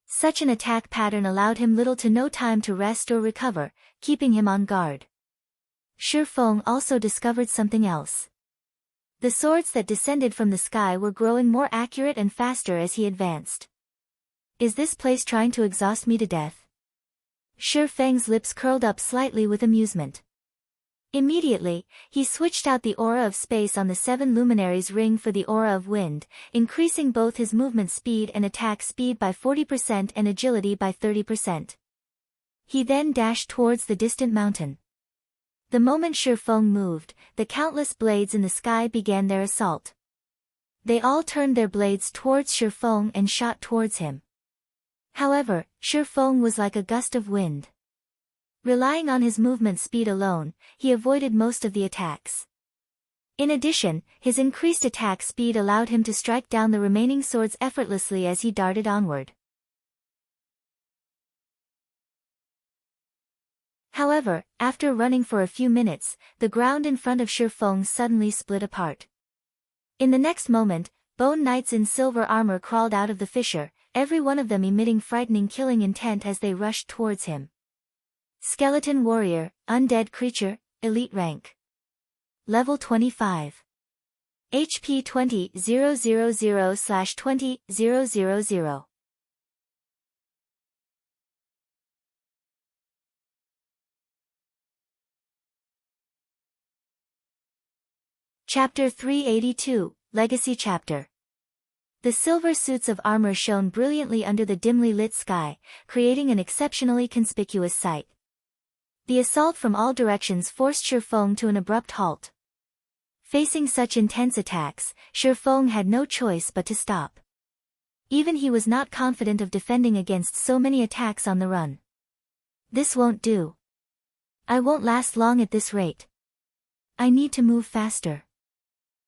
Such an attack pattern allowed him little to no time to rest or recover, keeping him on guard. Feng also discovered something else. The swords that descended from the sky were growing more accurate and faster as he advanced. Is this place trying to exhaust me to death? Feng's lips curled up slightly with amusement. Immediately, he switched out the aura of space on the 7 luminaries ring for the aura of wind, increasing both his movement speed and attack speed by 40% and agility by 30%. He then dashed towards the distant mountain. The moment Feng moved, the countless blades in the sky began their assault. They all turned their blades towards Feng and shot towards him. However, Feng was like a gust of wind. Relying on his movement speed alone, he avoided most of the attacks. In addition, his increased attack speed allowed him to strike down the remaining swords effortlessly as he darted onward. However, after running for a few minutes, the ground in front of Feng suddenly split apart. In the next moment, bone knights in silver armor crawled out of the fissure, every one of them emitting frightening killing intent as they rushed towards him. Skeleton Warrior, Undead Creature, Elite Rank. Level 25. HP 20,000/20,000. Chapter 382, Legacy Chapter. The silver suits of armor shone brilliantly under the dimly lit sky, creating an exceptionally conspicuous sight. The assault from all directions forced Feng to an abrupt halt. Facing such intense attacks, Feng had no choice but to stop. Even he was not confident of defending against so many attacks on the run. This won't do. I won't last long at this rate. I need to move faster.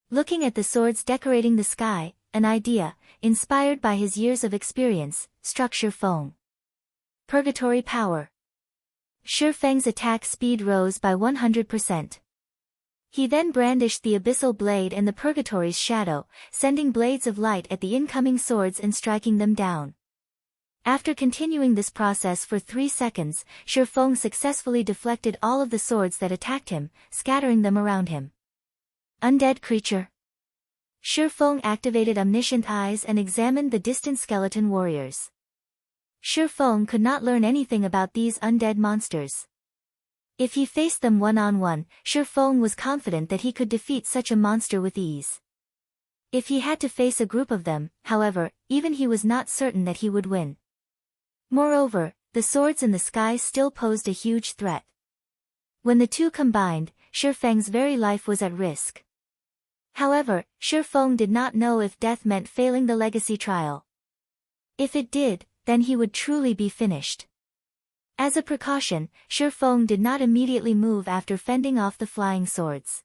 Looking at the swords decorating the sky, an idea, inspired by his years of experience, struck Feng. Purgatory Power. Feng's attack speed rose by 100%. He then brandished the abyssal blade and the Purgatory's shadow, sending blades of light at the incoming swords and striking them down. After continuing this process for 3 seconds, Feng successfully deflected all of the swords that attacked him, scattering them around him. Undead Creature. Feng activated omniscient eyes and examined the distant skeleton warriors. Feng could not learn anything about these undead monsters. If he faced them one-on-one, Feng was confident that he could defeat such a monster with ease. If he had to face a group of them, however, even he was not certain that he would win. Moreover, the swords in the sky still posed a huge threat. When the two combined, Feng's very life was at risk. However, Feng did not know if death meant failing the legacy trial. If it did, then he would truly be finished. As a precaution, Feng did not immediately move after fending off the flying swords.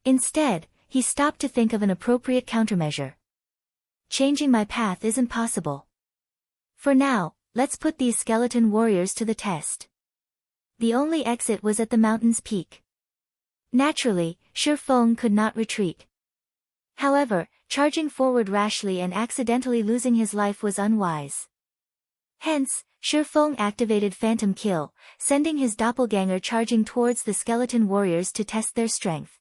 Instead, he stopped to think of an appropriate countermeasure. Changing my path isn't possible. For now, let's put these skeleton warriors to the test. The only exit was at the mountain's peak. Naturally, Feng could not retreat. However, charging forward rashly and accidentally losing his life was unwise. Hence, Feng activated Phantom Kill, sending his doppelganger charging towards the skeleton warriors to test their strength.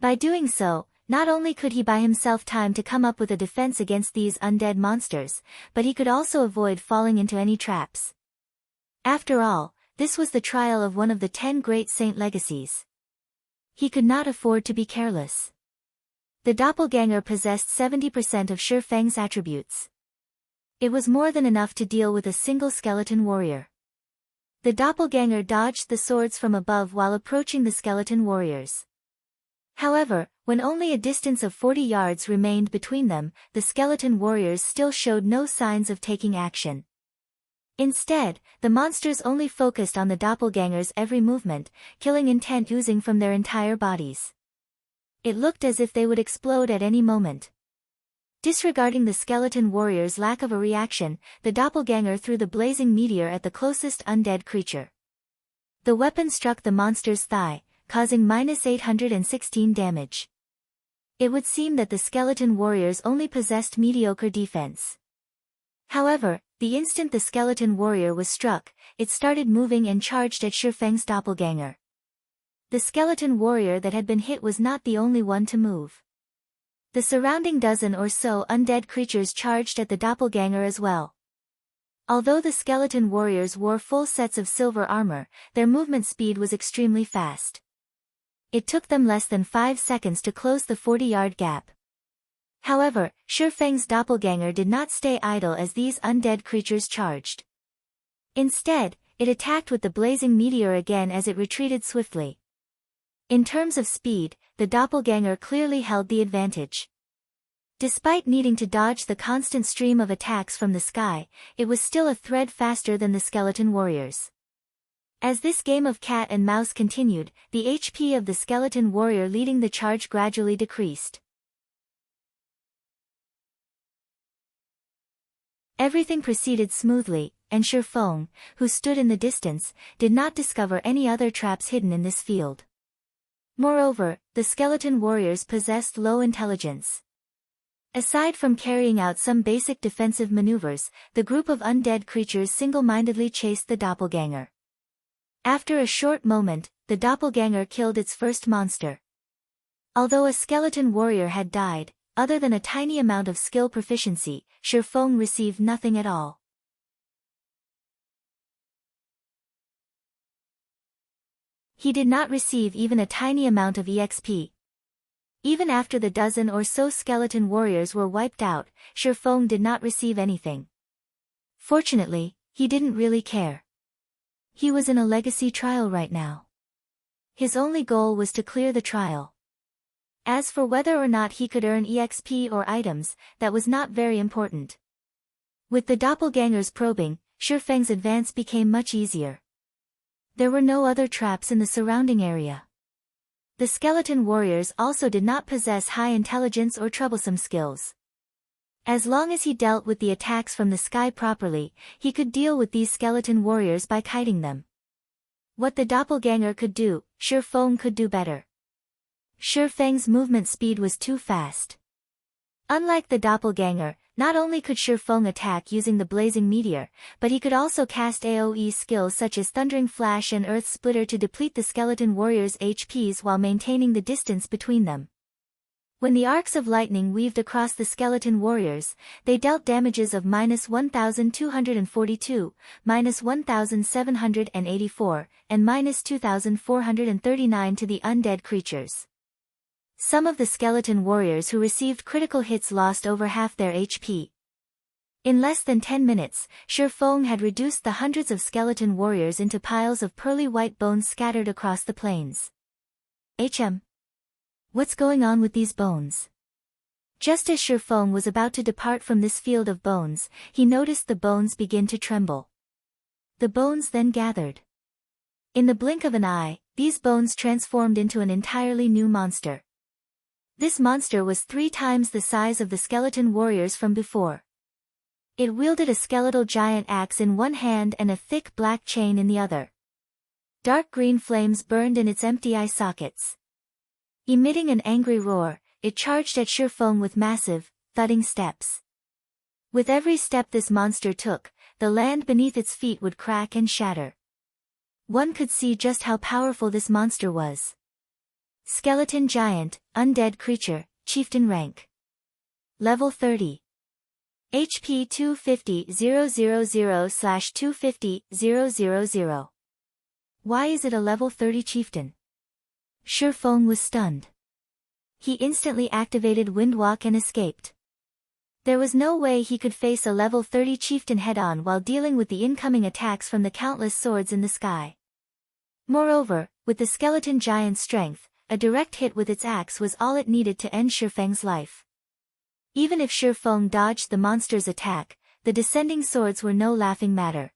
By doing so, not only could he buy himself time to come up with a defense against these undead monsters, but he could also avoid falling into any traps. After all, this was the trial of one of the 10 great saint legacies. He could not afford to be careless. The doppelganger possessed 70% of Feng's attributes. It was more than enough to deal with a single skeleton warrior. The doppelganger dodged the swords from above while approaching the skeleton warriors. However, when only a distance of 40 yards remained between them, the skeleton warriors still showed no signs of taking action. Instead, the monsters only focused on the doppelganger's every movement, killing intent oozing from their entire bodies. It looked as if they would explode at any moment. Disregarding the skeleton warrior's lack of a reaction, the doppelganger threw the blazing meteor at the closest undead creature. The weapon struck the monster's thigh, causing -816 damage. It would seem that the skeleton warriors only possessed mediocre defense. However, the instant the skeleton warrior was struck, it started moving and charged at Shifeng's doppelganger. The skeleton warrior that had been hit was not the only one to move. The surrounding dozen or so undead creatures charged at the doppelganger as well. Although the skeleton warriors wore full sets of silver armor, their movement speed was extremely fast. It took them less than 5 seconds to close the 40-yard gap. However, Shifeng's doppelganger did not stay idle as these undead creatures charged. Instead, it attacked with the blazing meteor again as it retreated swiftly. In terms of speed, the doppelganger clearly held the advantage. Despite needing to dodge the constant stream of attacks from the sky, it was still a thread faster than the skeleton warriors. As this game of cat and mouse continued, the HP of the skeleton warrior leading the charge gradually decreased. Everything proceeded smoothly, and Shifeng, who stood in the distance, did not discover any other traps hidden in this field. Moreover, the skeleton warriors possessed low intelligence. Aside from carrying out some basic defensive maneuvers, the group of undead creatures single-mindedly chased the doppelganger. After a short moment, the doppelganger killed its first monster. Although a skeleton warrior had died, other than a tiny amount of skill proficiency, Shifeng received nothing at all. He did not receive even a tiny amount of EXP. Even after the dozen or so skeleton warriors were wiped out, Shifeng did not receive anything. Fortunately, he didn't really care. He was in a legacy trial right now. His only goal was to clear the trial. As for whether or not he could earn EXP or items, that was not very important. With the doppelgangers probing, Shifeng's advance became much easier. There were no other traps in the surrounding area. The skeleton warriors also did not possess high intelligence or troublesome skills. As long as he dealt with the attacks from the sky properly, he could deal with these skeleton warriors by kiting them. What the doppelganger could do, Shifeng could do better. Shifeng's movement speed was too fast. Unlike the doppelganger, not only could Shifeng attack using the blazing meteor, but he could also cast AoE skills such as Thundering Flash and Earth Splitter to deplete the skeleton warriors' HPs while maintaining the distance between them. When the arcs of lightning weaved across the skeleton warriors, they dealt damages of -1,242, -1,784, and -2,439 to the undead creatures. Some of the skeleton warriors who received critical hits lost over half their HP. In less than 10 minutes, Shifeng had reduced the hundreds of skeleton warriors into piles of pearly white bones scattered across the plains. What's going on with these bones? Just as Shifeng was about to depart from this field of bones, he noticed the bones begin to tremble. The bones then gathered. In the blink of an eye, these bones transformed into an entirely new monster. This monster was 3 times the size of the skeleton warriors from before. It wielded a skeletal giant axe in one hand and a thick black chain in the other. Dark green flames burned in its empty eye sockets. Emitting an angry roar, it charged at Shifeng with massive, thudding steps. With every step this monster took, the land beneath its feet would crack and shatter. One could see just how powerful this monster was. Skeleton giant, undead creature, chieftain rank. Level 30. HP 250,000/250,000. Why is it a level 30 chieftain? Shifeng was stunned. He instantly activated Windwalk and escaped. There was no way he could face a level 30 chieftain head-on while dealing with the incoming attacks from the countless swords in the sky. Moreover, with the skeleton giant's strength, a direct hit with its axe was all it needed to end Shifeng's life. Even if Shifeng dodged the monster's attack, the descending swords were no laughing matter.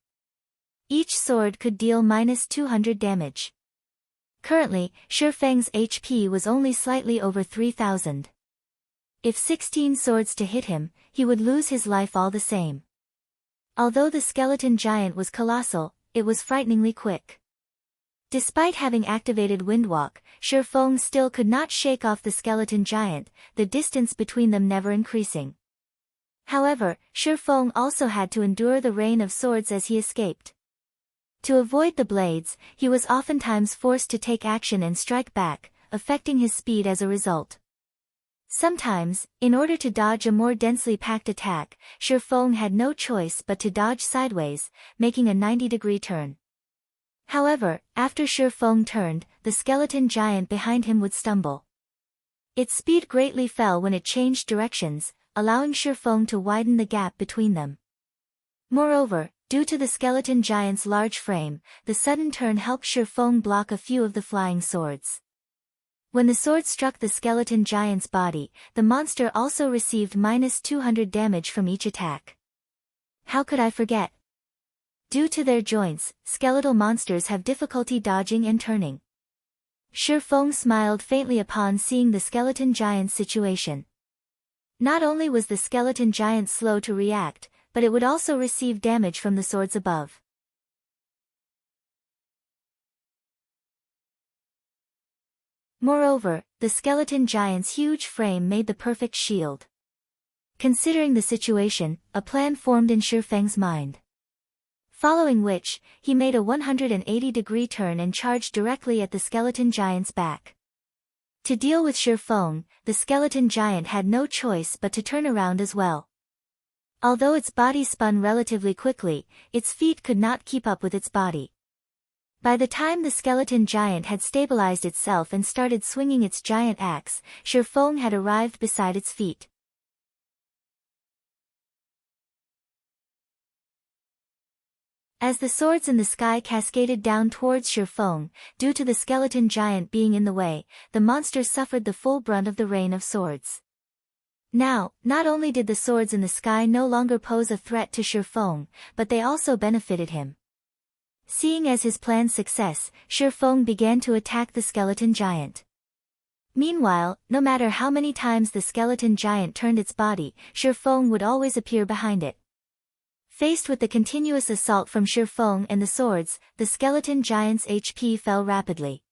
Each sword could deal -200 damage. Currently, Shi Feng's HP was only slightly over 3,000. If 16 swords to hit him, he would lose his life all the same. Although the skeleton giant was colossal, it was frighteningly quick. Despite having activated Windwalk, Shi Feng still could not shake off the skeleton giant, the distance between them never increasing. However, Shi Feng also had to endure the rain of swords as he escaped. To avoid the blades, he was oftentimes forced to take action and strike back, affecting his speed as a result. Sometimes, in order to dodge a more densely packed attack, Shi Feng had no choice but to dodge sideways, making a 90-degree turn. However, after Shi Feng turned, the skeleton giant behind him would stumble. Its speed greatly fell when it changed directions, allowing Shi Feng to widen the gap between them. Moreover, due to the skeleton giant's large frame, the sudden turn helped Shi Feng block a few of the flying swords. When the sword struck the skeleton giant's body, the monster also received -200 damage from each attack. How could I forget? Due to their joints, skeletal monsters have difficulty dodging and turning. Shi Feng smiled faintly upon seeing the skeleton giant's situation. Not only was the skeleton giant slow to react, but it would also receive damage from the swords above. Moreover, the skeleton giant's huge frame made the perfect shield. Considering the situation, a plan formed in Shi Feng's mind. Following which, he made a 180-degree turn and charged directly at the skeleton giant's back. To deal with Shi Feng, the skeleton giant had no choice but to turn around as well. Although its body spun relatively quickly, its feet could not keep up with its body. By the time the skeleton giant had stabilized itself and started swinging its giant axe, Shi Feng had arrived beside its feet. As the swords in the sky cascaded down towards Shi Feng, due to the skeleton giant being in the way, the monster suffered the full brunt of the rain of swords. Now, not only did the swords in the sky no longer pose a threat to Shi Feng, but they also benefited him. Seeing as his plan's success, Shi Feng began to attack the skeleton giant. Meanwhile, no matter how many times the skeleton giant turned its body, Shi Feng would always appear behind it. Faced with the continuous assault from Shi Feng and the swords, the skeleton giant's HP fell rapidly.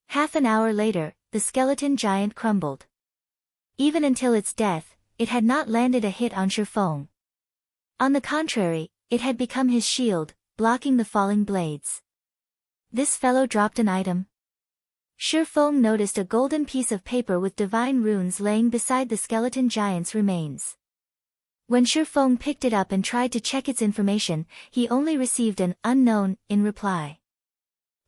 Half an hour later, the skeleton giant crumbled. Even until its death, it had not landed a hit on Shi Feng. On the contrary, it had become his shield, blocking the falling blades. This fellow dropped an item. Shi Feng noticed a golden piece of paper with divine runes laying beside the skeleton giant's remains. When Shi Feng picked it up and tried to check its information, he only received an unknown in reply.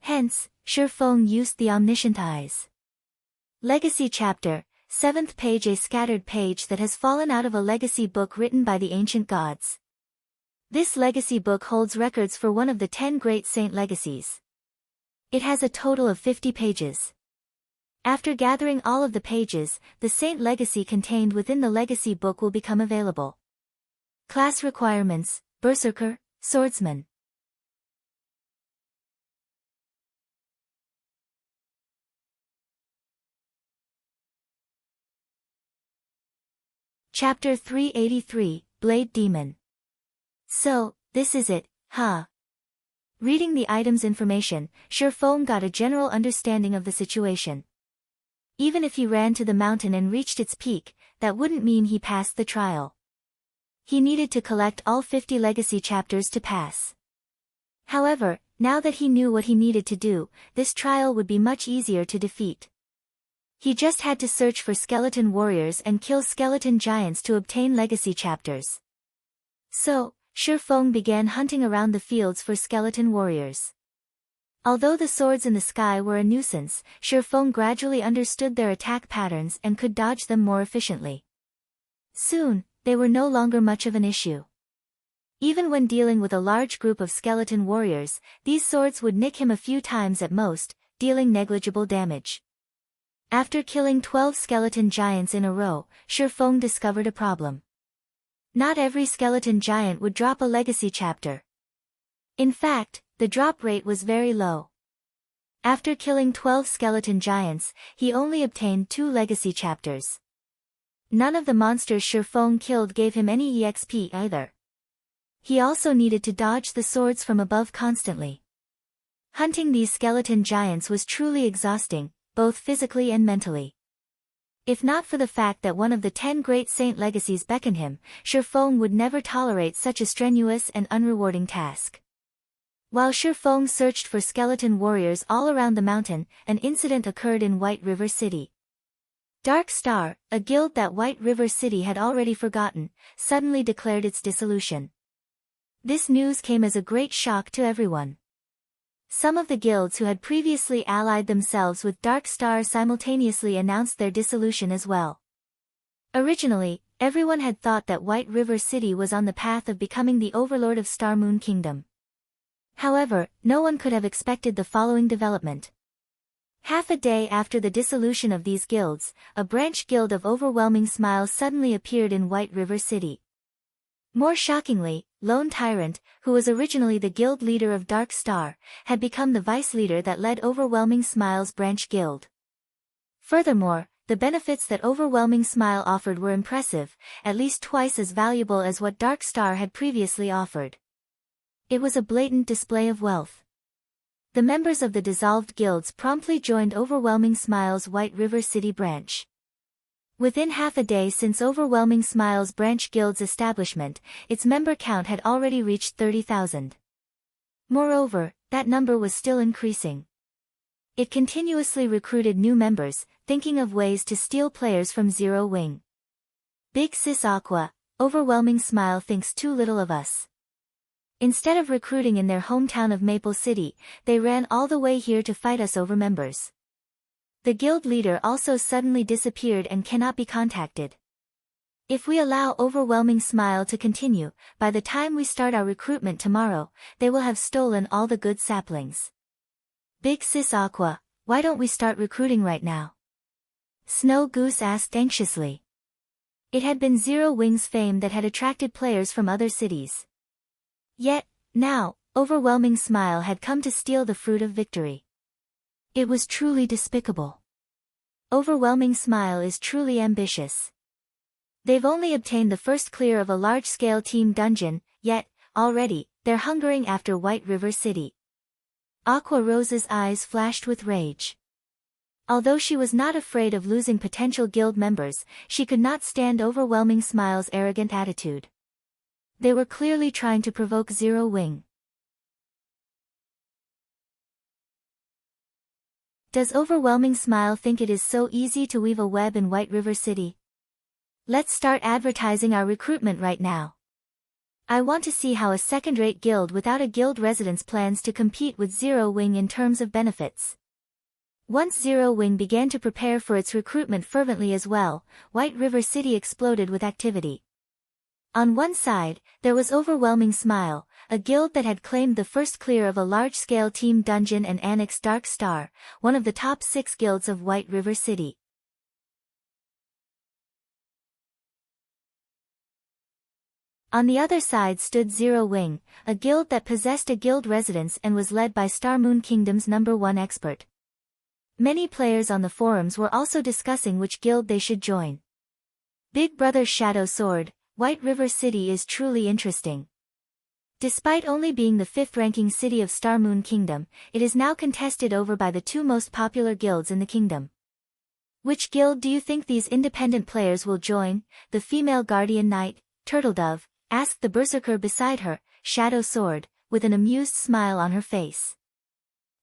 Hence, Shi Feng used the omniscient eyes. Legacy Chapter, 7th page. A scattered page that has fallen out of a legacy book written by the ancient gods. This legacy book holds records for one of the 10 great saint legacies. It has a total of 50 pages. After gathering all of the pages, the saint legacy contained within the legacy book will become available. Class requirements: Berserker, Swordsman. Chapter 383, Blade Demon. So, this is it, huh? Reading the item's information, Shi Feng got a general understanding of the situation. Even if he ran to the mountain and reached its peak, that wouldn't mean he passed the trial. He needed to collect all 50 legacy chapters to pass. However, now that he knew what he needed to do, this trial would be much easier to defeat. He just had to search for skeleton warriors and kill skeleton giants to obtain legacy chapters. So, Shi Feng began hunting around the fields for skeleton warriors. Although the swords in the sky were a nuisance, Shi Feng gradually understood their attack patterns and could dodge them more efficiently. Soon, they were no longer much of an issue. Even when dealing with a large group of skeleton warriors, these swords would nick him a few times at most, dealing negligible damage. After killing 12 skeleton giants in a row, Shi Feng discovered a problem. Not every skeleton giant would drop a legacy chapter. In fact, the drop rate was very low. After killing 12 skeleton giants, he only obtained 2 legacy chapters. None of the monsters Shifeng killed gave him any EXP either. He also needed to dodge the swords from above constantly. Hunting these skeleton giants was truly exhausting, both physically and mentally. If not for the fact that one of the 10 great saint legacies beckoned him, Shifeng would never tolerate such a strenuous and unrewarding task. While Shifeng searched for skeleton warriors all around the mountain, an incident occurred in White River City. Dark Star, a guild that White River City had already forgotten, suddenly declared its dissolution. This news came as a great shock to everyone. Some of the guilds who had previously allied themselves with Dark Star simultaneously announced their dissolution as well. Originally, everyone had thought that White River City was on the path of becoming the overlord of Star Moon Kingdom. However, no one could have expected the following development. Half a day after the dissolution of these guilds, a branch guild of Overwhelming Smile suddenly appeared in White River City. More shockingly, Lone Tyrant, who was originally the guild leader of Dark Star, had become the vice leader that led Overwhelming Smile's branch guild. Furthermore, the benefits that Overwhelming Smile offered were impressive, at least twice as valuable as what Dark Star had previously offered. It was a blatant display of wealth. The members of the dissolved guilds promptly joined Overwhelming Smile's White River City branch. Within half a day since Overwhelming Smile's branch guild's establishment, its member count had already reached 30,000. Moreover, that number was still increasing. It continuously recruited new members, thinking of ways to steal players from Zero Wing. Big Sis Aqua, Overwhelming Smile thinks too little of us. Instead of recruiting in their hometown of Maple City, they ran all the way here to fight us over members. The guild leader also suddenly disappeared and cannot be contacted. If we allow Overwhelming Smile to continue, by the time we start our recruitment tomorrow, they will have stolen all the good saplings. Big Sis Aqua, why don't we start recruiting right now? Snow Goose asked anxiously. It had been Zero Wing's fame that had attracted players from other cities. Yet, now, Overwhelming Smile had come to steal the fruit of victory. It was truly despicable. Overwhelming Smile is truly ambitious. They've only obtained the first clear of a large-scale team dungeon, yet, already, they're hungering after White River City. Aqua Rose's eyes flashed with rage. Although she was not afraid of losing potential guild members, she could not stand Overwhelming Smile's arrogant attitude. They were clearly trying to provoke Zero Wing. Does Overwhelming Smile think it is so easy to weave a web in White River City? Let's start advertising our recruitment right now. I want to see how a second-rate guild without a guild residence plans to compete with Zero Wing in terms of benefits. Once Zero Wing began to prepare for its recruitment fervently as well, White River City exploded with activity. On one side, there was Overwhelming Smile, a guild that had claimed the first clear of a large-scale team dungeon and annexed Dark Star, one of the top 6 guilds of White River City. On the other side stood Zero Wing, a guild that possessed a guild residence and was led by Star Moon Kingdom's #1 expert. Many players on the forums were also discussing which guild they should join. Big Brother's Shadow Sword, White River City is truly interesting. Despite only being the 5th-ranking city of Star Moon Kingdom, it is now contested over by the 2 most popular guilds in the kingdom. Which guild do you think these independent players will join? The female guardian knight, Turtledove, asked the berserker beside her, Shadow Sword, with an amused smile on her face.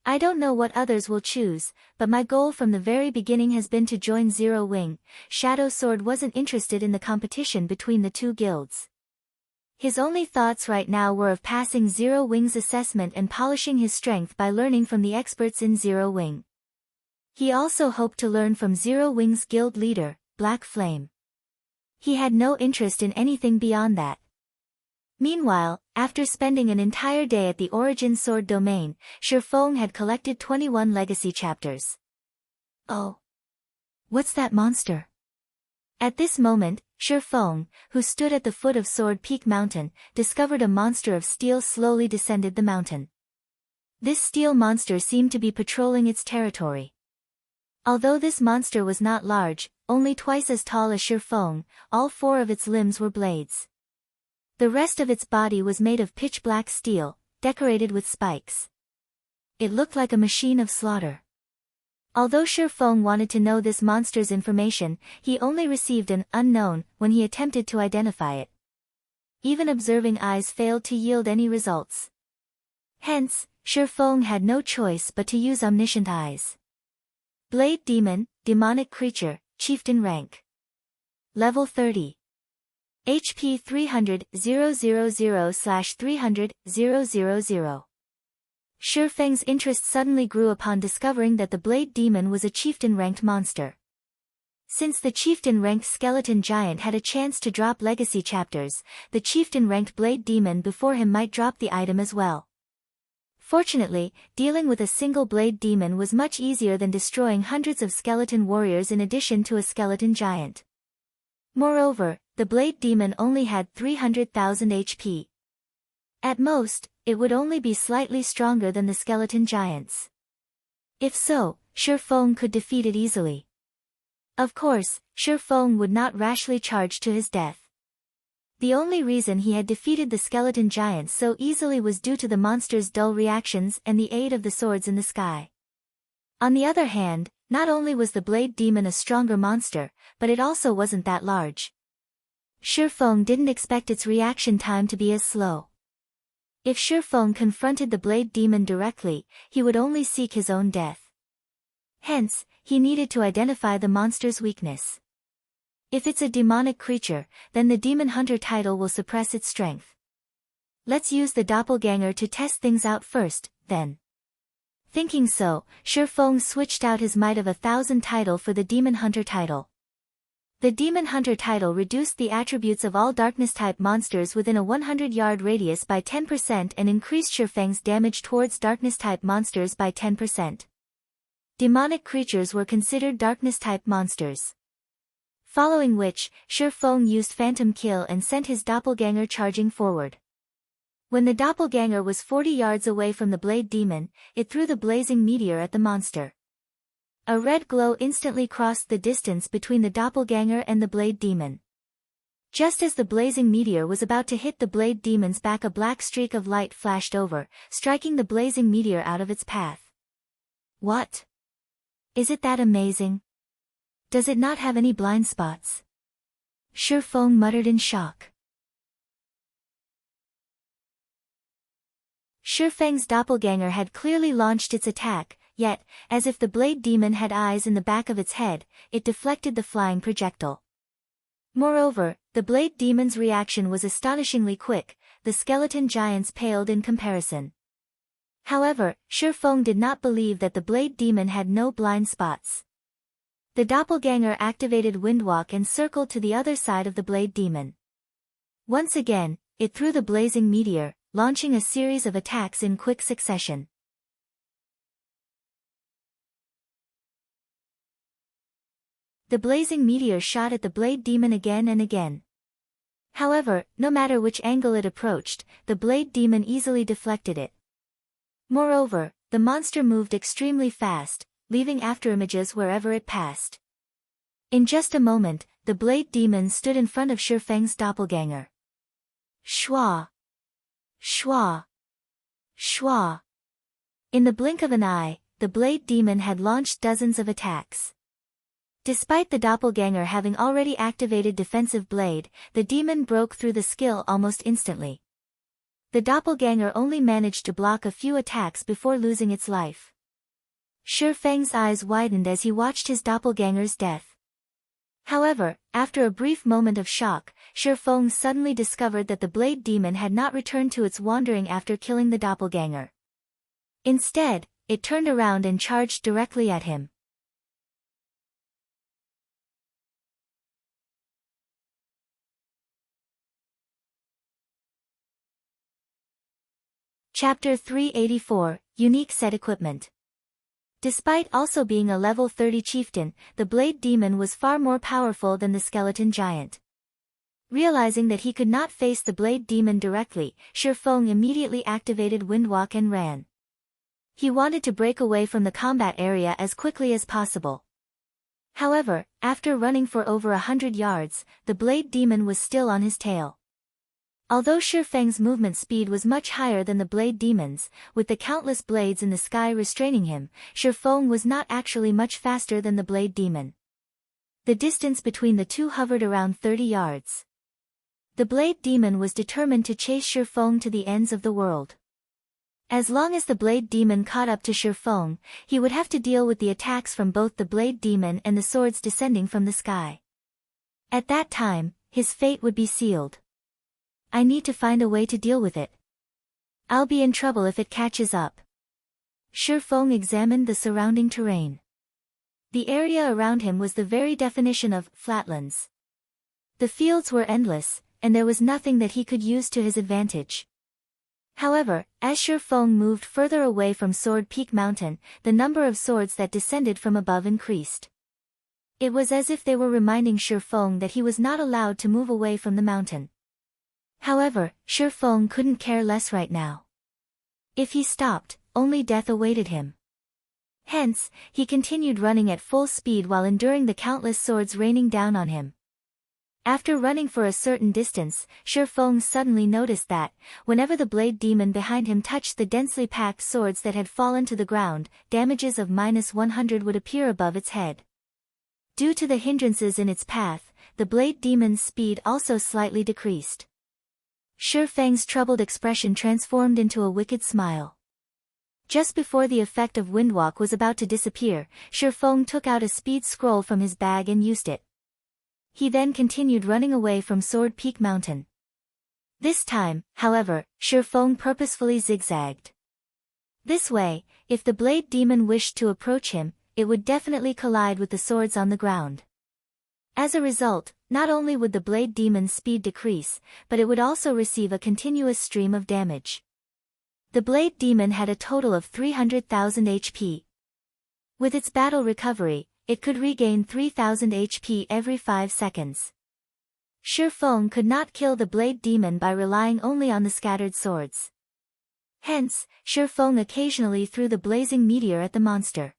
I don't know what others will choose, but my goal from the very beginning has been to join Zero Wing. Shadow Sword wasn't interested in the competition between the 2 guilds. His only thoughts right now were of passing Zero Wing's assessment and polishing his strength by learning from the experts in Zero Wing. He also hoped to learn from Zero Wing's guild leader, Black Flame. He had no interest in anything beyond that. Meanwhile, after spending an entire day at the Origin Sword domain, Shifeng had collected 21 legacy chapters. Oh! What's that monster? At this moment, Feng, who stood at the foot of Sword Peak Mountain, discovered a monster of steel slowly descended the mountain. This steel monster seemed to be patrolling its territory. Although this monster was not large, only twice as tall as Feng, all four of its limbs were blades. The rest of its body was made of pitch-black steel, decorated with spikes. It looked like a machine of slaughter. Although Feng wanted to know this monster's information, he only received an unknown when he attempted to identify it. Even observing eyes failed to yield any results. Hence, Feng had no choice but to use omniscient eyes. Blade Demon, demonic creature, chieftain rank. Level 30. HP 300,000/300,000. Feng's interest suddenly grew upon discovering that the Blade Demon was a chieftain-ranked monster. Since the chieftain-ranked skeleton giant had a chance to drop legacy chapters, the chieftain-ranked Blade Demon before him might drop the item as well. Fortunately, dealing with a single Blade Demon was much easier than destroying hundreds of skeleton warriors in addition to a skeleton giant. Moreover, the Blade Demon only had 300,000 HP. At most, it would only be slightly stronger than the skeleton giants. If so, Feng could defeat it easily. Of course, Feng would not rashly charge to his death. The only reason he had defeated the skeleton giants so easily was due to the monster's dull reactions and the aid of the swords in the sky. On the other hand, not only was the Blade Demon a stronger monster, but it also wasn't that large. Feng didn't expect its reaction time to be as slow. If Feng confronted the Blade Demon directly, he would only seek his own death. Hence, he needed to identify the monster's weakness. If it's a demonic creature, then the Demon Hunter title will suppress its strength. Let's use the doppelganger to test things out first, then. Thinking so, Feng switched out his Might of 1,000 title for the Demon Hunter title. The Demon Hunter title reduced the attributes of all darkness-type monsters within a 100-yard radius by 10% and increased Feng's damage towards darkness-type monsters by 10%. Demonic creatures were considered darkness-type monsters. Following which, Feng used Phantom Kill and sent his doppelganger charging forward. When the doppelganger was 40 yards away from the Blade Demon, it threw the blazing meteor at the monster. A red glow instantly crossed the distance between the doppelganger and the Blade Demon. Just as the blazing meteor was about to hit the Blade Demon's back, a black streak of light flashed over, striking the blazing meteor out of its path. What? Is it that amazing? Does it not have any blind spots? Feng muttered in shock. Feng's doppelganger had clearly launched its attack, yet, as if the Blade Demon had eyes in the back of its head, it deflected the flying projectile. Moreover, the Blade Demon's reaction was astonishingly quick, the skeleton giants paled in comparison. However, Feng did not believe that the Blade Demon had no blind spots. The doppelganger activated Windwalk and circled to the other side of the Blade Demon. Once again, it threw the blazing meteor, launching a series of attacks in quick succession. The blazing meteor shot at the Blade Demon again and again. However, no matter which angle it approached, the Blade Demon easily deflected it. Moreover, the monster moved extremely fast, leaving afterimages wherever it passed. In just a moment, the Blade Demon stood in front of Feng's doppelganger. Shwa! Shwa! Shwa! In the blink of an eye, the Blade Demon had launched dozens of attacks. Despite the doppelganger having already activated Defensive Blade, the demon broke through the skill almost instantly. The doppelganger only managed to block a few attacks before losing its life. Feng's eyes widened as he watched his doppelganger's death. However, after a brief moment of shock, Feng suddenly discovered that the Blade Demon had not returned to its wandering after killing the doppelganger. Instead, it turned around and charged directly at him. Chapter 384, Unique Set Equipment. Despite also being a level 30 chieftain, the Blade Demon was far more powerful than the skeleton giant. Realizing that he could not face the Blade Demon directly, Shifeng immediately activated Windwalk and ran. He wanted to break away from the combat area as quickly as possible. However, after running for over 100 yards, the Blade Demon was still on his tail. Although Shifeng's movement speed was much higher than the Blade Demon's, with the countless blades in the sky restraining him, Shifeng was not actually much faster than the Blade Demon. The distance between the two hovered around 30 yards. The Blade Demon was determined to chase Shifeng to the ends of the world. As long as the Blade Demon caught up to Shifeng, he would have to deal with the attacks from both the Blade Demon and the swords descending from the sky. At that time, his fate would be sealed. I need to find a way to deal with it. I'll be in trouble if it catches up. Shifeng examined the surrounding terrain. The area around him was the very definition of flatlands. The fields were endless, and there was nothing that he could use to his advantage. However, as Shifeng moved further away from Sword Peak Mountain, the number of swords that descended from above increased. It was as if they were reminding Shifeng that he was not allowed to move away from the mountain. However, Shifeng couldn't care less right now. If he stopped, only death awaited him. Hence, he continued running at full speed while enduring the countless swords raining down on him. After running for a certain distance, Shifeng suddenly noticed that, whenever the Blade Demon behind him touched the densely packed swords that had fallen to the ground, damages of -100 would appear above its head. Due to the hindrances in its path, the Blade Demon's speed also slightly decreased. Shifeng's troubled expression transformed into a wicked smile. Just before the effect of Windwalk was about to disappear, Shifeng took out a speed scroll from his bag and used it. He then continued running away from Sword Peak Mountain. This time, however, Shifeng purposefully zigzagged. This way, if the Blade Demon wished to approach him, it would definitely collide with the swords on the ground. As a result, not only would the Blade Demon's speed decrease, but it would also receive a continuous stream of damage. The Blade Demon had a total of 300,000 HP. With its battle recovery, it could regain 3,000 HP every 5 seconds. Shifeng could not kill the Blade Demon by relying only on the scattered swords. Hence, Shifeng occasionally threw the blazing meteor at the monster.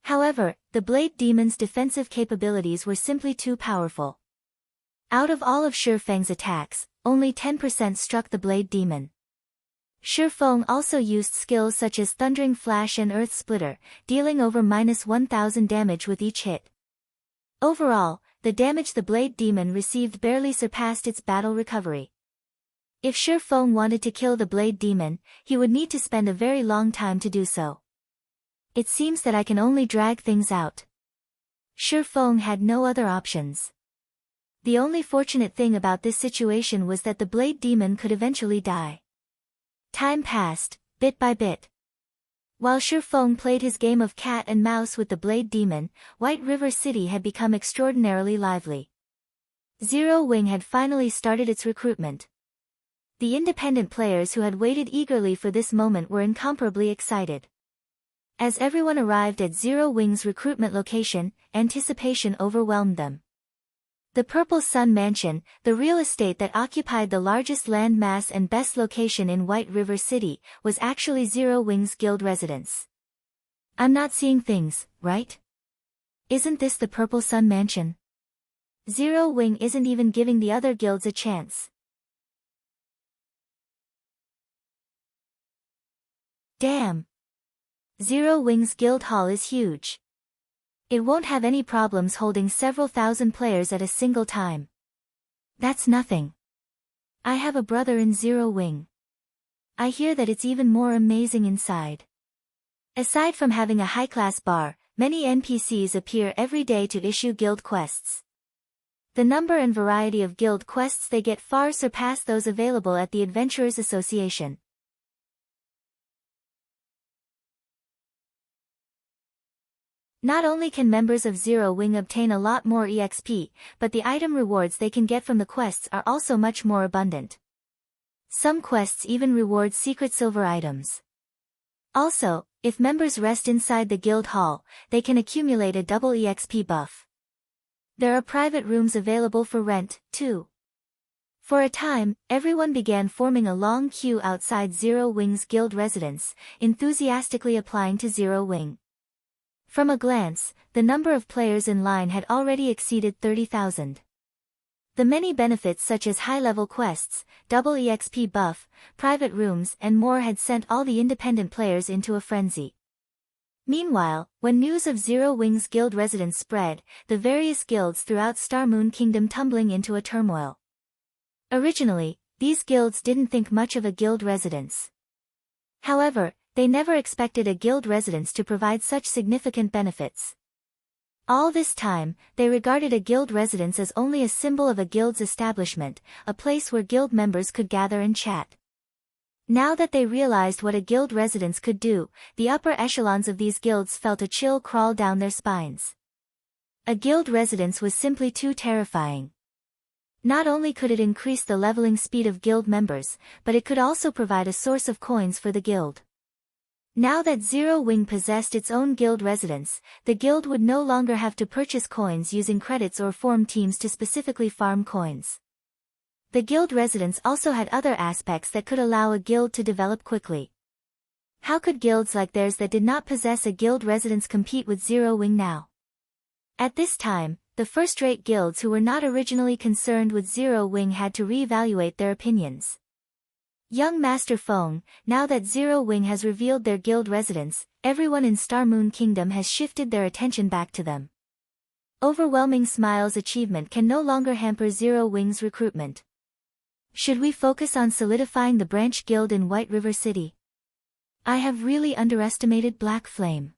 However, the Blade Demon's defensive capabilities were simply too powerful. Out of all of Shifeng's attacks, only 10% struck the Blade Demon. Shifeng also used skills such as Thundering Flash and Earth Splitter, dealing over -1,000 damage with each hit. Overall, the damage the Blade Demon received barely surpassed its battle recovery. If Shifeng wanted to kill the Blade Demon, he would need to spend a very long time to do so. It seems that I can only drag things out. Shifeng had no other options. The only fortunate thing about this situation was that the Blade Demon could eventually die. Time passed, bit by bit. While Shifeng played his game of cat and mouse with the Blade Demon, White River City had become extraordinarily lively. Zero Wing had finally started its recruitment. The independent players who had waited eagerly for this moment were incomparably excited. As everyone arrived at Zero Wing's recruitment location, anticipation overwhelmed them. The Purple Sun Mansion, the real estate that occupied the largest land mass and best location in White River City, was actually Zero Wing's guild residence. I'm not seeing things, right? Isn't this the Purple Sun Mansion? Zero Wing isn't even giving the other guilds a chance. Damn! Zero Wing's guild hall is huge. It won't have any problems holding several thousand players at a single time. That's nothing. I have a brother in Zero Wing. I hear that it's even more amazing inside. Aside from having a high-class bar, many NPCs appear every day to issue guild quests. The number and variety of guild quests they get far surpass those available at the Adventurers Association. Not only can members of Zero Wing obtain a lot more EXP, but the item rewards they can get from the quests are also much more abundant. Some quests even reward secret silver items. Also, if members rest inside the guild hall, they can accumulate a double EXP buff. There are private rooms available for rent, too. For a time, everyone began forming a long queue outside Zero Wing's guild residence, enthusiastically applying to Zero Wing. From a glance, the number of players in line had already exceeded 30,000. The many benefits such as high-level quests, double EXP buff, private rooms and more had sent all the independent players into a frenzy. Meanwhile, when news of Zero Wing's guild residence spread, the various guilds throughout Star Moon Kingdom tumbling into a turmoil. Originally, these guilds didn't think much of a guild residence. However, they never expected a guild residence to provide such significant benefits. All this time, they regarded a guild residence as only a symbol of a guild's establishment, a place where guild members could gather and chat. Now that they realized what a guild residence could do, the upper echelons of these guilds felt a chill crawl down their spines. A guild residence was simply too terrifying. Not only could it increase the leveling speed of guild members, but it could also provide a source of coins for the guild. Now that Zero Wing possessed its own guild residence, the guild would no longer have to purchase coins using credits or form teams to specifically farm coins. The guild residence also had other aspects that could allow a guild to develop quickly. How could guilds like theirs that did not possess a guild residence compete with Zero Wing now? At this time, the first-rate guilds who were not originally concerned with Zero Wing had to re-evaluate their opinions. Young Master Feng, now that Zero Wing has revealed their guild residence, everyone in Star Moon Kingdom has shifted their attention back to them. Overwhelming Smile's achievement can no longer hamper Zero Wing's recruitment. Should we focus on solidifying the branch guild in White River City? I have really underestimated Black Flame.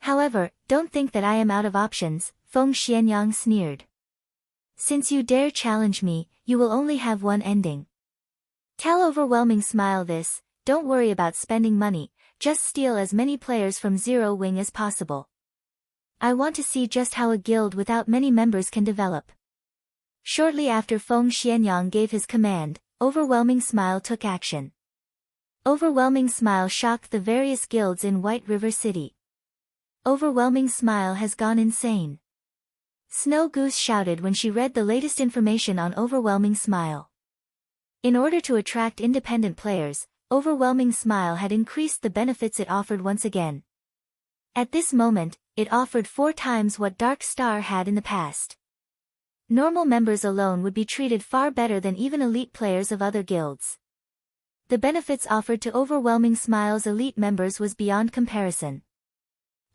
However, don't think that I am out of options, Feng Xianyang sneered. Since you dare challenge me, you will only have one ending. Tell Overwhelming Smile this, don't worry about spending money, just steal as many players from Zero Wing as possible. I want to see just how a guild without many members can develop. Shortly after Feng Xianyang gave his command, Overwhelming Smile took action. Overwhelming Smile shocked the various guilds in White River City. Overwhelming Smile has gone insane. Snow Goose shouted when she read the latest information on Overwhelming Smile. In order to attract independent players, Overwhelming Smile had increased the benefits it offered once again. At this moment, it offered 4 times what Dark Star had in the past. Normal members alone would be treated far better than even elite players of other guilds. The benefits offered to Overwhelming Smile's elite members was beyond comparison.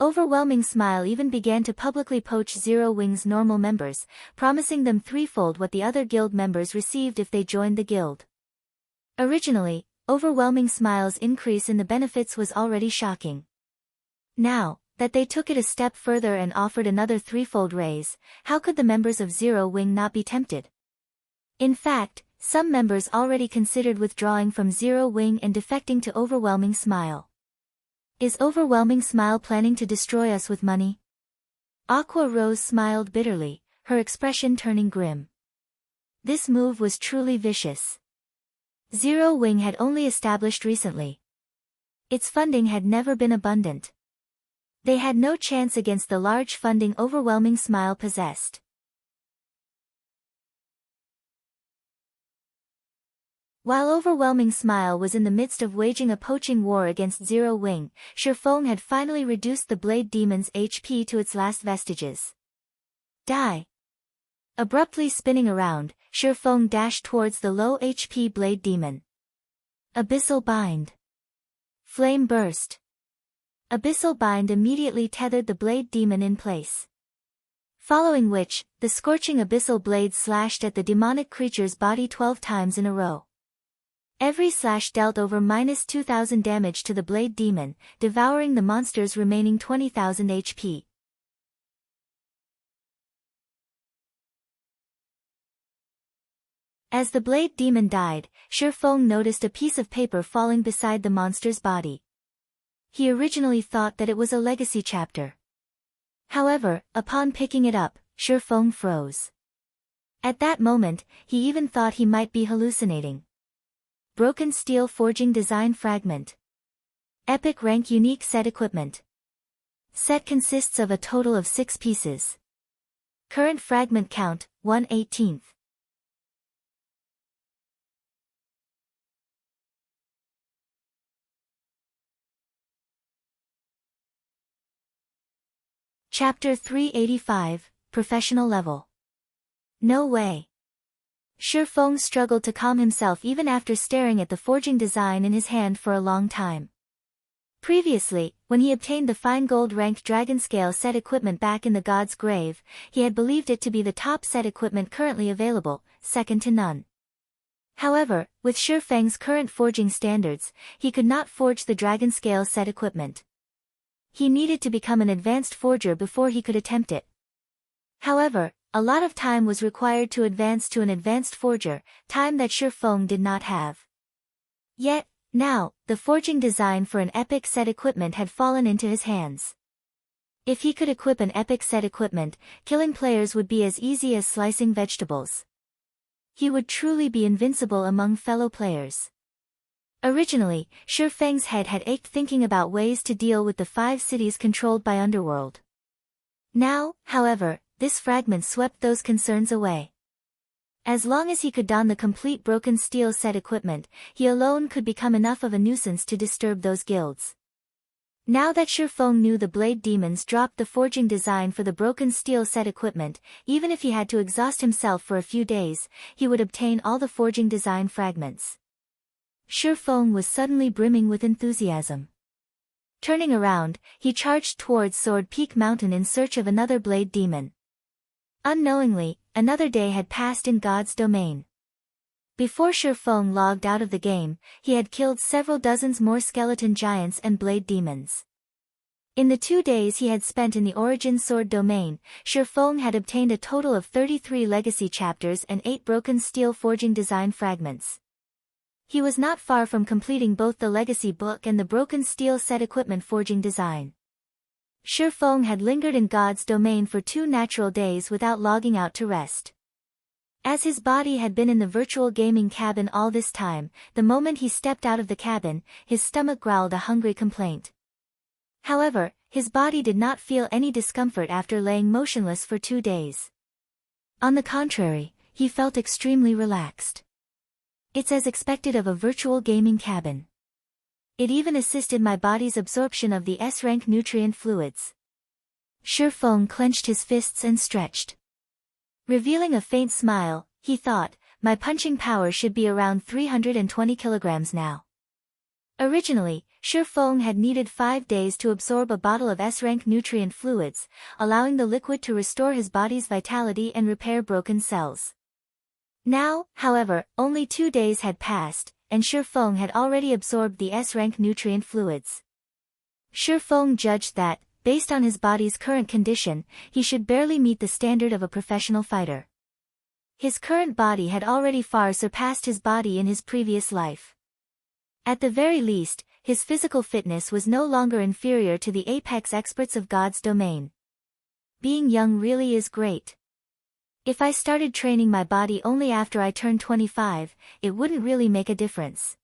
Overwhelming Smile even began to publicly poach Zero Wing's normal members, promising them threefold what the other guild members received if they joined the guild. Originally, Overwhelming Smile's increase in the benefits was already shocking. Now, that they took it a step further and offered another threefold raise, how could the members of Zero Wing not be tempted? In fact, some members already considered withdrawing from Zero Wing and defecting to Overwhelming Smile. Is Overwhelming Smile planning to destroy us with money? Aqua Rose smiled bitterly, her expression turning grim. This move was truly vicious. Zero Wing had only established recently. Its funding had never been abundant. They had no chance against the large funding Overwhelming Smile possessed. While Overwhelming Smile was in the midst of waging a poaching war against Zero Wing, Shifeng had finally reduced the Blade Demon's HP to its last vestiges. Die! Abruptly spinning around, Shifeng dashed towards the low HP Blade Demon. Abyssal Bind. Flame burst. Abyssal Bind immediately tethered the Blade Demon in place. Following which, the scorching abyssal blade slashed at the demonic creature's body 12 times in a row. Every slash dealt over -2,000 damage to the Blade Demon, devouring the monster's remaining 20,000 HP. As the Blade Demon died, Shifeng noticed a piece of paper falling beside the monster's body. He originally thought that it was a legacy chapter. However, upon picking it up, Shifeng froze. At that moment, he even thought he might be hallucinating. Broken Steel Forging Design Fragment. Epic Rank Unique Set Equipment. Set consists of a total of 6 pieces. Current fragment count, 1/18. Chapter 385, Professional Level. No way. Shi Feng struggled to calm himself even after staring at the forging design in his hand for a long time. Previously, when he obtained the fine gold-ranked dragon scale set equipment back in the God's Grave, he had believed it to be the top set equipment currently available, second to none. However, with Shi Feng's current forging standards, he could not forge the dragon scale set equipment. He needed to become an advanced forger before he could attempt it. However, a lot of time was required to advance to an advanced forger, time that Shi Feng did not have. Yet, now, the forging design for an epic set equipment had fallen into his hands. If he could equip an epic set equipment, killing players would be as easy as slicing vegetables. He would truly be invincible among fellow players. Originally, Shi Feng's head had ached thinking about ways to deal with the 5 cities controlled by Underworld. Now, however, this fragment swept those concerns away. As long as he could don the complete broken steel set equipment, he alone could become enough of a nuisance to disturb those guilds. Now that Shi Feng knew the Blade Demons dropped the forging design for the broken steel set equipment, even if he had to exhaust himself for a few days, he would obtain all the forging design fragments. Shi Feng was suddenly brimming with enthusiasm. Turning around, he charged towards Sword Peak Mountain in search of another Blade Demon. Unknowingly, another day had passed in God's domain. Before Shi Feng logged out of the game, he had killed several dozens more skeleton giants and blade demons. In the 2 days he had spent in the Origin Sword domain, Shi Feng had obtained a total of 33 legacy chapters and 8 broken steel forging design fragments. He was not far from completing both the legacy book and the broken steel set equipment forging design. Shi Feng had lingered in God's domain for 2 natural days without logging out to rest. As his body had been in the virtual gaming cabin all this time, the moment he stepped out of the cabin, his stomach growled a hungry complaint. However, his body did not feel any discomfort after laying motionless for 2 days. On the contrary, he felt extremely relaxed. It's as expected of a virtual gaming cabin. It even assisted my body's absorption of the S-rank nutrient fluids. Shi Feng clenched his fists and stretched. Revealing a faint smile, he thought, my punching power should be around 320 kilograms now. Originally, Shi Feng had needed 5 days to absorb a bottle of S-rank nutrient fluids, allowing the liquid to restore his body's vitality and repair broken cells. Now, however, only 2 days had passed, and Shi Feng had already absorbed the S-rank nutrient fluids. Shi Feng judged that, based on his body's current condition, he should barely meet the standard of a professional fighter. His current body had already far surpassed his body in his previous life. At the very least, his physical fitness was no longer inferior to the apex experts of God's domain. Being young really is great. If I started training my body only after I turned 25, it wouldn't really make a difference.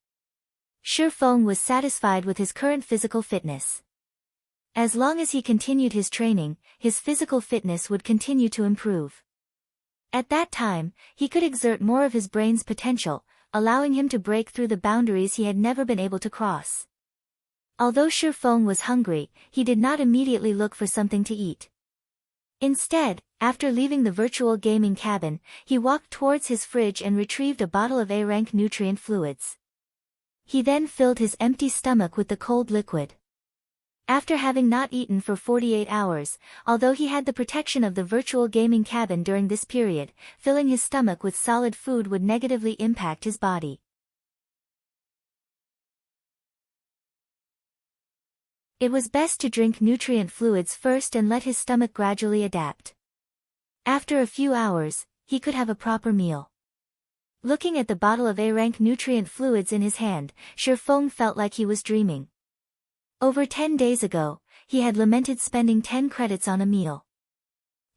Shi Feng was satisfied with his current physical fitness. As long as he continued his training, his physical fitness would continue to improve. At that time, he could exert more of his brain's potential, allowing him to break through the boundaries he had never been able to cross. Although Shi Feng was hungry, he did not immediately look for something to eat. Instead, after leaving the virtual gaming cabin, he walked towards his fridge and retrieved a bottle of A-rank nutrient fluids. He then filled his empty stomach with the cold liquid. After having not eaten for 48 hours, although he had the protection of the virtual gaming cabin during this period, filling his stomach with solid food would negatively impact his body. It was best to drink nutrient fluids first and let his stomach gradually adapt. After a few hours, he could have a proper meal. Looking at the bottle of A-rank nutrient fluids in his hand, Shi Feng felt like he was dreaming. Over 10 days ago, he had lamented spending 10 credits on a meal.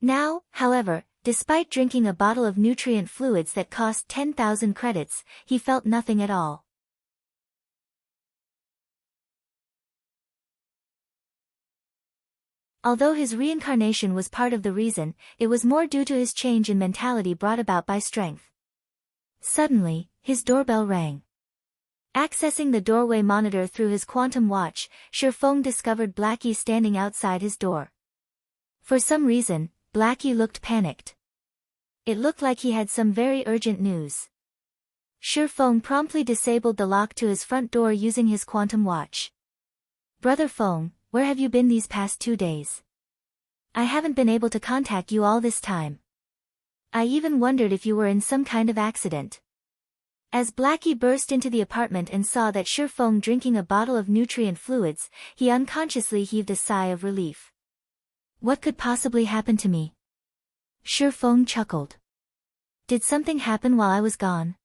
Now, however, despite drinking a bottle of nutrient fluids that cost 10,000 credits, he felt nothing at all. Although his reincarnation was part of the reason, it was more due to his change in mentality brought about by strength. Suddenly, his doorbell rang. Accessing the doorway monitor through his quantum watch, Shi Feng discovered Blackie standing outside his door. For some reason, Blackie looked panicked. It looked like he had some very urgent news. Feng promptly disabled the lock to his front door using his quantum watch. Brother Feng, where have you been these past 2 days? I haven't been able to contact you all this time. I even wondered if you were in some kind of accident. As Blackie burst into the apartment and saw that Feng drinking a bottle of nutrient fluids, he unconsciously heaved a sigh of relief. What could possibly happen to me? Feng chuckled. Did something happen while I was gone?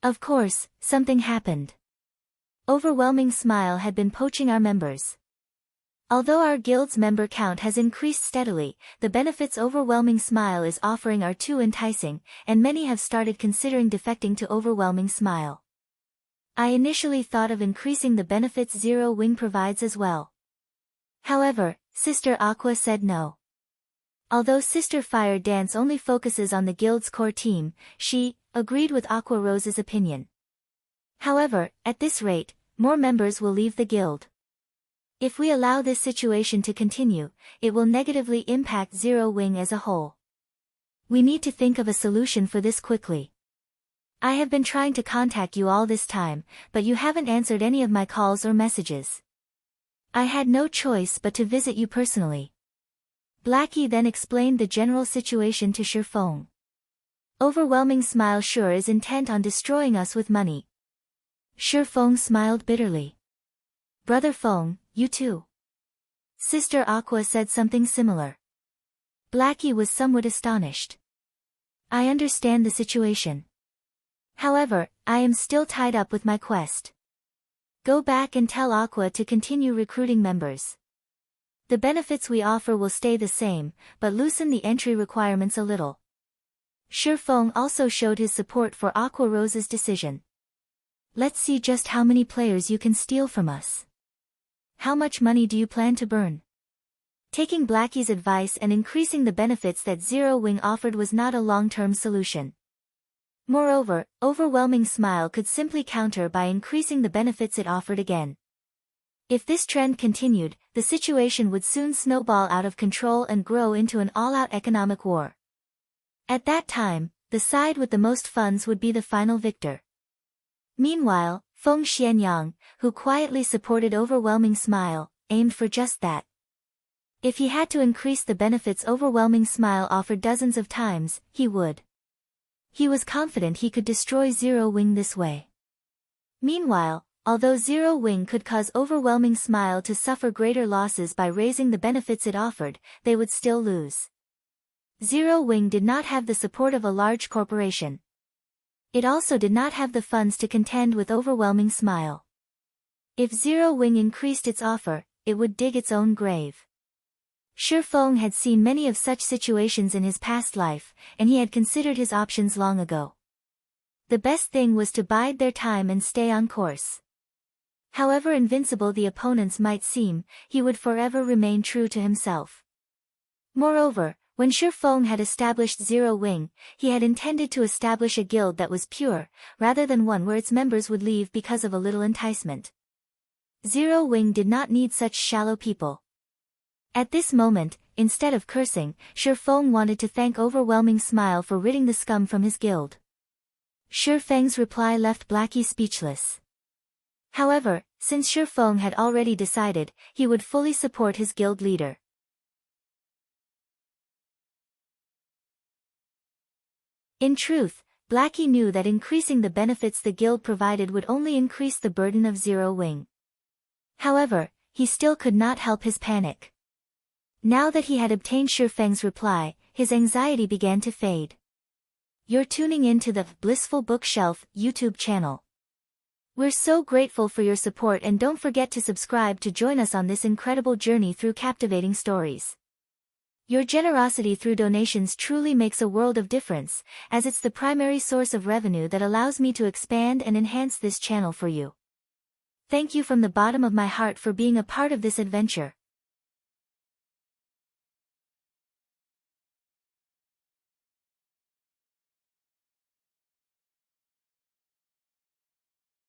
Of course, something happened. Overwhelming Smile had been poaching our members. Although our guild's member count has increased steadily, the benefits Overwhelming Smile is offering are too enticing, and many have started considering defecting to Overwhelming Smile. I initially thought of increasing the benefits Zero Wing provides as well. However, Sister Aqua said no. Although Sister Fire Dance only focuses on the guild's core team, she agreed with Aqua Rose's opinion. However, at this rate, more members will leave the guild. If we allow this situation to continue, it will negatively impact Zero Wing as a whole. We need to think of a solution for this quickly. I have been trying to contact you all this time, but you haven't answered any of my calls or messages. I had no choice but to visit you personally. Blackie then explained the general situation to Feng. Overwhelming Smile sure is intent on destroying us with money. Feng smiled bitterly. Brother Feng, you too. Sister Aqua said something similar. Blackie was somewhat astonished. I understand the situation. However, I am still tied up with my quest. Go back and tell Aqua to continue recruiting members. The benefits we offer will stay the same, but loosen the entry requirements a little. Feng also showed his support for Aqua Rose's decision. Let's see just how many players you can steal from us. How much money do you plan to burn? Taking Blackie's advice and increasing the benefits that Zero Wing offered was not a long-term solution. Moreover, Overwhelming Smile could simply counter by increasing the benefits it offered again. If this trend continued, the situation would soon snowball out of control and grow into an all-out economic war. At that time, the side with the most funds would be the final victor. Meanwhile, Feng Xianyang, who quietly supported Overwhelming Smile, aimed for just that. If he had to increase the benefits Overwhelming Smile offered dozens of times, he would. He was confident he could destroy Zero Wing this way. Meanwhile, although Zero Wing could cause Overwhelming Smile to suffer greater losses by raising the benefits it offered, they would still lose. Zero Wing did not have the support of a large corporation. It also did not have the funds to contend with Overwhelming Smile. If Zero Wing increased its offer, it would dig its own grave. Feng had seen many of such situations in his past life, and he had considered his options long ago. The best thing was to bide their time and stay on course. However invincible the opponents might seem, he would forever remain true to himself. Moreover, when Feng had established Zero Wing, he had intended to establish a guild that was pure, rather than one where its members would leave because of a little enticement. Zero Wing did not need such shallow people. At this moment, instead of cursing, Feng wanted to thank Overwhelming Smile for ridding the scum from his guild. Feng's reply left Blackie speechless. However, since Feng had already decided, he would fully support his guild leader. In truth, Blackie knew that increasing the benefits the guild provided would only increase the burden of Zero Wing. However, he still could not help his panic. Now that he had obtained Feng's reply, his anxiety began to fade. You're tuning in to the Blissful Bookshelf YouTube channel. We're so grateful for your support, and don't forget to subscribe to join us on this incredible journey through captivating stories. Your generosity through donations truly makes a world of difference, as it's the primary source of revenue that allows me to expand and enhance this channel for you. Thank you from the bottom of my heart for being a part of this adventure.